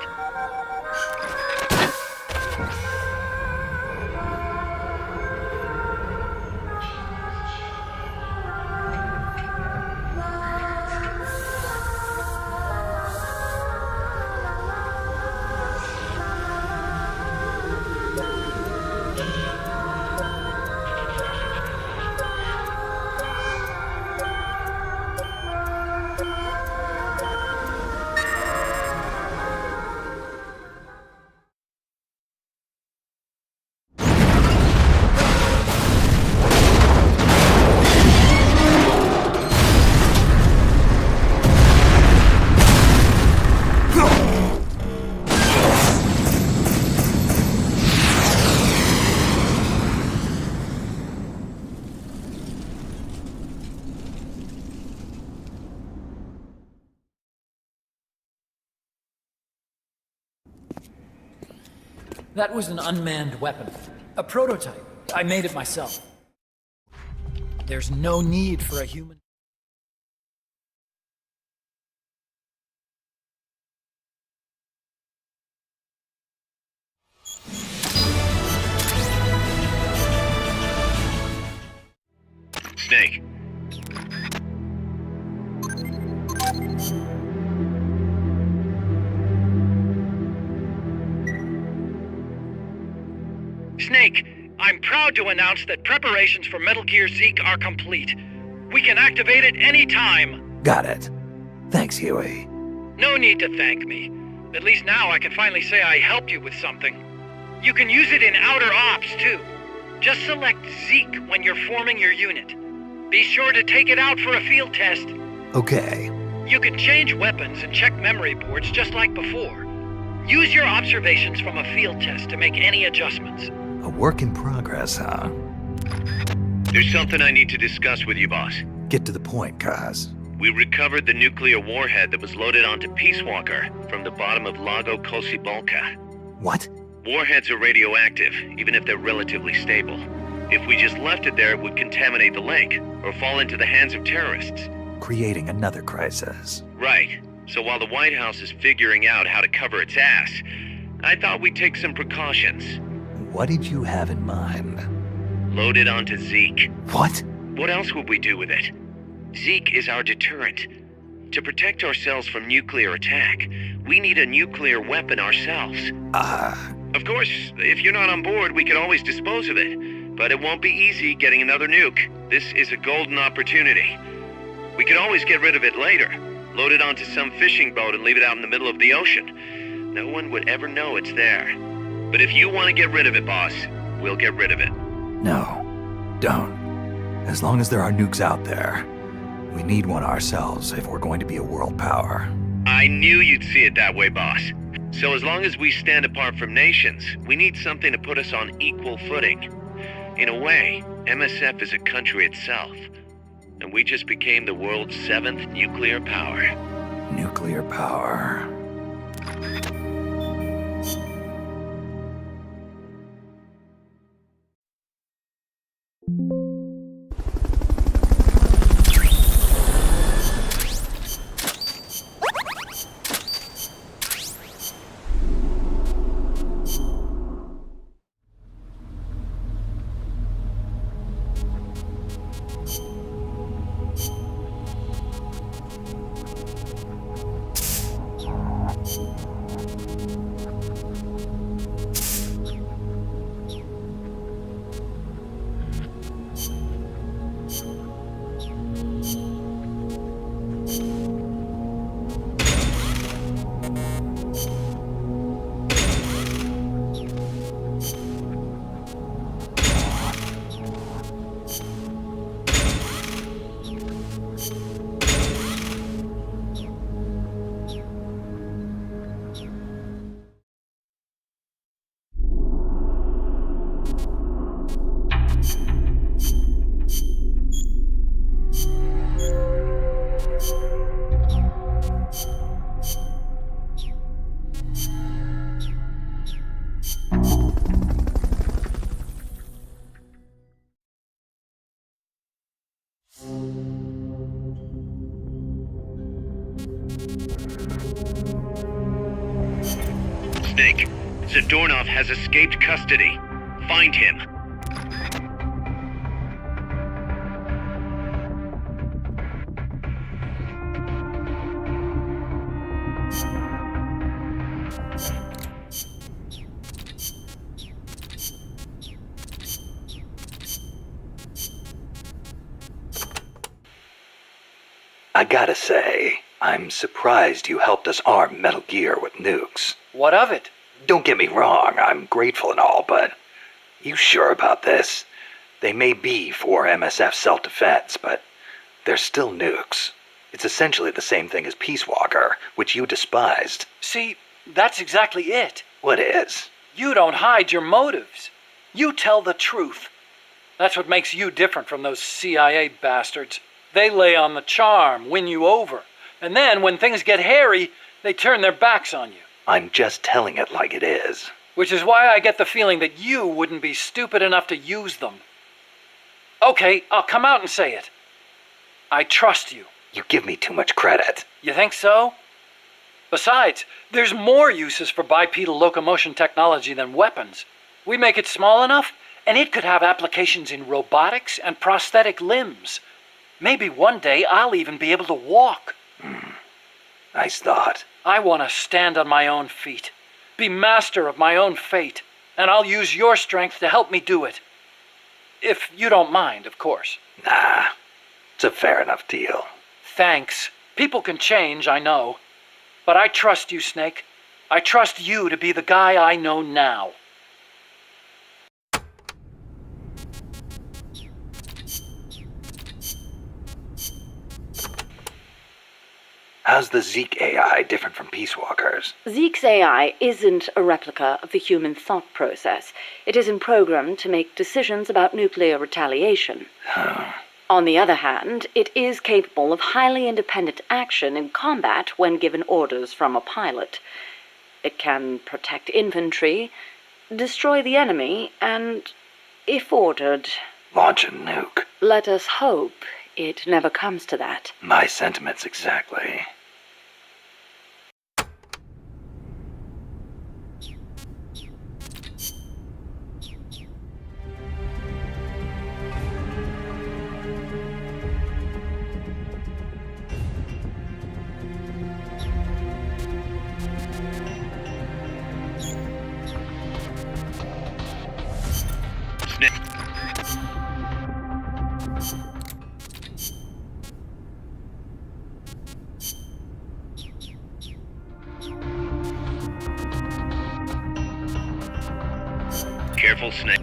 Speaker 6: That was an unmanned weapon. A prototype. I made it myself. There's no need for a human...
Speaker 2: Snake. Snake, I'm proud to announce that preparations for Metal Gear Zeke are complete. We can activate it any time.
Speaker 7: Got it. Thanks, Huey.
Speaker 2: No need to thank me. At least now I can finally say I helped you with something. You can use it in outer ops, too. Just select Zeke when you're forming your unit. Be sure to take it out for a field test.
Speaker 7: Okay.
Speaker 2: You can change weapons and check memory boards just like before. Use your observations from a field test to make any adjustments.
Speaker 7: A work in progress, huh?
Speaker 2: There's something I need to discuss with you, boss.
Speaker 7: Get to the point, Kaz.
Speaker 2: We recovered the nuclear warhead that was loaded onto Peace Walker from the bottom of Lago Kolsibolka.
Speaker 7: What?
Speaker 2: Warheads are radioactive, even if they're relatively stable. If we just left it there, it would contaminate the lake, or fall into the hands of terrorists.
Speaker 7: Creating another crisis.
Speaker 2: Right. So while the White House is figuring out how to cover its ass, I thought we'd take some precautions.
Speaker 7: What did you have in mind?
Speaker 2: Load it onto Zeke.
Speaker 7: What?
Speaker 2: What else would we do with it? Zeke is our deterrent. To protect ourselves from nuclear attack, we need a nuclear weapon ourselves. Of course, if you're not on board, we could always dispose of it. But it won't be easy getting another nuke. This is a golden opportunity. We could always get rid of it later. Load it onto some fishing boat and leave it out in the middle of the ocean. No one would ever know it's there. But if you want to get rid of it, boss, we'll get rid of it.
Speaker 7: No, don't. As long as there are nukes out there, we need one ourselves if we're going to be a world power.
Speaker 2: I knew you'd see it that way, boss. So as long as we stand apart from nations, we need something to put us on equal footing. In a way, MSF is a country itself. And we just became the world's 7th nuclear power.
Speaker 7: Nuclear power.
Speaker 2: Snake, Zadornov has escaped custody. Find him.
Speaker 4: I gotta say, I'm surprised you helped us arm Metal Gear with nukes.
Speaker 1: What of it?
Speaker 4: Don't get me wrong, I'm grateful and all, but you sure about this? They may be for MSF self-defense, but they're still nukes. It's essentially the same thing as Peace Walker, which you despised.
Speaker 1: See, that's exactly it.
Speaker 4: What is?
Speaker 1: You don't hide your motives. You tell the truth. That's what makes you different from those CIA bastards. They lay on the charm, win you over. And then, when things get hairy, they turn their backs on you.
Speaker 4: I'm just telling it like it is.
Speaker 1: Which is why I get the feeling that you wouldn't be stupid enough to use them. Okay, I'll come out and say it. I trust you.
Speaker 4: You give me too much credit.
Speaker 1: You think so? Besides, there's more uses for bipedal locomotion technology than weapons. We make it small enough, and it could have applications in robotics and prosthetic limbs. Maybe one day I'll even be able to walk.
Speaker 4: Nice thought.
Speaker 1: I want to stand on my own feet, be master of my own fate, and I'll use your strength to help me do it. If you don't mind, of course.
Speaker 4: Nah, it's a fair enough deal.
Speaker 1: Thanks. People can change, I know. But I trust you, Snake. I trust you to be the guy I know now.
Speaker 4: How's the Zeke AI different from Peace Walker's?
Speaker 16: Zeke's AI isn't a replica of the human thought process. It isn't programmed to make decisions about nuclear retaliation. On the other hand, it is capable of highly independent action in combat when given orders from a pilot. It can protect infantry, destroy the enemy, and, if ordered...
Speaker 4: launch a nuke.
Speaker 16: Let us hope it never comes to that.
Speaker 4: My sentiments exactly.
Speaker 2: Careful, Snake.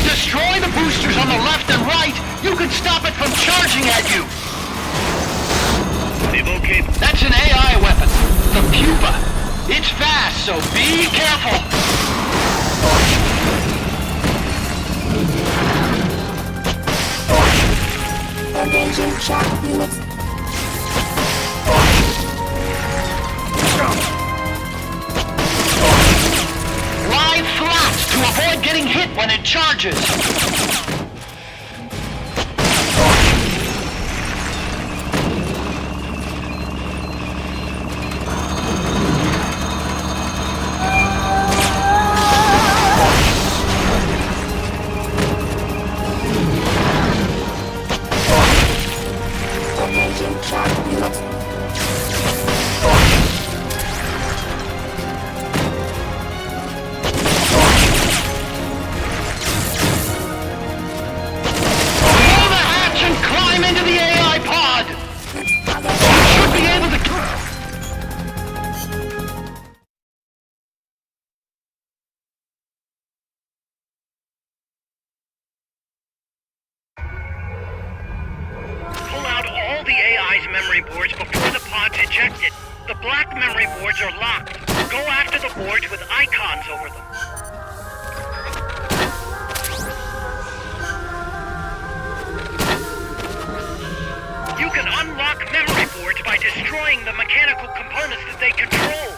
Speaker 12: Destroy the boosters on the left and right! You can stop it from charging at you! That's an AI weapon. The Pupa. It's fast, so be careful!
Speaker 11: Engaging shock units.
Speaker 12: Lie flat to avoid getting hit when it charges.
Speaker 11: Engaging shock units.
Speaker 2: compromised memory boards before the pod's ejected. The black memory boards are locked. Go after the boards with icons over them. You can unlock memory boards by destroying the mechanical components that they control.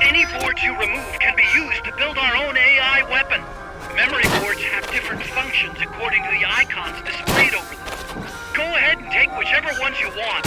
Speaker 2: Any boards you remove can be used to build our own AI weapon. Memory boards have different functions according to the icons displayed over them. Go ahead and take whichever ones you want.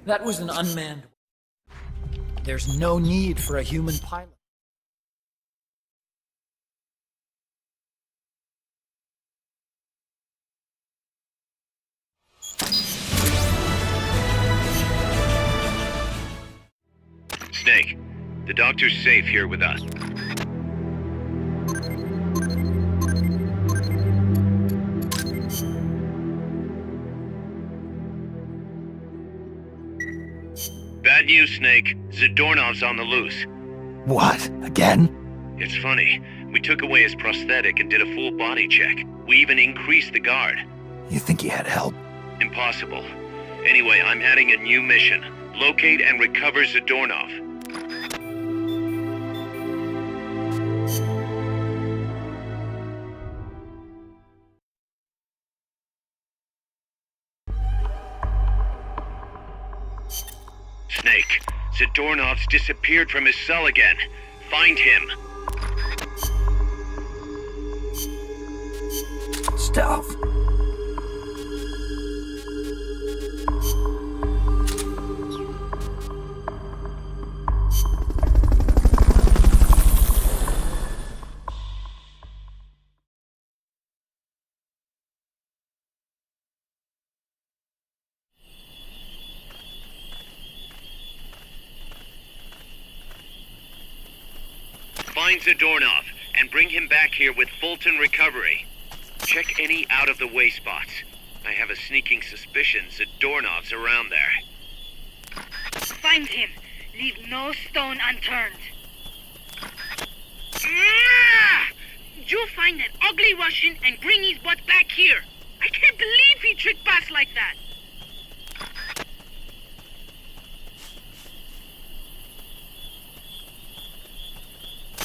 Speaker 6: That was an unmanned. There's no need for a human pilot.
Speaker 2: Snake, the doctor's safe here with us. Bad news, Snake. Zadornov's on the loose.
Speaker 7: What? Again?
Speaker 2: It's funny. We took away his prosthetic and did a full body check. We even increased the guard.
Speaker 7: You think he had help?
Speaker 2: Impossible. Anyway, I'm adding a new mission. Locate and recover Zadornov. Snake, Zadornov's disappeared from his cell again. Find him.
Speaker 7: Stealth.
Speaker 2: Find Zadornov and bring him back here with Fulton Recovery. Check any out-of-the-way spots. I have a sneaking suspicion Zadornov's around there.
Speaker 13: Find him. Leave no stone unturned. You find that ugly Russian and bring his butt back here. I can't believe he tricked Bass like that.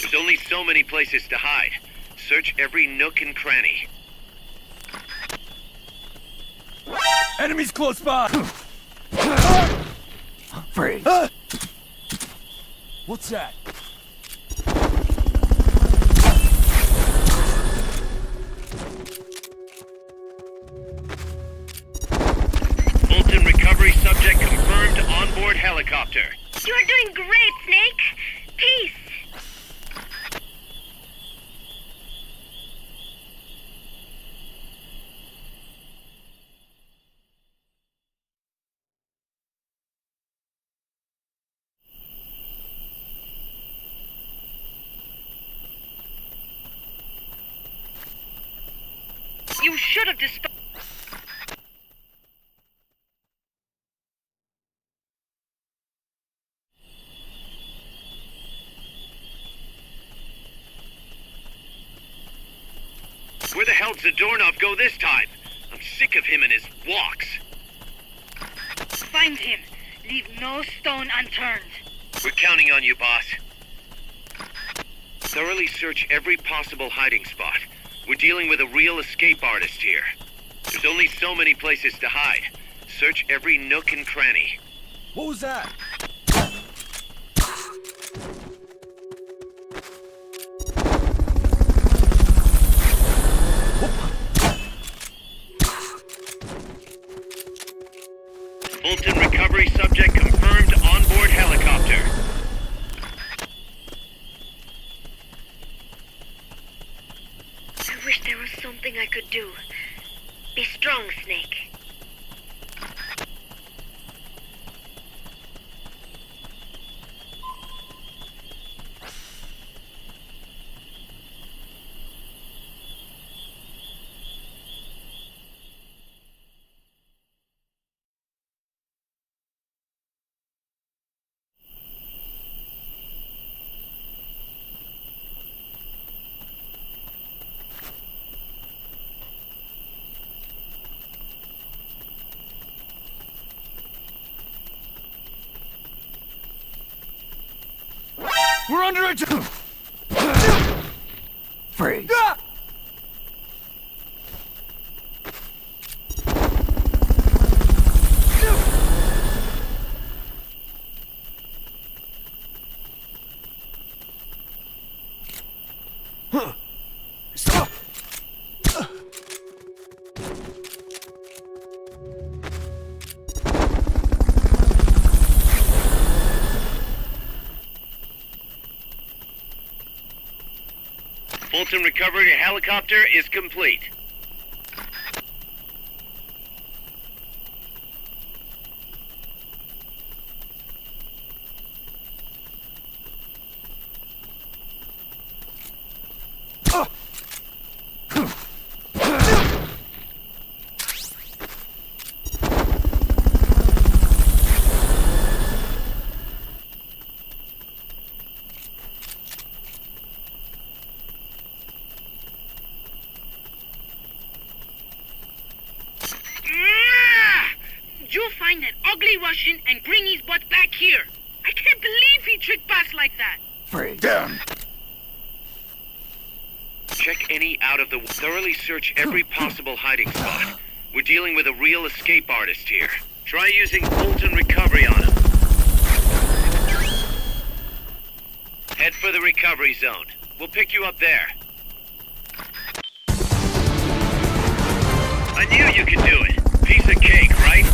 Speaker 2: There's only so many places to hide. Search every nook and cranny.
Speaker 19: Enemies close by!
Speaker 7: Freeze.
Speaker 19: What's that?
Speaker 2: Fulton Recovery subject confirmed onboard helicopter.
Speaker 13: You're doing great, Snake. Peace. You should have disposed.
Speaker 2: Where the hell did Zadornov go this time? I'm sick of him and his walks.
Speaker 13: Find him. Leave no stone unturned.
Speaker 2: We're counting on you, boss. Thoroughly search every possible hiding spot. We're dealing with a real escape artist here. There's only so many places to hide. Search every nook and cranny.
Speaker 19: What was that?
Speaker 2: Fulton recovery subject confirmed onboard helicopter.
Speaker 13: I wish there was something I could do. Be strong, Snake.
Speaker 19: We're under attack!
Speaker 7: Freeze.
Speaker 19: Stop!
Speaker 2: Fulton recovery helicopter is complete.
Speaker 13: Joe find that ugly Russian and bring his butt back here. I can't believe he tricked Bass like that.
Speaker 7: Freeze.
Speaker 19: Damn!
Speaker 2: Check any out of the... Thoroughly search every possible hiding spot. We're dealing with a real escape artist here. Try using Fulton recovery on him. Head for the recovery zone. We'll pick you up there. I knew you could do it. Piece of cake, right?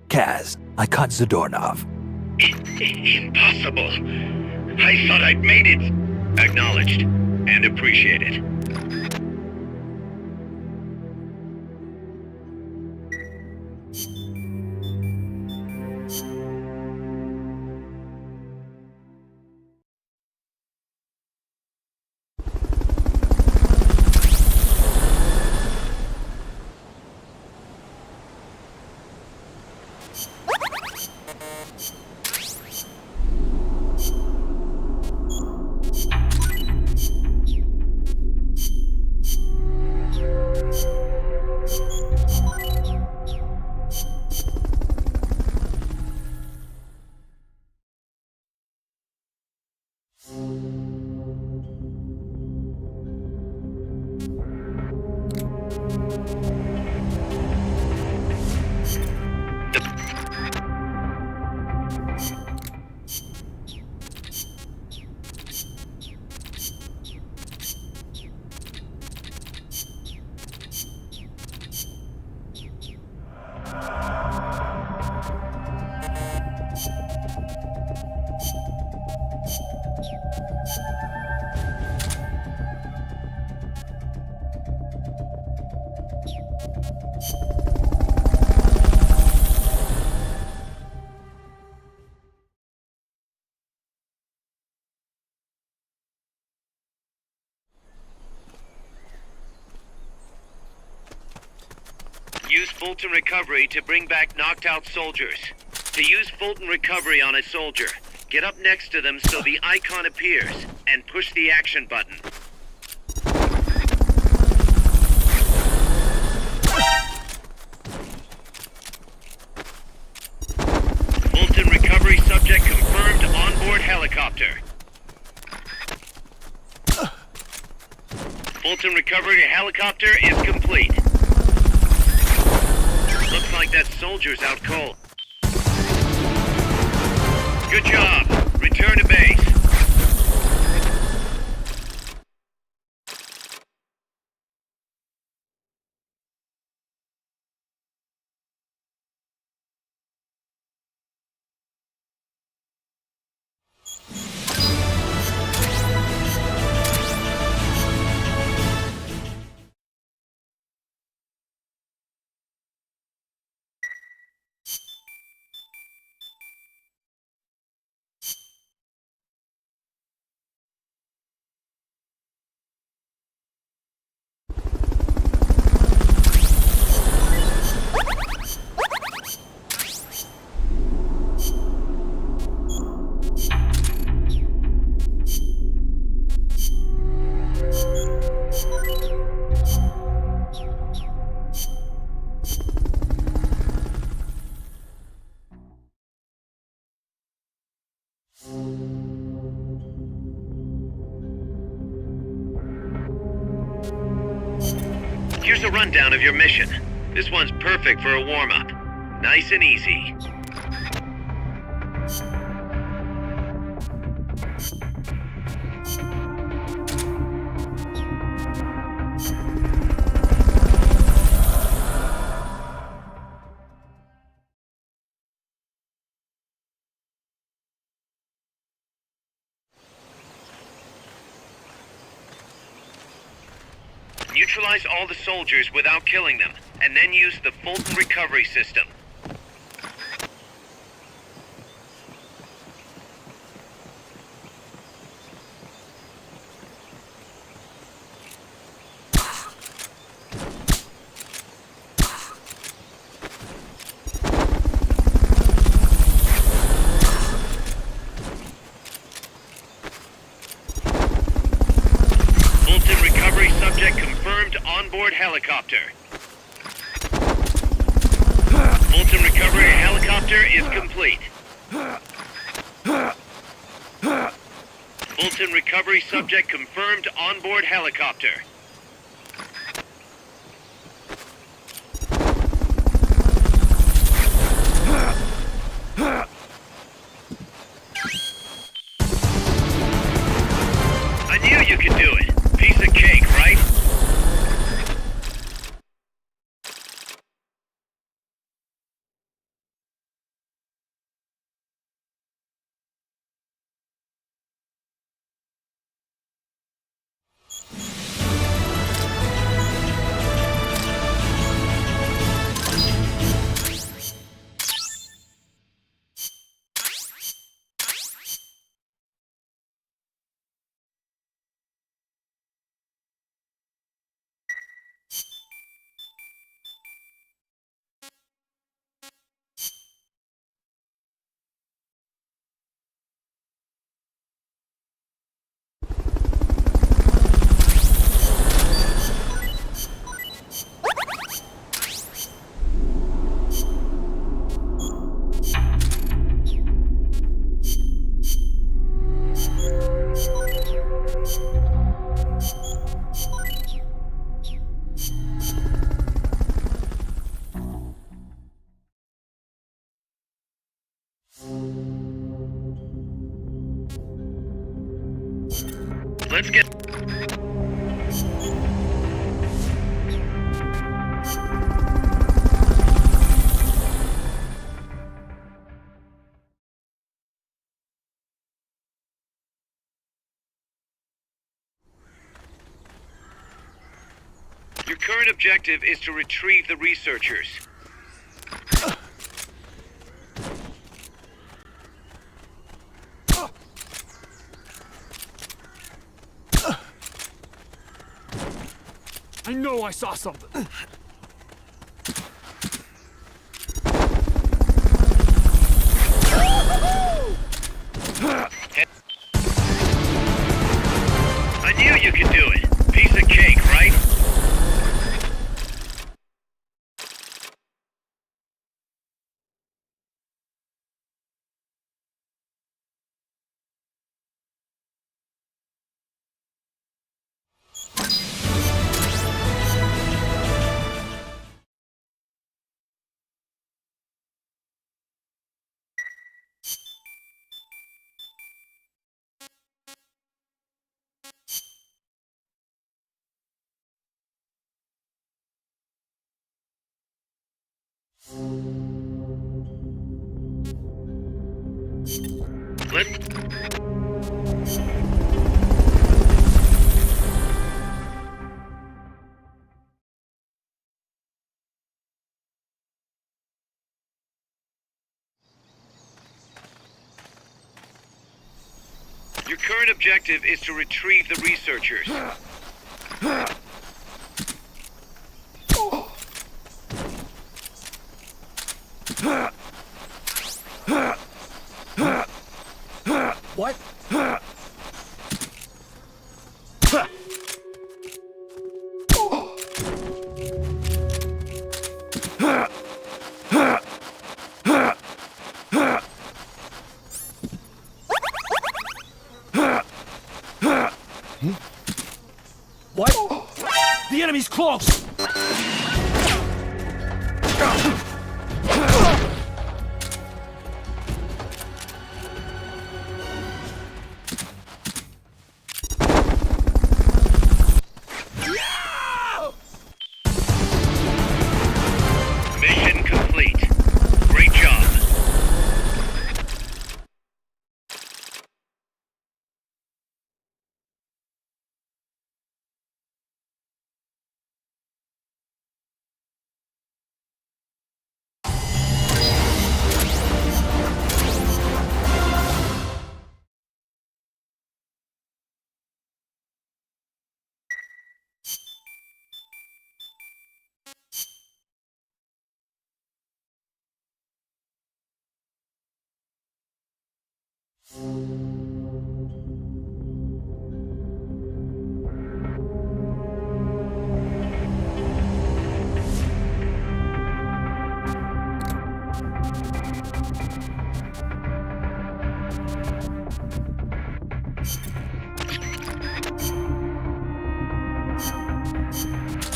Speaker 7: Kaz, I caught Zadornov.
Speaker 2: Impossible. I thought I'd made it. Acknowledged and appreciated. Use Fulton recovery to bring back knocked out soldiers. To use Fulton recovery on a soldier, Get up next to them so the icon appears, and push the action button. Fulton recovery subject confirmed onboard helicopter. Fulton recovery helicopter is complete. Looks like that soldier's out cold. Good job. Return to base. Here's a rundown of your mission. This one's perfect for a warm-up. Nice and easy. Neutralize all the soldiers without killing them, and then use the Fulton recovery system. Fulton recovery subject confirmed onboard helicopter. Fulton recovery helicopter is complete. Fulton recovery subject confirmed onboard helicopter. I knew you could do it. Piece of cake, right? Let's get... Your current objective is to retrieve the researchers.
Speaker 19: I know I saw something.
Speaker 2: I knew you could do it. Piece of cake, right? Your current objective is to retrieve the researchers.
Speaker 19: What? What? The enemy's close!
Speaker 2: Mission complete. Great job.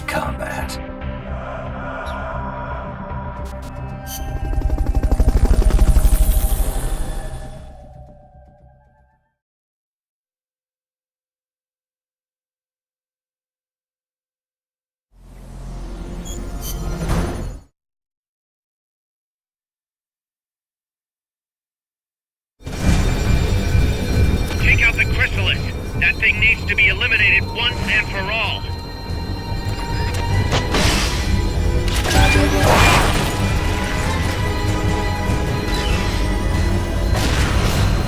Speaker 7: Combat.
Speaker 2: Take out the chrysalis. That thing needs to be eliminated once and for all.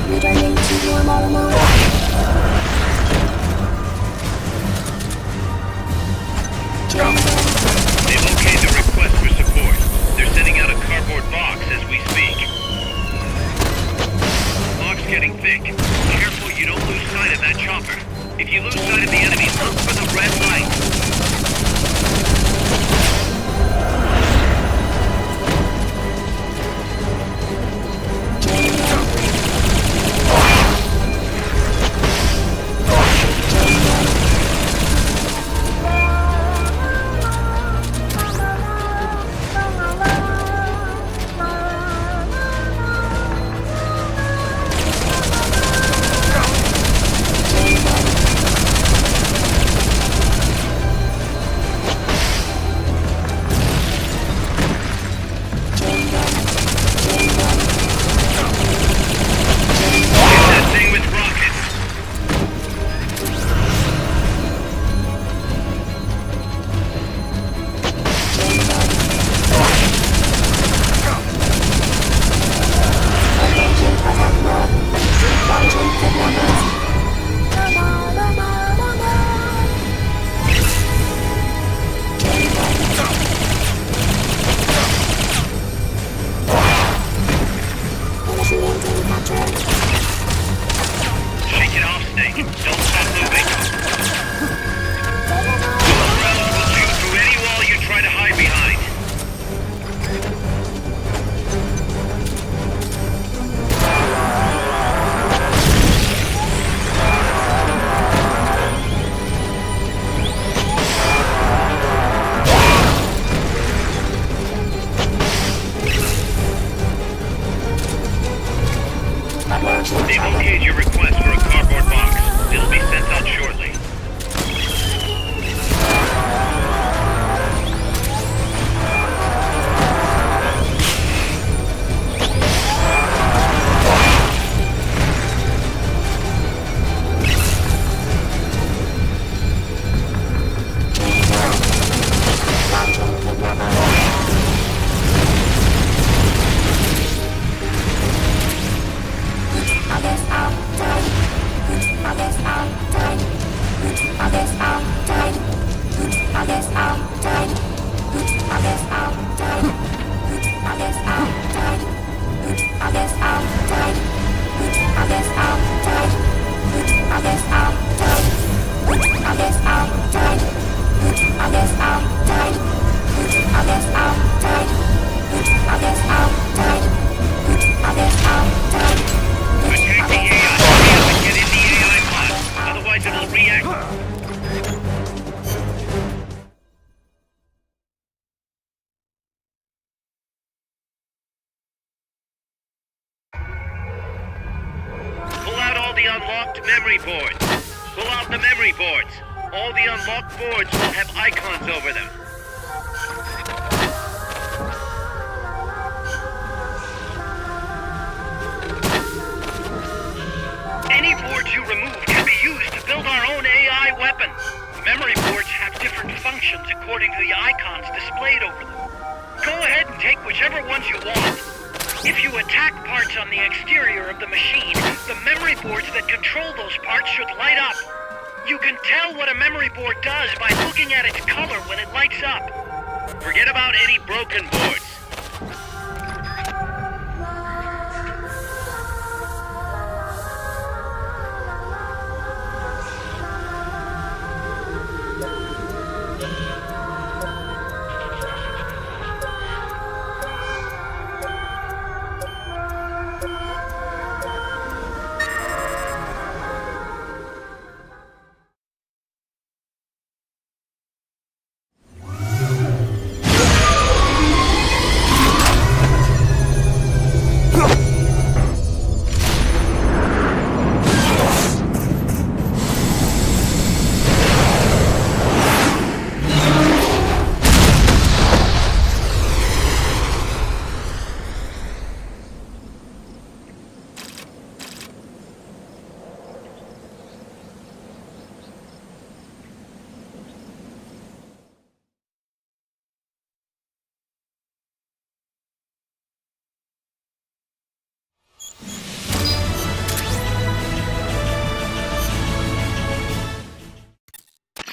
Speaker 11: Returning to normal mode.
Speaker 2: They've okayed the request for support. They're sending out a cardboard box as we speak. Fog's getting thick. Careful you don't lose sight of that chopper. If you lose sight of the enemy, look for the red light. Shake it off, Snake. Don't stop moving. They've okayed your request for a cardboard box. It'll be sent out shortly. Memory boards. Pull out the memory boards. All the unlocked boards will have icons over them. Any boards you remove can be used to build our own AI weapon. Memory boards have different functions according to the icons displayed over them. Go ahead and take whichever ones you want. If you attack parts on the exterior of the machine, the memory boards that control those parts should light up. You can tell what a memory board does by looking at its color when it lights up. Forget about any broken boards.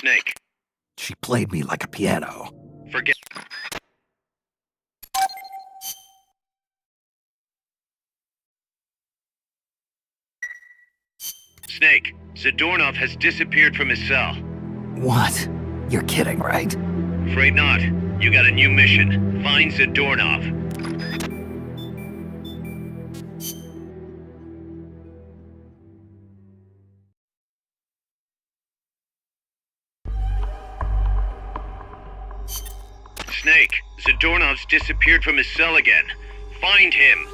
Speaker 2: Snake.
Speaker 7: She played me like a piano.
Speaker 2: Forget. Snake, Zadornov has disappeared from his cell.
Speaker 7: What? You're kidding, right?
Speaker 2: Afraid not. You got a new mission. Find Zadornov. Snake, Zadornov's disappeared from his cell again. Find him.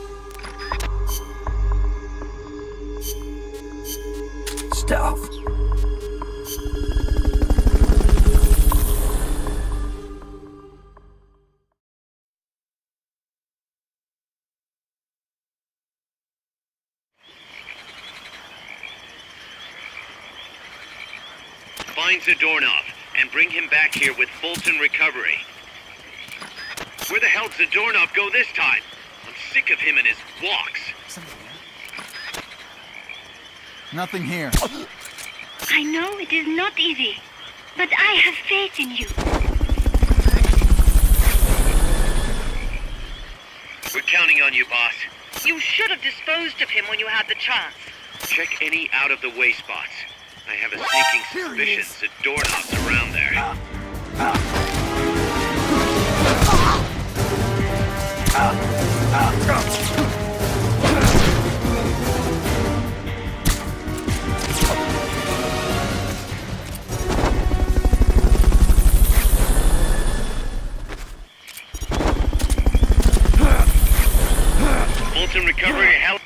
Speaker 7: Stealth.
Speaker 2: Find Zadornov and bring him back here with Fulton recovery. Where the hell did Zadornov go this time? I'm sick of him and his walks.
Speaker 5: Nothing here.
Speaker 3: I know it is not easy, but I have faith in you.
Speaker 2: We're counting on you, boss.
Speaker 13: You should have disposed of him when you had the chance.
Speaker 2: Check any out-of-the-way spots. I have a sneaking suspicion Zadornov's around there. Fulton recovery hell.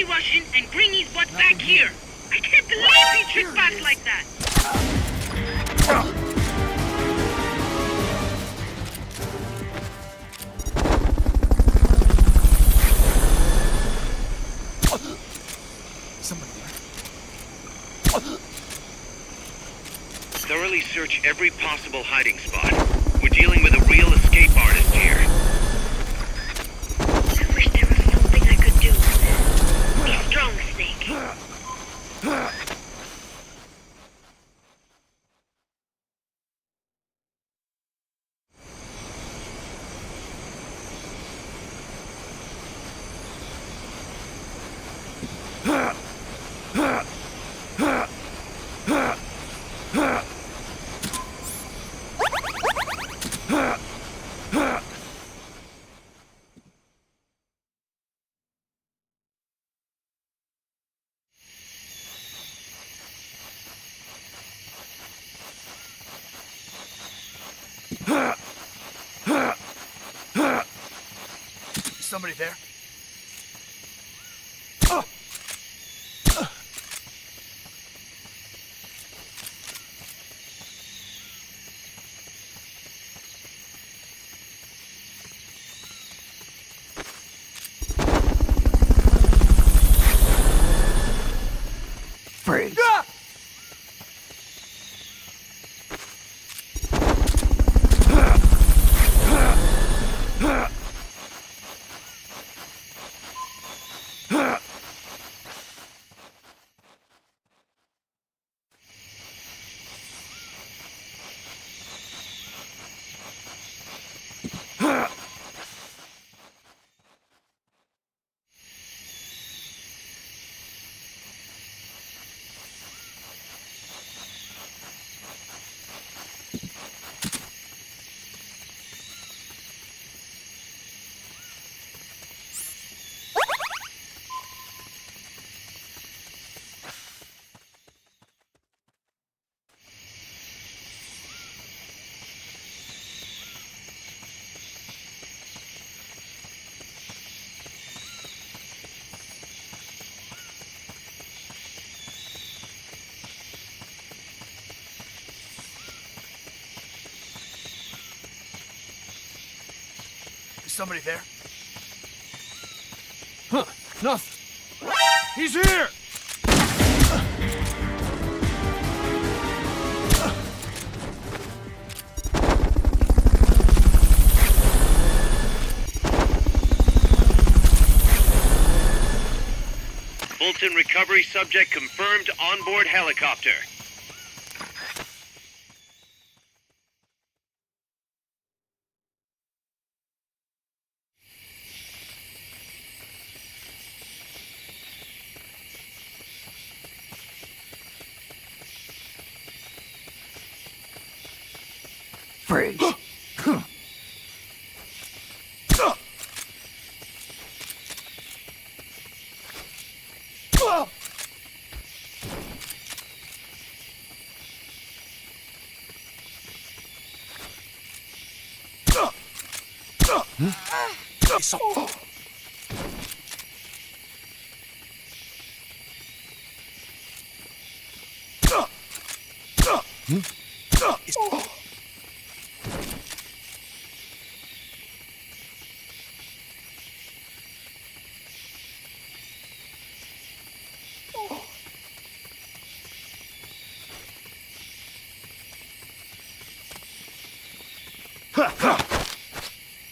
Speaker 13: Russian and bring his butt back here. I can't believe he tricked us like that.
Speaker 19: Somebody there.
Speaker 2: Thoroughly search every possible hiding spot. We're dealing with a real escape artist here.
Speaker 13: I wish there was something I could do. Be strong, Snake.
Speaker 19: Somebody there.
Speaker 7: Freeze.
Speaker 19: Somebody there. Huh, nothing. He's here!
Speaker 2: Fulton recovery subject confirmed onboard helicopter.
Speaker 7: Freeze.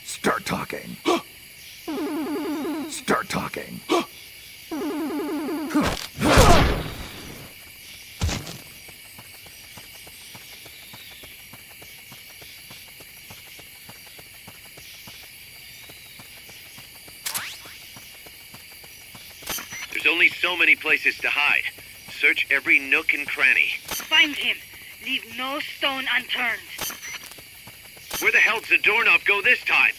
Speaker 7: Start talking. Start talking.
Speaker 2: There's only so many places to hide. Search every nook and cranny.
Speaker 13: Find him. Leave no stone unturned.
Speaker 2: Where the hell did Zadornov go this time?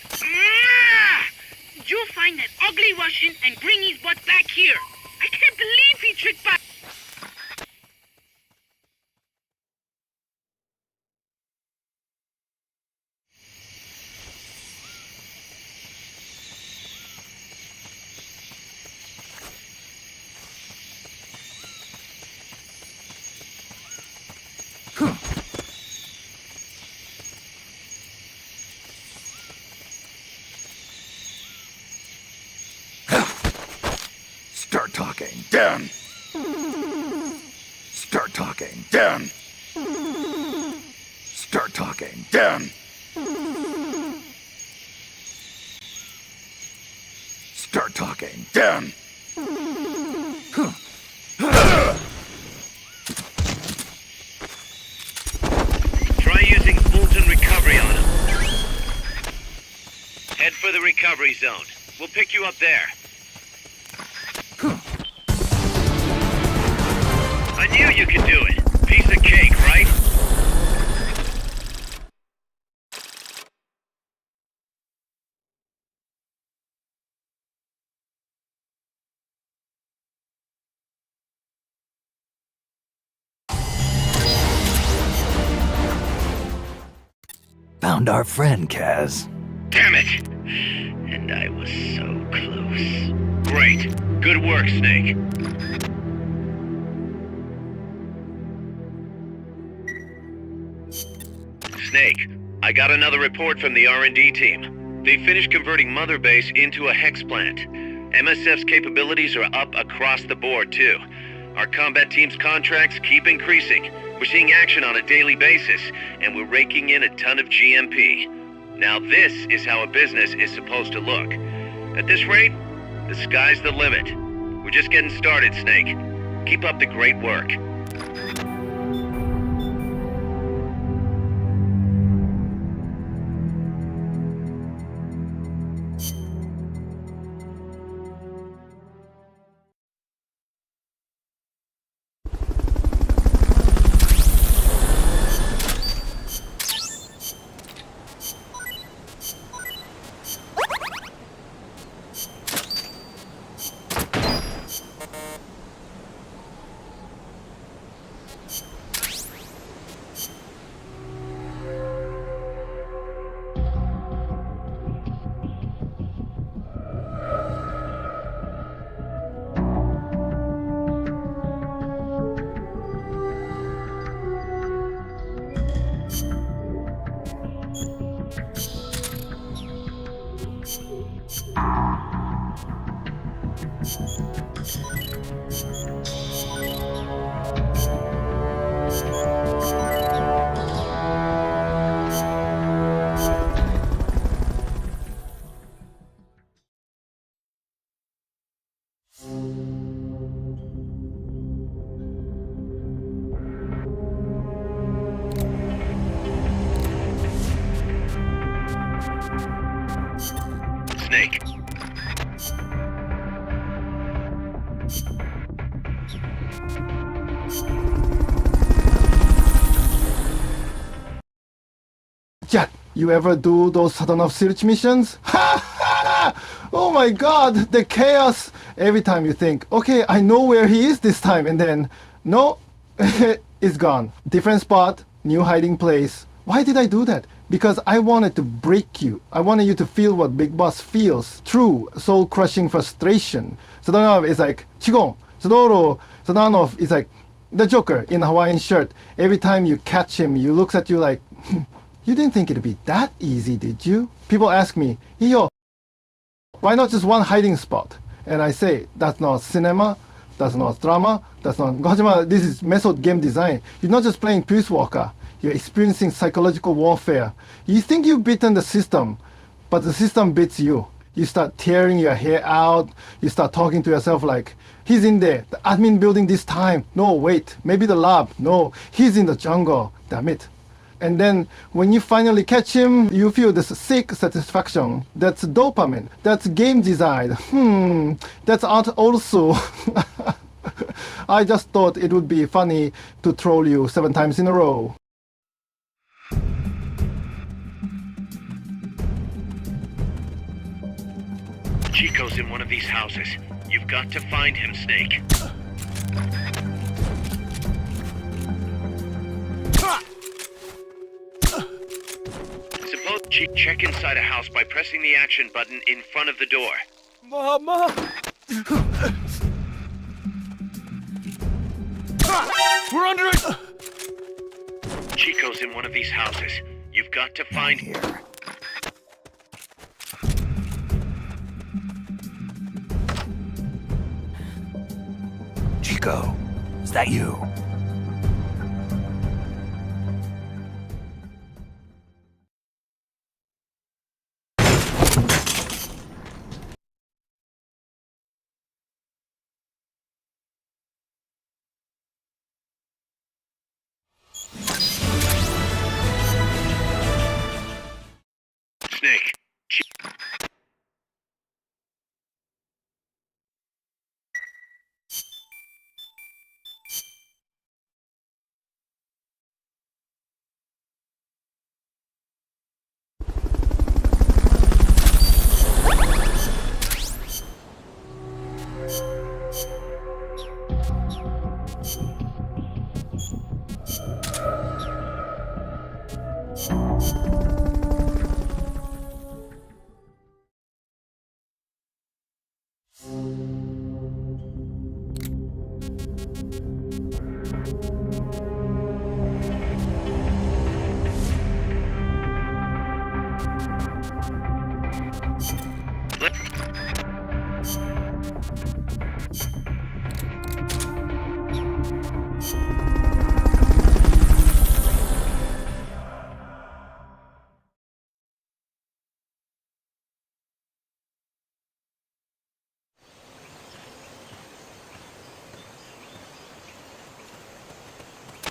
Speaker 13: You'll find that ugly Russian and bring his butt back here. I can't believe he tricked us.
Speaker 10: Down.
Speaker 7: Start talking.
Speaker 10: Down.
Speaker 7: Start talking.
Speaker 10: Down.
Speaker 7: Start talking.
Speaker 10: Down.
Speaker 2: Try using Fulton recovery on him. Head for the recovery zone. We'll pick you up there. I knew you could do it. Piece of cake, right?
Speaker 7: Found our friend, Kaz.
Speaker 2: Damn it! And I was so close. Great. Good work, Snake. Snake, I got another report from the R&D team. They finished converting Mother Base into a hex plant. MSF's capabilities are up across the board, too. Our combat team's contracts keep increasing. We're seeing action on a daily basis, and we're raking in a ton of GMP. Now this is how a business is supposed to look. At this rate, the sky's the limit. We're just getting started, Snake. Keep up the great work. Snake.
Speaker 20: Jack, you ever do those Zadornov search missions? Oh my god, the chaos! Every time you think, okay, I know where he is this time, and then, no, it's gone. Different spot, new hiding place. Why did I do that? Because I wanted to break you. I wanted you to feel what Big Boss feels. True, soul-crushing frustration. Zadornov is like, Chigon. Zadornov is like, the Joker in a Hawaiian shirt. Every time you catch him, he looks at you like, you didn't think it'd be that easy, did you? People ask me, Iyo, why not just one hiding spot? And I say, that's not cinema, that's not drama, that's not... Gojima, this is method game design. You're not just playing Peace Walker. You're experiencing psychological warfare. You think you've beaten the system, but the system beats you. You start tearing your hair out. You start talking to yourself like, he's in there, the admin building this time. No, wait, maybe the lab. No, he's in the jungle. Damn it. And then when you finally catch him, you feel this sick satisfaction. That's dopamine. That's game design. That's art also. I just thought it would be funny to troll you 7 times in a row.
Speaker 2: Chico's in one of these houses. You've got to find him, Snake. Suppose check inside a house by pressing the action button in front of the door.
Speaker 19: Mama! We're under it!
Speaker 2: Chico's in one of these houses. You've got to find him.
Speaker 7: Chico, is that you?
Speaker 2: Snake.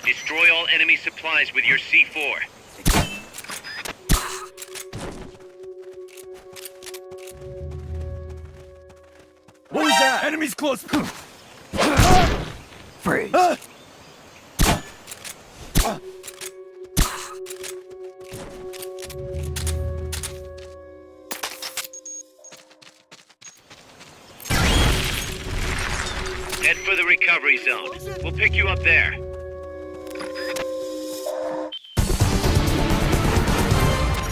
Speaker 2: Destroy all enemy supplies with your C4.
Speaker 19: What was that? Enemies close.
Speaker 7: Freeze.
Speaker 2: Head for the recovery zone. We'll pick you up there.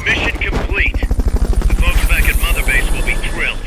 Speaker 2: Mission complete. The folks back at Mother Base will be thrilled.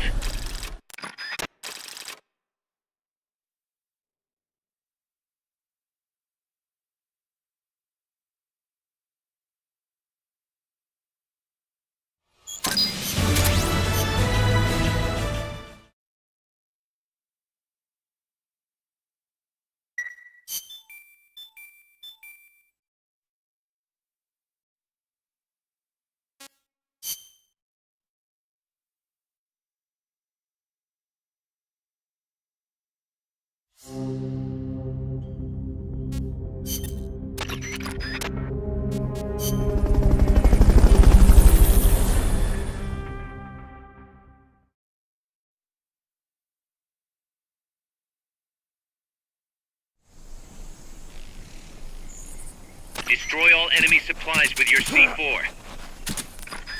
Speaker 2: Destroy all enemy supplies with your C4.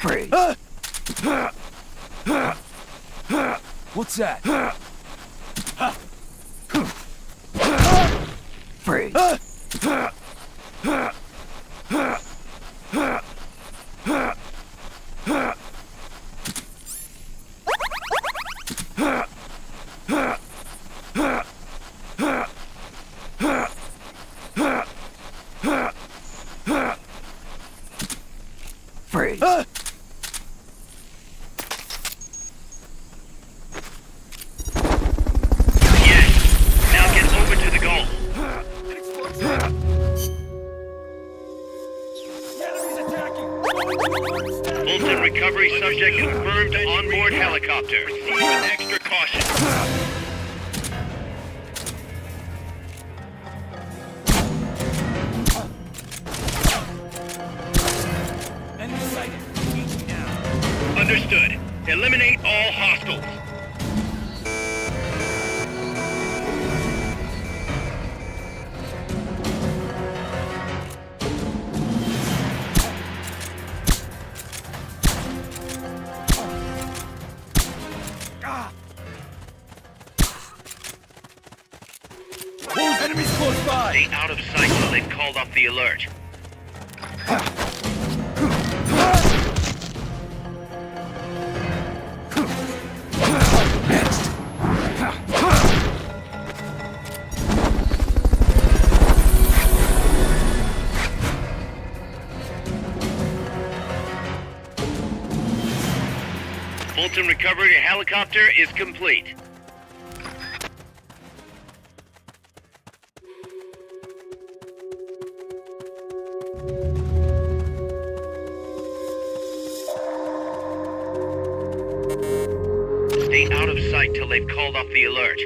Speaker 7: Freeze.
Speaker 19: What's that?
Speaker 7: Freeze. Freeze.
Speaker 2: Yes! Now get over to the goal. Fulton recovery subject confirmed onboard helicopter. Proceed with extra caution. Understood. Eliminate all hostiles.
Speaker 19: Enemies close by.
Speaker 2: Stay out of sight while they've called off the alert. Fulton recovery helicopter is complete. Stay out of sight till they've called off the alert.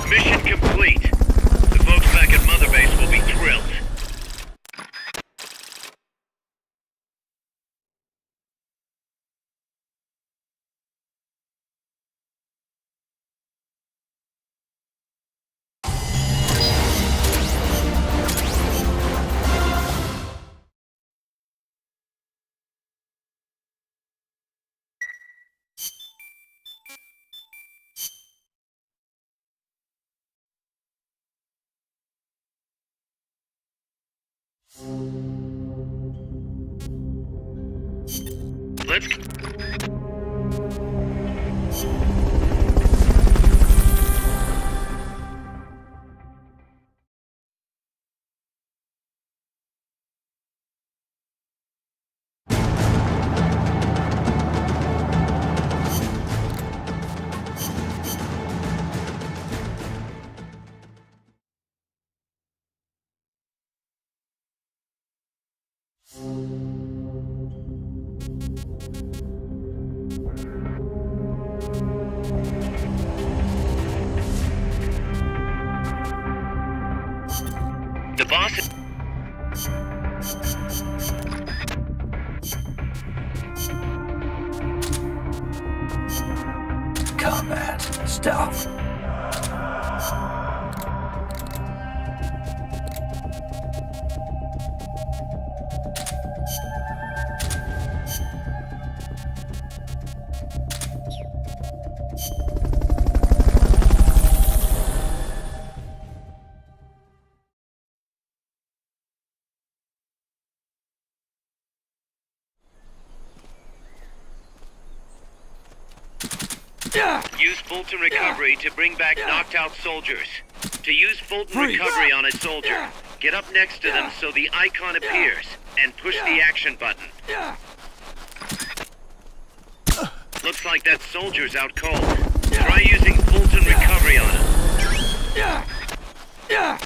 Speaker 2: Mission complete. The folks back at Mother Base will be thrilled. Let's... The boss...
Speaker 7: Combat. Stealth.
Speaker 2: Use Fulton Recovery to bring back knocked out soldiers. To use Fulton Recovery on a soldier, get up next to them so the icon appears, and push the action button. Looks like that soldier's out cold. Try using Fulton Recovery on him.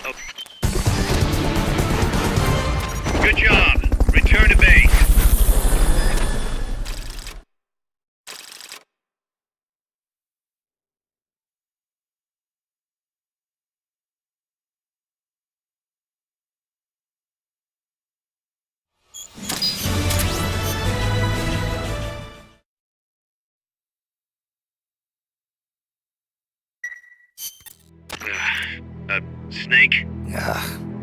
Speaker 2: Oh. Good job. Return to base. Snake?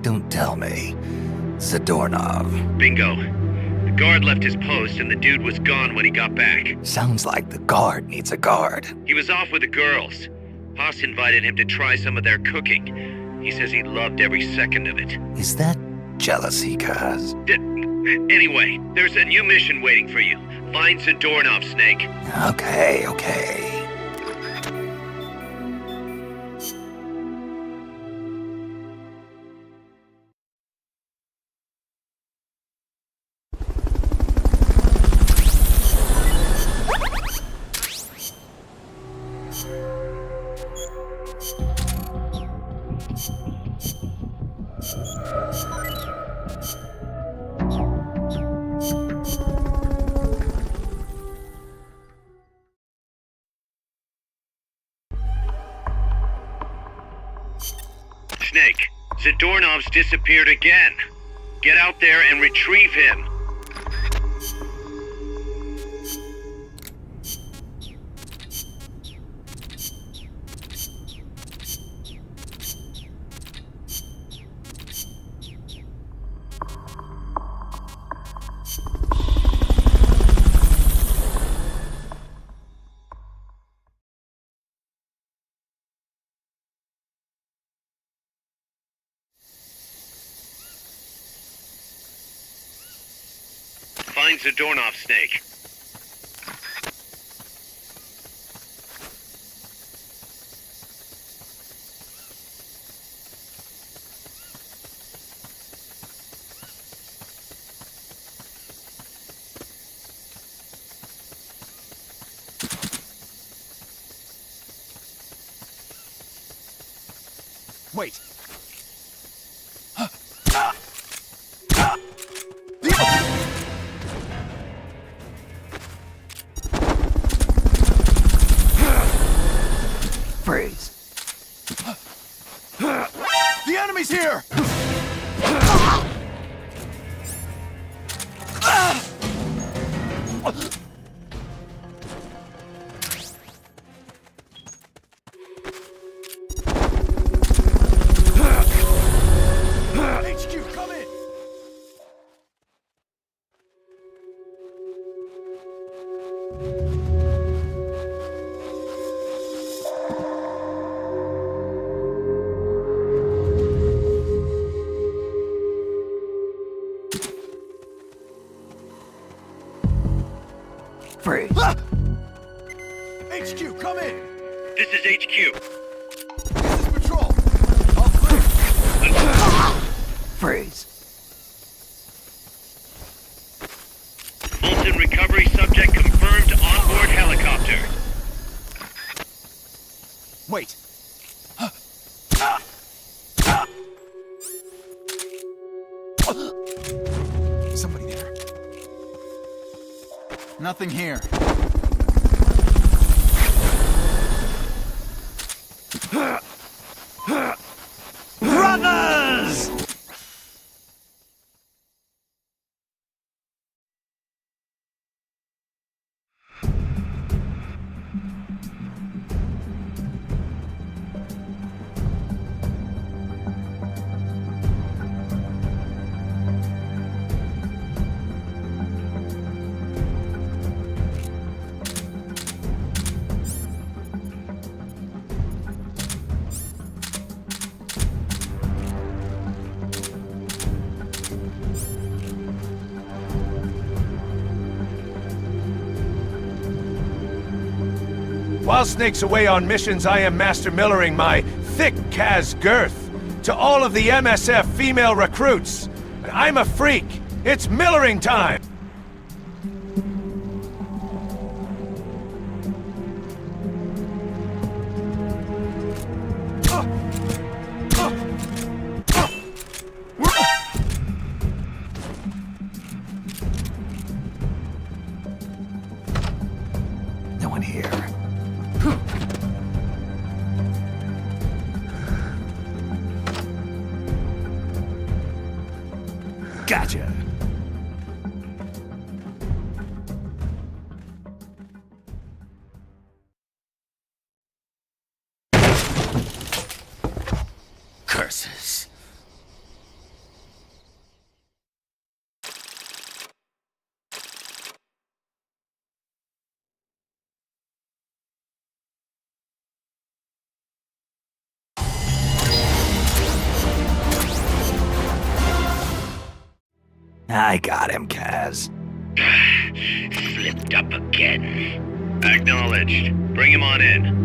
Speaker 7: Don't tell me. Zadornov.
Speaker 2: Bingo. The guard left his post and the dude was gone when he got back.
Speaker 7: Sounds like the guard needs a guard.
Speaker 2: He was off with the girls. Haas invited him to try some of their cooking. He says he loved every second of it.
Speaker 7: Is that jealousy, cuz?
Speaker 2: Anyway, there's a new mission waiting for you. Find Zadornov, Snake.
Speaker 7: Okay.
Speaker 2: Snake, Zadornov's disappeared again. Get out there and retrieve him. Find Zadornov, Snake.
Speaker 19: Wait. Somebody's here! HQ, come in!
Speaker 7: Freeze.
Speaker 19: HQ, come in!
Speaker 2: This is HQ.
Speaker 19: This is patrol. All clear.
Speaker 7: Freeze.
Speaker 2: Fulton recovery subject confirmed onboard helicopter.
Speaker 19: Wait. Somebody there.
Speaker 5: Nothing here.
Speaker 7: Brothers!
Speaker 10: While Snake's away on missions, I am Master Millering my thick Kaz girth to all of the MSF female recruits. I'm a freak. It's Millering time!
Speaker 7: No one here. Gotcha. Curses. I got him, Kaz.
Speaker 2: Slipped up again. Acknowledged. Bring him on in.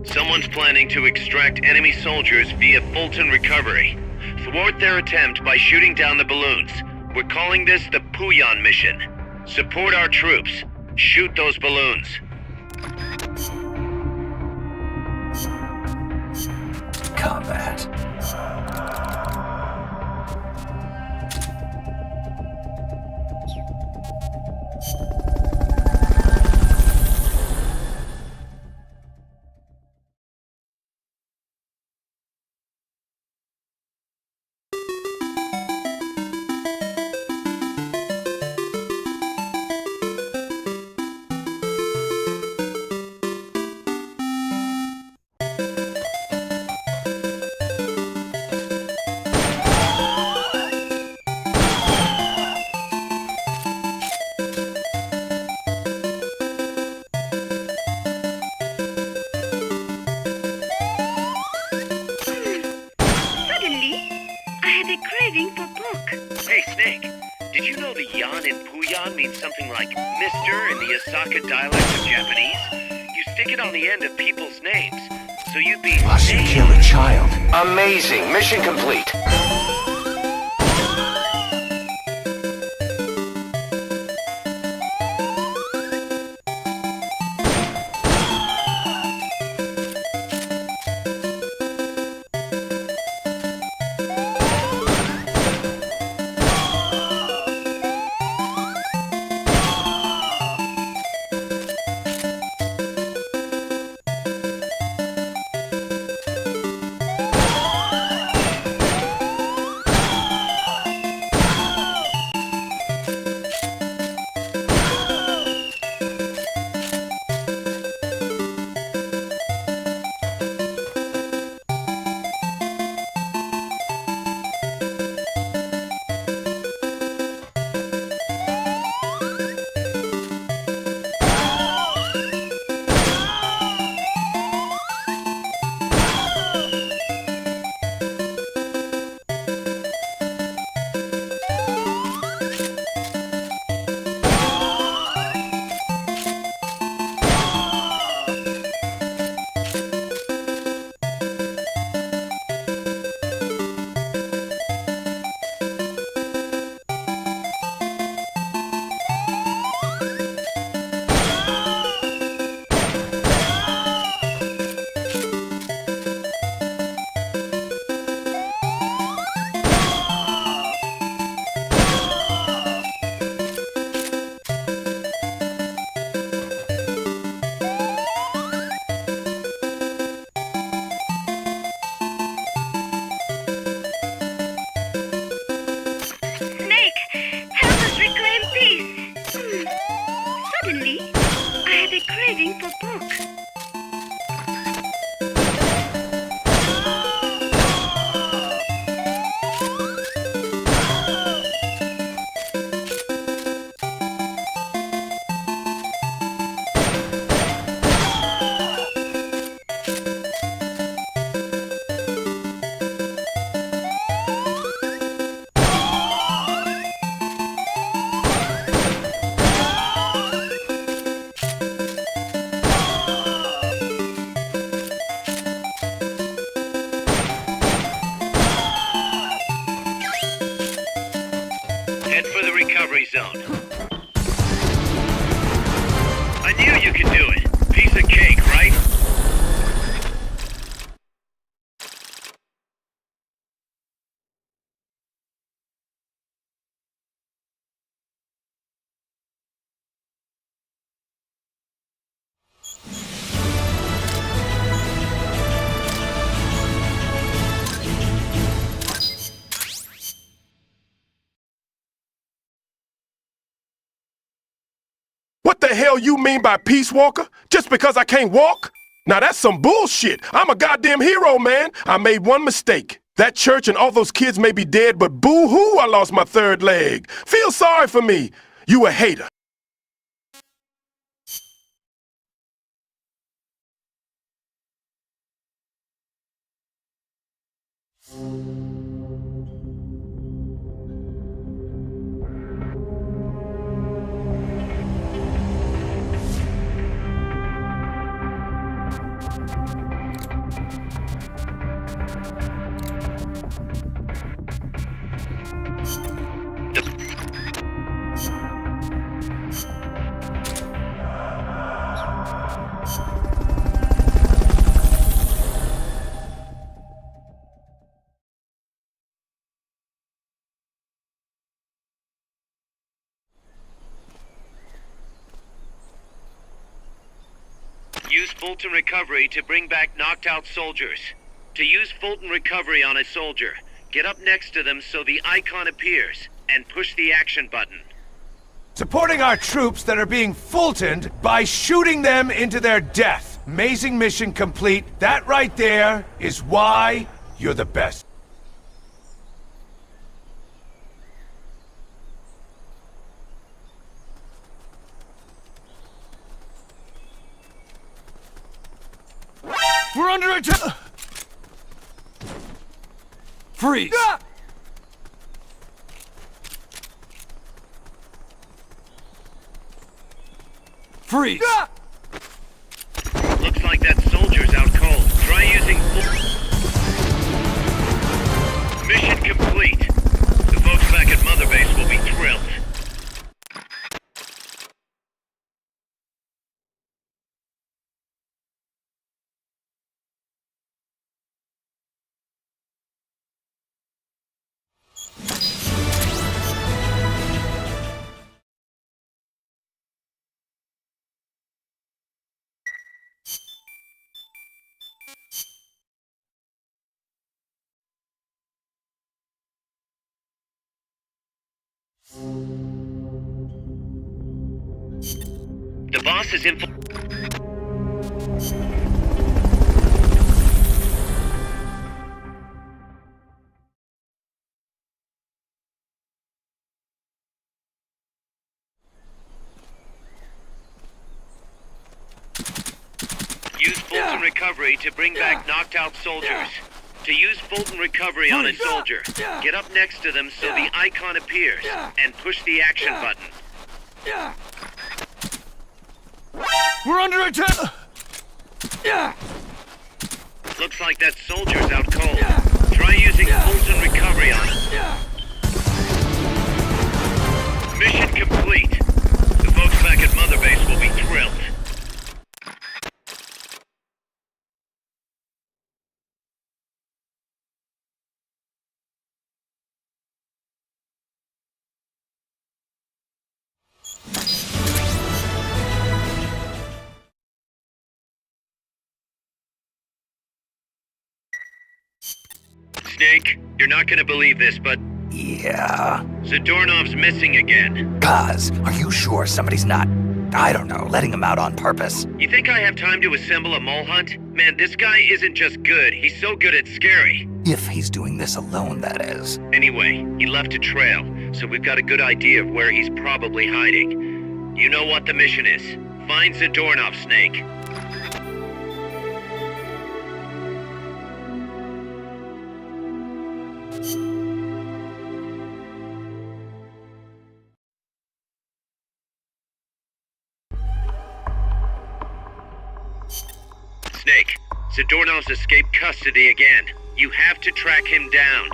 Speaker 2: Someone's planning to extract enemy soldiers via Fulton recovery. Thwart their attempt by shooting down the balloons. We're calling this the Puyan mission. Support our troops. Shoot those balloons.
Speaker 7: Combat.
Speaker 2: San means something like Mr. in the Osaka dialect of Japanese. You stick it on the end of people's names. So you'd be...
Speaker 7: Russian kill a child.
Speaker 21: Amazing. Mission complete.
Speaker 2: Head for the recovery zone. I knew you could do it. Piece of cake, right?
Speaker 10: What the hell you mean by Peace Walker? Just because I can't walk? Now that's some bullshit. I'm a goddamn hero, man. I made one mistake. That church and all those kids may be dead, but boo-hoo, I lost my third leg. Feel sorry for me. You a hater.
Speaker 2: Use Fulton Recovery to bring back knocked out soldiers. To use Fulton Recovery on a soldier, get up next to them so the icon appears, and push the action button.
Speaker 10: Supporting our troops that are being Fultoned by shooting them into their death. Amazing mission complete. That right there is why you're the best.
Speaker 19: We're under attack! Freeze! Freeze!
Speaker 2: Looks like that soldier's out cold. Try using Mission complete. The folks back at Mother Base will be thrilled. The boss is Use Fulton Recovery to bring back knocked out soldiers. To use Fulton Recovery on a soldier, get up next to them so the icon appears, and push the action button.
Speaker 19: We're under attack!
Speaker 2: Looks like that soldier's out cold. Try using Fulton Recovery on him. Mission complete. The folks back at Mother Base will be thrilled. Snake, you're not gonna believe this, but...
Speaker 4: Yeah?
Speaker 2: Zadornov's missing again.
Speaker 4: Kaz, are you sure somebody's not, I don't know, letting him out on purpose?
Speaker 2: You think I have time to assemble a mole hunt? Man, this guy isn't just good, he's so good it's scary.
Speaker 4: If he's doing this alone, that is.
Speaker 2: Anyway, he left a trail, so we've got a good idea of where he's probably hiding. You know what the mission is. Find Zadornov, Snake. Snake, Zadornov's escaped custody again. You have to track him down.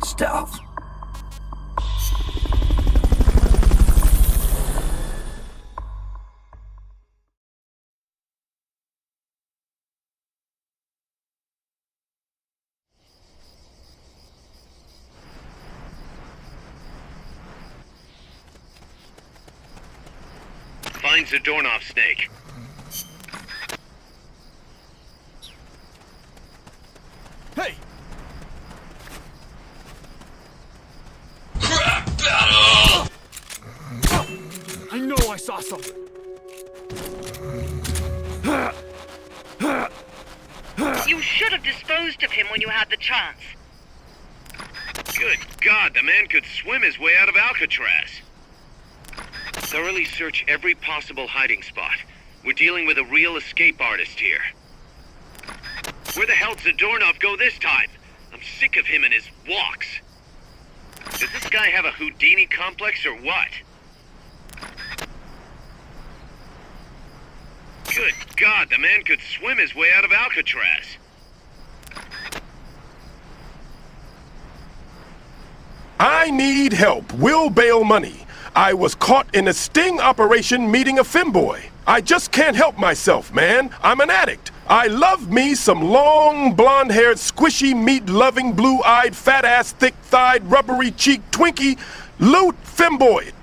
Speaker 4: Stealth.
Speaker 2: Find Zadornov, Snake.
Speaker 19: Hey! I know I saw something.
Speaker 13: You should have disposed of him when you had the chance.
Speaker 2: Good God, the man could swim his way out of Alcatraz. Thoroughly search every possible hiding spot. We're dealing with a real escape artist here. Where the hell did Zadornov go this time? I'm sick of him and his walks. Does this guy have a Houdini complex or what? Good God, the man could swim his way out of Alcatraz.
Speaker 8: I need help. Will bail money. I was caught in a sting operation meeting a femboy. I just can't help myself, man. I'm an addict. I love me some long, blonde-haired, squishy, meat-loving, blue-eyed, fat-ass, thick-thighed, rubbery-cheeked, Twinkie, loot femboy.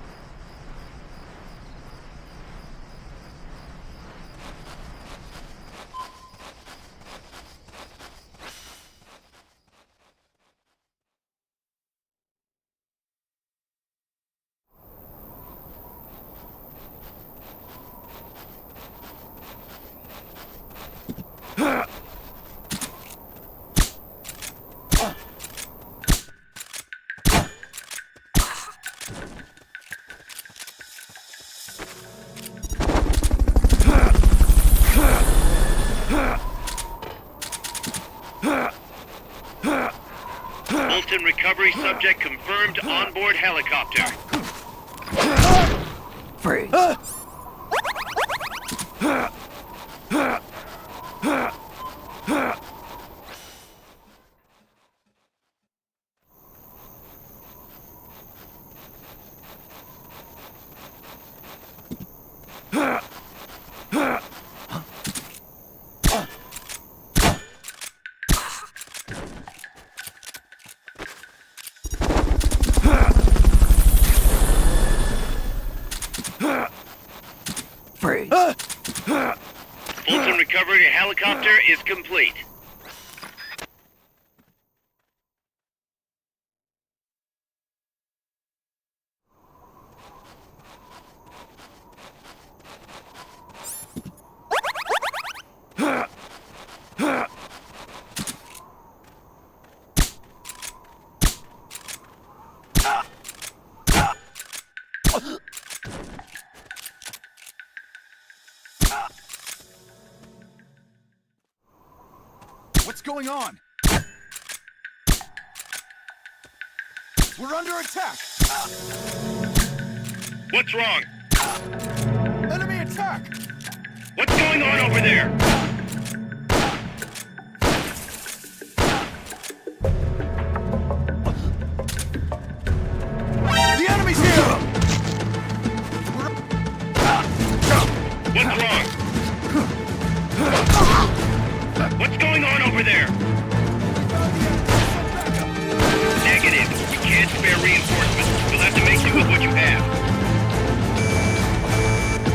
Speaker 2: Fulton recovery subject confirmed onboard helicopter.
Speaker 7: Freeze. Freeze.
Speaker 2: Fulton recovery helicopter is complete.
Speaker 5: What's going on? We're under attack!
Speaker 2: What's wrong?
Speaker 5: Enemy attack!
Speaker 2: What's going on over there?
Speaker 5: The enemy's here!
Speaker 2: What's wrong? What's going on over there? Negative. We can't spare reinforcements. We'll have to make do with what you have.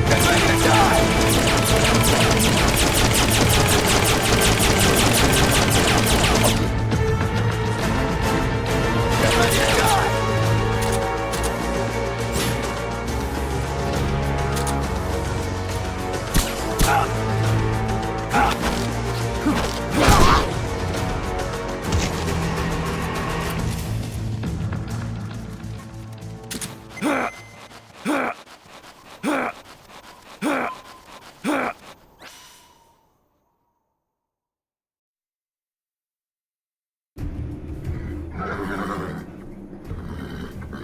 Speaker 5: Get ready to die! Get ready to die!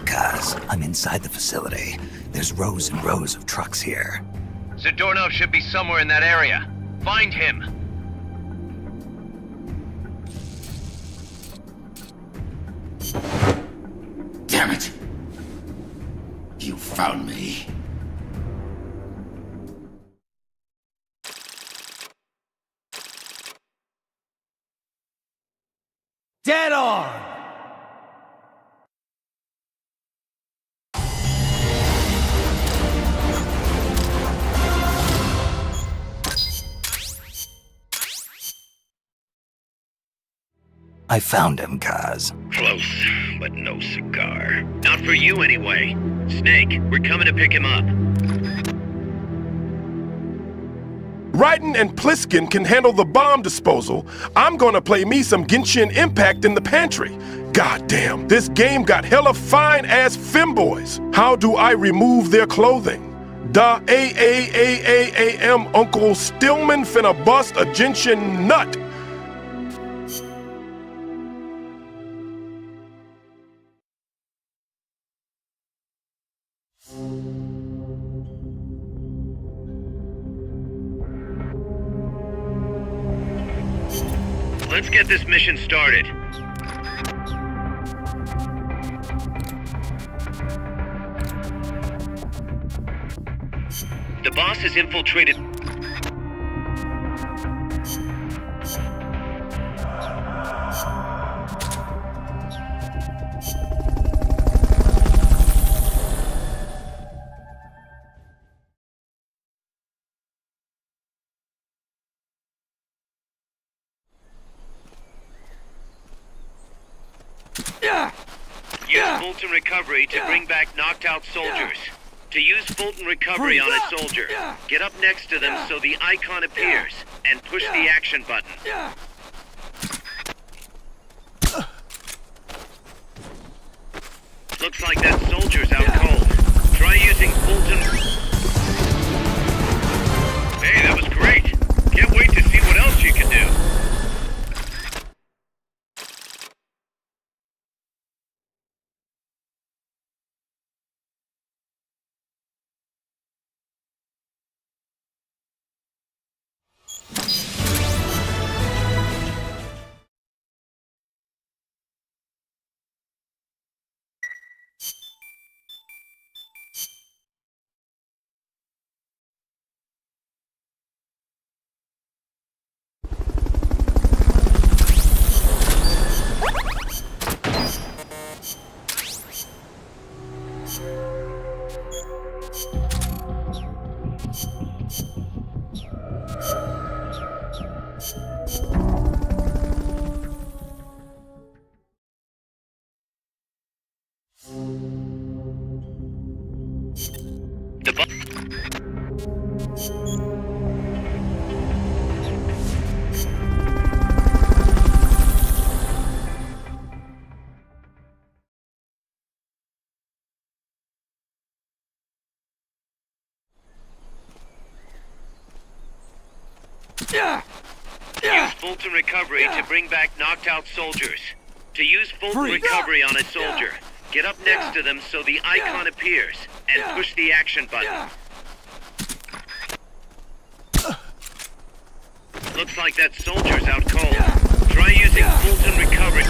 Speaker 7: Guys, I'm inside the facility. There's rows and rows of trucks here.
Speaker 2: Zadornov should be somewhere in that area. Find him.
Speaker 14: Damn it! You found me.
Speaker 19: Dead on!
Speaker 7: I found him, Kaz.
Speaker 2: Close, but no cigar. Not for you anyway. Snake, we're coming to pick him up.
Speaker 8: Raiden and Pliskin can handle the bomb disposal. I'm gonna play me some Genshin Impact in the pantry. Goddamn, this game got hella fine-ass femboys. How do I remove their clothing? Da A-A-A-A-A-M Uncle Stillman finna bust a Genshin nut.
Speaker 2: Let's get this mission started. The boss has infiltrated... Use Fulton Recovery to bring back knocked out soldiers. To use Fulton Recovery on a soldier, get up next to them so the icon appears, and push the action button. Looks like that soldier's out cold. Try using Fulton... Hey, that was great. Can't wait to see what else you can do. The bu- Use Fulton Recovery to bring back knocked out soldiers. To use Fulton Recovery on a soldier, get up next to them so the icon appears, and push the action button. Looks like that soldier's out cold. Try using Fulton Recovery.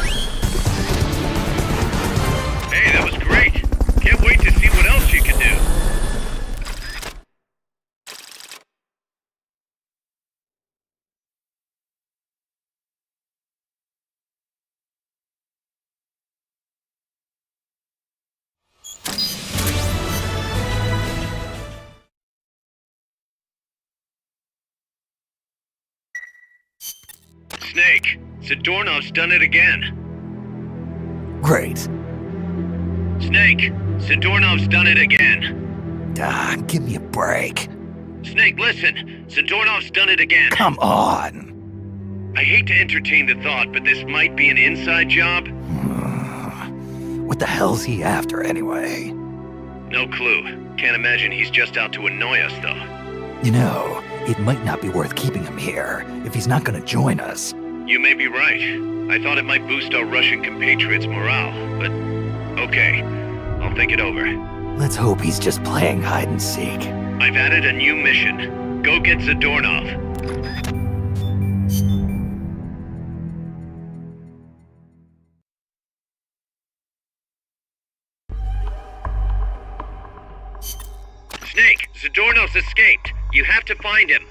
Speaker 2: Hey, that was great. Can't wait to see what else you can do. Snake, Zadornov's done it again.
Speaker 7: Great.
Speaker 2: Snake, Zadornov's done it again.
Speaker 7: Give me a break.
Speaker 2: Snake, listen. Zadornov's done it again.
Speaker 7: Come on.
Speaker 2: I hate to entertain the thought, but this might be an inside job.
Speaker 7: What the hell's he after, anyway?
Speaker 2: No clue. Can't imagine he's just out to annoy us, though.
Speaker 7: You know, it might not be worth keeping him here if he's not gonna join us.
Speaker 2: You may be right. I thought it might boost our Russian compatriots' morale, but okay. I'll think it over.
Speaker 7: Let's hope he's just playing hide and seek.
Speaker 2: I've added a new mission. Go get Zadornov. Snake, Zadornov's escaped. You have to find him.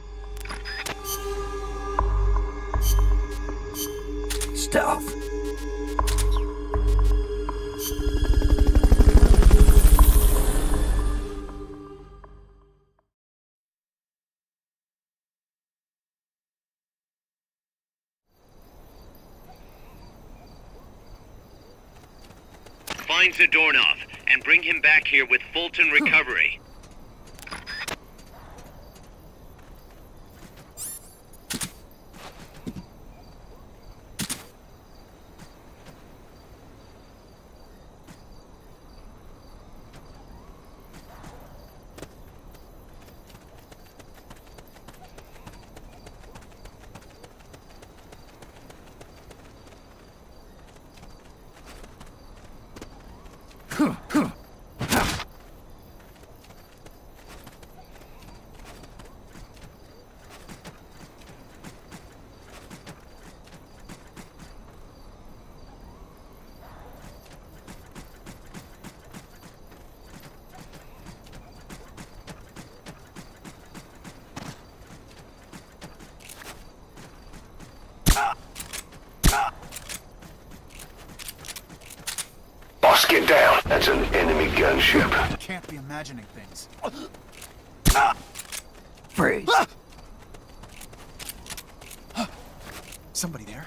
Speaker 7: Stealth.
Speaker 2: Find Zadornov and bring him back here with Fulton Recovery.
Speaker 21: Boss, get down. That's an enemy gunship.
Speaker 5: Can't be imagining things.
Speaker 7: Freeze.
Speaker 5: Somebody there?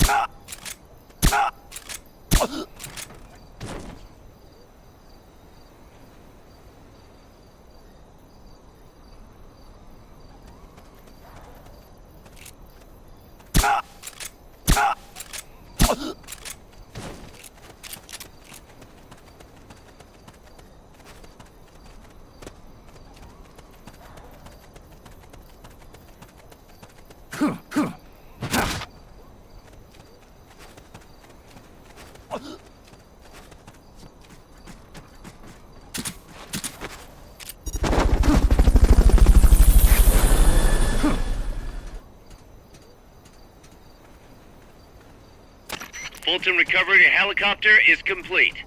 Speaker 2: Fulton Recovery helicopter is complete.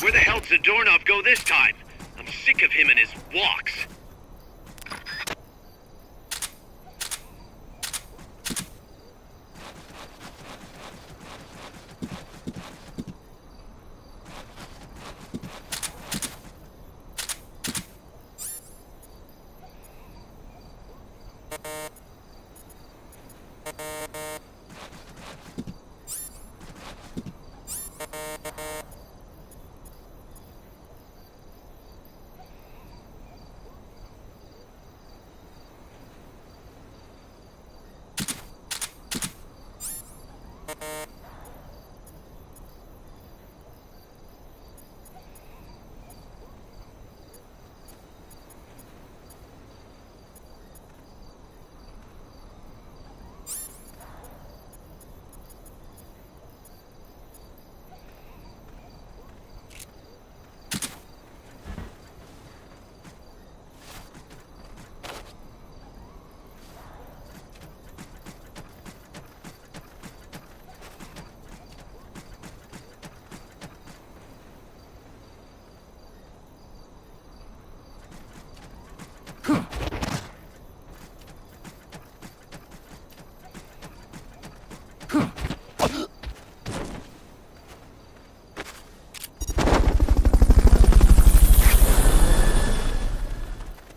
Speaker 2: Where the hell did Zadornov go this time? I'm sick of him and his walks.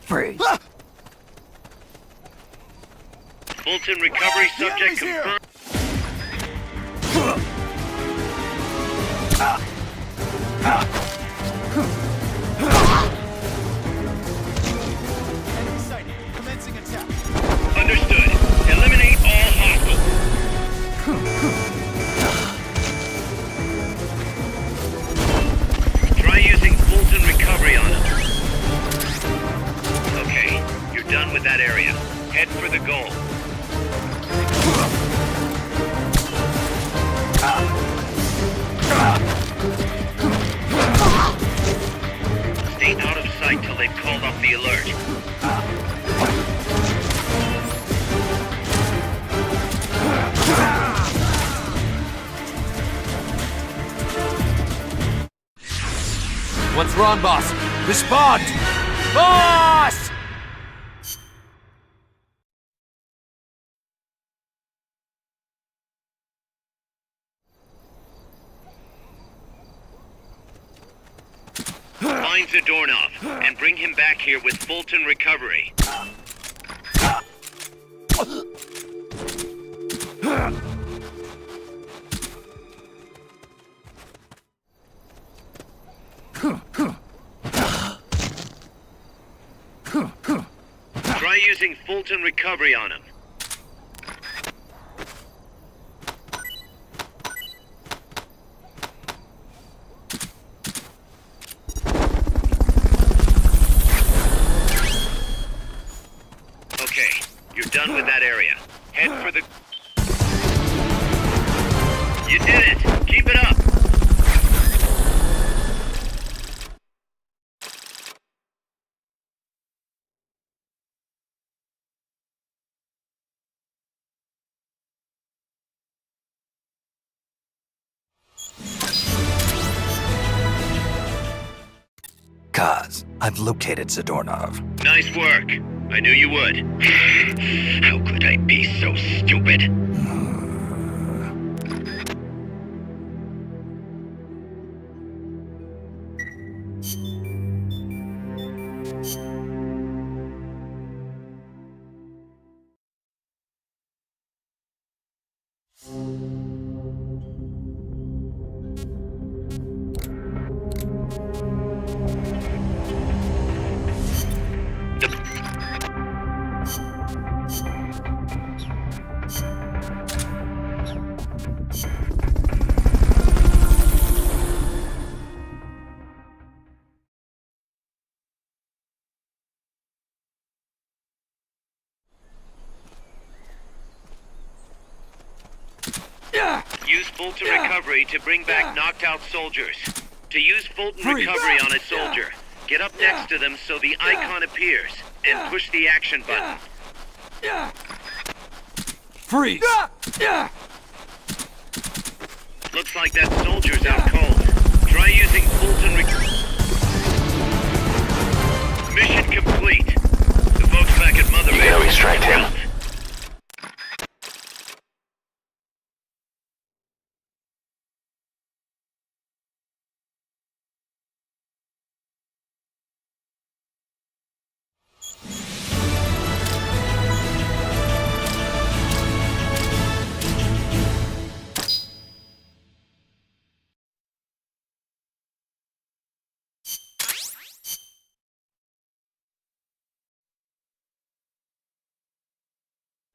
Speaker 7: Freeze.
Speaker 2: Fulton recovery subject confirmed.
Speaker 5: Enemy sighted. Commencing attack.
Speaker 2: Understood. Eliminate all hostiles. Try using Fulton recovery on him. Okay, you're done with that area. Head for the goal. Stay out of sight till they've called off the alert.
Speaker 19: What's wrong, boss? Respond! Boss!
Speaker 2: Find Zadornov and bring him back here with Fulton recovery. Try using Fulton recovery on him. Okay, you're done with that area. Head for the... You did it! Keep it up!
Speaker 7: Kaz, I've located Zadornov.
Speaker 2: Nice work. I knew you would. How could I be so stupid? Fulton Recovery to bring back knocked out soldiers. To use Fulton Recovery on a soldier, get up next to them so the icon appears, and push the action button.
Speaker 19: Freeze!
Speaker 2: Looks like that soldier's out cold. Try using Fulton Mission complete. The folks back at Mother Base will
Speaker 21: extract him.
Speaker 2: thrilled.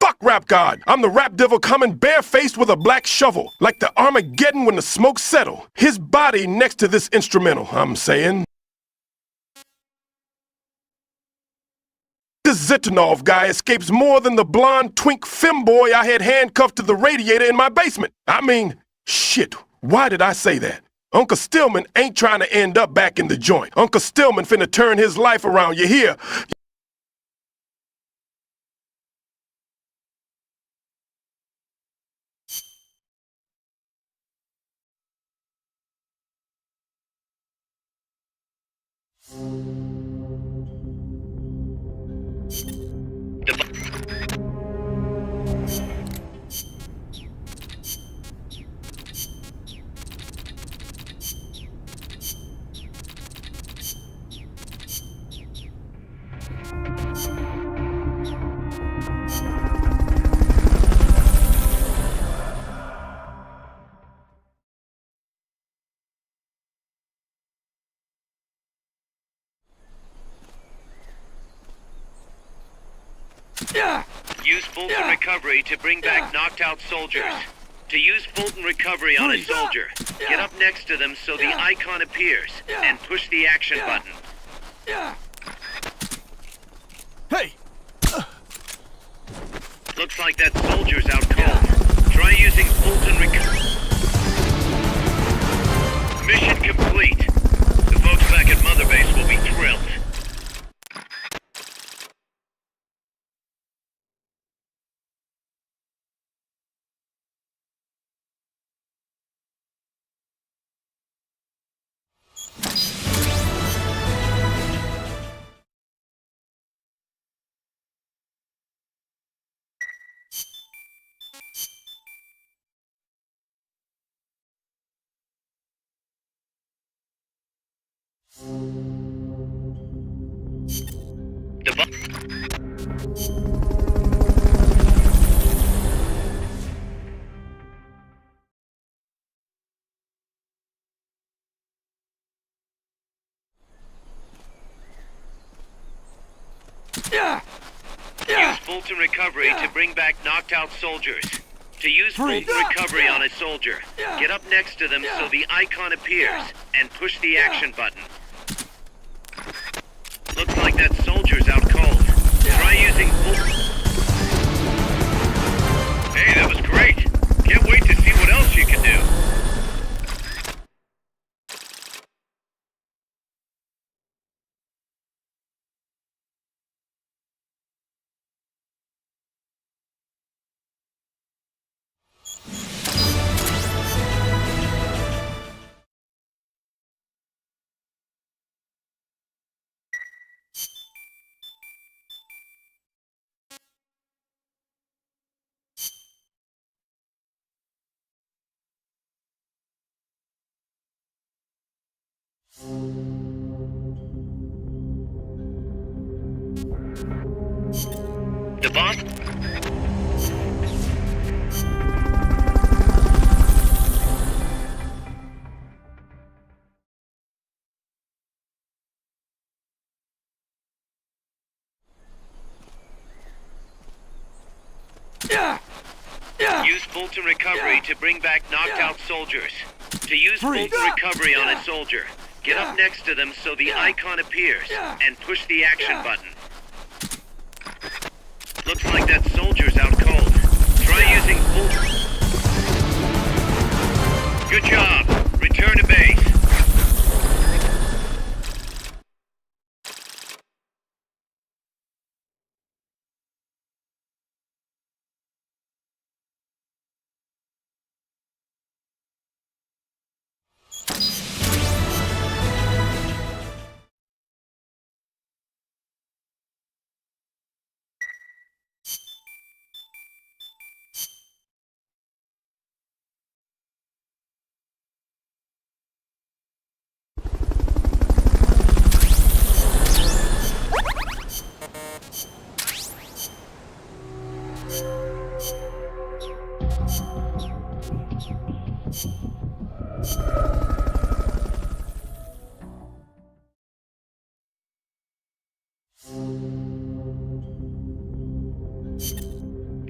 Speaker 8: Fuck Rap God! I'm the rap devil coming barefaced with a black shovel, like the Armageddon when the smoke settle. His body next to this instrumental, I'm saying. This Zadornov guy escapes more than the blonde twink femboy I had handcuffed to the radiator in my basement. I mean, shit, why did I say that? Uncle Stillman ain't trying to end up back in the joint. Uncle Stillman finna turn his life around, you hear?
Speaker 2: Use Fulton Recovery to bring back knocked out soldiers. To use Fulton Recovery on a soldier, get up next to them so the icon appears, and push the action button.
Speaker 19: Hey!
Speaker 2: Looks like that soldier's out cold. Try using Fulton Recovery. Mission complete. The folks back at Mother Base will be thrilled. Use Fulton Recovery to bring back knocked out soldiers. To use Fulton Recovery on a soldier, get up next to them so the icon appears, and push the action button. Looks like that soldier's out cold. Try using Fulton... Hey, that was great. Can't wait to see what else you can do. The boss... Use Fulton Recovery to bring back knocked out soldiers. To use Fulton Recovery on a soldier, get up next to them so the icon appears, and push the action button. Looks like that soldier's out cold. Try using Fulton... Good job. Return to base.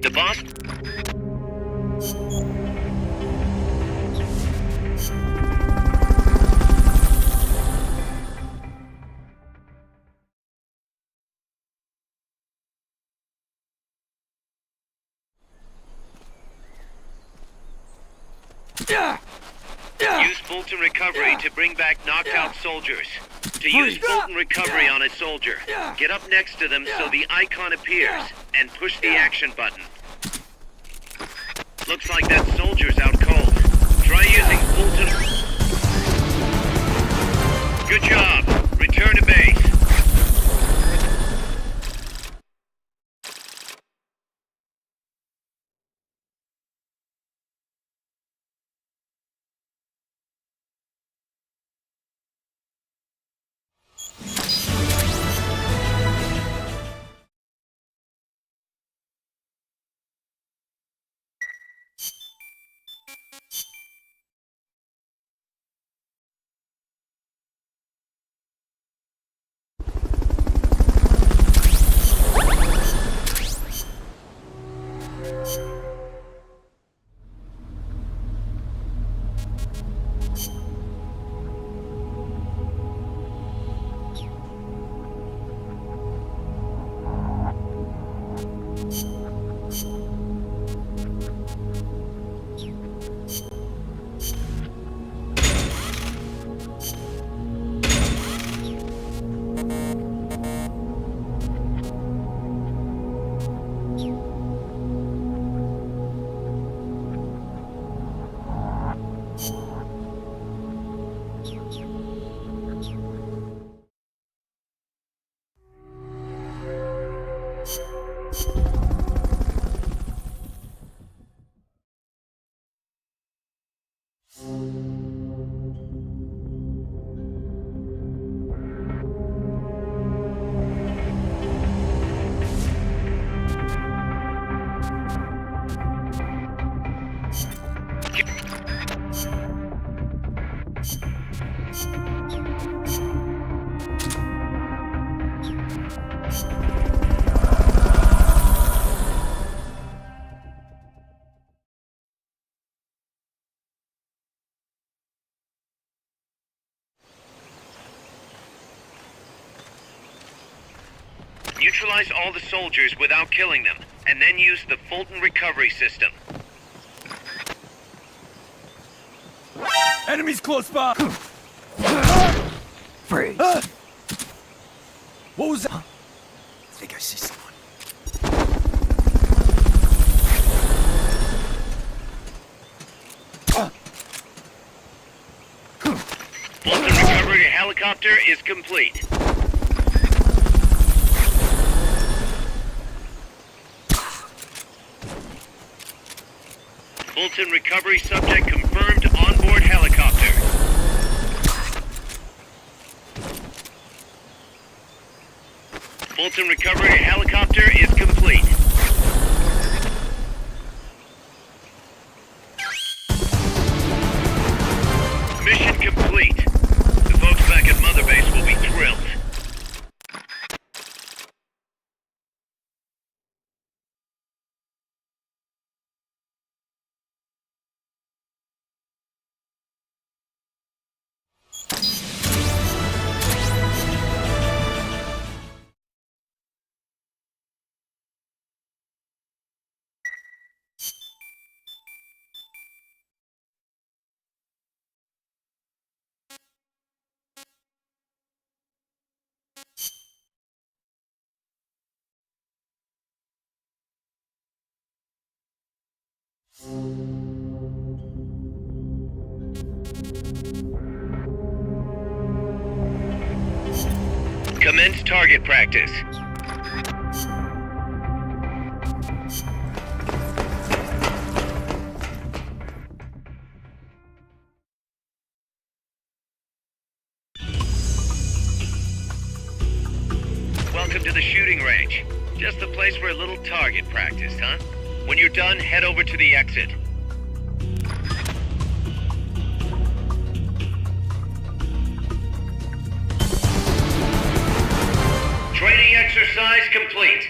Speaker 2: The boss? Use Fulton Recovery to bring back knocked out soldiers. To use Fulton Recovery on a soldier, get up next to them so the icon appears, and push the action button. Looks like that soldier's out cold. Try using Fulton... Good job. Return to base. Neutralize all the soldiers without killing them, and then use the Fulton recovery system.
Speaker 19: Enemies close by!
Speaker 7: Freeze.
Speaker 19: What was that?
Speaker 7: I think I see someone.
Speaker 2: Fulton recovery helicopter is complete. Fulton recovery subject confirmed onboard helicopter. Fulton recovery helicopter is complete. Mission complete. The folks back at Mother Base will be thrilled. Commence target practice. Welcome to the shooting range. Just the place for a little target practice, huh? When you're done, head over to the exit. Training exercise complete.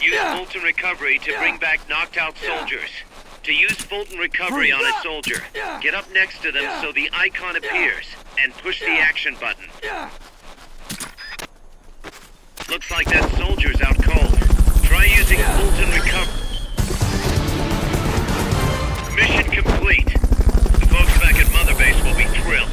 Speaker 2: Use Fulton Recovery to bring back knocked out soldiers. To use Fulton Recovery on a soldier, get up next to them so the icon appears, and push the action button. Looks like that soldier's out cold. Try using Fulton Recovery. Mission complete. The folks back at Mother Base will be thrilled.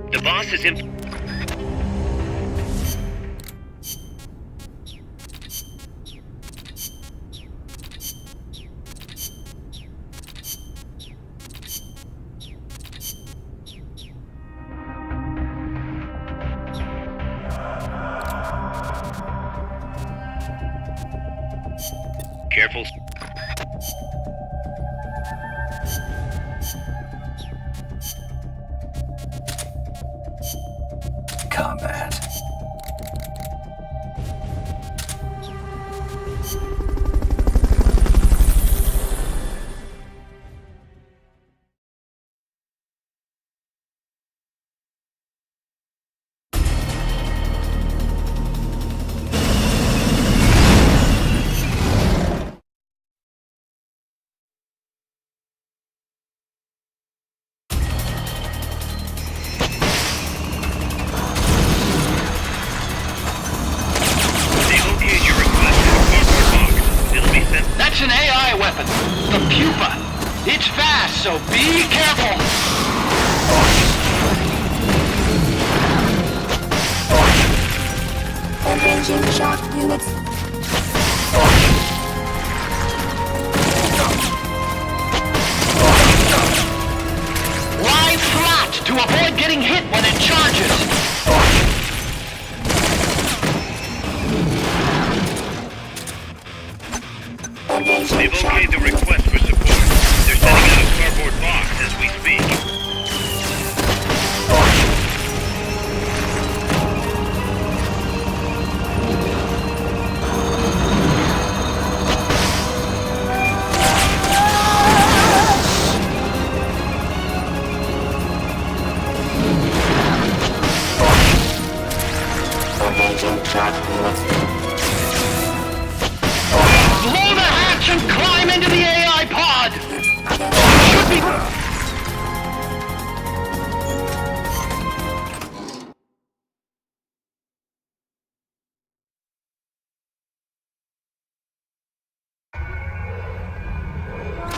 Speaker 2: The boss is in... Careful.
Speaker 7: Combat.
Speaker 21: That's an AI weapon. The pupa. It's fast, so be careful.
Speaker 11: Engaging shock units.
Speaker 21: Lie flat to avoid getting hit when it charges.
Speaker 2: They've okayed the request for support. They're setting out a cardboard box as we speak.
Speaker 11: Engaging shock units.
Speaker 21: Blow the hatch and climb into the AI pod! Should be...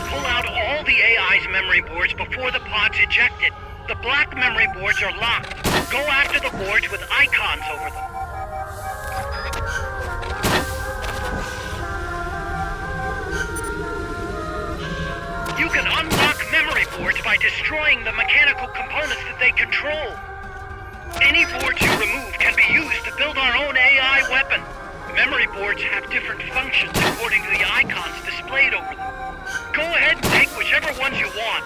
Speaker 2: Pull out all the AI's memory boards before the pod's ejected. The black memory boards are locked. Go after the boards with icons over them. You can unlock memory boards by destroying the mechanical components that they control. Any boards you remove can be used to build our own AI weapon. Memory boards have different functions according to the icons displayed over them. Go ahead and take whichever ones you want.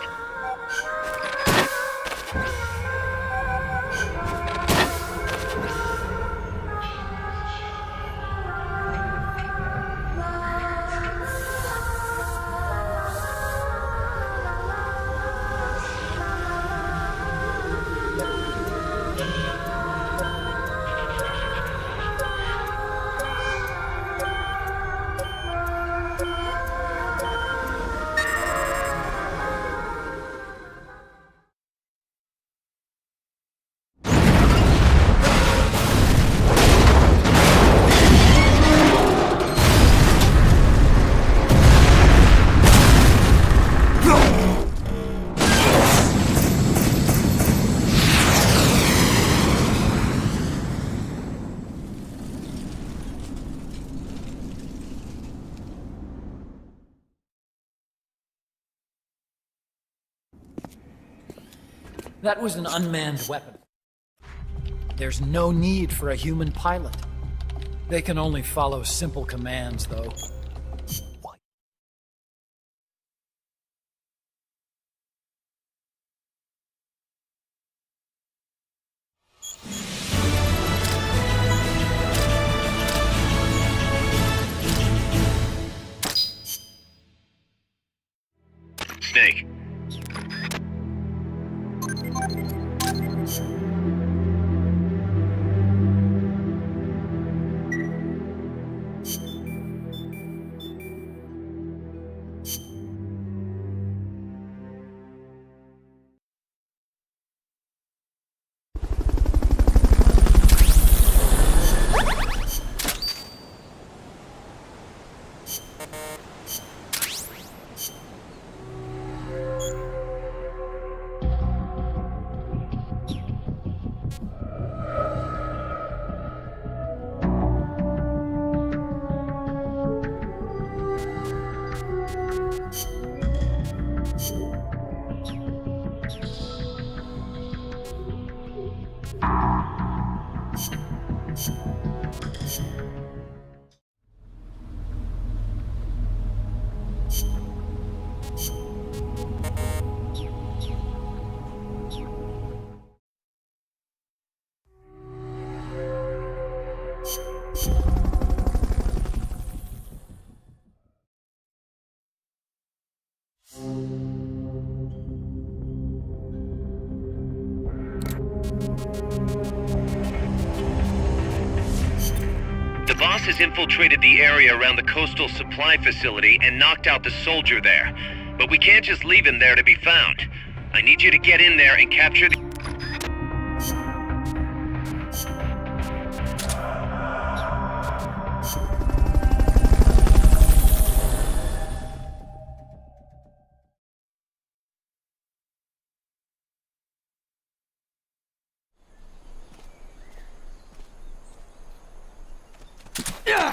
Speaker 6: That was an unmanned weapon. There's no need for a human pilot. They can only follow simple commands, though.
Speaker 2: Snake. The boss has infiltrated the area around the coastal supply facility and knocked out the soldier there. But we can't just leave him there to be found. I need you to get in there and capture the...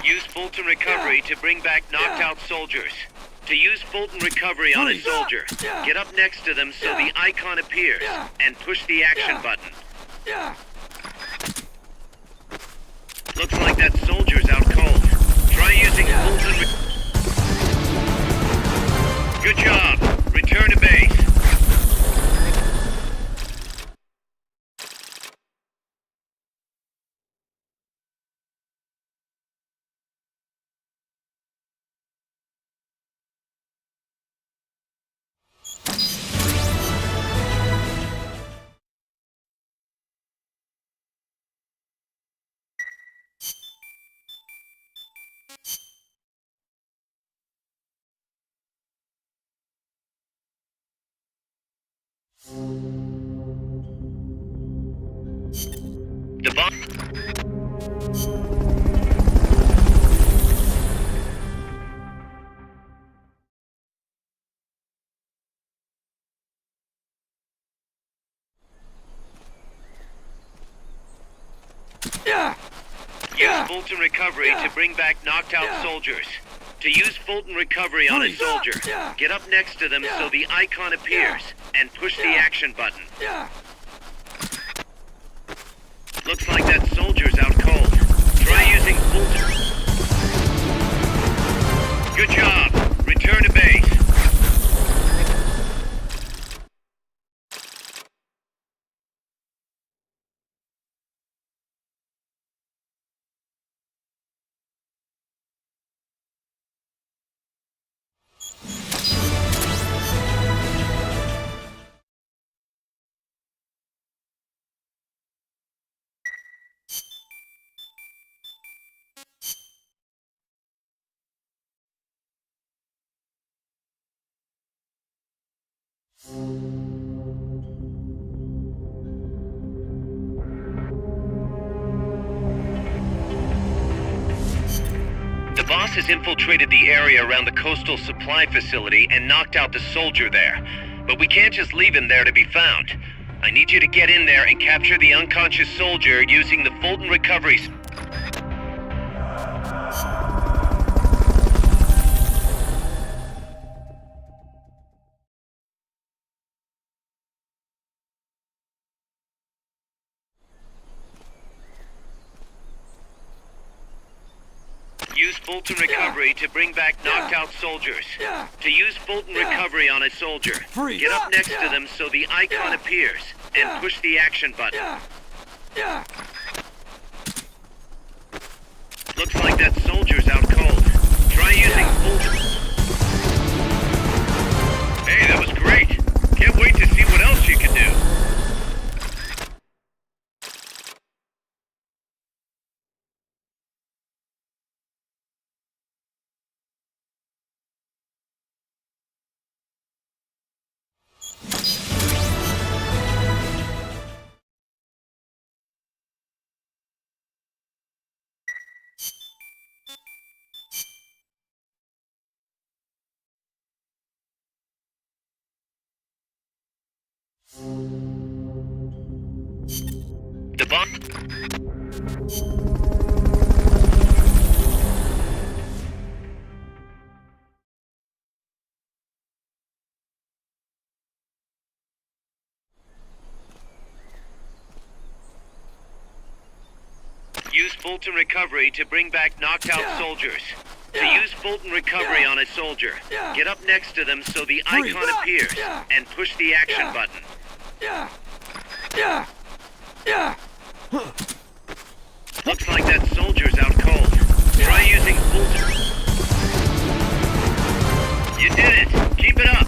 Speaker 2: Use Fulton Recovery to bring back knocked out soldiers. To use Fulton Recovery on a soldier, get up next to them so the icon appears, and push the action button. Looks like that soldier's out cold. Try using Fulton Good job. Return to base. The bomb... Use Fulton Recovery to bring back knocked out soldiers. To use Fulton Recovery on a soldier, get up next to them so the icon appears, and push the action button. Looks like that soldier's out cold. Try using Fulton... Good job. Return to base. The boss has infiltrated the area around the coastal supply facility and knocked out the soldier there. But we can't just leave him there to be found. I need you to get in there and capture the unconscious soldier using the Fulton Recovery... Use Fulton Recovery to bring back knocked out soldiers. To use Fulton Recovery on a soldier, get up next to them so the icon appears, and push the action button. Looks like that soldier's out cold. Try using Fulton... Hey, that was great. Can't wait to see what else you can do. The bomb... Use Fulton Recovery to bring back knocked out soldiers. To use Fulton recovery on a soldier, get up next to them so the icon appears, and push the action button. Looks like that soldier's out cold. Try using Fulton. You did it! Keep it up!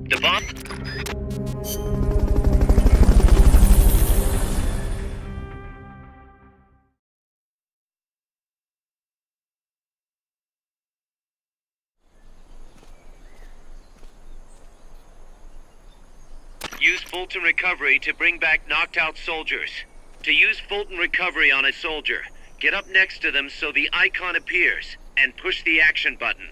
Speaker 2: The bomb? Use Fulton recovery to bring back knocked out soldiers. To use Fulton recovery on a soldier, get up next to them so the icon appears, and push the action button.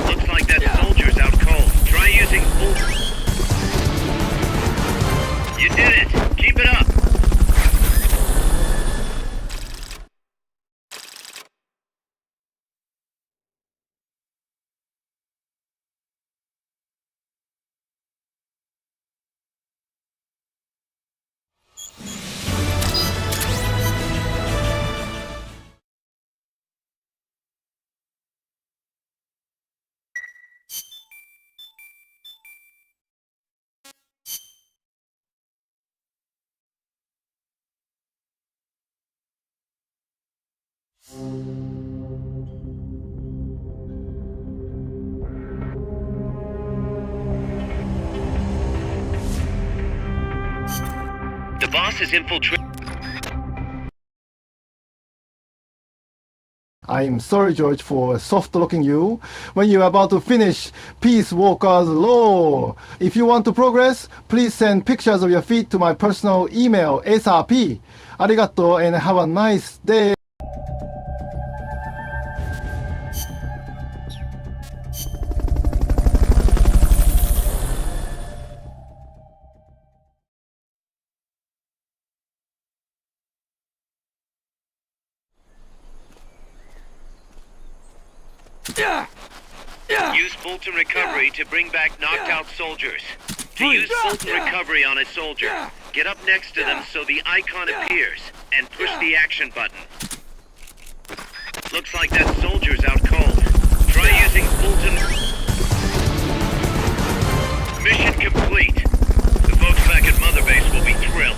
Speaker 2: Looks like that soldier's out cold. Try using Fulton. You did it! Keep it up! The boss is infiltrated.
Speaker 20: I'm sorry, George, for soft-locking you when you're about to finish Peace Walker's Law. If you want to progress, please send pictures of your feet to my personal email, ASAP. Arigato and have a nice day.
Speaker 2: Use Fulton recovery to bring back knocked out soldiers. To use Fulton recovery on a soldier, get up next to them so the icon appears, and push the action button. Looks like that soldier's out cold. Try using Fulton. Mission complete. The folks back at Mother Base will be thrilled.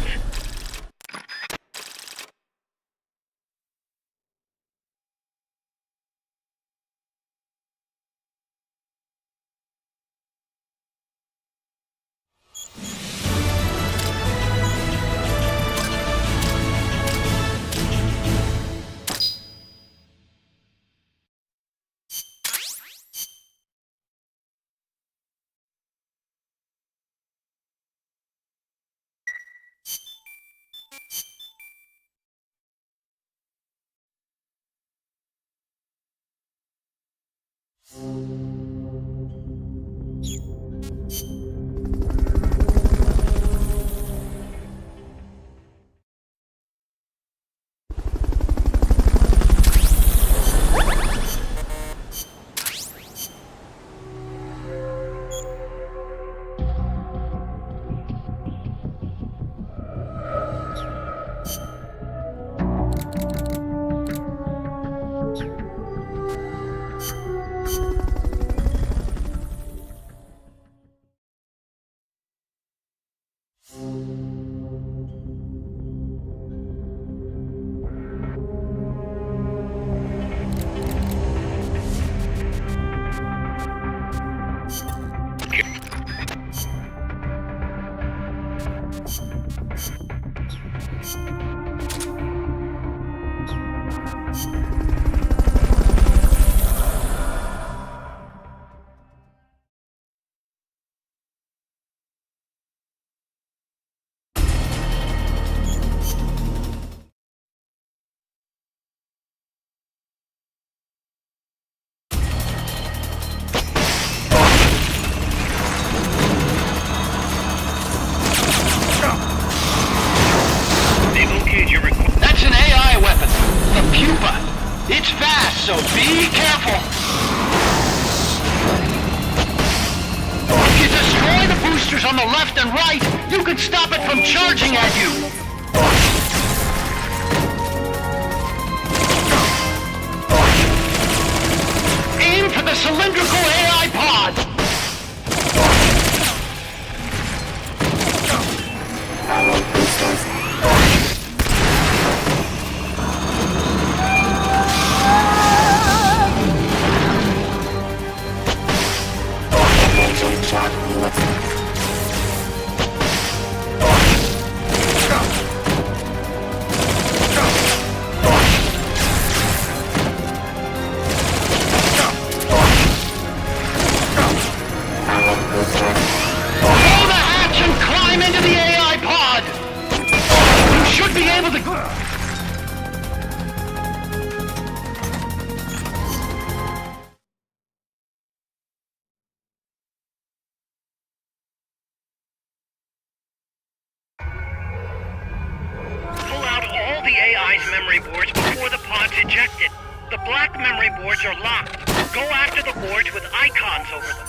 Speaker 21: fast, so be careful! If you destroy the boosters on the left and right, you can stop it from charging at you! Aim for the cylindrical AI pod!
Speaker 2: memory boards before the pod's ejected. The black memory boards are locked. Go after the boards with icons over them.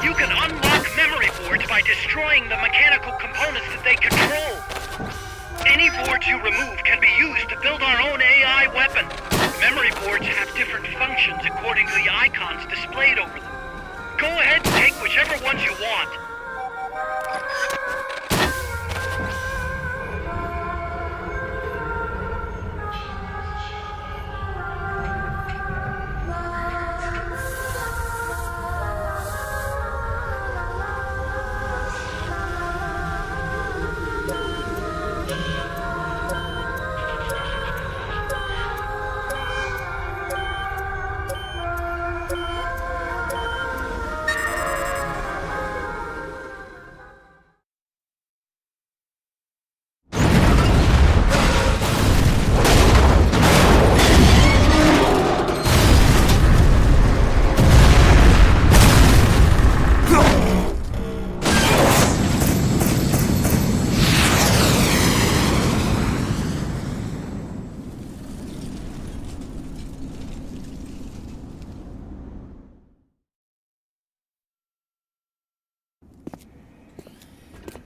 Speaker 2: You can unlock memory boards by destroying the mechanical components that they control. Any boards you remove can be used to build our own AI weapon. Memory boards have different functions according to the icons displayed over them. Go ahead and take whichever ones you want.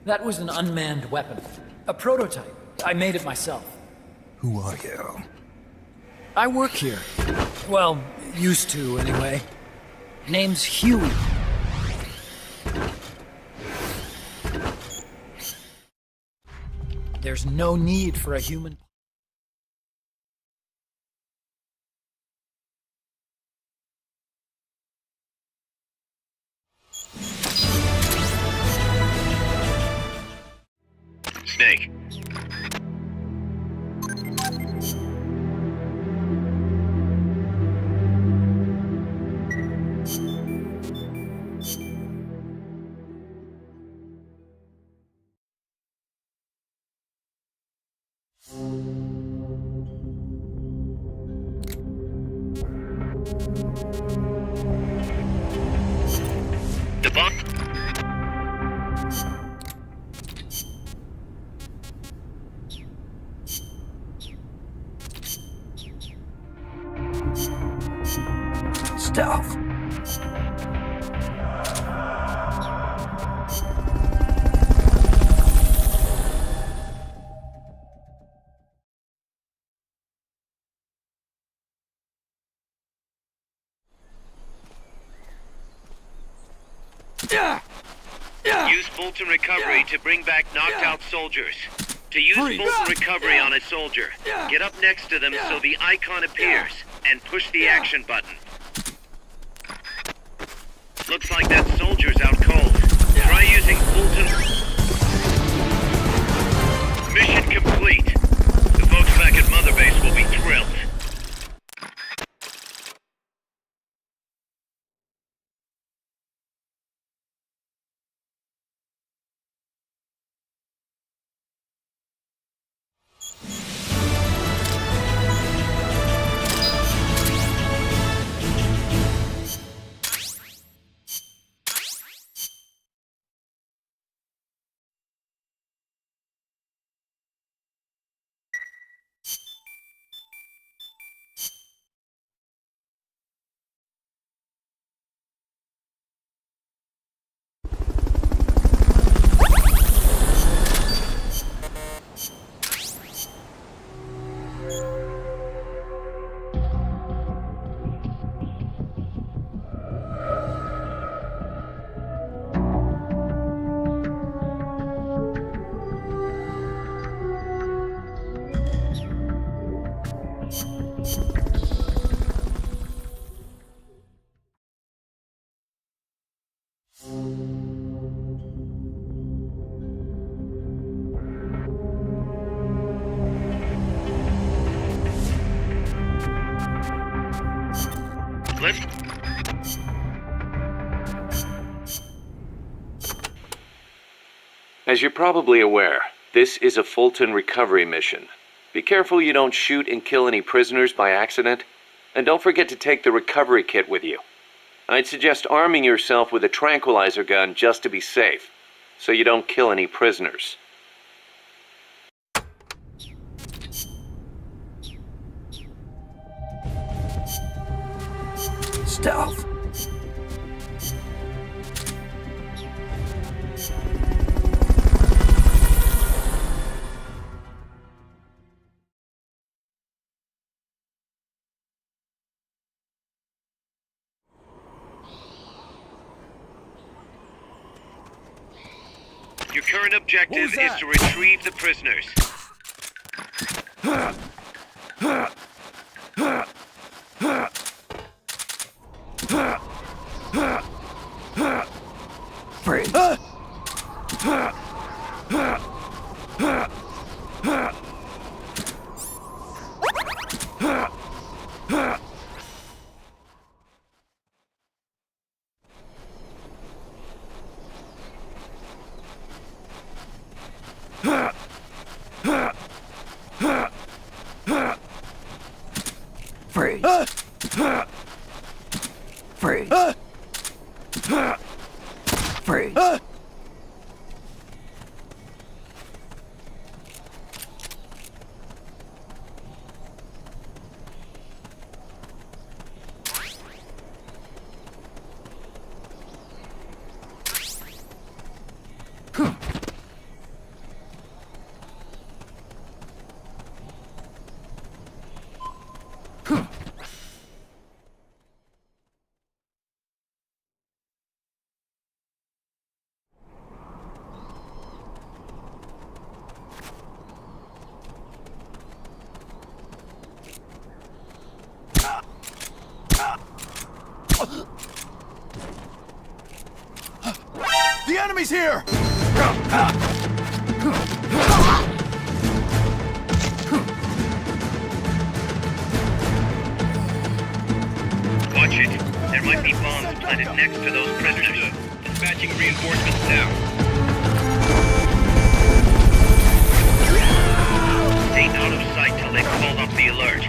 Speaker 6: That was an unmanned weapon. A prototype. I made it myself.
Speaker 7: Who are you?
Speaker 6: I work here. Well, used to, anyway. Name's Huey. There's no need for a human...
Speaker 2: Snake.
Speaker 7: Stealth.
Speaker 2: Use Fulton Recovery to bring back knocked out soldiers. To use Fulton Recovery on a soldier, get up next to them so the icon appears, and push the action button. Looks like that soldier's out cold. Try using Fulton... Mission complete. The folks back at Mother Base will be thrilled.
Speaker 15: As you're probably aware, this is a Fulton recovery mission. Be careful you don't shoot and kill any prisoners by accident, and don't forget to take the recovery kit with you. I'd suggest arming yourself with a tranquilizer gun just to be safe, so you don't kill any prisoners.
Speaker 7: Stealth.
Speaker 2: Your current objective is to retrieve the prisoners.
Speaker 7: Freeze. Freeze. Freeze. Freeze.
Speaker 5: The enemy's here!
Speaker 2: Watch it. There might be bombs planted next to those prisoners. Dispatching reinforcements now. Stay out of sight till they've called off the alert.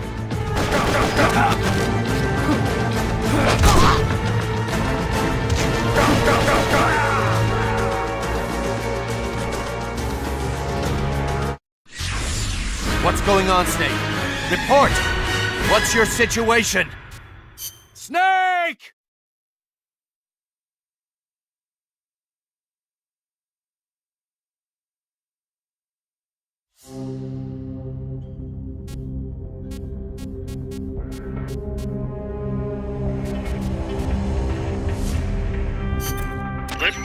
Speaker 10: What's going on, Snake? Report! What's your situation?
Speaker 19: Snake!
Speaker 2: Let's...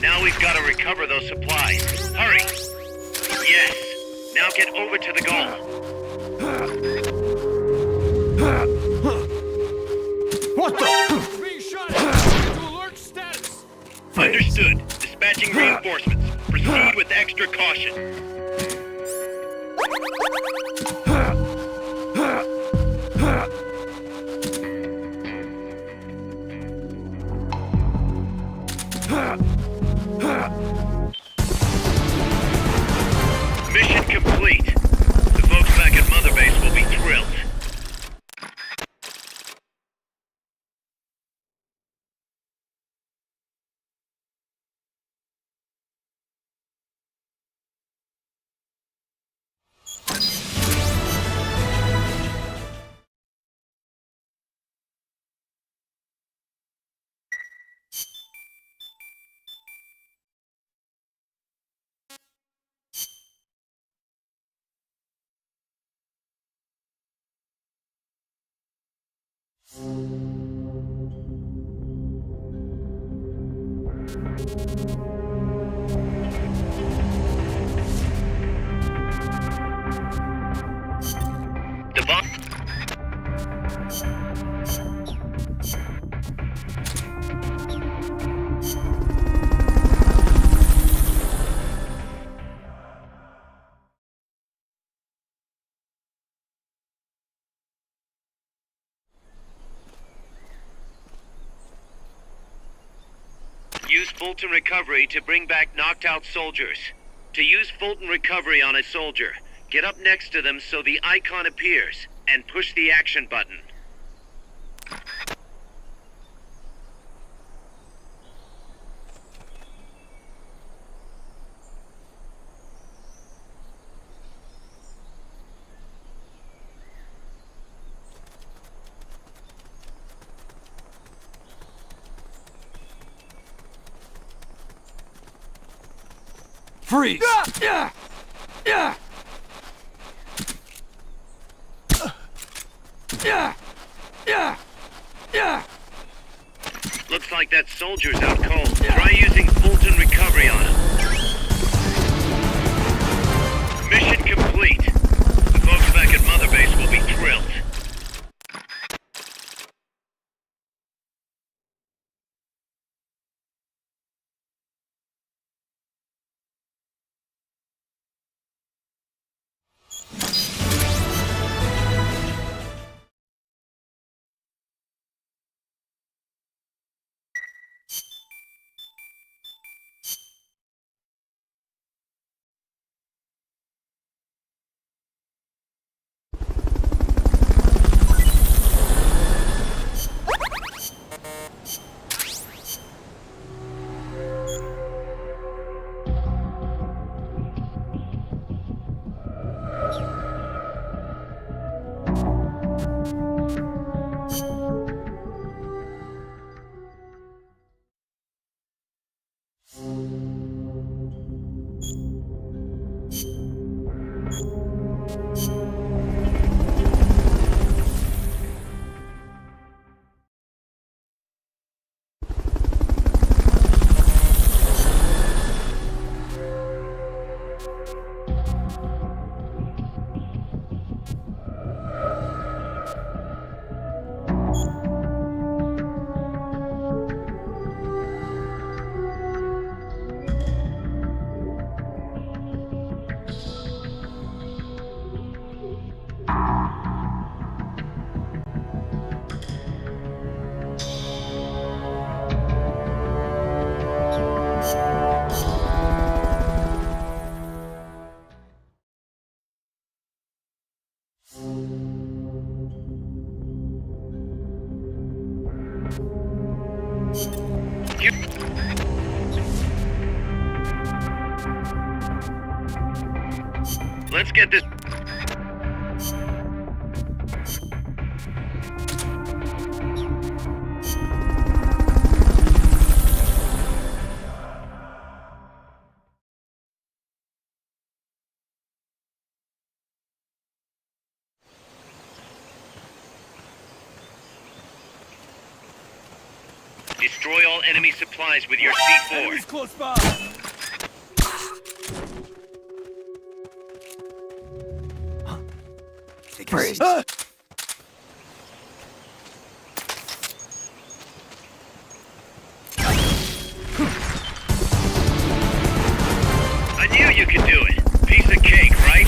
Speaker 2: Now we've got to recover those supplies. Hurry! Yes! Now get over to the goal.
Speaker 19: What the? Being shot at! To alert status!
Speaker 2: Understood. Dispatching reinforcements. Proceed with extra caution. Mission complete. The folks back at Mother Base will be thrilled. The bomb. Use Fulton Recovery to bring back knocked out soldiers. To use Fulton Recovery on a soldier, get up next to them so the icon appears, and push the action button.
Speaker 19: Freeze!
Speaker 2: Looks like that soldier's out cold. Try using Fulton Recovery on him. Mission complete. The folks back at Mother Base will be thrilled. Let's get this. Destroy all enemy supplies with your C4.
Speaker 19: Enemies close by.
Speaker 7: Freeze.
Speaker 2: I knew you could do it. Piece of cake, right?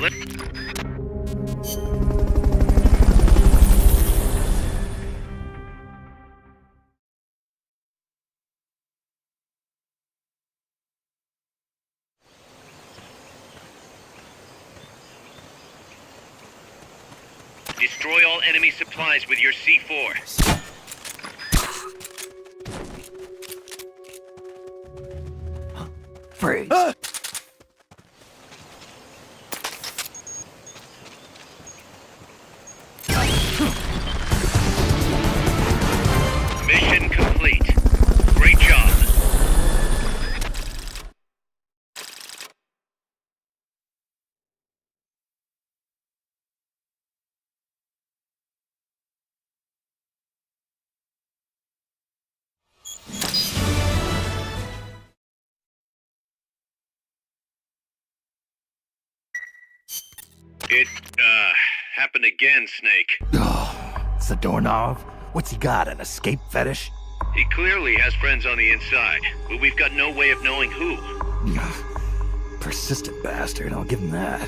Speaker 2: Let... Destroy all enemy supplies with your C4.
Speaker 7: Freeze.
Speaker 2: Mission complete. Great job. It, happened again, Snake.
Speaker 7: Zadornov? What's he got, an escape fetish?
Speaker 2: He clearly has friends on the inside, but we've got no way of knowing who.
Speaker 7: Persistent bastard, I'll give him that.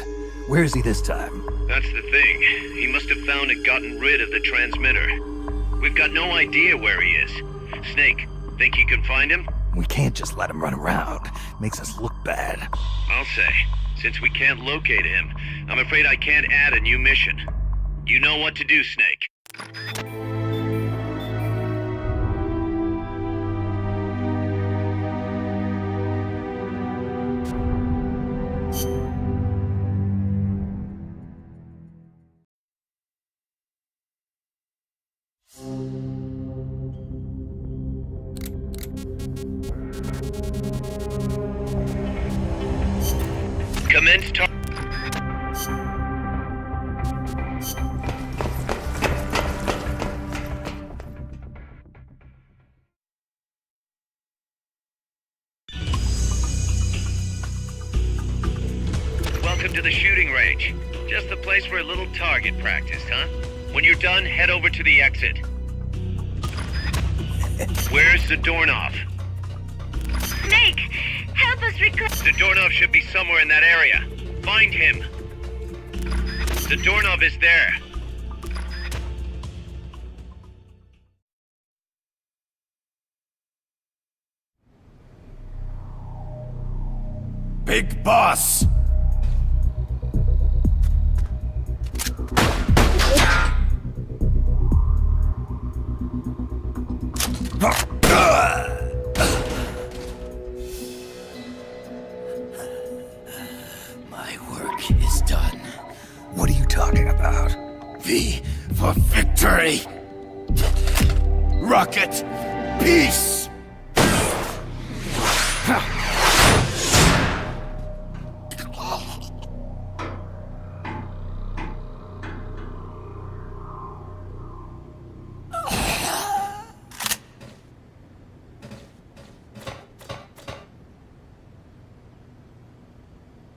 Speaker 7: Where is he this time?
Speaker 2: That's the thing. He must have found and gotten rid of the transmitter. We've got no idea where he is. Snake, think you can find him?
Speaker 7: We can't just let him run around. Makes us look bad.
Speaker 2: I'll say. Since we can't locate him, I'm afraid I can't add a new mission. You know what to do, Snake. Commence tar- Welcome to the shooting range. Just the place for a little target practice, huh? When you're done, head over to the exit. Where's Zadornov?
Speaker 13: Snake, help us
Speaker 2: Zadornov should be somewhere in that area. Find him. Zadornov is there.
Speaker 10: Big boss!
Speaker 14: My work is done.
Speaker 7: What are you talking about?
Speaker 14: V for victory!
Speaker 10: Rocket! Peace!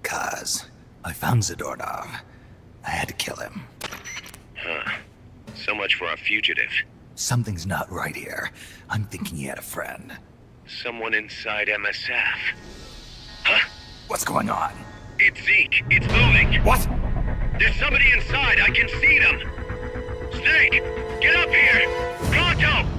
Speaker 7: Kaz, I found Zadornov. I had to kill him.
Speaker 2: Huh. So much for a fugitive.
Speaker 7: Something's not right here. I'm thinking he had a friend.
Speaker 2: Someone inside MSF. Huh?
Speaker 7: What's going on?
Speaker 2: It's Zeke. It's moving.
Speaker 10: What?
Speaker 2: There's somebody inside. I can see them. Snake, get up here. Pronto!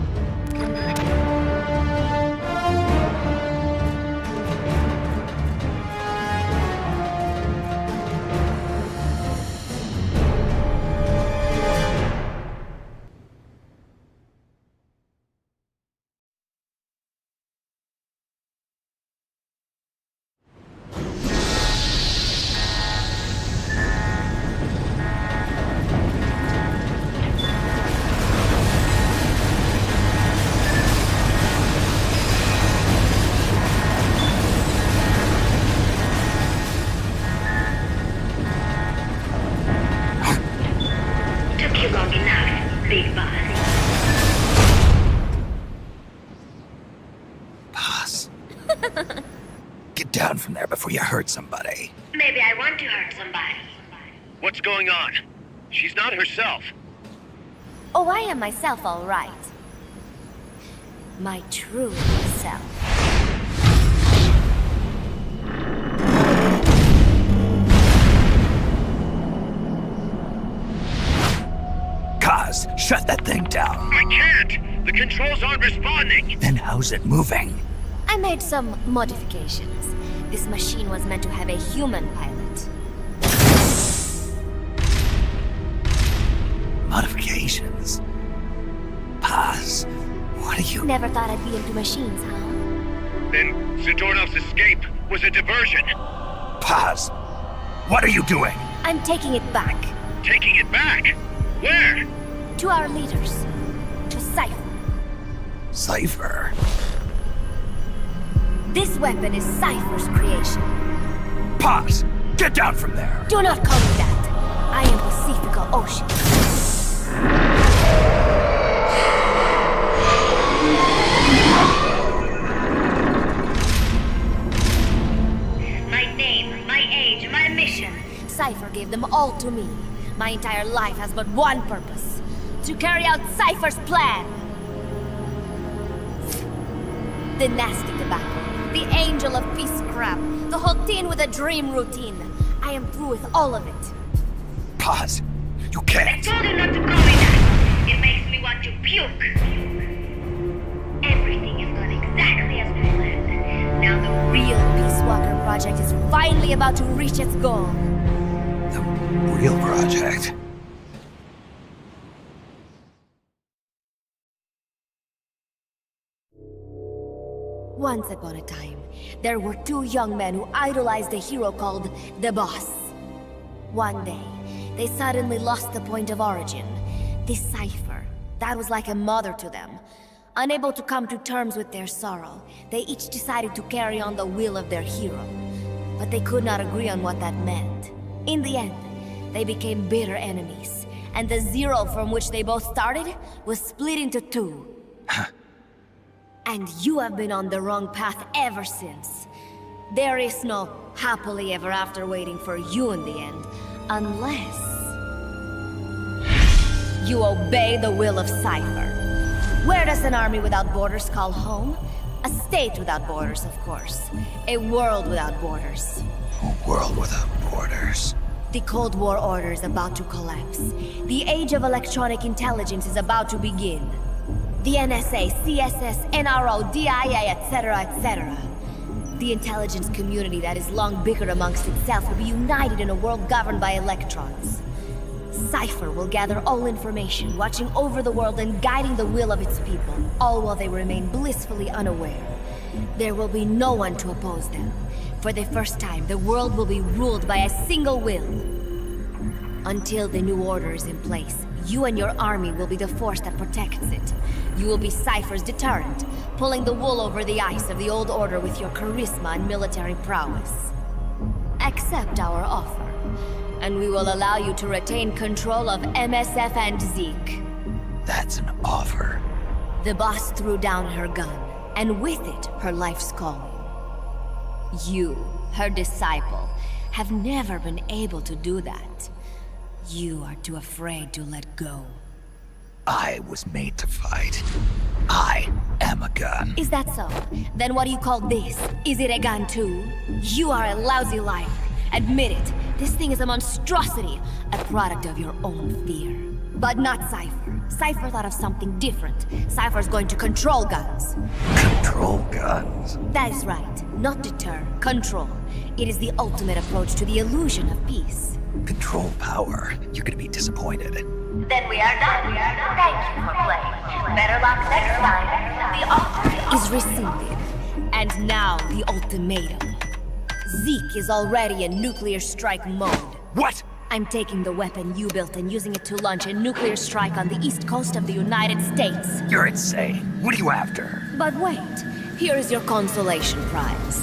Speaker 13: long enough, big boss.
Speaker 7: Boss. Get down from there before you hurt somebody.
Speaker 13: Maybe I want to hurt somebody.
Speaker 2: What's going on? She's not herself.
Speaker 17: Oh, I am myself, all right. My true self.
Speaker 7: Shut that thing down.
Speaker 2: I can't! The controls aren't responding!
Speaker 7: Then how's it moving?
Speaker 17: I made some modifications. This machine was meant to have a human pilot.
Speaker 7: Modifications? Paz, what are you...
Speaker 17: Never thought I'd be into machines, huh?
Speaker 2: Then Zadornov's escape was a diversion.
Speaker 7: Paz, what are you doing?
Speaker 17: I'm taking it back.
Speaker 2: Taking it back? Where?
Speaker 17: To our leaders. To Cypher.
Speaker 7: Cypher?
Speaker 17: This weapon is Cypher's creation.
Speaker 7: Paz, get down from there!
Speaker 17: Do not call me that. I am Pacifico Ocean.
Speaker 13: My name, my age, my mission.
Speaker 17: Cypher gave them all to me. My entire life has but one purpose. To carry out Cypher's plan. The nasty tobacco. The angel of peace crap. The whole teen with a dream routine. I am through with all of it.
Speaker 7: Paz, you can't.
Speaker 13: I told him not to call me that. It makes me want to puke. Everything is going exactly as we planned. Now the
Speaker 17: Real Peace Walker project is finally about to reach its goal.
Speaker 7: The real project?
Speaker 17: Once upon a time, there were two young men who idolized a hero called the Boss. One day, they suddenly lost the point of origin. This Cypher, that was like a mother to them. Unable to come to terms with their sorrow, they each decided to carry on the will of their hero. But they could not agree on what that meant. In the end, they became bitter enemies, and the Zero from which they both started was split into two. And you have been on the wrong path ever since. There is no happily ever after waiting for you in the end, unless you obey the will of Cypher. Where does an army without borders call home? A state without borders, of course. A world without borders.
Speaker 7: A world without borders.
Speaker 17: The Cold War order is about to collapse. The age of electronic intelligence is about to begin. The NSA, CSS, NRO, DIA, etc., etc. The intelligence community that is long bickered amongst itself will be united in a world governed by electrons. Cypher will gather all information, watching over the world and guiding the will of its people, all while they remain blissfully unaware. There will be no one to oppose them. For the first time, the world will be ruled by a single will. Until the new order is in place, you and your army will be the force that protects it. You will be Cypher's deterrent, pulling the wool over the eyes of the old order with your charisma and military prowess. Accept our offer, and we will allow you to retain control of MSF and Zeke.
Speaker 7: That's an offer.
Speaker 17: The boss threw down her gun, and with it, her life's calling. You, her disciple, have never been able to do that. You are too afraid to let go.
Speaker 7: I was made to fight. I am a gun.
Speaker 17: Is that so? Then what do you call this? Is it a gun too? You are a lousy liar. Admit it. This thing is a monstrosity. A product of your own fear. But not Cypher. Cypher thought of something different. Cypher's going to control guns.
Speaker 7: Control guns?
Speaker 17: That is right. Not deter. Control. It is the ultimate approach to the illusion of peace.
Speaker 7: Control power. You're gonna be disappointed.
Speaker 17: Then we are done. Thank you for playing. Better luck next time. The offer is rescinded. And now the ultimatum. Zeke is already in nuclear strike mode.
Speaker 7: What?
Speaker 17: I'm taking the weapon you built and using it to launch a nuclear strike on the east coast of the United States.
Speaker 7: You're insane. What are you after?
Speaker 17: But wait. Here is your consolation prize.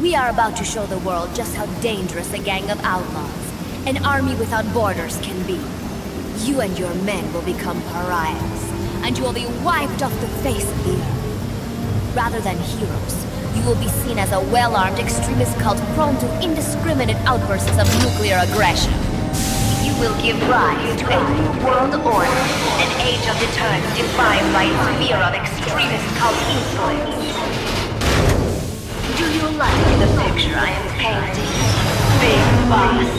Speaker 17: We are about to show the world just how dangerous a gang of outlaws, an army without borders can be. You and your men will become pariahs, and you will be wiped off the face of the earth. Rather than heroes, you will be seen as a well-armed extremist cult prone to indiscriminate outbursts of nuclear aggression. You will give rise to a new world order, an age of deterrence defined by its fear of extremist cult influence. Do you like the picture I am painting, Big Boss?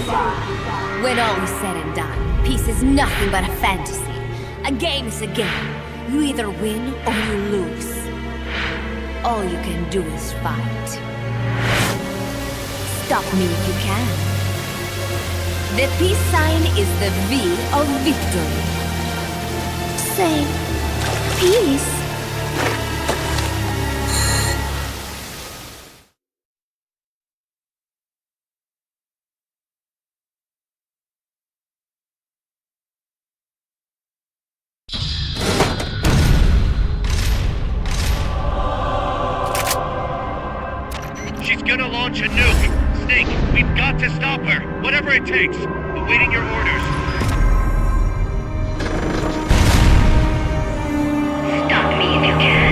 Speaker 17: When all is said and done, peace is nothing but a fantasy. A game is a game. You either win or you lose. All you can do is fight. Stop me if you can. The peace sign is the V of victory. Say, peace.
Speaker 2: She's gonna launch a nuke. Snake, we've got to stop her. Whatever it takes. Awaiting your orders.
Speaker 13: Stop me if you can.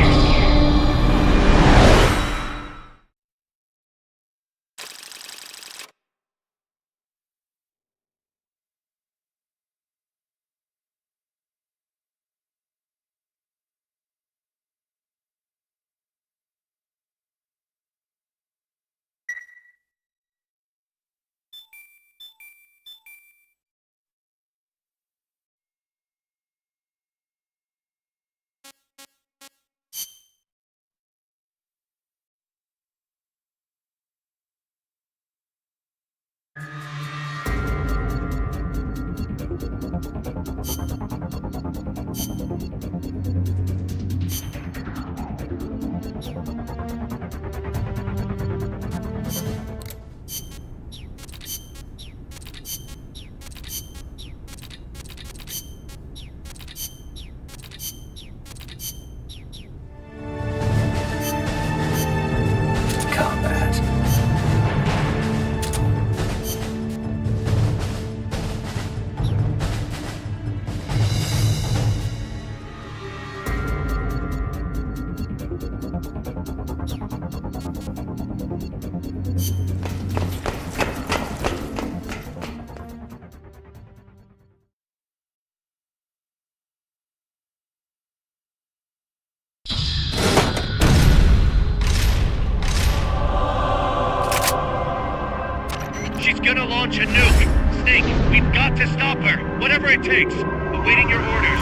Speaker 2: She's gonna launch a nuke. Snake, we've got to stop her. Whatever it takes. Awaiting your orders.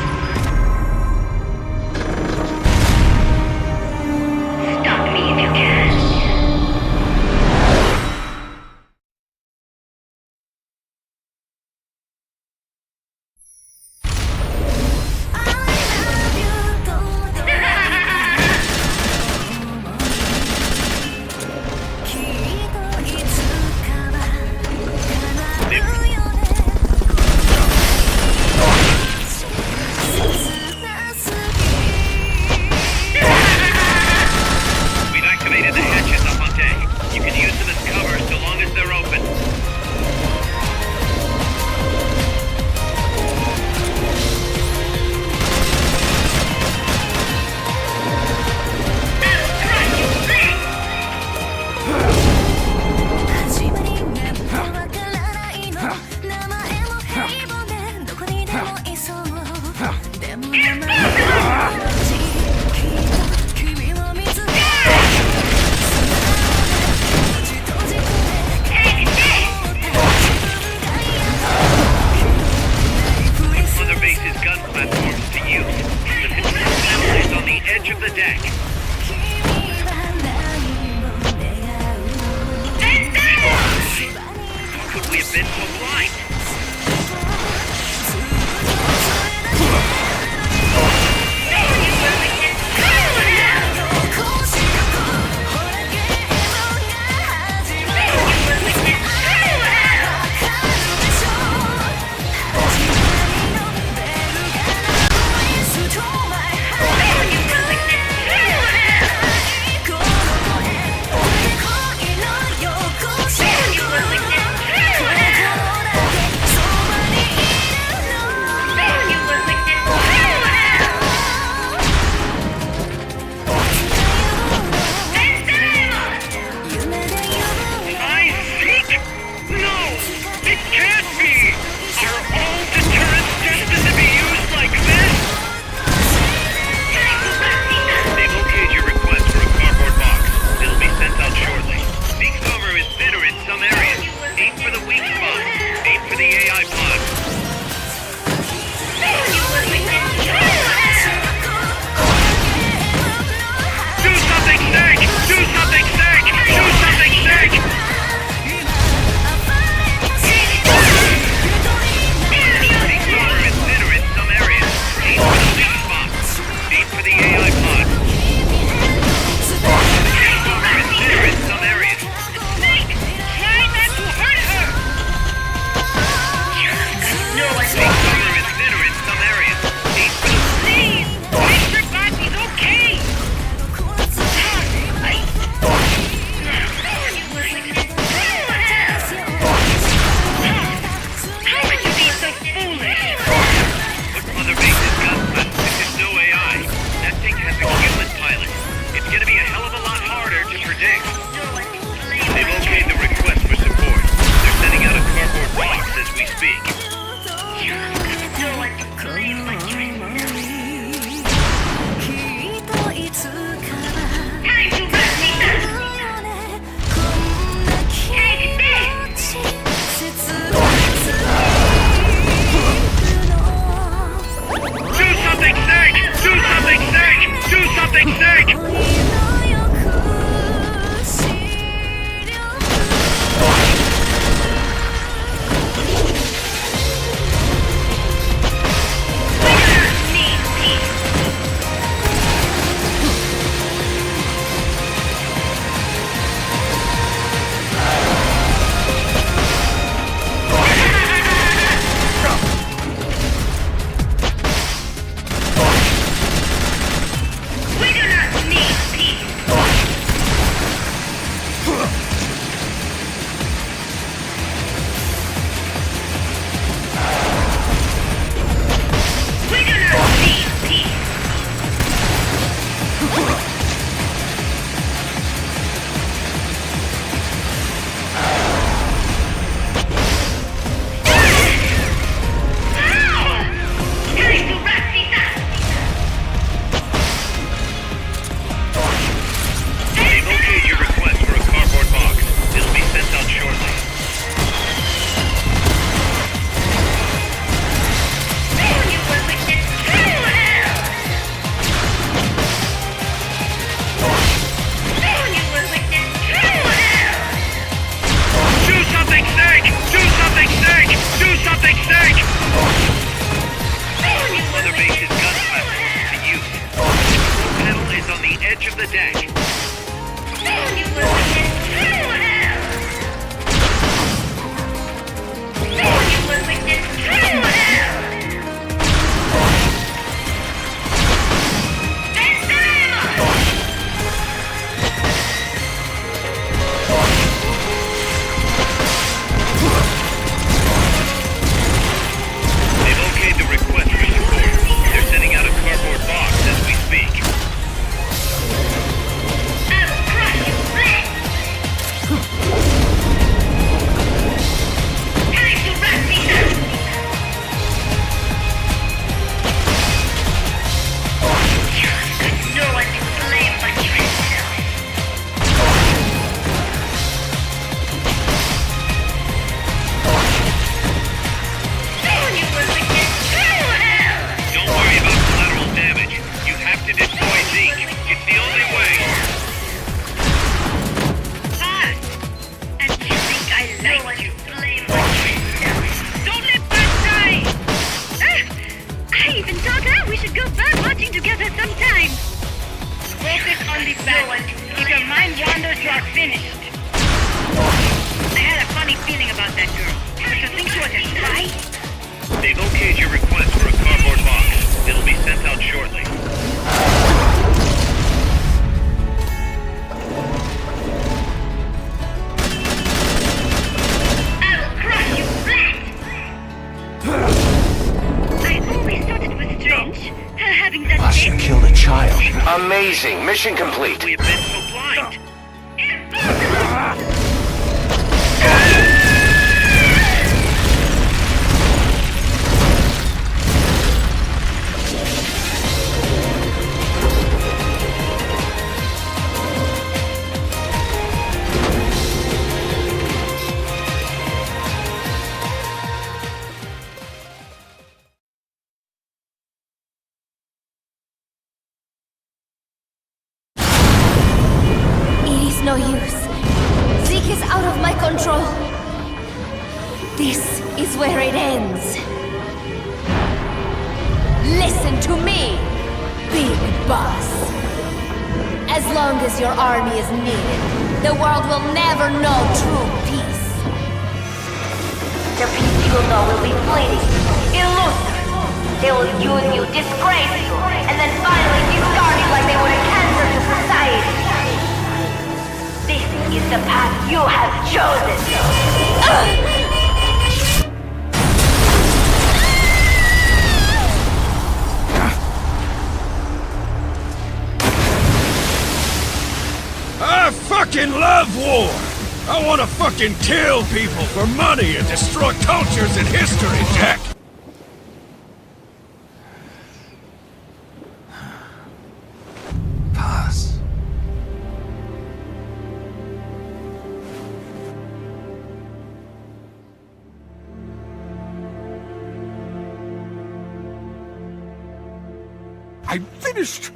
Speaker 13: Stop me if you can. the deck. You will witness true hell! You will witness true hell!
Speaker 2: They've okayed the request for support. They're sending out a cardboard box as we speak.
Speaker 13: I'll crush you flat! Time to wrap me up! Just 'cause no one to blame but yourself. You will witness true hell!
Speaker 2: Don't worry about collateral damage. You have to destroy Zeke. It's the only way.
Speaker 13: Fast! And you think I like you? Blame myself. Don't let Buzz die! I even thought we should go bird watching together sometime. Focus on the battle. If your mind wanders, you are finished. I had a funny feeling about that girl. But to think she was a spy?
Speaker 2: They've okayed your request for a cardboard box. It'll be sent out shortly.
Speaker 13: I will crush you flat! I always thought it was strange, her having that
Speaker 4: Russia killed a child.
Speaker 2: Amazing. Mission complete. We've been so blind.
Speaker 17: It is no use. Zeke is out of my control. This is where it ends. Listen to me, Big Boss. As long as your army is needed, the world will never know true peace.
Speaker 9: The peace you will know will be fleeting, elusive. They will use you, disgrace you, and then finally discard you like they would a cancer to society. This is the path you have chosen.
Speaker 8: I fucking love war! I wanna fucking kill people for money and destroy cultures and history, Jack!
Speaker 7: Pass.
Speaker 8: I'm finished!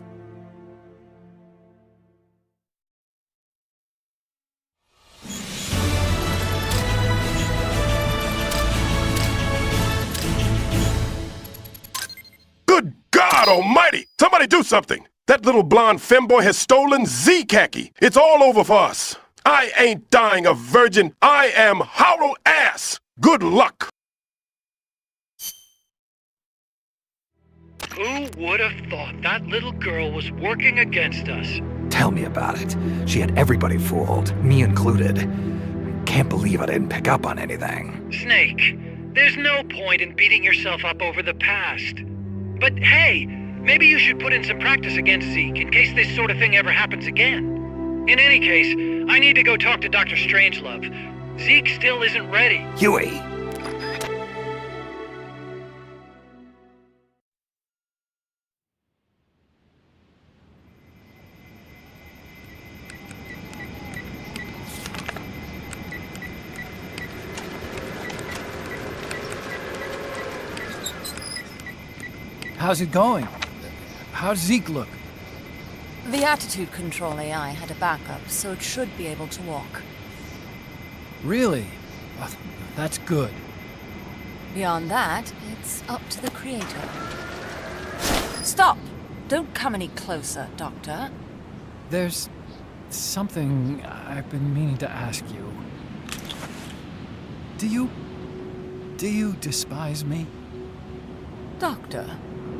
Speaker 8: Good God almighty! Somebody do something! That little blonde femboy has stolen Z-Khaki! It's all over for us! I ain't dying a virgin! I am hollow ass! Good luck!
Speaker 1: Who would have thought that little girl was working against us?
Speaker 4: Tell me about it. She had everybody fooled, me included. Can't believe I didn't pick up on anything.
Speaker 1: Snake, there's no point in beating yourself up over the past. But hey, maybe you should put in some practice against Zeke in case this sort of thing ever happens again. In any case, I need to go talk to Dr. Strangelove. Zeke still isn't ready.
Speaker 4: Huey!
Speaker 6: How's it going? How's Zeke look?
Speaker 18: The attitude control AI had a backup, so it should be able to walk.
Speaker 6: Really? That's good.
Speaker 18: Beyond that, it's up to the creator. Stop! Don't come any closer, Doctor.
Speaker 6: There's something I've been meaning to ask you. Do you despise me?
Speaker 18: Doctor,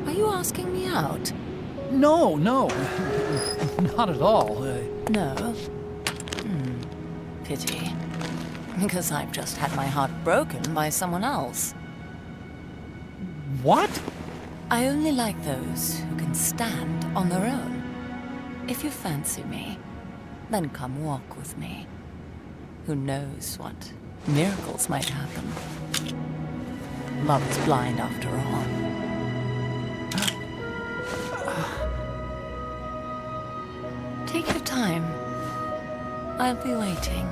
Speaker 18: are you asking me out?
Speaker 6: No, not at all.
Speaker 18: No? Pity. Because I've just had my heart broken by someone else.
Speaker 6: What?
Speaker 18: I only like those who can stand on their own. If you fancy me, then come walk with me. Who knows what miracles might happen. Love is blind after all. Take your time. I'll be waiting.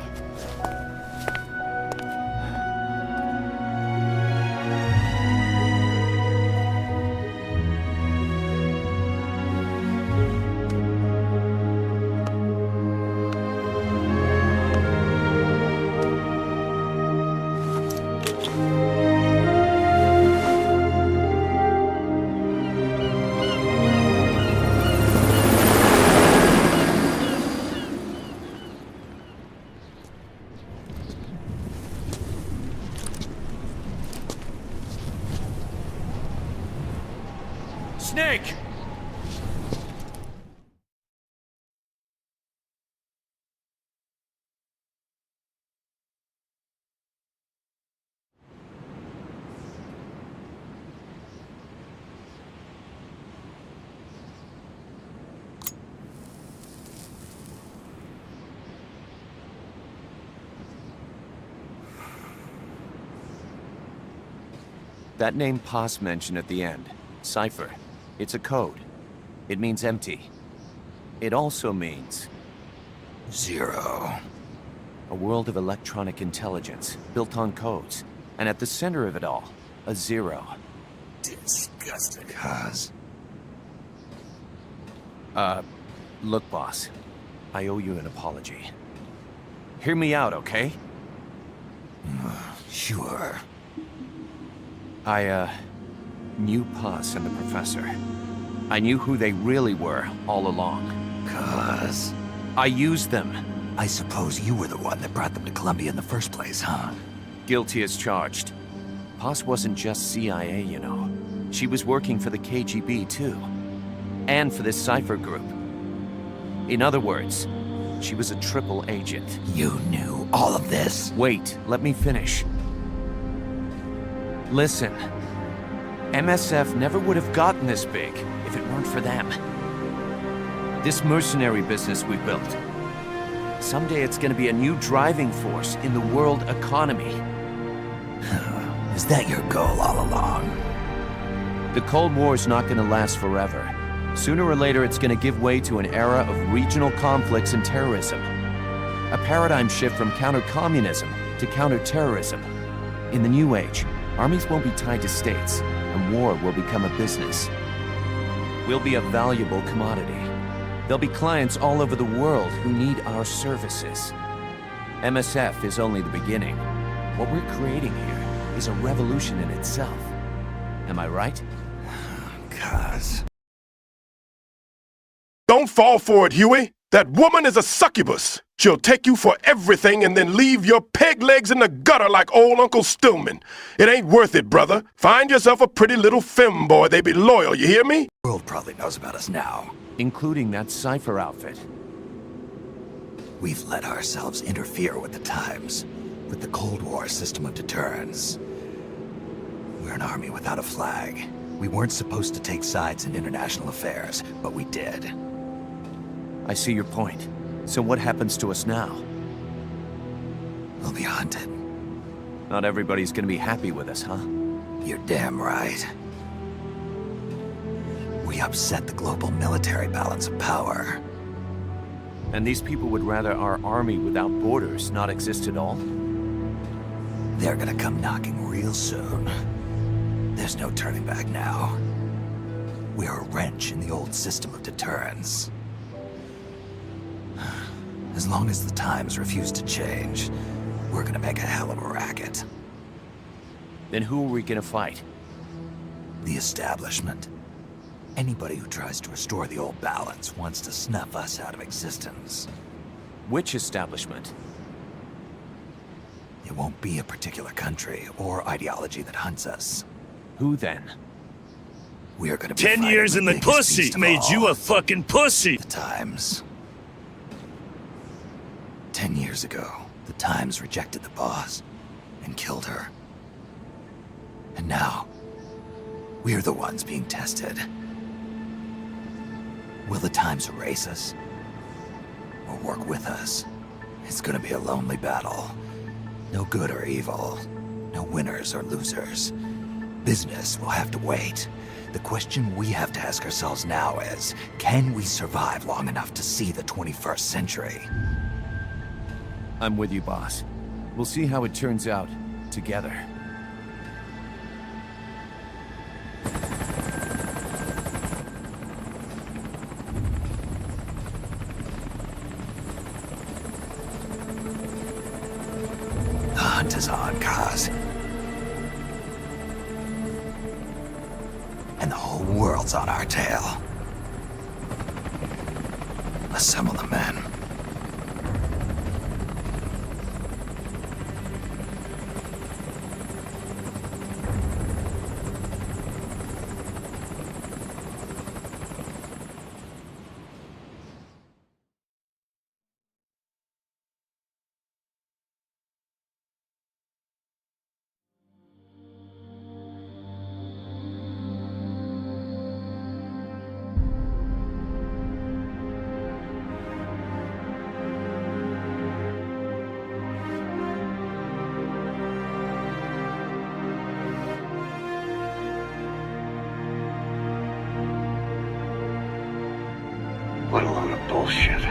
Speaker 19: Snake!
Speaker 15: That name Paz mentioned at the end, Cipher, it's a code. It means empty. It also means...
Speaker 7: 0.
Speaker 15: A world of electronic intelligence, built on codes. And at the center of it all, a 0.
Speaker 7: Disgusting. Cuz.
Speaker 15: Look, boss. I owe you an apology. Hear me out, okay?
Speaker 7: Sure.
Speaker 15: I knew Paz and the professor. I knew who they really were all along.
Speaker 7: Cuz...
Speaker 15: I used them.
Speaker 7: I suppose you were the one that brought them to Columbia in the first place, huh?
Speaker 15: Guilty as charged. Paz wasn't just CIA, you know. She was working for the KGB, too. And for this Cipher group. In other words, she was a triple agent.
Speaker 7: You knew all of this?
Speaker 15: Wait, let me finish. Listen. MSF never would have gotten this big if it weren't for them. This mercenary business we built. Someday it's gonna be a new driving force in the world economy.
Speaker 7: Is that your goal all along?
Speaker 15: The Cold War's not gonna last forever. Sooner or later it's gonna give way to an era of regional conflicts and terrorism. A paradigm shift from counter-communism to counter-terrorism. In the new age, armies won't be tied to states, and war will become a business. We'll be a valuable commodity. There'll be clients all over the world who need our services. MSF is only the beginning. What we're creating here is a revolution in itself. Am I right?
Speaker 7: Cuz...
Speaker 8: Don't fall for it, Huey. That woman is a succubus. She'll take you for everything and then leave your peg legs in the gutter like old Uncle Stillman. It ain't worth it, brother. Find yourself a pretty little femboy. They be loyal, you hear me?
Speaker 7: The world probably knows about us now.
Speaker 15: Including that Cipher outfit.
Speaker 7: We've let ourselves interfere with the times, with the Cold War system of deterrence. We're an army without a flag. We weren't supposed to take sides in international affairs, but we did.
Speaker 15: I see your point. So what happens to us now?
Speaker 7: We'll be hunted.
Speaker 15: Not everybody's gonna be happy with us, huh?
Speaker 7: You're damn right. We upset the global military balance of power.
Speaker 15: And these people would rather our army without borders not exist at all?
Speaker 7: They're gonna come knocking real soon. There's no turning back now. We're a wrench in the old system of deterrence. As long as the times refuse to change, we're gonna make a hell of a racket.
Speaker 15: Then who are we gonna fight?
Speaker 7: The establishment. Anybody who tries to restore the old balance wants to snuff us out of existence.
Speaker 16: Which establishment?
Speaker 7: It won't be a particular country or ideology that hunts us.
Speaker 16: Who then?
Speaker 7: We are gonna be
Speaker 22: 10 years in the pussy made you a fucking pussy!
Speaker 7: The Times. 10 years ago, the Times rejected the boss and killed her. And now, we're the ones being tested. Will the Times erase us? Or work with us? It's gonna be a lonely battle. No good or evil. No winners or losers. Business will have to wait. The question we have to ask ourselves now is, can we survive long enough to see the 21st century?
Speaker 16: I'm with you, boss. We'll see how it turns out, together.
Speaker 7: The hunt is on, Kaz. And the whole world's on our tail. Assemble the men.
Speaker 4: What a load of bullshit.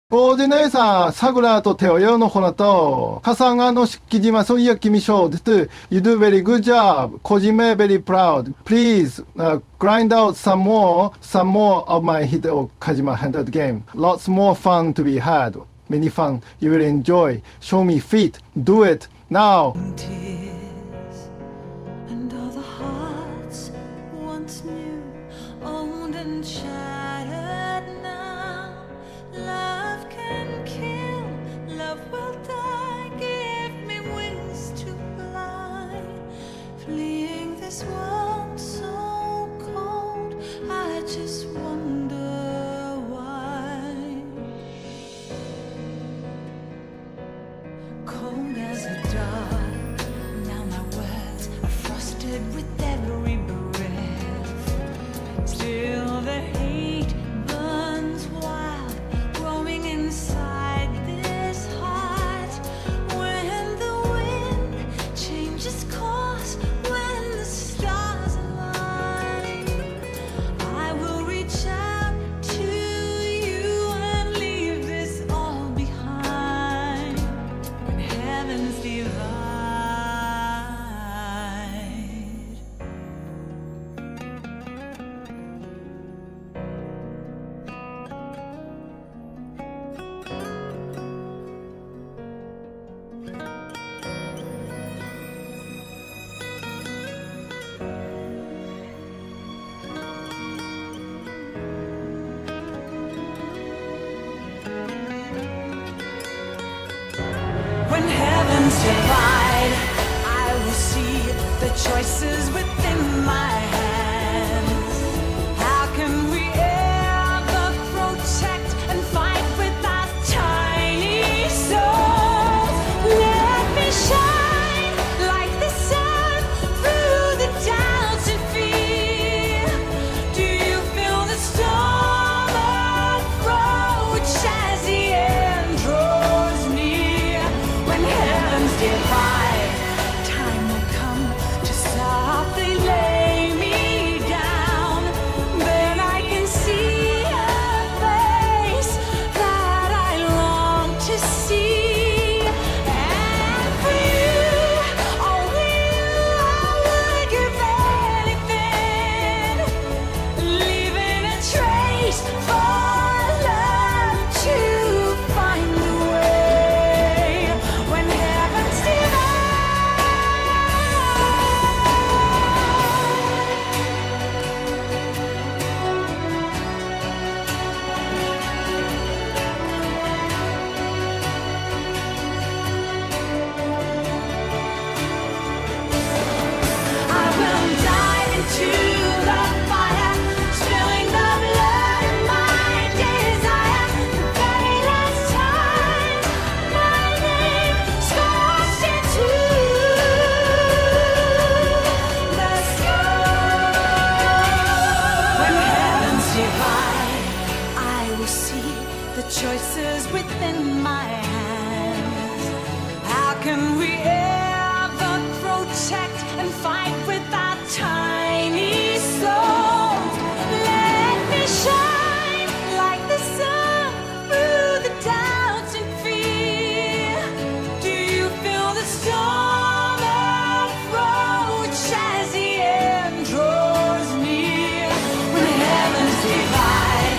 Speaker 20: 코디네이사 사구라 또 태워요 노코나또 카상아 노 시키지마 소이야 키미쇼 this you do very good job Kojime very proud please grind out some more of my Hideo Kojima handled game lots more fun to be had many fun you will enjoy show me feet do it now
Speaker 11: And all the hearts once new, owned and shattered now. Love can kill, love will die. Give me wings to fly. Fleeing this world so cold, I just wonder why. Cold as a dog, now my words are frosted with every breath. Still the hate burns wild, growing inside this heart. When the wind changes course, when the stars align, I will reach out to you and leave this all behind. When heavens divide. When heavens divide, I will see the choices within my hands. How can we ever protect and fight with our tiny souls? Let me shine like the sun through the doubts and fear. Do you feel the storm approach as the trace for love to find the way when heaven's choices within my hands. How can we ever protect and fight with our tiny souls? Let me shine like the sun through the doubts and fear. Do you feel the storm approach as the end draws near? When heavens divide,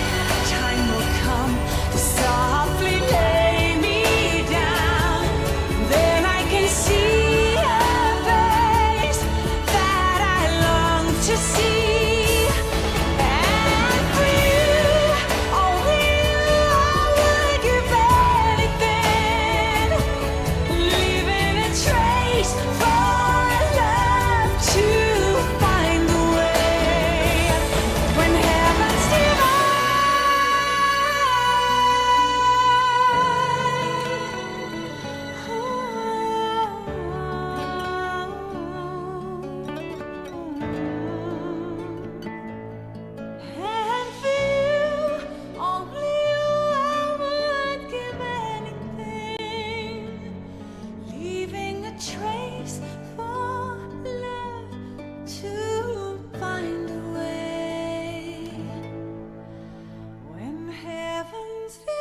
Speaker 11: time will come to softly lay me down. Then I can see a face that I long to see. And for you, only you, I would give anything, leaving a trace for love to find the way when heaven's divine. And for you, only you, I would give anything, leaving a trace for love to find a way when heaven's divine.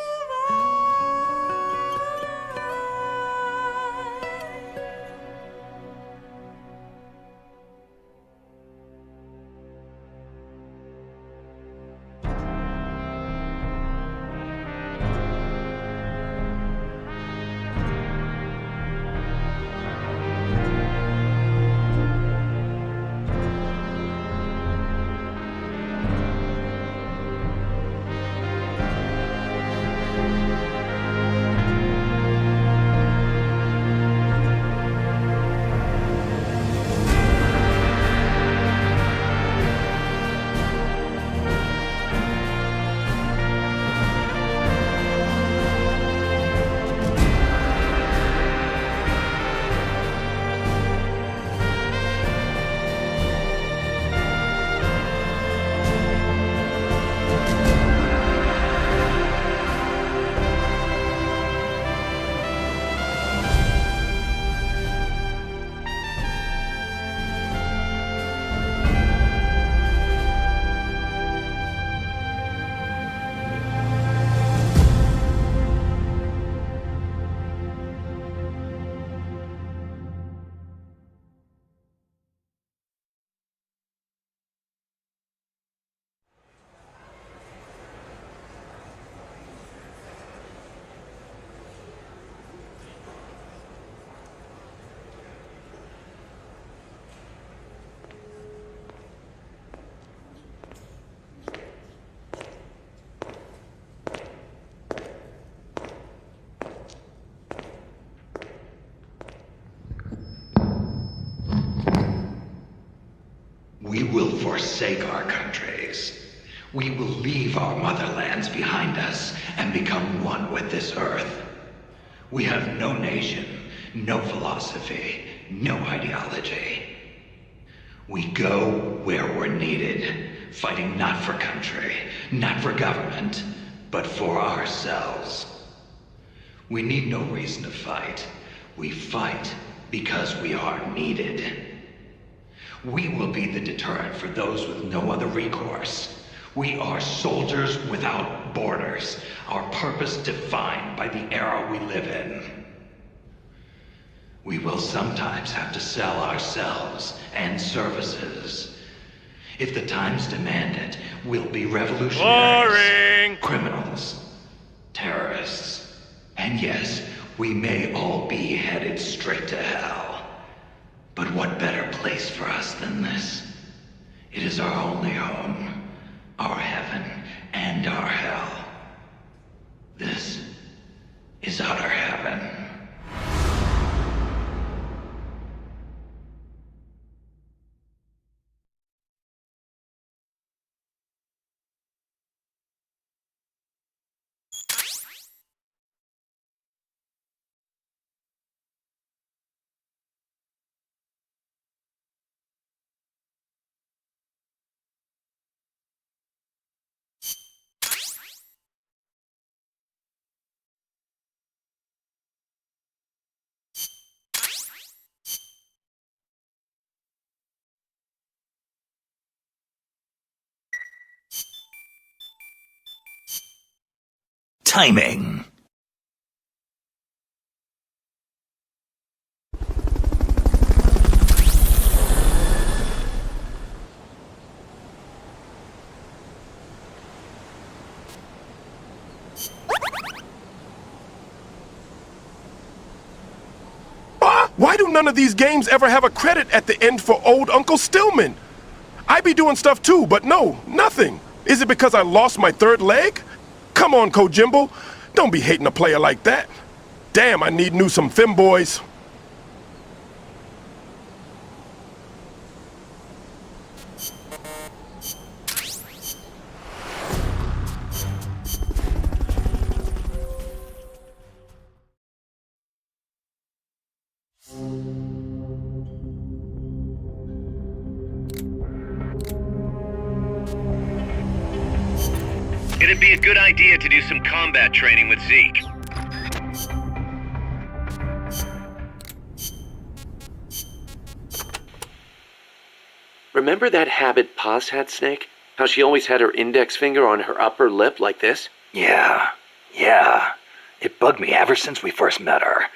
Speaker 4: We will forsake our countries. We will leave our motherlands behind us and become one with this earth. We have no nation, no philosophy, no ideology. We go where we're needed, fighting not for country, not for government, but for ourselves. We need no reason to fight. We fight because we are needed. We will be the deterrent for those with no other recourse. We are soldiers without borders, our purpose defined by the era we live in. We will sometimes have to sell ourselves and services. If the times demand it, we'll be revolutionaries.
Speaker 22: Boring!
Speaker 4: Criminals. Terrorists. And yes, we may all be headed straight to hell. But what better place for us than this? It is our only home, our heaven, and our hell. This is utter heaven.
Speaker 7: Timing.
Speaker 8: Why do none of these games ever have a credit at the end for old Uncle Stillman? I be doing stuff too, but no, nothing. Is it because I lost my third leg? Come on, Kojimbo. Don't be hating a player like that. Damn, I need new some femboys.
Speaker 2: It'd be a good idea to do some combat training with Zeke.
Speaker 15: Remember that habit Paz had, Snake? How she always had her index finger on her upper lip like this?
Speaker 4: Yeah. It bugged me ever since we first met her.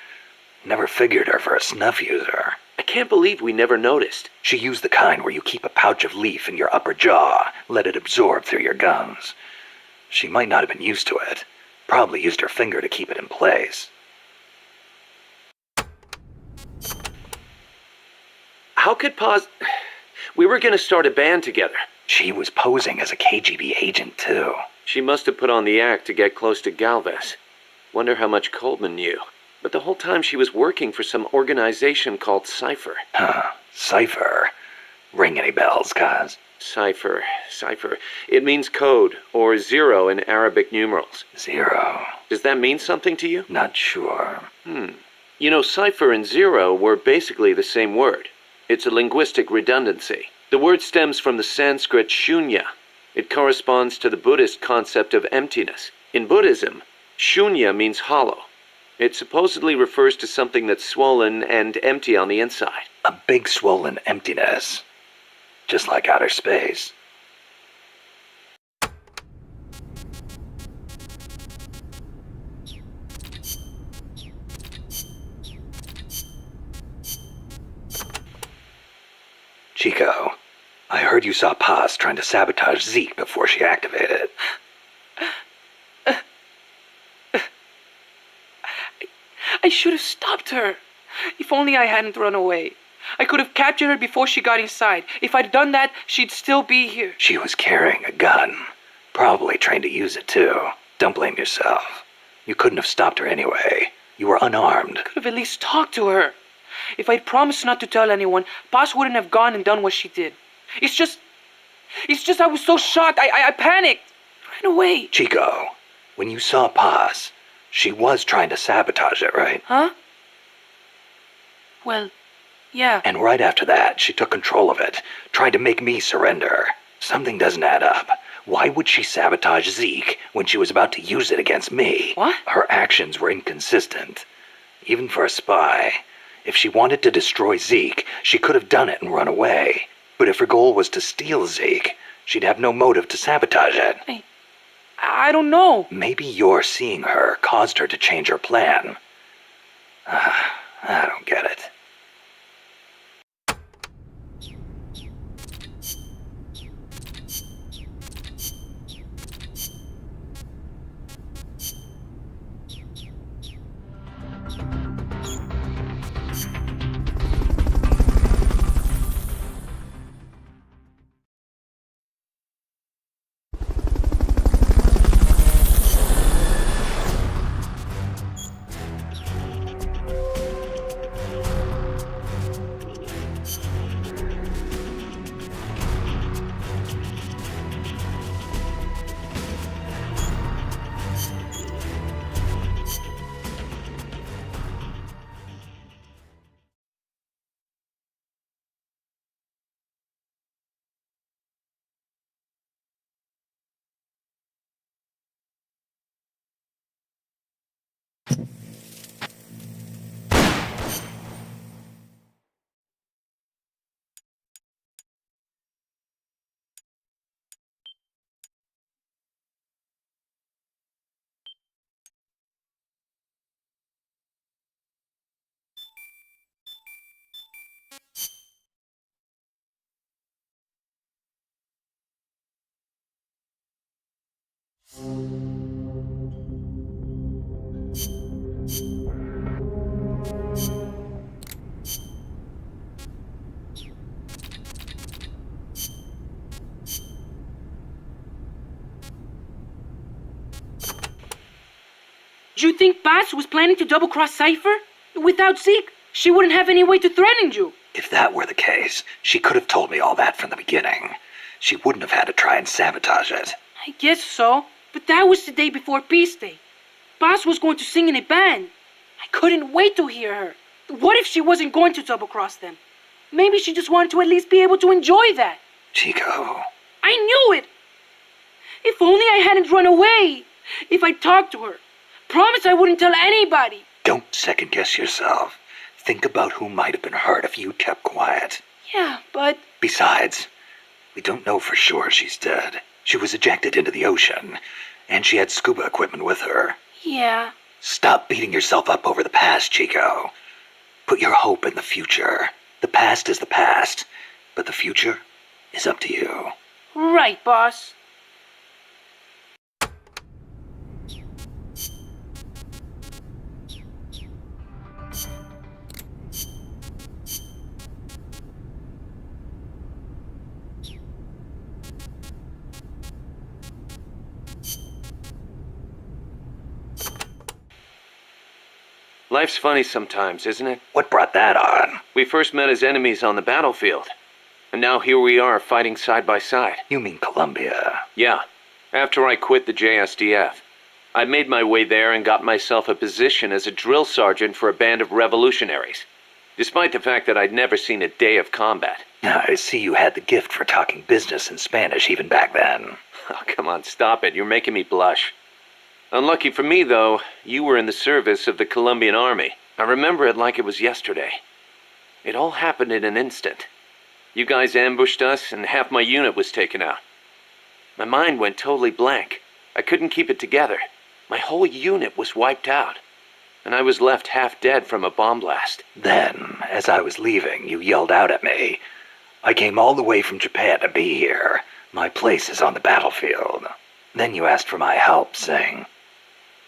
Speaker 4: Never figured her for a snuff user.
Speaker 15: I can't believe we never noticed.
Speaker 4: She used the kind where you keep a pouch of leaf in your upper jaw, let it absorb through your gums. She might not have been used to it. Probably used her finger to keep it in place.
Speaker 15: How could Paz... We were gonna start a band together.
Speaker 4: She was posing as a KGB agent, too.
Speaker 15: She must have put on the act to get close to Galvez. Wonder how much Coleman knew. But the whole time she was working for some organization called Cypher.
Speaker 4: Huh. Cypher? Ring any bells, Kaz?
Speaker 15: Cypher. It means code, or zero in Arabic numerals.
Speaker 4: Zero.
Speaker 15: Does that mean something to you?
Speaker 4: Not sure.
Speaker 15: You know, cipher and zero were basically the same word. It's a linguistic redundancy. The word stems from the Sanskrit shunya. It corresponds to the Buddhist concept of emptiness. In Buddhism, shunya means hollow. It supposedly refers to something that's swollen and empty on the inside.
Speaker 4: A big swollen emptiness. Just like outer space. Chico, I heard you saw Paz trying to sabotage Zeke before she activated.
Speaker 3: I should have stopped her. If only I hadn't run away. I could have captured her before she got inside. If I'd done that, she'd still be here.
Speaker 4: She was carrying a gun. Probably trained to use it too. Don't blame yourself. You couldn't have stopped her anyway. You were unarmed.
Speaker 3: I could have at least talked to her. If I'd promised not to tell anyone, Paz wouldn't have gone and done what she did. It's just I was so shocked. I panicked. Ran away.
Speaker 4: Chico, when you saw Paz, she was trying to sabotage it, right?
Speaker 3: Huh? Well, yeah.
Speaker 4: And right after that, she took control of it, tried to make me surrender. Something doesn't add up. Why would she sabotage Zeke when she was about to use it against me?
Speaker 3: What?
Speaker 4: Her actions were inconsistent. Even for a spy. If she wanted to destroy Zeke, she could have done it and run away. But if her goal was to steal Zeke, she'd have no motive to sabotage it.
Speaker 3: I don't know.
Speaker 4: Maybe your seeing her caused her to change her plan. I don't get it.
Speaker 3: Do you think Bass was planning to double-cross Cypher? Without Zeke, she wouldn't have any way to threaten you.
Speaker 4: If that were the case, she could have told me all that from the beginning. She wouldn't have had to try and sabotage it.
Speaker 3: I guess so, but that was the day before Peace Day. Bass was going to sing in a band. I couldn't wait to hear her. What if she wasn't going to double-cross them? Maybe she just wanted to at least be able to enjoy that.
Speaker 4: Chico.
Speaker 3: I knew it! If only I hadn't run away. If I talked to her. Promise I wouldn't tell anybody.
Speaker 4: Don't second-guess yourself. Think about who might have been hurt if you kept quiet.
Speaker 3: Yeah, but...
Speaker 4: Besides, we don't know for sure she's dead. She was ejected into the ocean, and she had scuba equipment with her.
Speaker 3: Yeah.
Speaker 4: Stop beating yourself up over the past, Chico. Put your hope in the future. The past is the past, but the future is up to you.
Speaker 3: Right, boss.
Speaker 15: Life's funny sometimes, isn't it?
Speaker 4: What brought that on?
Speaker 15: We first met as enemies on the battlefield. And now here we are fighting side by side.
Speaker 4: You mean Columbia?
Speaker 15: Yeah. After I quit the JSDF. I made my way there and got myself a position as a drill sergeant for a band of revolutionaries. Despite the fact that I'd never seen a day of combat.
Speaker 4: I see you had the gift for talking business in Spanish even back then.
Speaker 15: Oh, come on, stop it. You're making me blush. Unlucky for me, though, you were in the service of the Colombian army. I remember it like it was yesterday. It all happened in an instant. You guys ambushed us, and half my unit was taken out. My mind went totally blank. I couldn't keep it together. My whole unit was wiped out. And I was left half dead from a bomb blast.
Speaker 4: Then, as I was leaving, you yelled out at me. I came all the way from Japan to be here. My place is on the battlefield. Then you asked for my help, saying,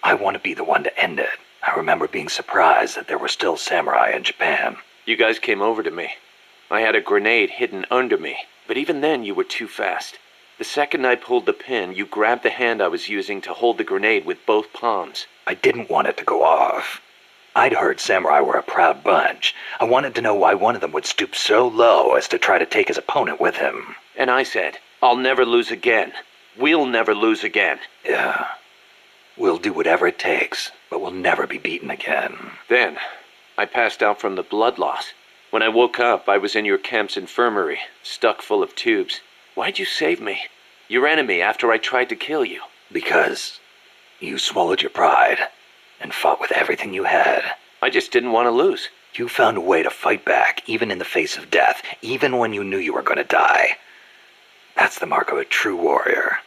Speaker 4: I want to be the one to end it. I remember being surprised that there were still samurai in Japan.
Speaker 15: You guys came over to me. I had a grenade hidden under me, but even then you were too fast. The second I pulled the pin, you grabbed the hand I was using to hold the grenade with both palms.
Speaker 4: I didn't want it to go off. I'd heard samurai were a proud bunch. I wanted to know why one of them would stoop so low as to try to take his opponent with him.
Speaker 15: And I said, I'll never lose again. We'll never lose again.
Speaker 4: Yeah. We'll do whatever it takes, but we'll never be beaten again.
Speaker 15: Then, I passed out from the blood loss. When I woke up, I was in your camp's infirmary, stuck full of tubes. Why'd you save me? Your enemy after I tried to kill you.
Speaker 4: Because you swallowed your pride and fought with everything you had.
Speaker 15: I just didn't want to lose.
Speaker 4: You found a way to fight back, even in the face of death, even when you knew you were going to die. That's the mark of a true warrior.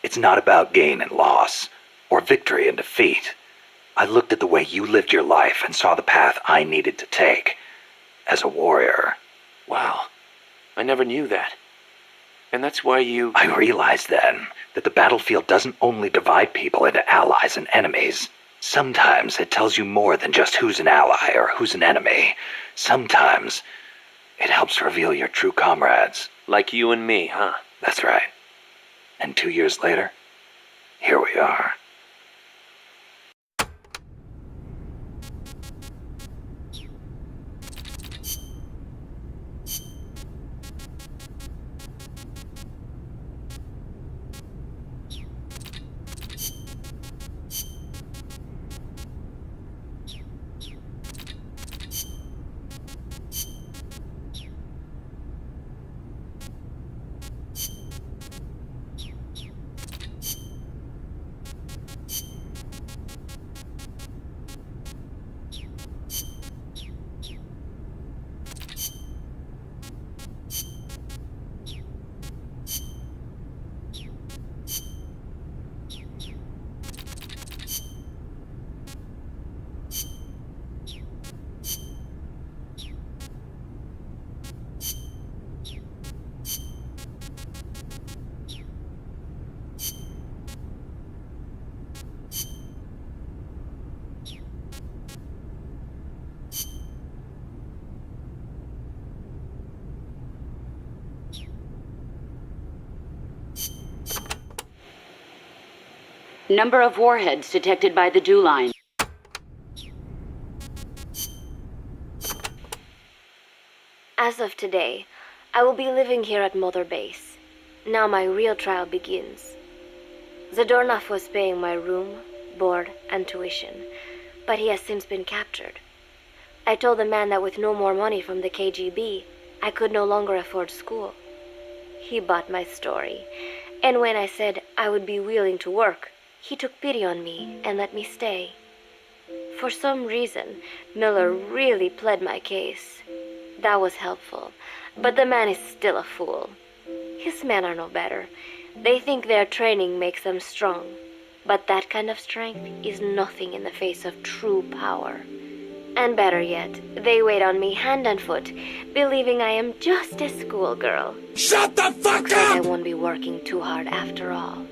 Speaker 4: It's not about gain and loss, or victory and defeat. I looked at the way you lived your life and saw the path I needed to take as a warrior.
Speaker 15: Wow, I never knew that. And that's why you...
Speaker 4: I realized then that the battlefield doesn't only divide people into allies and enemies. Sometimes it tells you more than just who's an ally or who's an enemy. Sometimes it helps reveal your true comrades.
Speaker 15: Like you and me, huh?
Speaker 4: That's right. And 2 years later, here we are.
Speaker 12: Number of warheads detected by the dew line.
Speaker 17: As of today, I will be living here at Mother Base. Now my real trial begins. Zadornov was paying my room, board, and tuition, but he has since been captured. I told the man that with no more money from the KGB, I could no longer afford school. He bought my story, and when I said I would be willing to work, he took pity on me and let me stay. For some reason, Miller really pled my case. That was helpful, but the man is still a fool. His men are no better. They think their training makes them strong, but that kind of strength is nothing in the face of true power. And better yet, they wait on me hand and foot, believing I am just a schoolgirl.
Speaker 14: Shut the fuck
Speaker 17: Looks like I
Speaker 14: up!
Speaker 17: won't be working too hard after all.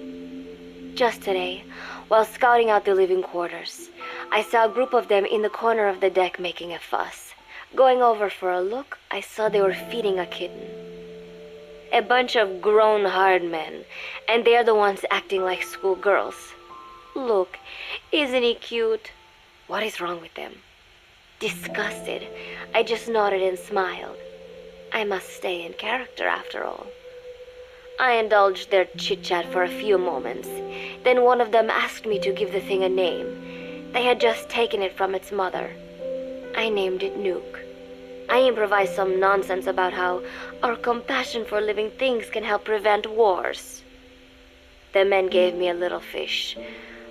Speaker 17: Just today, while scouting out the living quarters, I saw a group of them in the corner of the deck making a fuss. Going over for a look, I saw they were feeding a kitten. A bunch of grown hard men, and they're the ones acting like schoolgirls. Look, isn't he cute? What is wrong with them? Disgusted, I just nodded and smiled. I must stay in character after all. I indulged their chit-chat for a few moments. Then one of them asked me to give the thing a name. They had just taken it from its mother. I named it Nuke. I improvised some nonsense about how our compassion for living things can help prevent wars. The men gave me a little fish.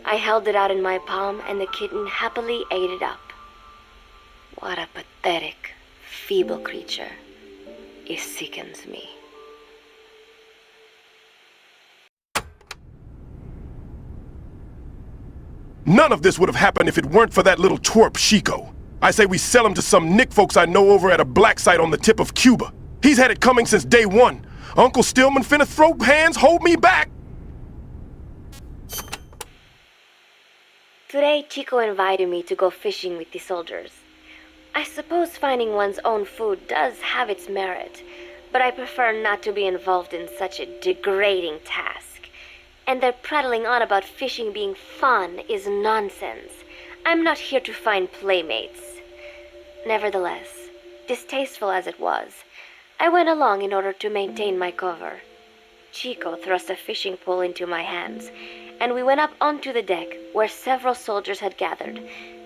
Speaker 17: I held it out in my palm and the kitten happily ate it up. What a pathetic, feeble creature. It sickens me.
Speaker 8: None of this would have happened if it weren't for that little twerp Chico. I say we sell him to some Nick folks I know over at a black site on the tip of Cuba. He's had it coming since day one. Uncle Stillman finna throw hands, hold me back!
Speaker 17: Today, Chico invited me to go fishing with the soldiers. I suppose finding one's own food does have its merit, but I prefer not to be involved in such a degrading task. And their prattling on about fishing being fun is nonsense. I'm not here to find playmates. Nevertheless, distasteful as it was, I went along in order to maintain my cover. Chico thrust a fishing pole into my hands, and we went up onto the deck where several soldiers had gathered.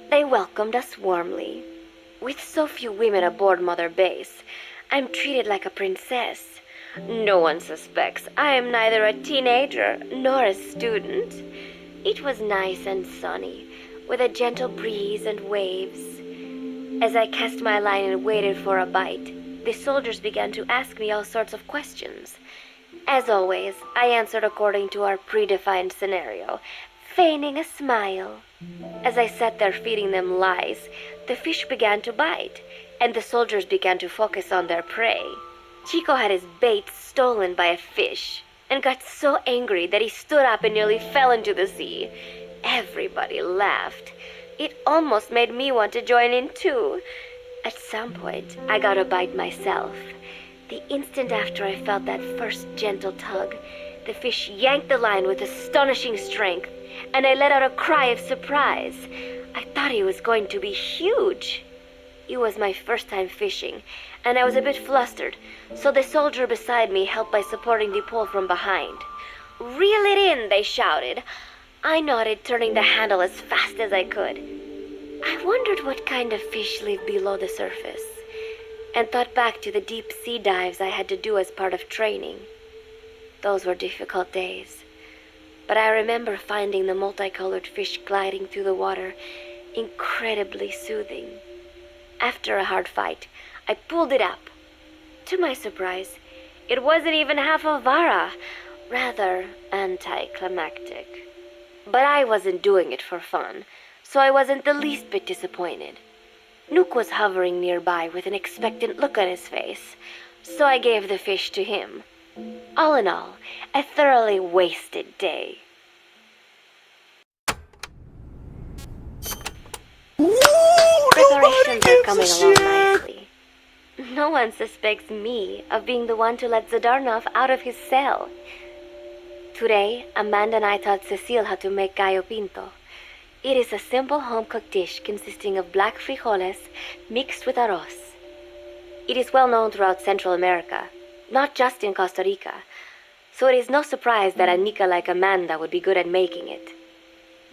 Speaker 17: They welcomed us warmly. With so few women aboard Mother Base, I'm treated like a princess. No one suspects I am neither a teenager nor a student. It was nice and sunny, with a gentle breeze and waves. As I cast my line and waited for a bite, the soldiers began to ask me all sorts of questions. As always, I answered according to our predefined scenario, feigning a smile. As I sat there feeding them lies, the fish began to bite, and the soldiers began to focus on their prey. Chico had his bait stolen by a fish, and got so angry that he stood up and nearly fell into the sea. Everybody laughed. It almost made me want to join in too. At some point, I got a bite myself. The instant after I felt that first gentle tug, the fish yanked the line with astonishing strength, and I let out a cry of surprise. I thought he was going to be huge. It was my first time fishing, and I was a bit flustered, so the soldier beside me helped by supporting the pole from behind. "Reel it in," they shouted. I nodded, turning the handle as fast as I could. I wondered what kind of fish lived below the surface, and thought back to the deep sea dives I had to do as part of training. Those were difficult days, but I remember finding the multicolored fish gliding through the water incredibly soothing. After a hard fight, I pulled it up. To my surprise, it wasn't even half a vara, rather anticlimactic. But I wasn't doing it for fun, so I wasn't the least bit disappointed. Nook was hovering nearby with an expectant look on his face, so I gave the fish to him. All in all, a thoroughly wasted day. Preparations are coming along nicely. No one suspects me of being the one to let Zadornov out of his cell.
Speaker 9: Today, Amanda and I taught Cecile how to make gallo pinto. It is a simple home-cooked dish consisting of black frijoles mixed with arroz. It is well known throughout Central America, not just in Costa Rica, so it is no surprise that a Nica like Amanda would be good at making it.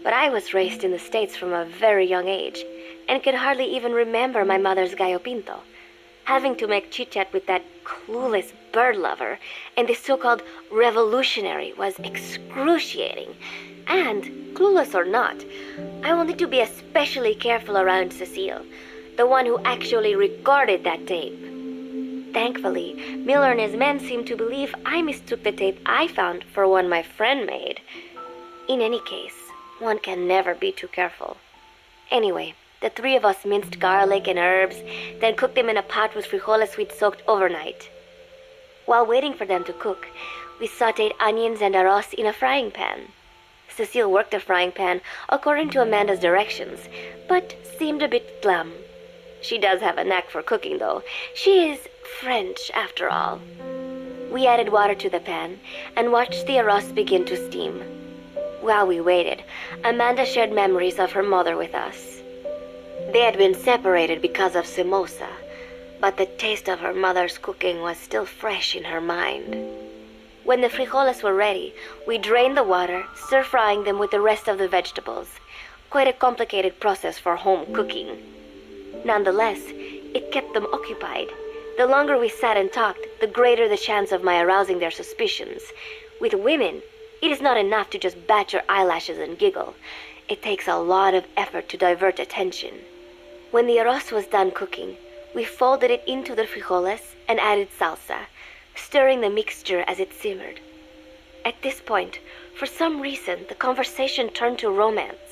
Speaker 9: But I was raised in the States from a very young age, and could hardly even remember my mother's gallo pinto. Having to make chit-chat with that clueless bird lover and the so-called revolutionary was excruciating. And, clueless or not, I wanted to be especially careful around Cecile, the one who actually recorded that tape. Thankfully, Miller and his men seemed to believe I mistook the tape I found for one my friend made. In any case, one can never be too careful. Anyway, the three of us minced garlic and herbs, then cooked them in a pot with frijoles we'd soaked overnight. While waiting for them to cook, we sautéed onions and arroz in a frying pan. Cecile worked the frying pan according to Amanda's directions, but seemed a bit glum. She does have a knack for cooking, though. She is French, after all. We added water to the pan and watched the arroz begin to steam. While we waited, Amanda shared memories of her mother with us. They had been separated because of Simosa, but the taste of her mother's cooking was still fresh in her mind. When the frijoles were ready, we drained the water, stir-frying them with the rest of the vegetables. Quite a complicated process for home cooking. Nonetheless, it kept them occupied. The longer we sat and talked, the greater the chance of my arousing their suspicions. With women, it is not enough to just bat your eyelashes and giggle. It takes a lot of effort to divert attention. When the arroz was done cooking, we folded it into the frijoles and added salsa, stirring the mixture as it simmered. At this point, for some reason, the conversation turned to romance.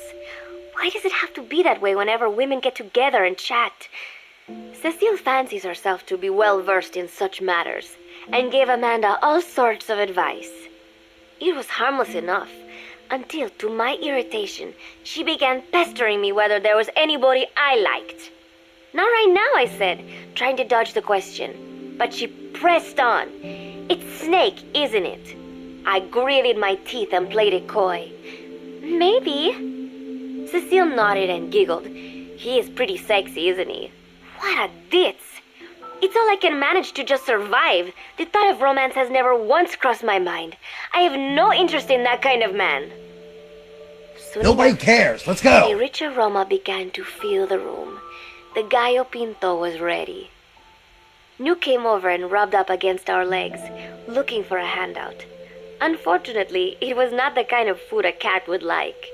Speaker 9: Why does it have to be that way whenever women get together and chat? Cecile fancies herself to be well versed in such matters, and gave Amanda all sorts of advice. It was harmless enough, until, to my irritation, she began pestering me whether there was anybody I liked. Not right now, I said, trying to dodge the question. But she pressed on. It's Snake, isn't it? I gritted my teeth and played it coy. Maybe. Cecile nodded and giggled. He is pretty sexy, isn't he? What a ditz. It's all I can manage to just survive. The thought of romance has never once crossed my mind. I have no interest in that kind of man.
Speaker 14: Nobody cares. Let's go.
Speaker 9: A rich aroma began to fill the room. The gallo pinto was ready. New came over and rubbed up against our legs, looking for a handout. Unfortunately, it was not the kind of food a cat would like.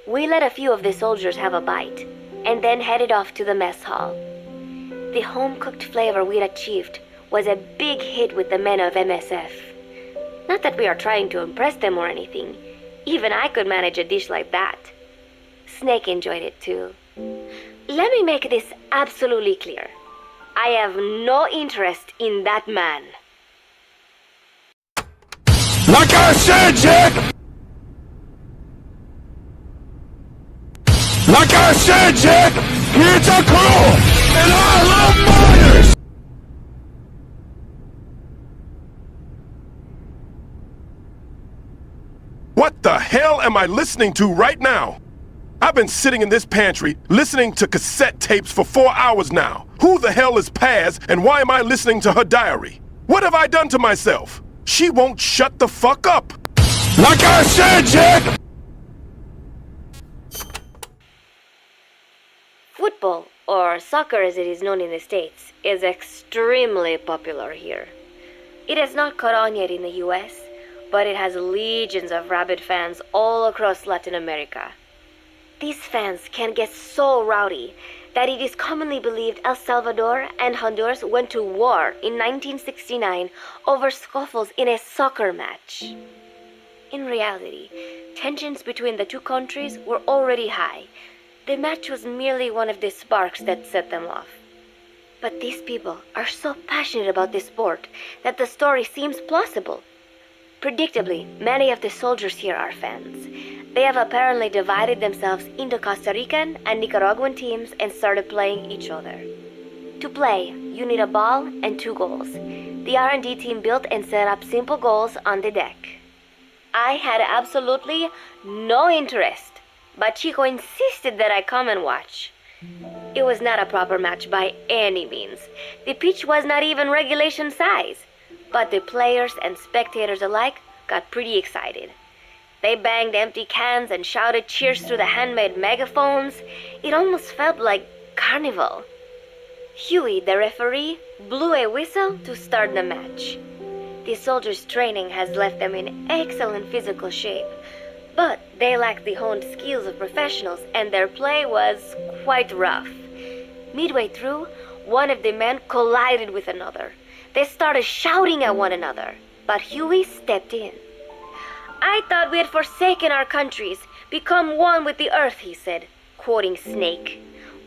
Speaker 9: We let a few of the soldiers have a bite, and then headed off to the mess hall. The home-cooked flavor we'd achieved was a big hit with the men of MSF. Not that we are trying to impress them or anything. Even I could manage a dish like that. Snake enjoyed it too. Let me make this absolutely clear. I have no interest in that man.
Speaker 8: Like I said, Jack! Like I said, Jack! It's a crew! And I love miners! What the hell am I listening to right now? I've been sitting in this pantry listening to cassette tapes for 4 hours now. Who the hell is Paz, and why am I listening to her diary? What have I done to myself? She won't shut the fuck up. Like I said, Jack!
Speaker 9: Football, or soccer as it is known in the States, is extremely popular here. It has not caught on yet in the US, but it has legions of rabid fans all across Latin America. These fans can get so rowdy that it is commonly believed El Salvador and Honduras went to war in 1969 over scuffles in a soccer match. In reality, tensions between the two countries were already high. The match was merely one of the sparks that set them off. But these people are so passionate about this sport that the story seems plausible. Predictably, many of the soldiers here are fans. They have apparently divided themselves into Costa Rican and Nicaraguan teams and started playing each other. To play, you need a ball and 2 goals. The R&D team built and set up simple goals on the deck.
Speaker 5: I had absolutely no interest, but Chico insisted that I come and watch. It was not a proper match by any means. The pitch was not even regulation size, but the players and spectators alike got pretty excited. They banged empty cans and shouted cheers through the handmade megaphones. It almost felt like carnival. Huey, the referee, blew a whistle to start the match. The soldiers' training has left them in excellent physical shape, but they lacked the honed skills of professionals, and their play was quite rough. Midway through, one of the men collided with another. They started shouting at one another, but Huey stepped in. "I thought we had forsaken our countries, become one with the earth," he said, quoting Snake.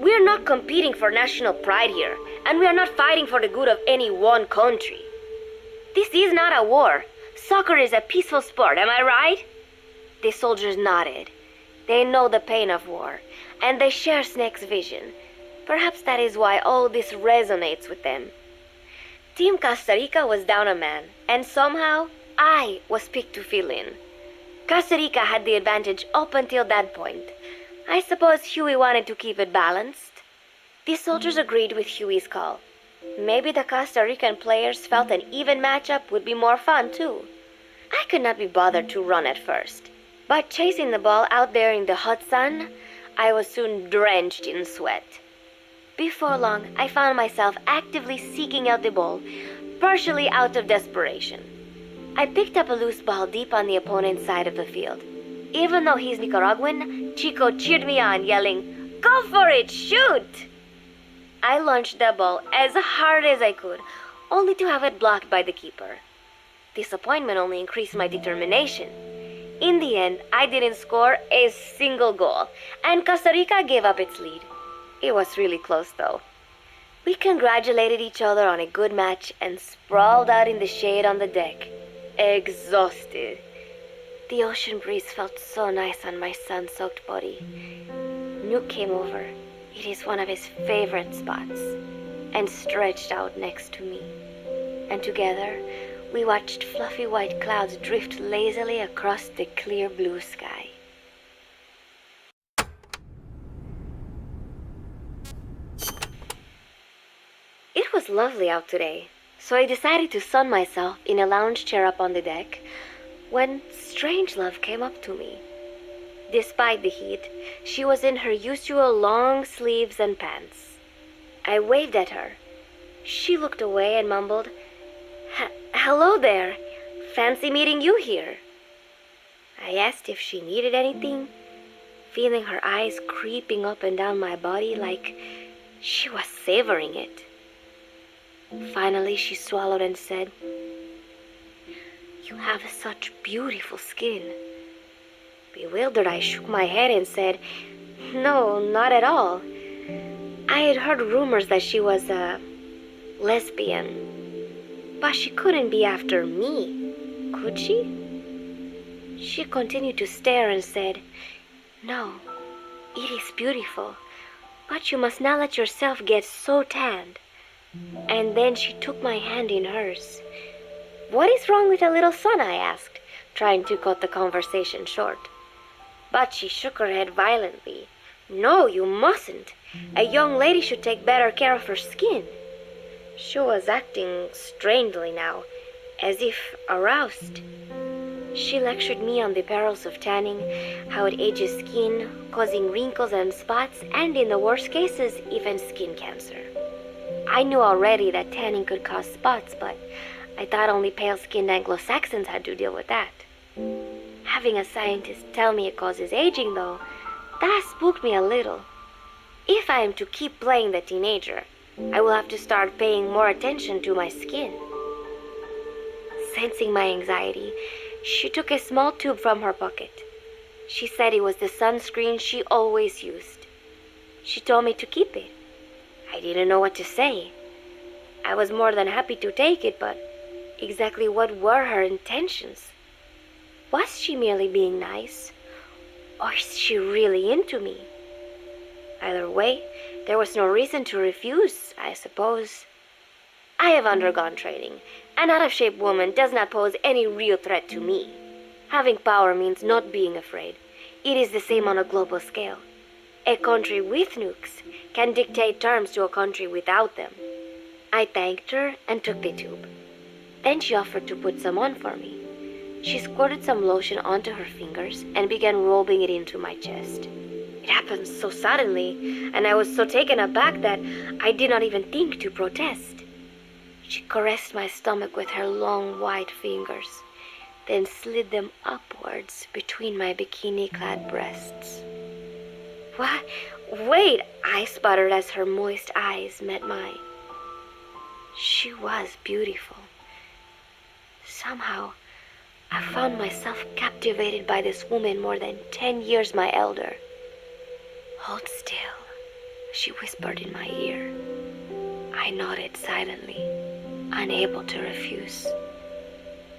Speaker 5: "We're not competing for national pride here, and we are not fighting for the good of any one country. This is not a war. Soccer is a peaceful sport, am I right?" The soldiers nodded. They know the pain of war, and they share Snake's vision. Perhaps that is why all this resonates with them. Team Costa Rica was down a man, and somehow I was picked to fill in. Costa Rica had the advantage up until that point. I suppose Huey wanted to keep it balanced. The soldiers agreed with Huey's call. Maybe the Costa Rican players felt an even matchup would be more fun too. I could not be bothered to run at first, but chasing the ball out there in the hot sun, I was soon drenched in sweat. Before long, I found myself actively seeking out the ball, partially out of desperation. I picked up a loose ball deep on the opponent's side of the field. Even though he's Nicaraguan, Chico cheered me on, yelling, "Go for it, shoot!" I launched the ball as hard as I could, only to have it blocked by the keeper. Disappointment only increased my determination. In the end, I didn't score a single goal, and Costa Rica gave up its lead. It was really close, though. We congratulated each other on a good match and sprawled out in the shade on the deck, exhausted. The ocean breeze felt so nice on my sun-soaked body. Nuke came over. It is one of his favorite spots, and stretched out next to me. And together, we watched fluffy white clouds drift lazily across the clear blue sky. It was lovely out today, so I decided to sun myself in a lounge chair up on the deck when Strangelove came up to me. Despite the heat, she was in her usual long sleeves and pants. I waved at her. She looked away and mumbled, "Hello there. Fancy meeting you here." I asked if she needed anything, feeling her eyes creeping up and down my body like she was savoring it. Finally, she swallowed and said, "You have such beautiful skin." Bewildered, I shook my head and said, "No, not at all. I had heard rumors that she was a lesbian, but she couldn't be after me, could she?" She continued to stare and said, "No, it is beautiful, but you must not let yourself get so tanned." And then she took my hand in hers. "What is wrong with a little sun?" I asked, trying to cut the conversation short. But she shook her head violently. "No, you mustn't. A young lady should take better care of her skin." She was acting strangely now, as if aroused. She lectured me on the perils of tanning, how it ages skin, causing wrinkles and spots, and in the worst cases, even skin cancer. I knew already that tanning could cause spots, but I thought only pale-skinned Anglo-Saxons had to deal with that. Having a scientist tell me it causes aging, though, that spooked me a little. If I am to keep playing the teenager, I will have to start paying more attention to my skin. Sensing my anxiety, she took a small tube from her pocket. She said it was the sunscreen she always used. She told me to keep it. I didn't know what to say. I was more than happy to take it, but exactly what were her intentions? Was she merely being nice? Or is she really into me? Either way, there was no reason to refuse, I suppose. I have undergone training. An out-of-shape woman does not pose any real threat to me. Having power means not being afraid. It is the same on a global scale. A country with nukes can dictate terms to a country without them. I thanked her and took the tube. Then she offered to put some on for me. She squirted some lotion onto her fingers and began rolling it into my chest. It happened so suddenly, and I was so taken aback that I did not even think to protest. She caressed my stomach with her long white fingers, then slid them upwards between my bikini-clad breasts. What? Wait, I sputtered as her moist eyes met mine. She was beautiful. Somehow, I found myself captivated by this woman more than 10 years my elder. Hold still, she whispered in my ear. I nodded silently, unable to refuse.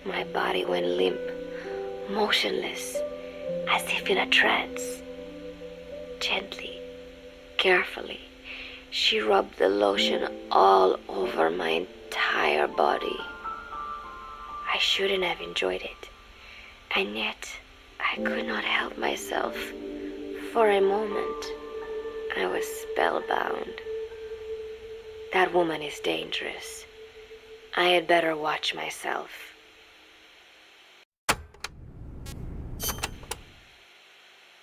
Speaker 5: My body went limp, motionless, as if in a trance. Gently, carefully, she rubbed the lotion all over my entire body. I shouldn't have enjoyed it, and yet I could not help myself. For a moment, I was spellbound. That woman is dangerous. I had better watch myself.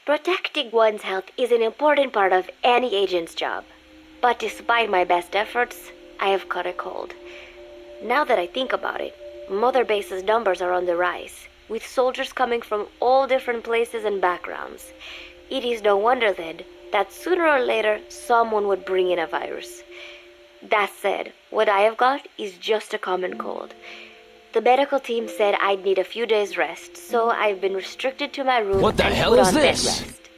Speaker 5: Protecting one's health is an important part of any agent's job. But despite my best efforts, I have caught a cold. Now that I think about it, Mother Base's numbers are on the rise, with soldiers coming from all different places and backgrounds. It is no wonder, then, that sooner or later someone would bring in a virus. That said, what I have got is just a common cold. The medical team said I'd need a few days rest, so I've been restricted to my room.
Speaker 10: What the
Speaker 5: and
Speaker 10: hell
Speaker 5: put
Speaker 10: is
Speaker 5: on bed
Speaker 10: this?
Speaker 5: rest.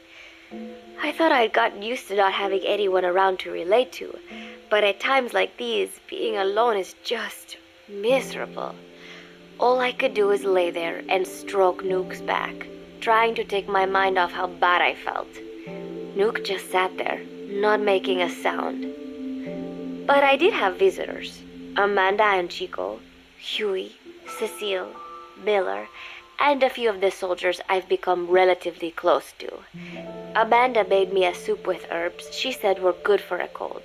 Speaker 5: I thought I'd gotten used to not having anyone around to relate to, but at times like these, being alone is just miserable. All I could do is lay there and stroke Nuke's back, trying to take my mind off how bad I felt. Nuke just sat there, not making a sound. But I did have visitors. Amanda and Chico, Huey, Cecile, Miller, and a few of the soldiers I've become relatively close to. Amanda made me a soup with herbs she said were good for a cold.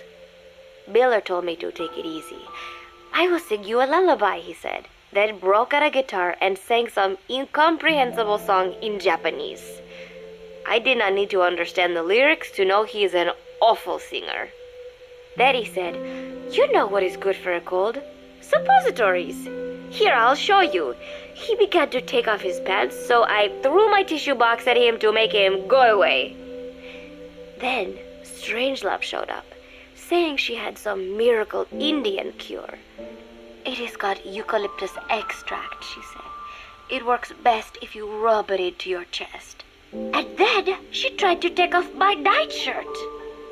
Speaker 5: Miller told me to take it easy. I will sing you a lullaby, he said, then broke out a guitar and sang some incomprehensible song in Japanese. I did not need to understand the lyrics to know he is an awful singer. Then he said, "You know what is good for a cold? Suppositories. Here, I'll show you." He began to take off his pants, so I threw my tissue box at him to make him go away. Then Strangelove showed up, saying she had some miracle Indian cure. "It has got eucalyptus extract," she said. "It works best if you rub it into your chest." And then she tried to take off my nightshirt.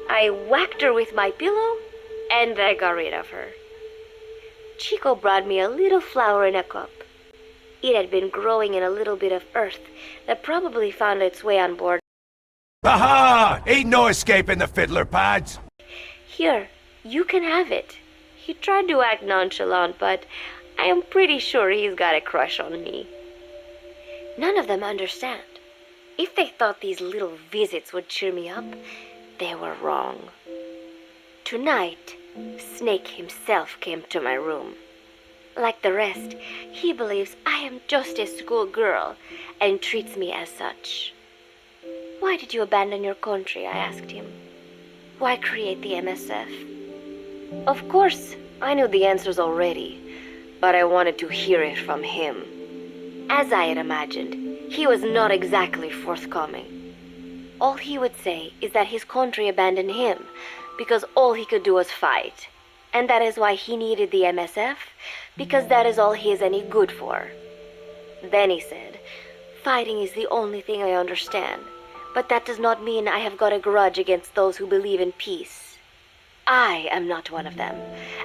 Speaker 5: I whacked her with my pillow, and I got rid of her. Chico brought me a little flower in a cup. It had been growing in a little bit of earth that probably found its way on board.
Speaker 7: Aha! Ain't no escaping the fiddler pads!
Speaker 5: "Here, you can have it." He tried to act nonchalant, but I am pretty sure he's got a crush on me. None of them understand. If they thought these little visits would cheer me up, they were wrong. Tonight, Snake himself came to my room. Like the rest, he believes I am just a schoolgirl and treats me as such. "Why did you abandon your country?" I asked him. "Why create the MSF?" Of course, I knew the answers already, but I wanted to hear it from him. As I had imagined, he was not exactly forthcoming. All he would say is that his country abandoned him because all he could do was fight, and that is why he needed the MSF, because that is all he is any good for. Then he said, "Fighting is the only thing I understand, but that does not mean I have got a grudge against those who believe in peace. I am not one of them,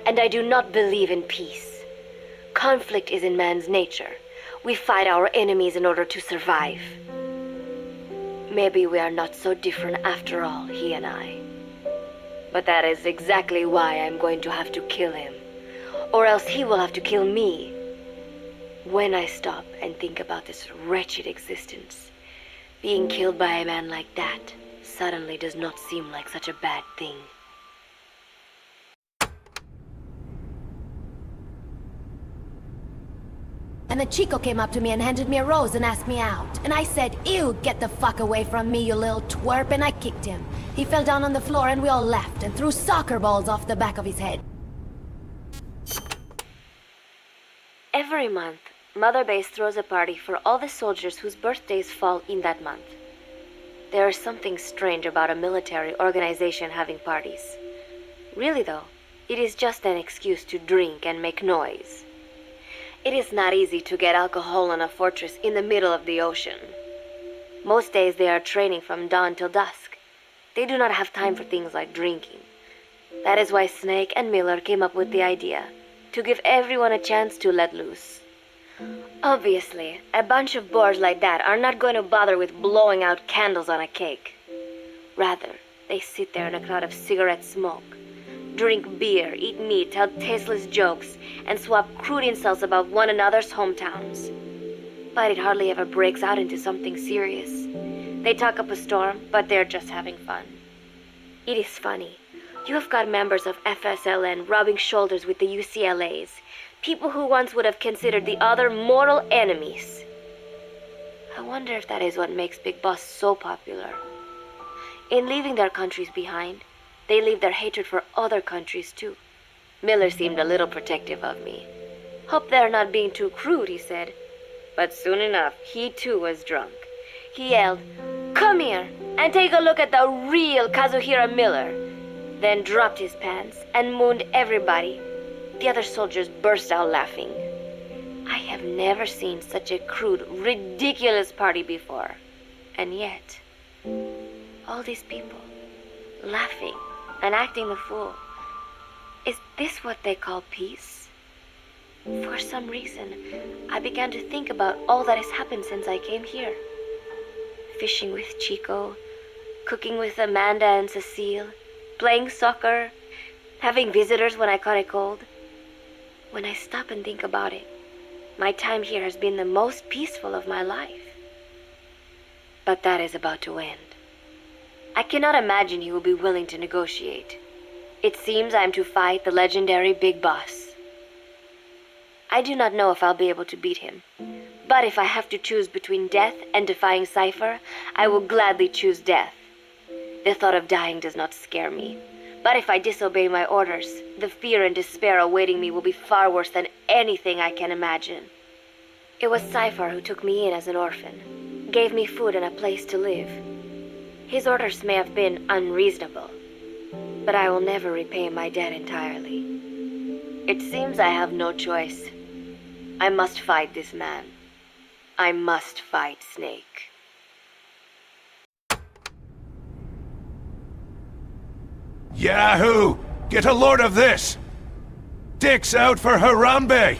Speaker 5: and I do not believe in peace. Conflict is in man's nature. We fight our enemies in order to survive. Maybe we are not so different after all, he and I. But that is exactly why I'm going to have to kill him, or else he will have to kill me. When I stop and think about this wretched existence, being killed by a man like that suddenly does not seem like such a bad thing.
Speaker 17: And the Chico came up to me and handed me a rose and asked me out. And I said, ew, get the fuck away from me, you little twerp, and I kicked him. He fell down on the floor and we all laughed and threw soccer balls off the back of his head.
Speaker 5: Every month, Mother Base throws a party for all the soldiers whose birthdays fall in that month. There is something strange about a military organization having parties. Really though, it is just an excuse to drink and make noise. It is not easy to get alcohol in a fortress in the middle of the ocean. Most days they are training from dawn till dusk. They do not have time for things like drinking. That is why Snake and Miller came up with the idea to give everyone a chance to let loose. Obviously, a bunch of bores like that are not going to bother with blowing out candles on a cake. Rather, they sit there in a cloud of cigarette smoke, drink beer, eat meat, tell tasteless jokes, and swap crude insults about one another's hometowns. But it hardly ever breaks out into something serious. They talk up a storm, but they're just having fun. It is funny. You have got members of FSLN rubbing shoulders with the UCLAs, people who once would have considered the other mortal enemies. I wonder if that is what makes Big Boss so popular. In leaving their countries behind, they leave their hatred for other countries too. Miller seemed a little protective of me. Hope they're not being too crude, he said. But soon enough, he too was drunk. He yelled, "Come here and take a look at the real Kazuhira Miller," then dropped his pants and mooned everybody. The other soldiers burst out laughing. I have never seen such a crude, ridiculous party before. And yet, all these people, laughing and acting the fool. Is this what they call peace? For some reason, I began to think about all that has happened since I came here. Fishing with Chico, cooking with Amanda and Cecile, playing soccer, having visitors when I caught a cold. When I stop and think about it, my time here has been the most peaceful of my life. But that is about to end. I cannot imagine he will be willing to negotiate. It seems I am to fight the legendary Big Boss. I do not know if I'll be able to beat him. But if I have to choose between death and defying Cypher, I will gladly choose death. The thought of dying does not scare me. But if I disobey my orders, the fear and despair awaiting me will be far worse than anything I can imagine. It was Cypher who took me in as an orphan, gave me food and a place to live. His orders may have been unreasonable, but I will never repay my debt entirely. It seems I have no choice. I must fight this man. I must fight Snake.
Speaker 10: Yahoo! Get a load of this! Dick's out for Harambe!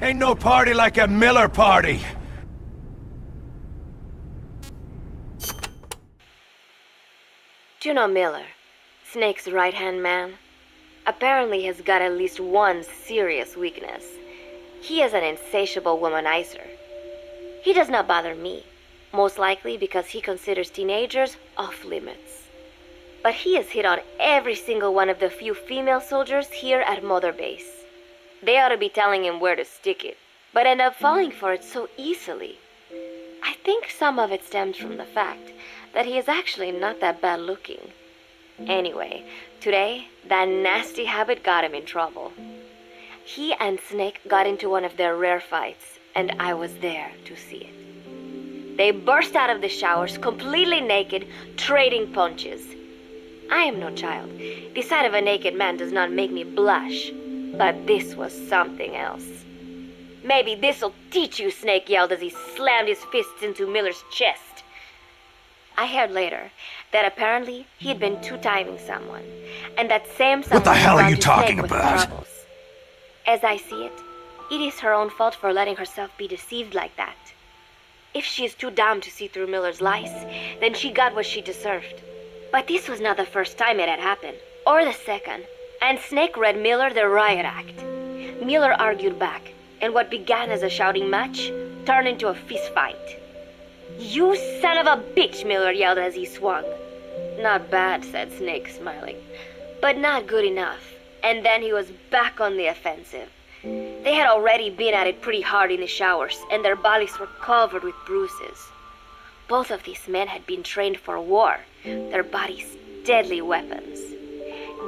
Speaker 10: Ain't no party like a Miller party!
Speaker 5: Do you know Miller, Snake's right-hand man? Apparently has got at least one serious weakness. He is an insatiable womanizer. He does not bother me, most likely because he considers teenagers off-limits. But he has hit on every single one of the few female soldiers here at Mother Base. They ought to be telling him where to stick it, but end up falling for it so easily. I think some of it stems from the fact that he is actually not that bad looking. Anyway, today, that nasty habit got him in trouble. He and Snake got into one of their rare fights, and I was there to see it. They burst out of the showers, completely naked, trading punches. I am no child. The sight of a naked man does not make me blush, but this was something else. "Maybe this'll teach you," Snake yelled as he slammed his fists into Miller's chest. I heard later that apparently he had been two-timing someone, and that same someone
Speaker 7: What the hell are you
Speaker 5: gone to
Speaker 7: talking
Speaker 5: Snake with
Speaker 7: about?
Speaker 5: troubles. As I see it, it is her own fault for letting herself be deceived like that. If she is too dumb to see through Miller's lies, then she got what she deserved. But this was not the first time it had happened, or the second, and Snake read Miller the riot act. Miller argued back, and what began as a shouting match turned into a fist fight. "You son of a bitch," Miller yelled as he swung. "Not bad," said Snake, smiling, "but not good enough." And then he was back on the offensive. They had already been at it pretty hard in the showers, and their bodies were covered with bruises. Both of these men had been trained for war, their bodies deadly weapons.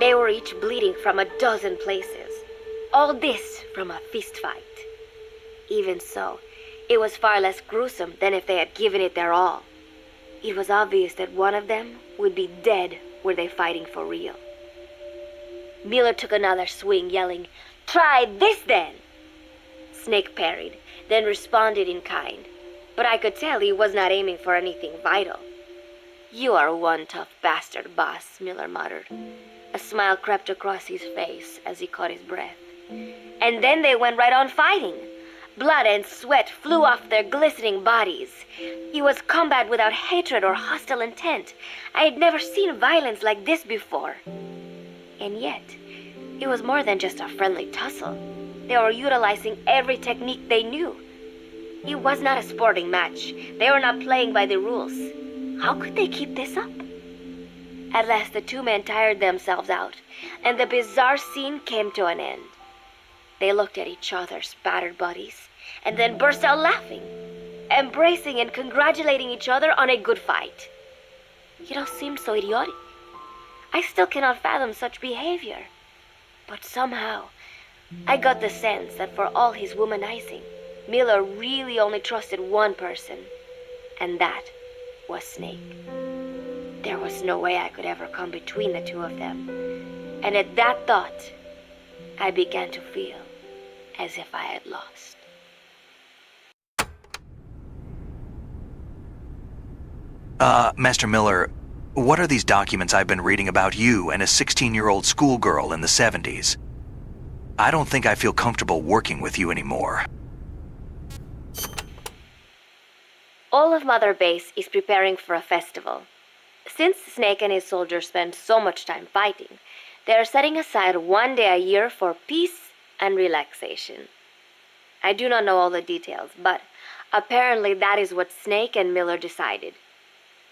Speaker 5: They were each bleeding from a dozen places. All this from a fist fight. Even so, it was far less gruesome than if they had given it their all. It was obvious that one of them would be dead were they fighting for real. Miller took another swing, yelling, "Try this then!" Snake parried, then responded in kind, but I could tell he was not aiming for anything vital. "You are one tough bastard, boss," Miller muttered. A smile crept across his face as he caught his breath. And then they went right on fighting. Blood and sweat flew off their glistening bodies. It was combat without hatred or hostile intent. I had never seen violence like this before. And yet, it was more than just a friendly tussle. They were utilizing every technique they knew. It was not a sporting match. They were not playing by the rules. How could they keep this up? At last the two men tired themselves out, and the bizarre scene came to an end. They looked at each other's battered bodies, and then burst out laughing, embracing and congratulating each other on a good fight. It all seemed so idiotic. I still cannot fathom such behavior. But somehow, I got the sense that for all his womanizing, Miller really only trusted one person, and that was Snake. There was no way I could ever come between the two of them. And at that thought, I began to feel as if I had lost.
Speaker 7: Master Miller, what are these documents I've been reading about you and a 16-year-old schoolgirl in the 70s? I don't think I feel comfortable working with you anymore.
Speaker 5: All of Mother Base is preparing for a festival. Since Snake and his soldiers spend so much time fighting, they are setting aside one day a year for peace and relaxation. I do not know all the details, but apparently that is what Snake and Miller decided.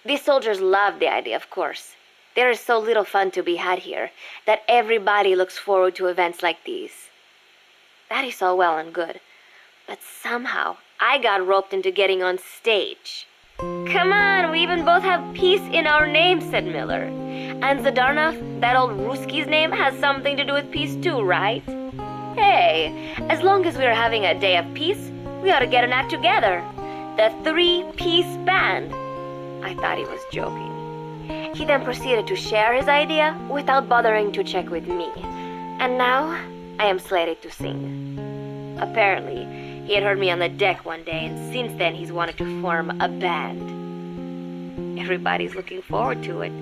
Speaker 5: These soldiers love the idea, of course. There is so little fun to be had here that everybody looks forward to events like these. That is all well and good, but somehow I got roped into getting on stage. "Come on, we even both have peace in our names," said Miller. "And Zadornov, that old Ruski's name, has something to do with peace too, right? Hey, as long as we're having a day of peace, we ought to get an act together. The Three-Piece Band." I thought he was joking. He then proceeded to share his idea without bothering to check with me. And now, I am slated to sing. Apparently, he had heard me on the deck one day, and since then he's wanted to form a band. Everybody's looking forward to it,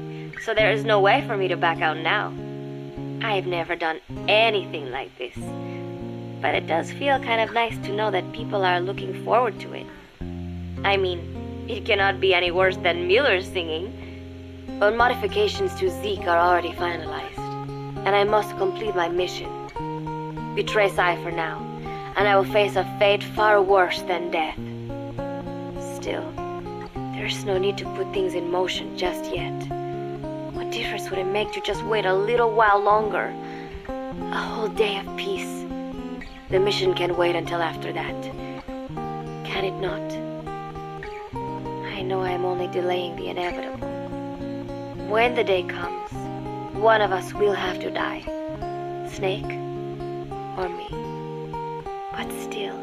Speaker 5: so there is no way for me to back out now. I've never done anything like this, but it does feel kind of nice to know that people are looking forward to it. I mean, it cannot be any worse than Miller's singing, but modifications to Zeke are already finalized, and I must complete my mission. Betray Cypher now, and I will face a fate far worse than death. Still, there's no need to put things in motion just yet. What difference would it make to just wait a little while longer? A whole day of peace. The mission can wait until after that. Can it not? I know I am only delaying the inevitable. When the day comes, one of us will have to die. Snake or me. But still,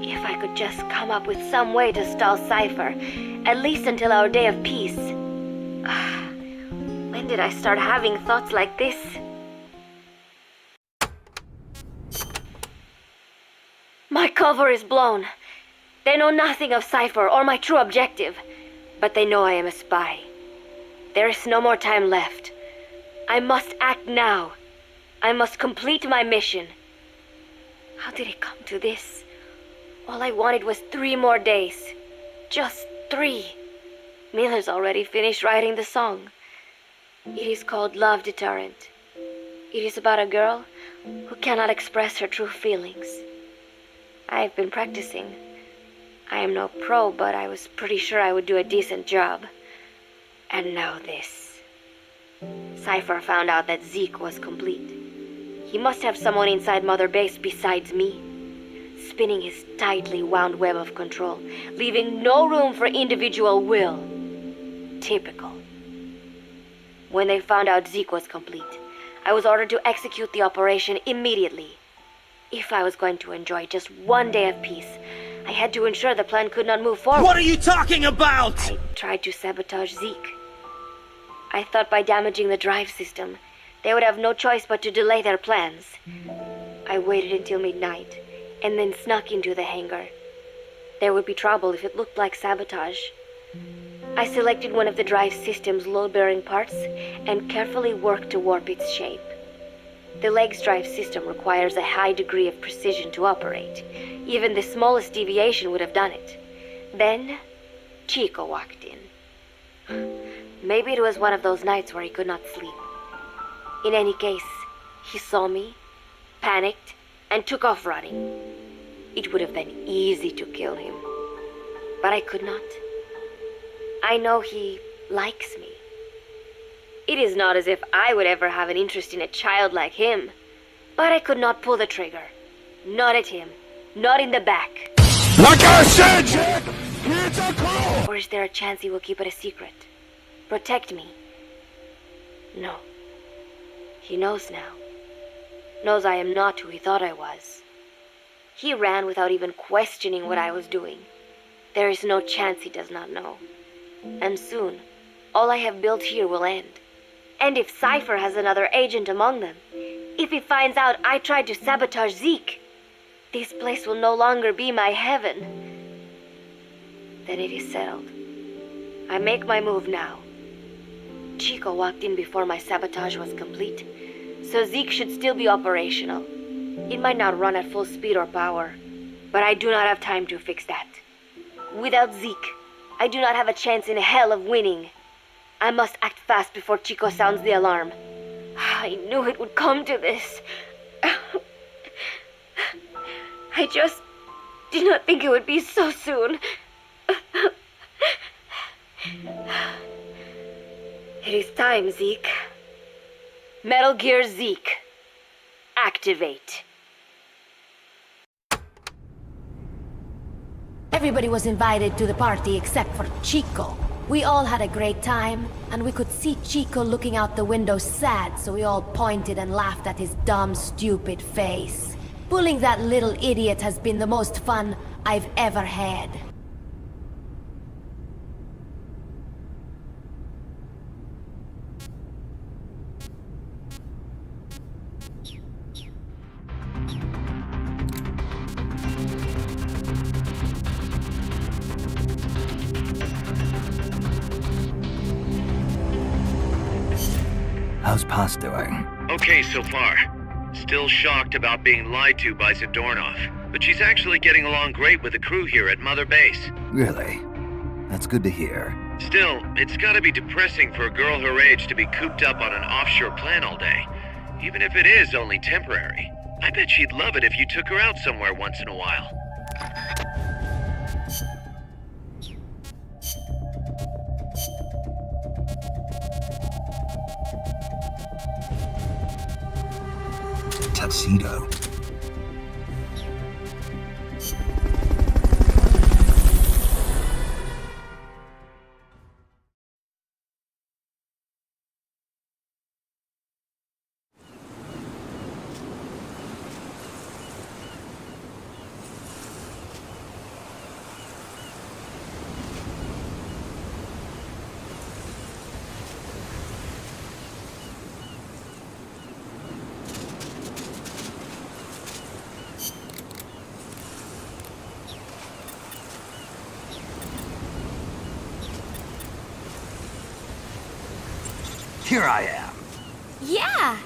Speaker 5: if I could just come up with some way to stall Cypher, at least until our day of peace. When did I start having thoughts like this? My cover is blown. They know nothing of Cypher or my true objective, but they know I am a spy. There is no more time left. I must act now. I must complete my mission. How did it come to this? All I wanted was 3 more days. Just 3. Miller's already finished writing the song. It is called Love Deterrent. It is about a girl who cannot express her true feelings. I've been practicing. I am no pro, but I was pretty sure I would do a decent job. And now this. Cypher found out that Zeke was complete. He must have someone inside Mother Base besides me, spinning his tightly wound web of control, leaving no room for individual will. Typical. When they found out Zeke was complete, I was ordered to execute the operation immediately. If I was going to enjoy just one day of peace, I had to ensure the plan could not move forward.
Speaker 19: What are you talking about?
Speaker 5: I tried to sabotage Zeke. I thought by damaging the drive system, they would have no choice but to delay their plans. I waited until midnight, and then snuck into the hangar. There would be trouble if it looked like sabotage. I selected one of the drive system's load-bearing parts and carefully worked to warp its shape. The leg's drive system requires a high degree of precision to operate. Even the smallest deviation would have done it. Then, Chico walked in. Maybe it was one of those nights where he could not sleep. In any case, he saw me, panicked, and took off running. It would have been easy to kill him, but I could not. I know he likes me. It is not as if I would ever have an interest in a child like him, but I could not pull the trigger. Not at him. Not in the back.
Speaker 8: Like I said, Jack! It's a call!
Speaker 5: Or is there a chance he will keep it a secret? Protect me? No. He knows now. Knows I am not who he thought I was. He ran without even questioning what I was doing. There is no chance he does not know. And soon, all I have built here will end. And if Cypher has another agent among them, if he finds out I tried to sabotage Zeke, this place will no longer be my heaven. Then it is settled. I make my move now. Chico walked in before my sabotage was complete, so Zeke should still be operational. It might not run at full speed or power, but I do not have time to fix that. Without Zeke, I do not have a chance in hell of winning. I must act fast before Chico sounds the alarm. I knew it would come to this. I just did not think it would be so soon. It is time, Zeke. Metal Gear Zeke. Activate.
Speaker 17: Everybody was invited to the party except for Chico. We all had a great time, and we could see Chico looking out the window sad, so we all pointed and laughed at his dumb, stupid face. Bullying that little idiot has been the most fun I've ever had.
Speaker 7: How's Paz doing?
Speaker 2: Okay so far. Still shocked about being lied to by Zadornov, but she's actually getting along great with the crew here at Mother Base.
Speaker 7: Really? That's good to hear.
Speaker 2: Still, it's gotta be depressing for a girl her age to be cooped up on an offshore plant all day, even if it is only temporary. I bet she'd love it if you took her out somewhere once in a while.
Speaker 7: Tuxedo. Here I am.
Speaker 5: Yeah!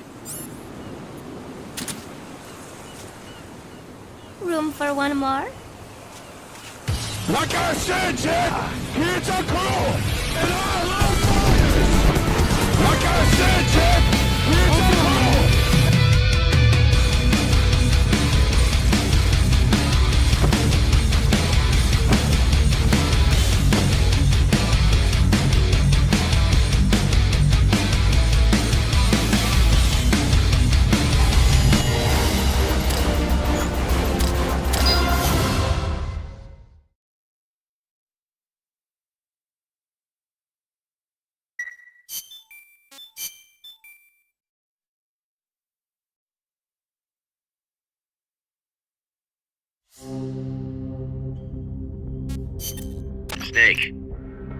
Speaker 5: Room for one more?
Speaker 8: Like I said, Jack, it's a crew, and I love fires. Like I said, Jack, it's a crew.
Speaker 2: Snake,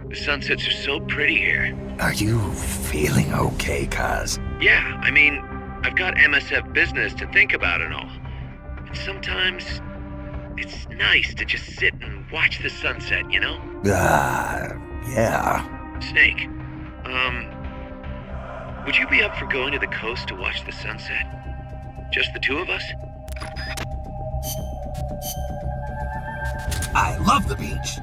Speaker 2: the sunsets are so pretty here.
Speaker 7: Are you feeling okay, Kaz?
Speaker 2: Yeah, I mean, I've got MSF business to think about and all. And sometimes, it's nice to just sit and watch the sunset, you know?
Speaker 7: Yeah.
Speaker 2: Snake, would you be up for going to the coast to watch the sunset? Just the two of us?
Speaker 7: I love the beach.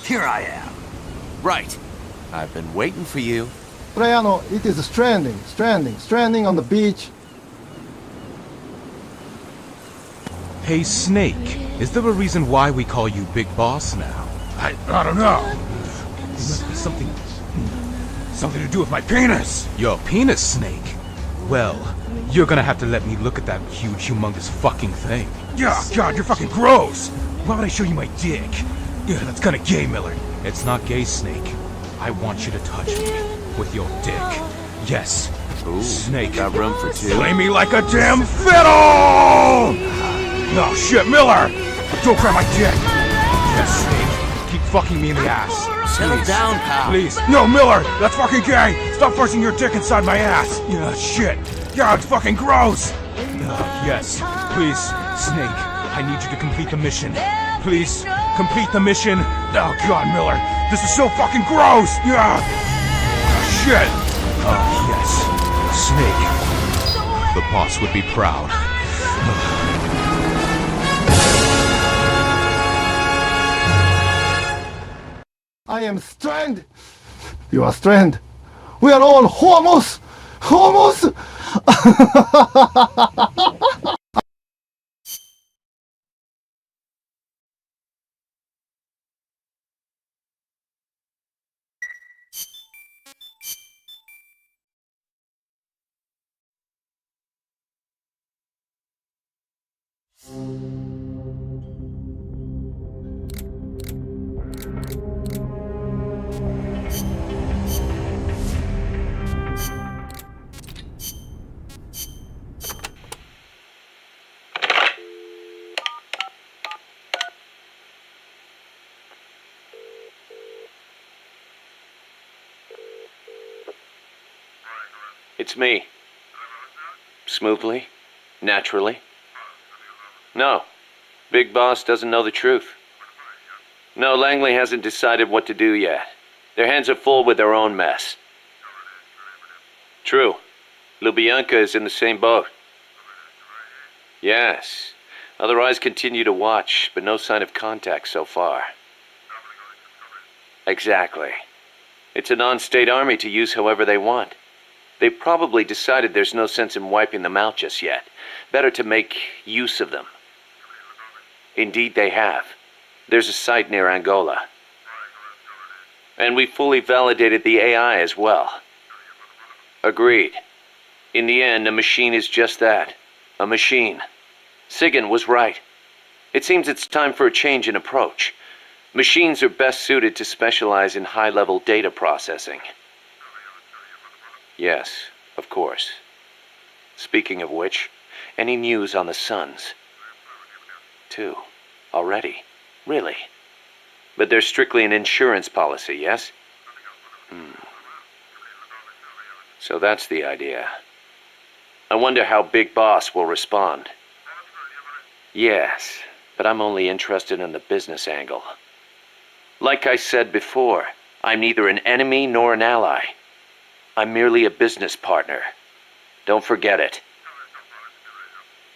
Speaker 7: Here I am.
Speaker 16: Right. I've been waiting for you.
Speaker 20: Briano, it is stranding on the beach.
Speaker 13: Hey, Snake, is there a reason why we call you Big Boss now?
Speaker 10: I don't know. It must be something to do with my penis.
Speaker 13: Your penis, Snake? Well, you're gonna have to let me look at that huge, humongous fucking thing.
Speaker 10: Yeah, God, you're fucking gross. Why would I show you my dick?
Speaker 13: Yeah, that's kinda gay, Miller. It's not gay, Snake. I want you to touch me with your dick. Yes.
Speaker 16: Ooh,
Speaker 13: Snake.
Speaker 16: Got room for two.
Speaker 10: Play me like a damn fiddle! Oh shit, Miller! Don't grab my dick!
Speaker 13: Yes, Snake. Keep fucking me in the ass.
Speaker 16: Settle
Speaker 13: Please.
Speaker 16: down, pal.
Speaker 13: Please.
Speaker 10: No, Miller! That's fucking gay! Stop forcing your dick inside my ass! Yeah, shit! Yeah, it's fucking gross!
Speaker 13: Yes. Please, Snake. I need you to complete the mission. Please, complete the mission.
Speaker 10: Oh god, Miller! This is so fucking gross! Yeah! Shit!
Speaker 13: Oh, yes. Snake. The boss would be proud.
Speaker 20: I am stranded. You are stranded. We are all homos. Homos.
Speaker 15: It's me. Smoothly? Naturally? No. Big Boss doesn't know the truth. No, Langley hasn't decided what to do yet. Their hands are full with their own mess. True. Lubyanka is in the same boat. Yes. Other eyes continue to watch, but no sign of contact so far. Exactly. It's a non-state army to use however they want. They've probably decided there's no sense in wiping them out just yet. Better to make use of them. Indeed they have. There's a site near Angola. And we fully validated the AI as well. Agreed. In the end, a machine is just that. A machine. Sigan was right. It seems it's time for a change in approach. Machines are best suited to specialize in high-level data processing. Yes, of course. Speaking of which, any news on the Suns? 2. Already? Really? But they're strictly an insurance policy, yes? So that's the idea. I wonder how Big Boss will respond. Yes, but I'm only interested in the business angle. Like I said before, I'm neither an enemy nor an ally. I'm merely a business partner. Don't forget it.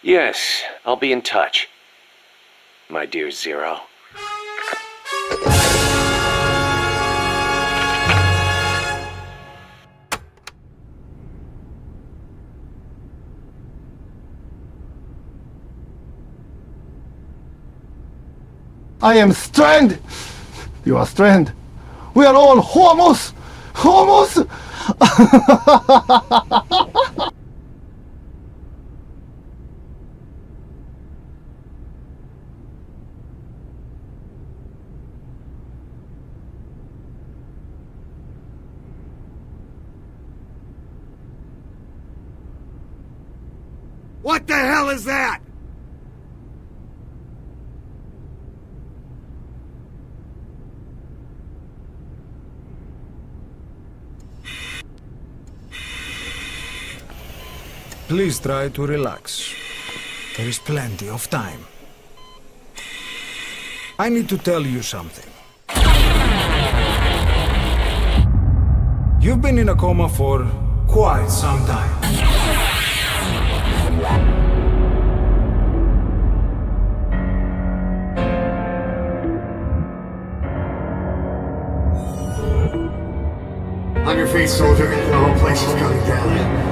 Speaker 15: Yes, I'll be in touch. My dear Zero.
Speaker 20: I am strand. You are strand. We are all homos. Homos.
Speaker 10: What the hell is that?
Speaker 1: Please try to relax. There is plenty of time. I need to tell you something. You've been in a coma for quite some time.
Speaker 21: On your feet, soldier. The whole place is coming down.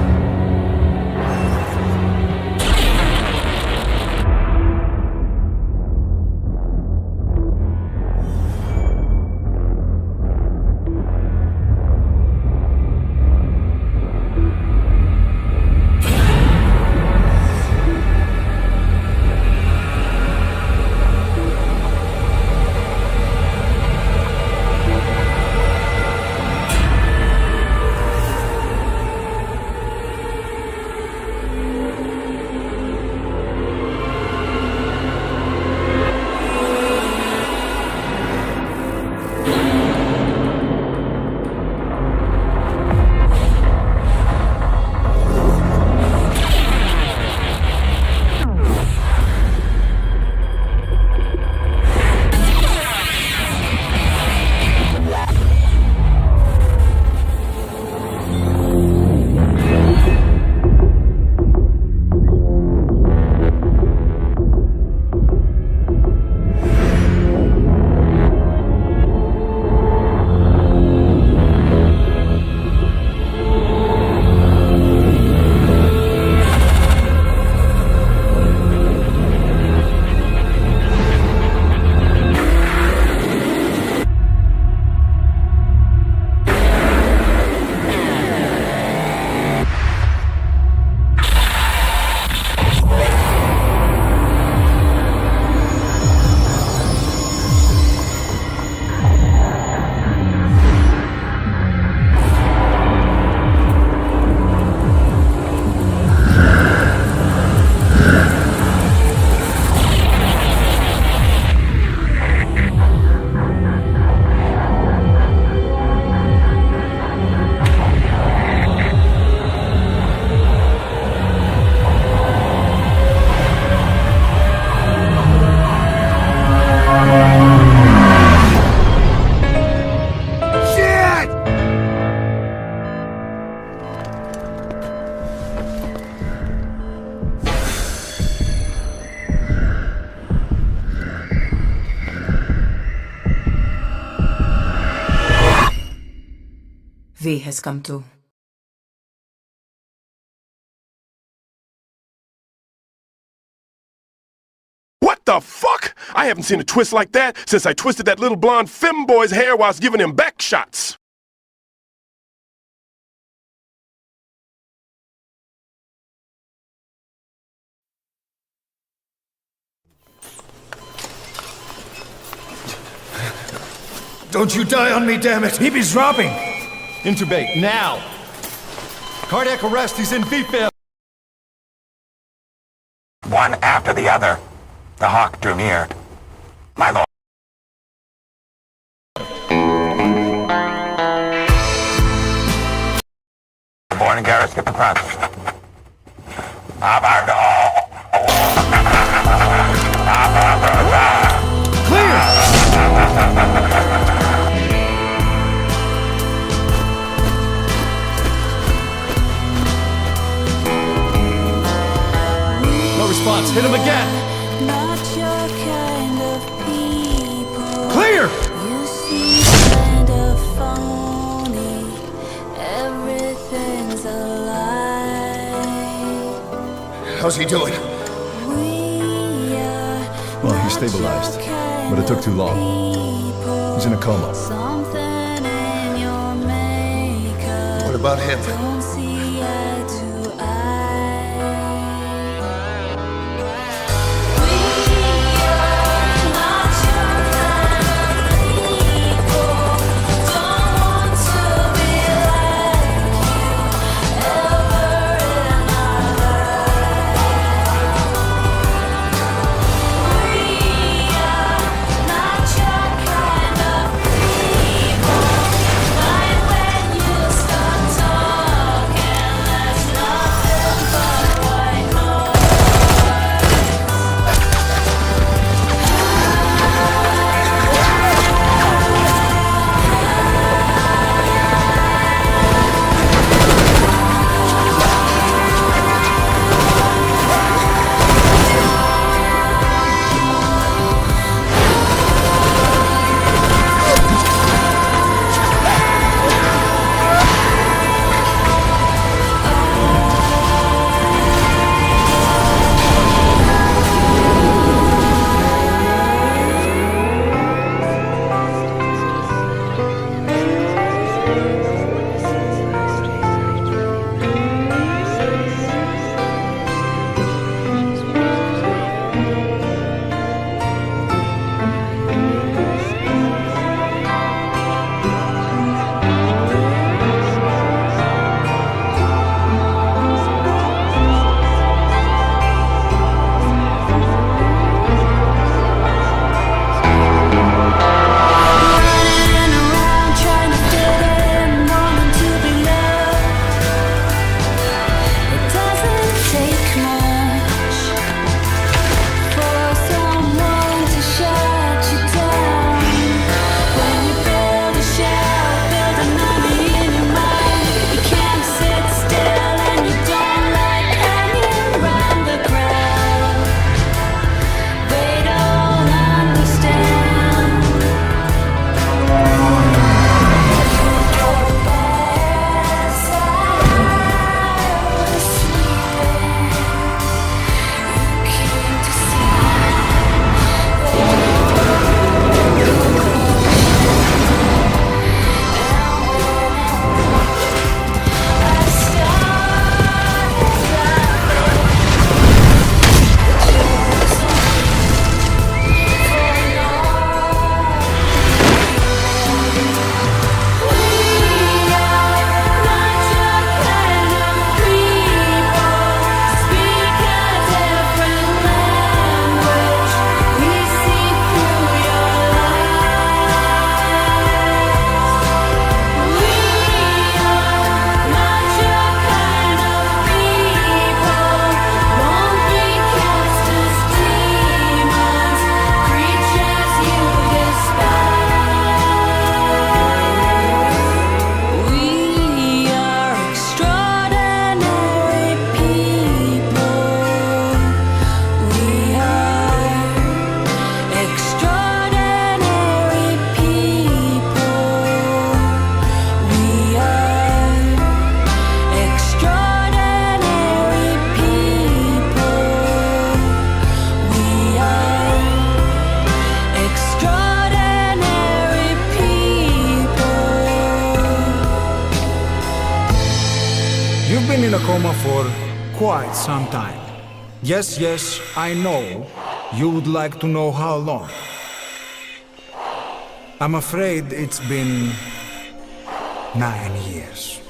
Speaker 23: V has come to.
Speaker 8: What the fuck? I haven't seen a twist like that since I twisted that little blonde femboy's hair whilst giving him back shots.
Speaker 10: Don't you die on me, damn it!
Speaker 1: He is dropping! Intubate, now! Cardiac arrest, he's in V-fail!
Speaker 4: One after the other, the hawk drew near. My lord. Born and Garrus, get the front.
Speaker 1: No response, hit him again!
Speaker 11: Not your kind of people.
Speaker 1: Clear!
Speaker 11: You seem kind of phony. Everything's a lie.
Speaker 10: How's he doing?
Speaker 11: We are
Speaker 1: Well, he's stabilized.
Speaker 11: your kind
Speaker 1: but it took too long. He's in a coma.
Speaker 21: What about him?
Speaker 6: been in a coma for quite some time. Yes, I know. You would like to know how long. I'm afraid it's been 9 years.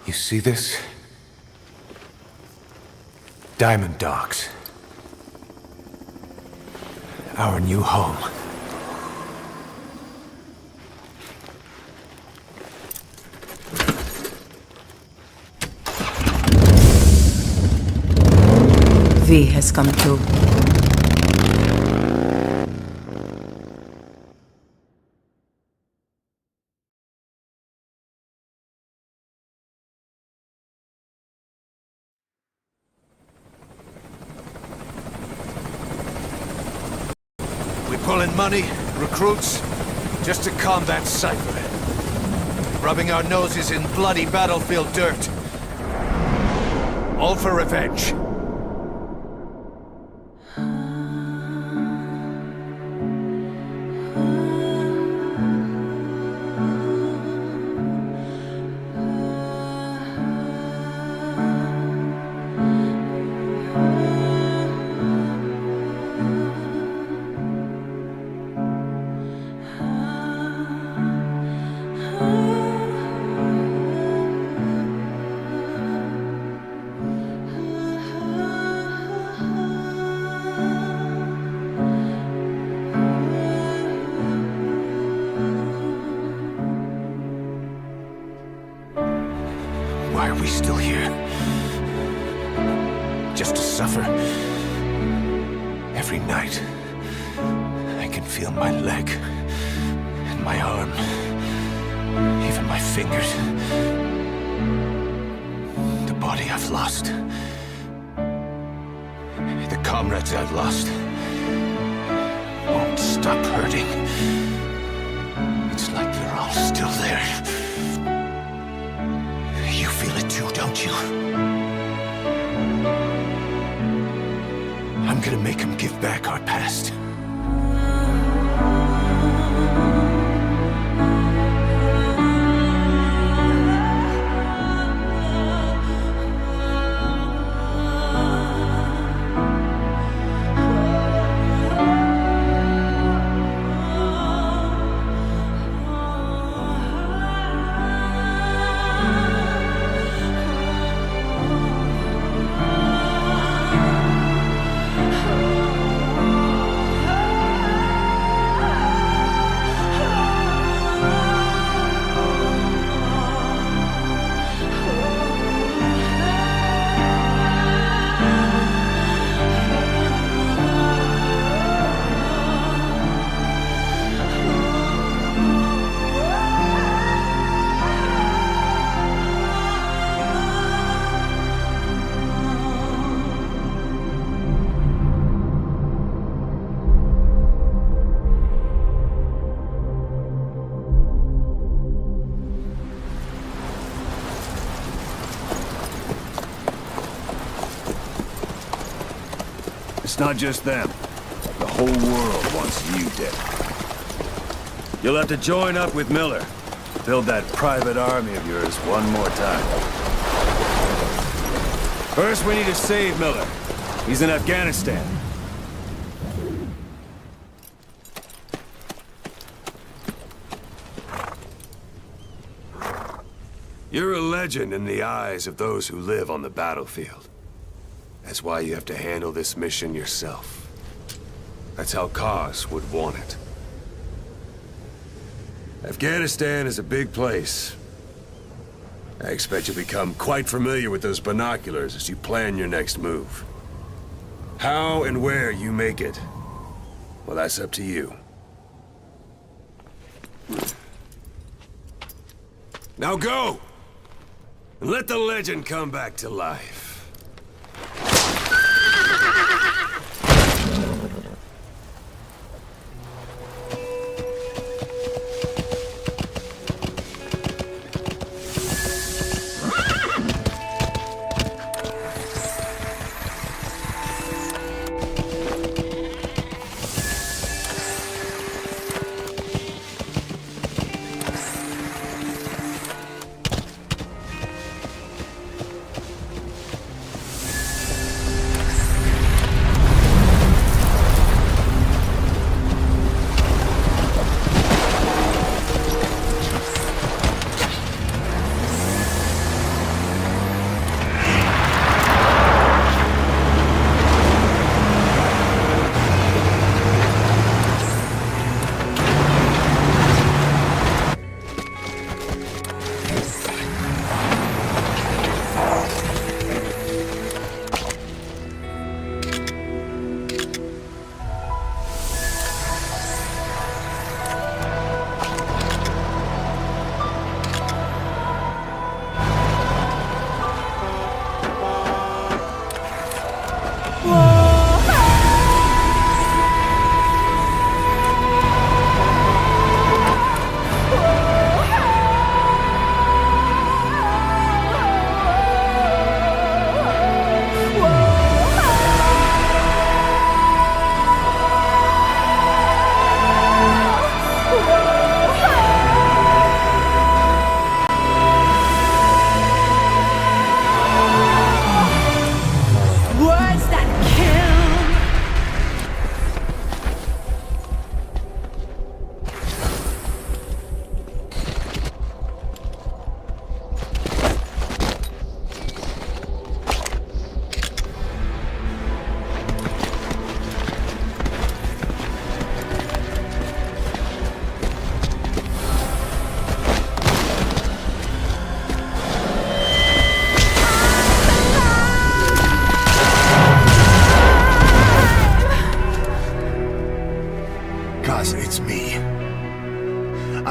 Speaker 10: You see this? Diamond Docks. Our new home.
Speaker 23: V has come too.
Speaker 7: Stealing money, recruits, just to combat Cypher. Rubbing our noses in bloody battlefield dirt. All for revenge. Why are we still here? Just to suffer? Every night, I can feel my leg, and my arm, even my fingers. The body I've lost. The comrades I've lost. Won't stop hurting. It's like they're all still there. You feel it too, don't you? I'm gonna make them give back our past.
Speaker 3: It's not just them. The whole world wants you dead. You'll have to join up with Miller. Build that private army of yours one more time. First, we need to save Miller. He's in Afghanistan. You're a legend in the eyes of those who live on the battlefield. That's why you have to handle this mission yourself. That's how Kaz would want it. Afghanistan is a big place. I expect you'll become quite familiar with those binoculars as you plan your next move. How and where you make it, well, that's up to you. Now go! And let the legend come back to life.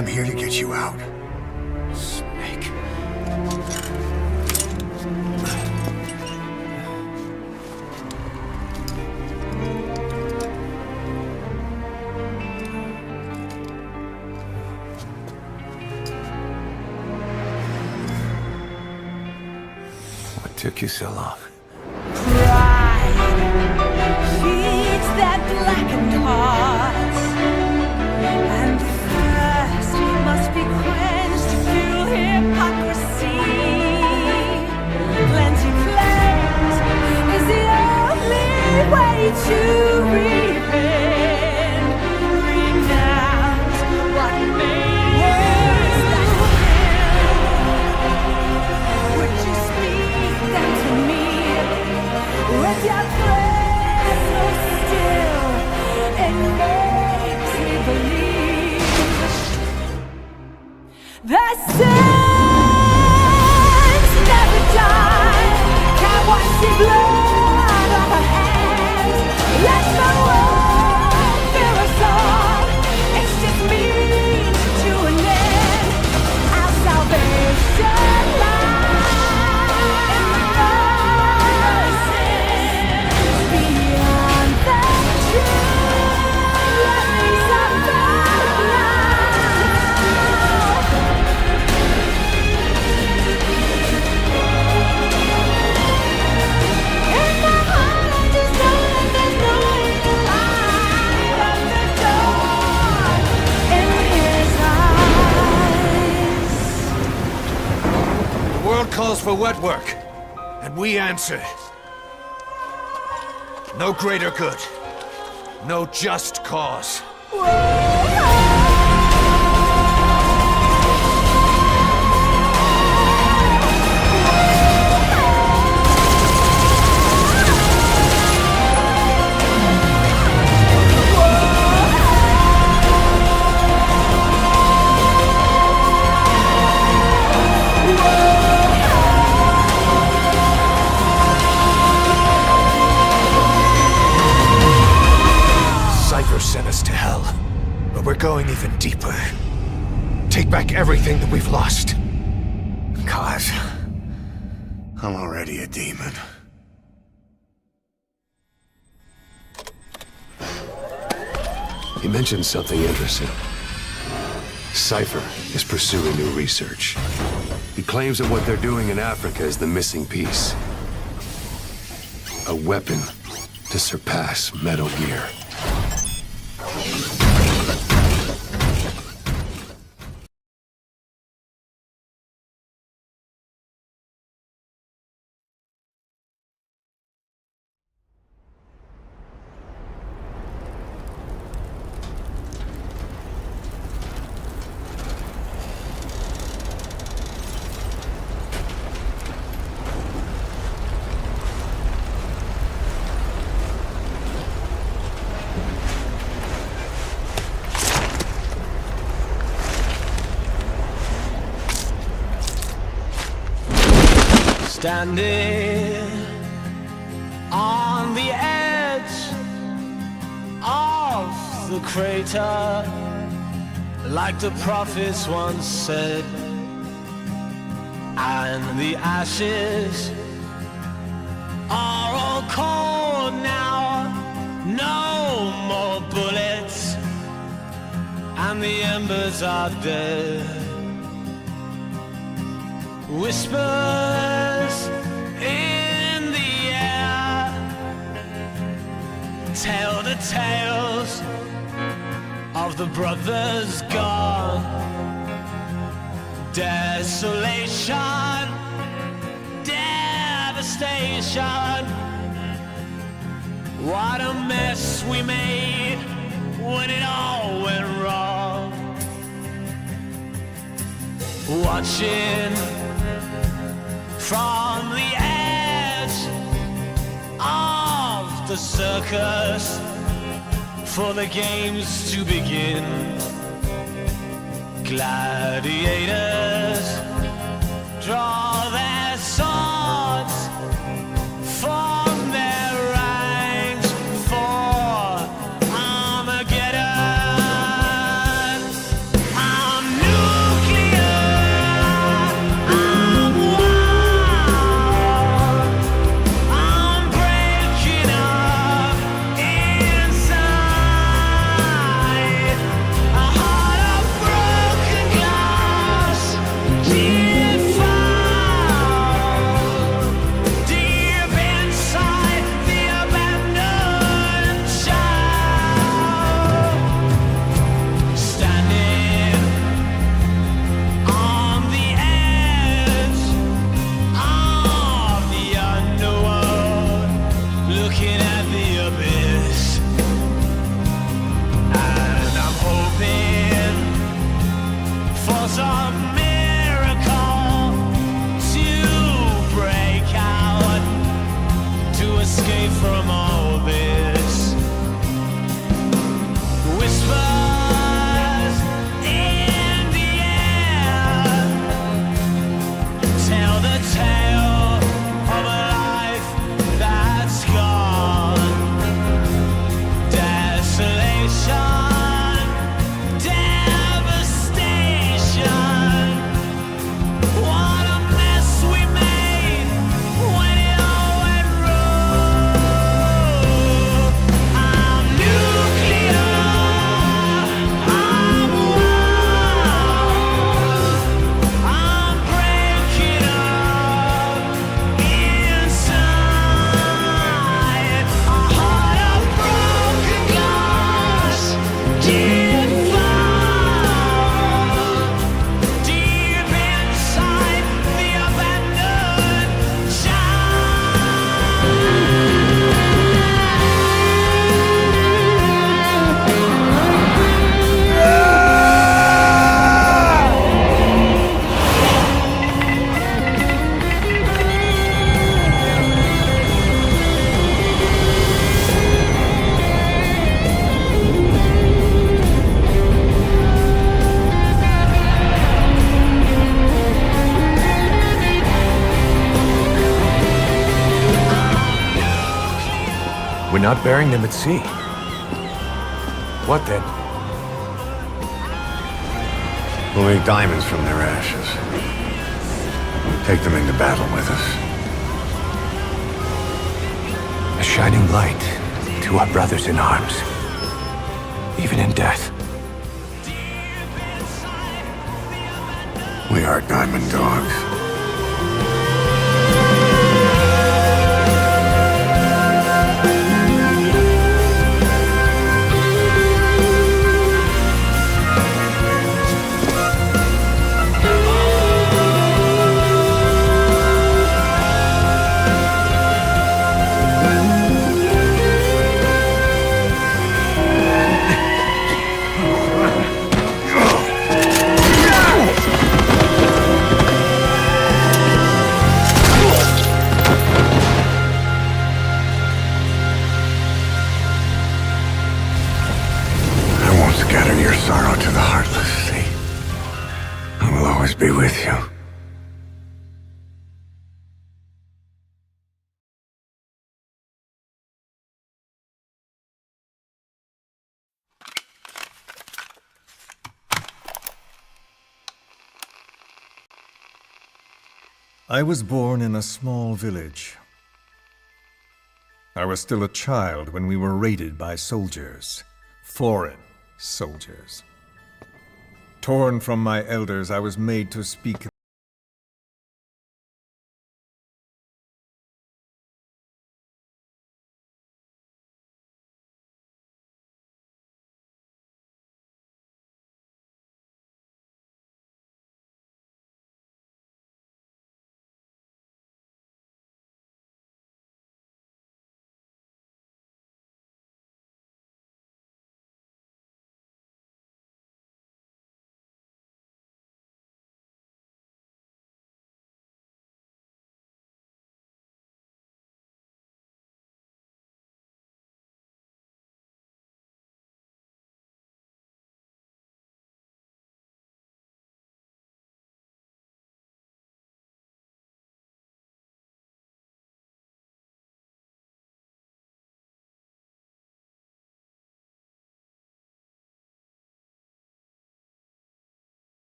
Speaker 12: I'm here to get you out.
Speaker 19: Snake.
Speaker 3: What took you so long?
Speaker 11: Feeds that blackened heart, and thirst must be quenched through hypocrisy. Plenty flames is the only way to repent. Renounce what made us would you speak them to me with your prayer so still? It makes me believe the sins never die. Can't wash the blood off our hands. Let the world fill us all. It's just means to an end. Our salvation lies beyond the truth. Let me suffer now. In my heart, I just know that there's no way to lie but the dark in his eyes.
Speaker 10: The world calls for wet work, and we answer. No greater good. No just cause. Cypher sent us to hell, but we're going even deeper. Take back everything that we've lost.
Speaker 12: Cause I'm already a demon.
Speaker 3: He mentioned something interesting. Cypher is pursuing new research. He claims that what they're doing in Africa is the missing piece. A weapon to surpass Metal Gear.
Speaker 18: Standing on the edge of the crater, like the prophets once said, and the ashes are all cold now, no more bullets, and the embers are dead. Whispers in the air tell the tales of the brothers gone. Desolation, devastation. What a mess we made when it all went wrong. Watching from the edge of the circus for the games to begin. Gladiators draw their swords, form their ranks for Armageddon. I'm at the abyss, and I'm hoping for some miracle to break out, to escape from all this. Whispers in the air tell the tale of a life that's gone. Desolation, devastation. What a mess we made when it all went wrong. I'm nuclear. I'm wild. I'm breaking up inside. A heart of broken glass. Deep found. Deep inside the abandoned
Speaker 12: We're not burying them at sea. What then? We'll make diamonds from their ashes. Take them into battle with us. A shining light to our brothers in arms. Even in death. We are diamond dogs. Scatter your sorrow to the heartless sea. I will always be with you.
Speaker 1: I was born in a small village. I was still a child when we were raided by soldiers. Foreign soldiers. Torn from my elders, I was made to speak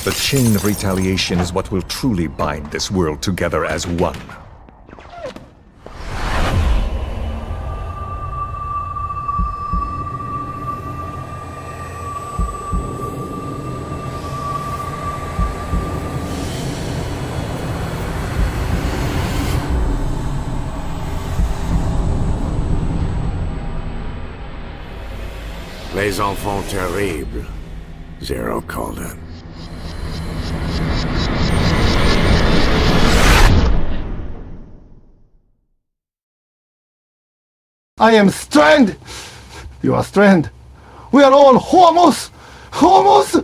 Speaker 1: The chain of retaliation is what will truly bind this world together as one.
Speaker 12: Les enfants terribles, Zero called it.
Speaker 20: I am Strand! You are Strand. We are all homos! Homos!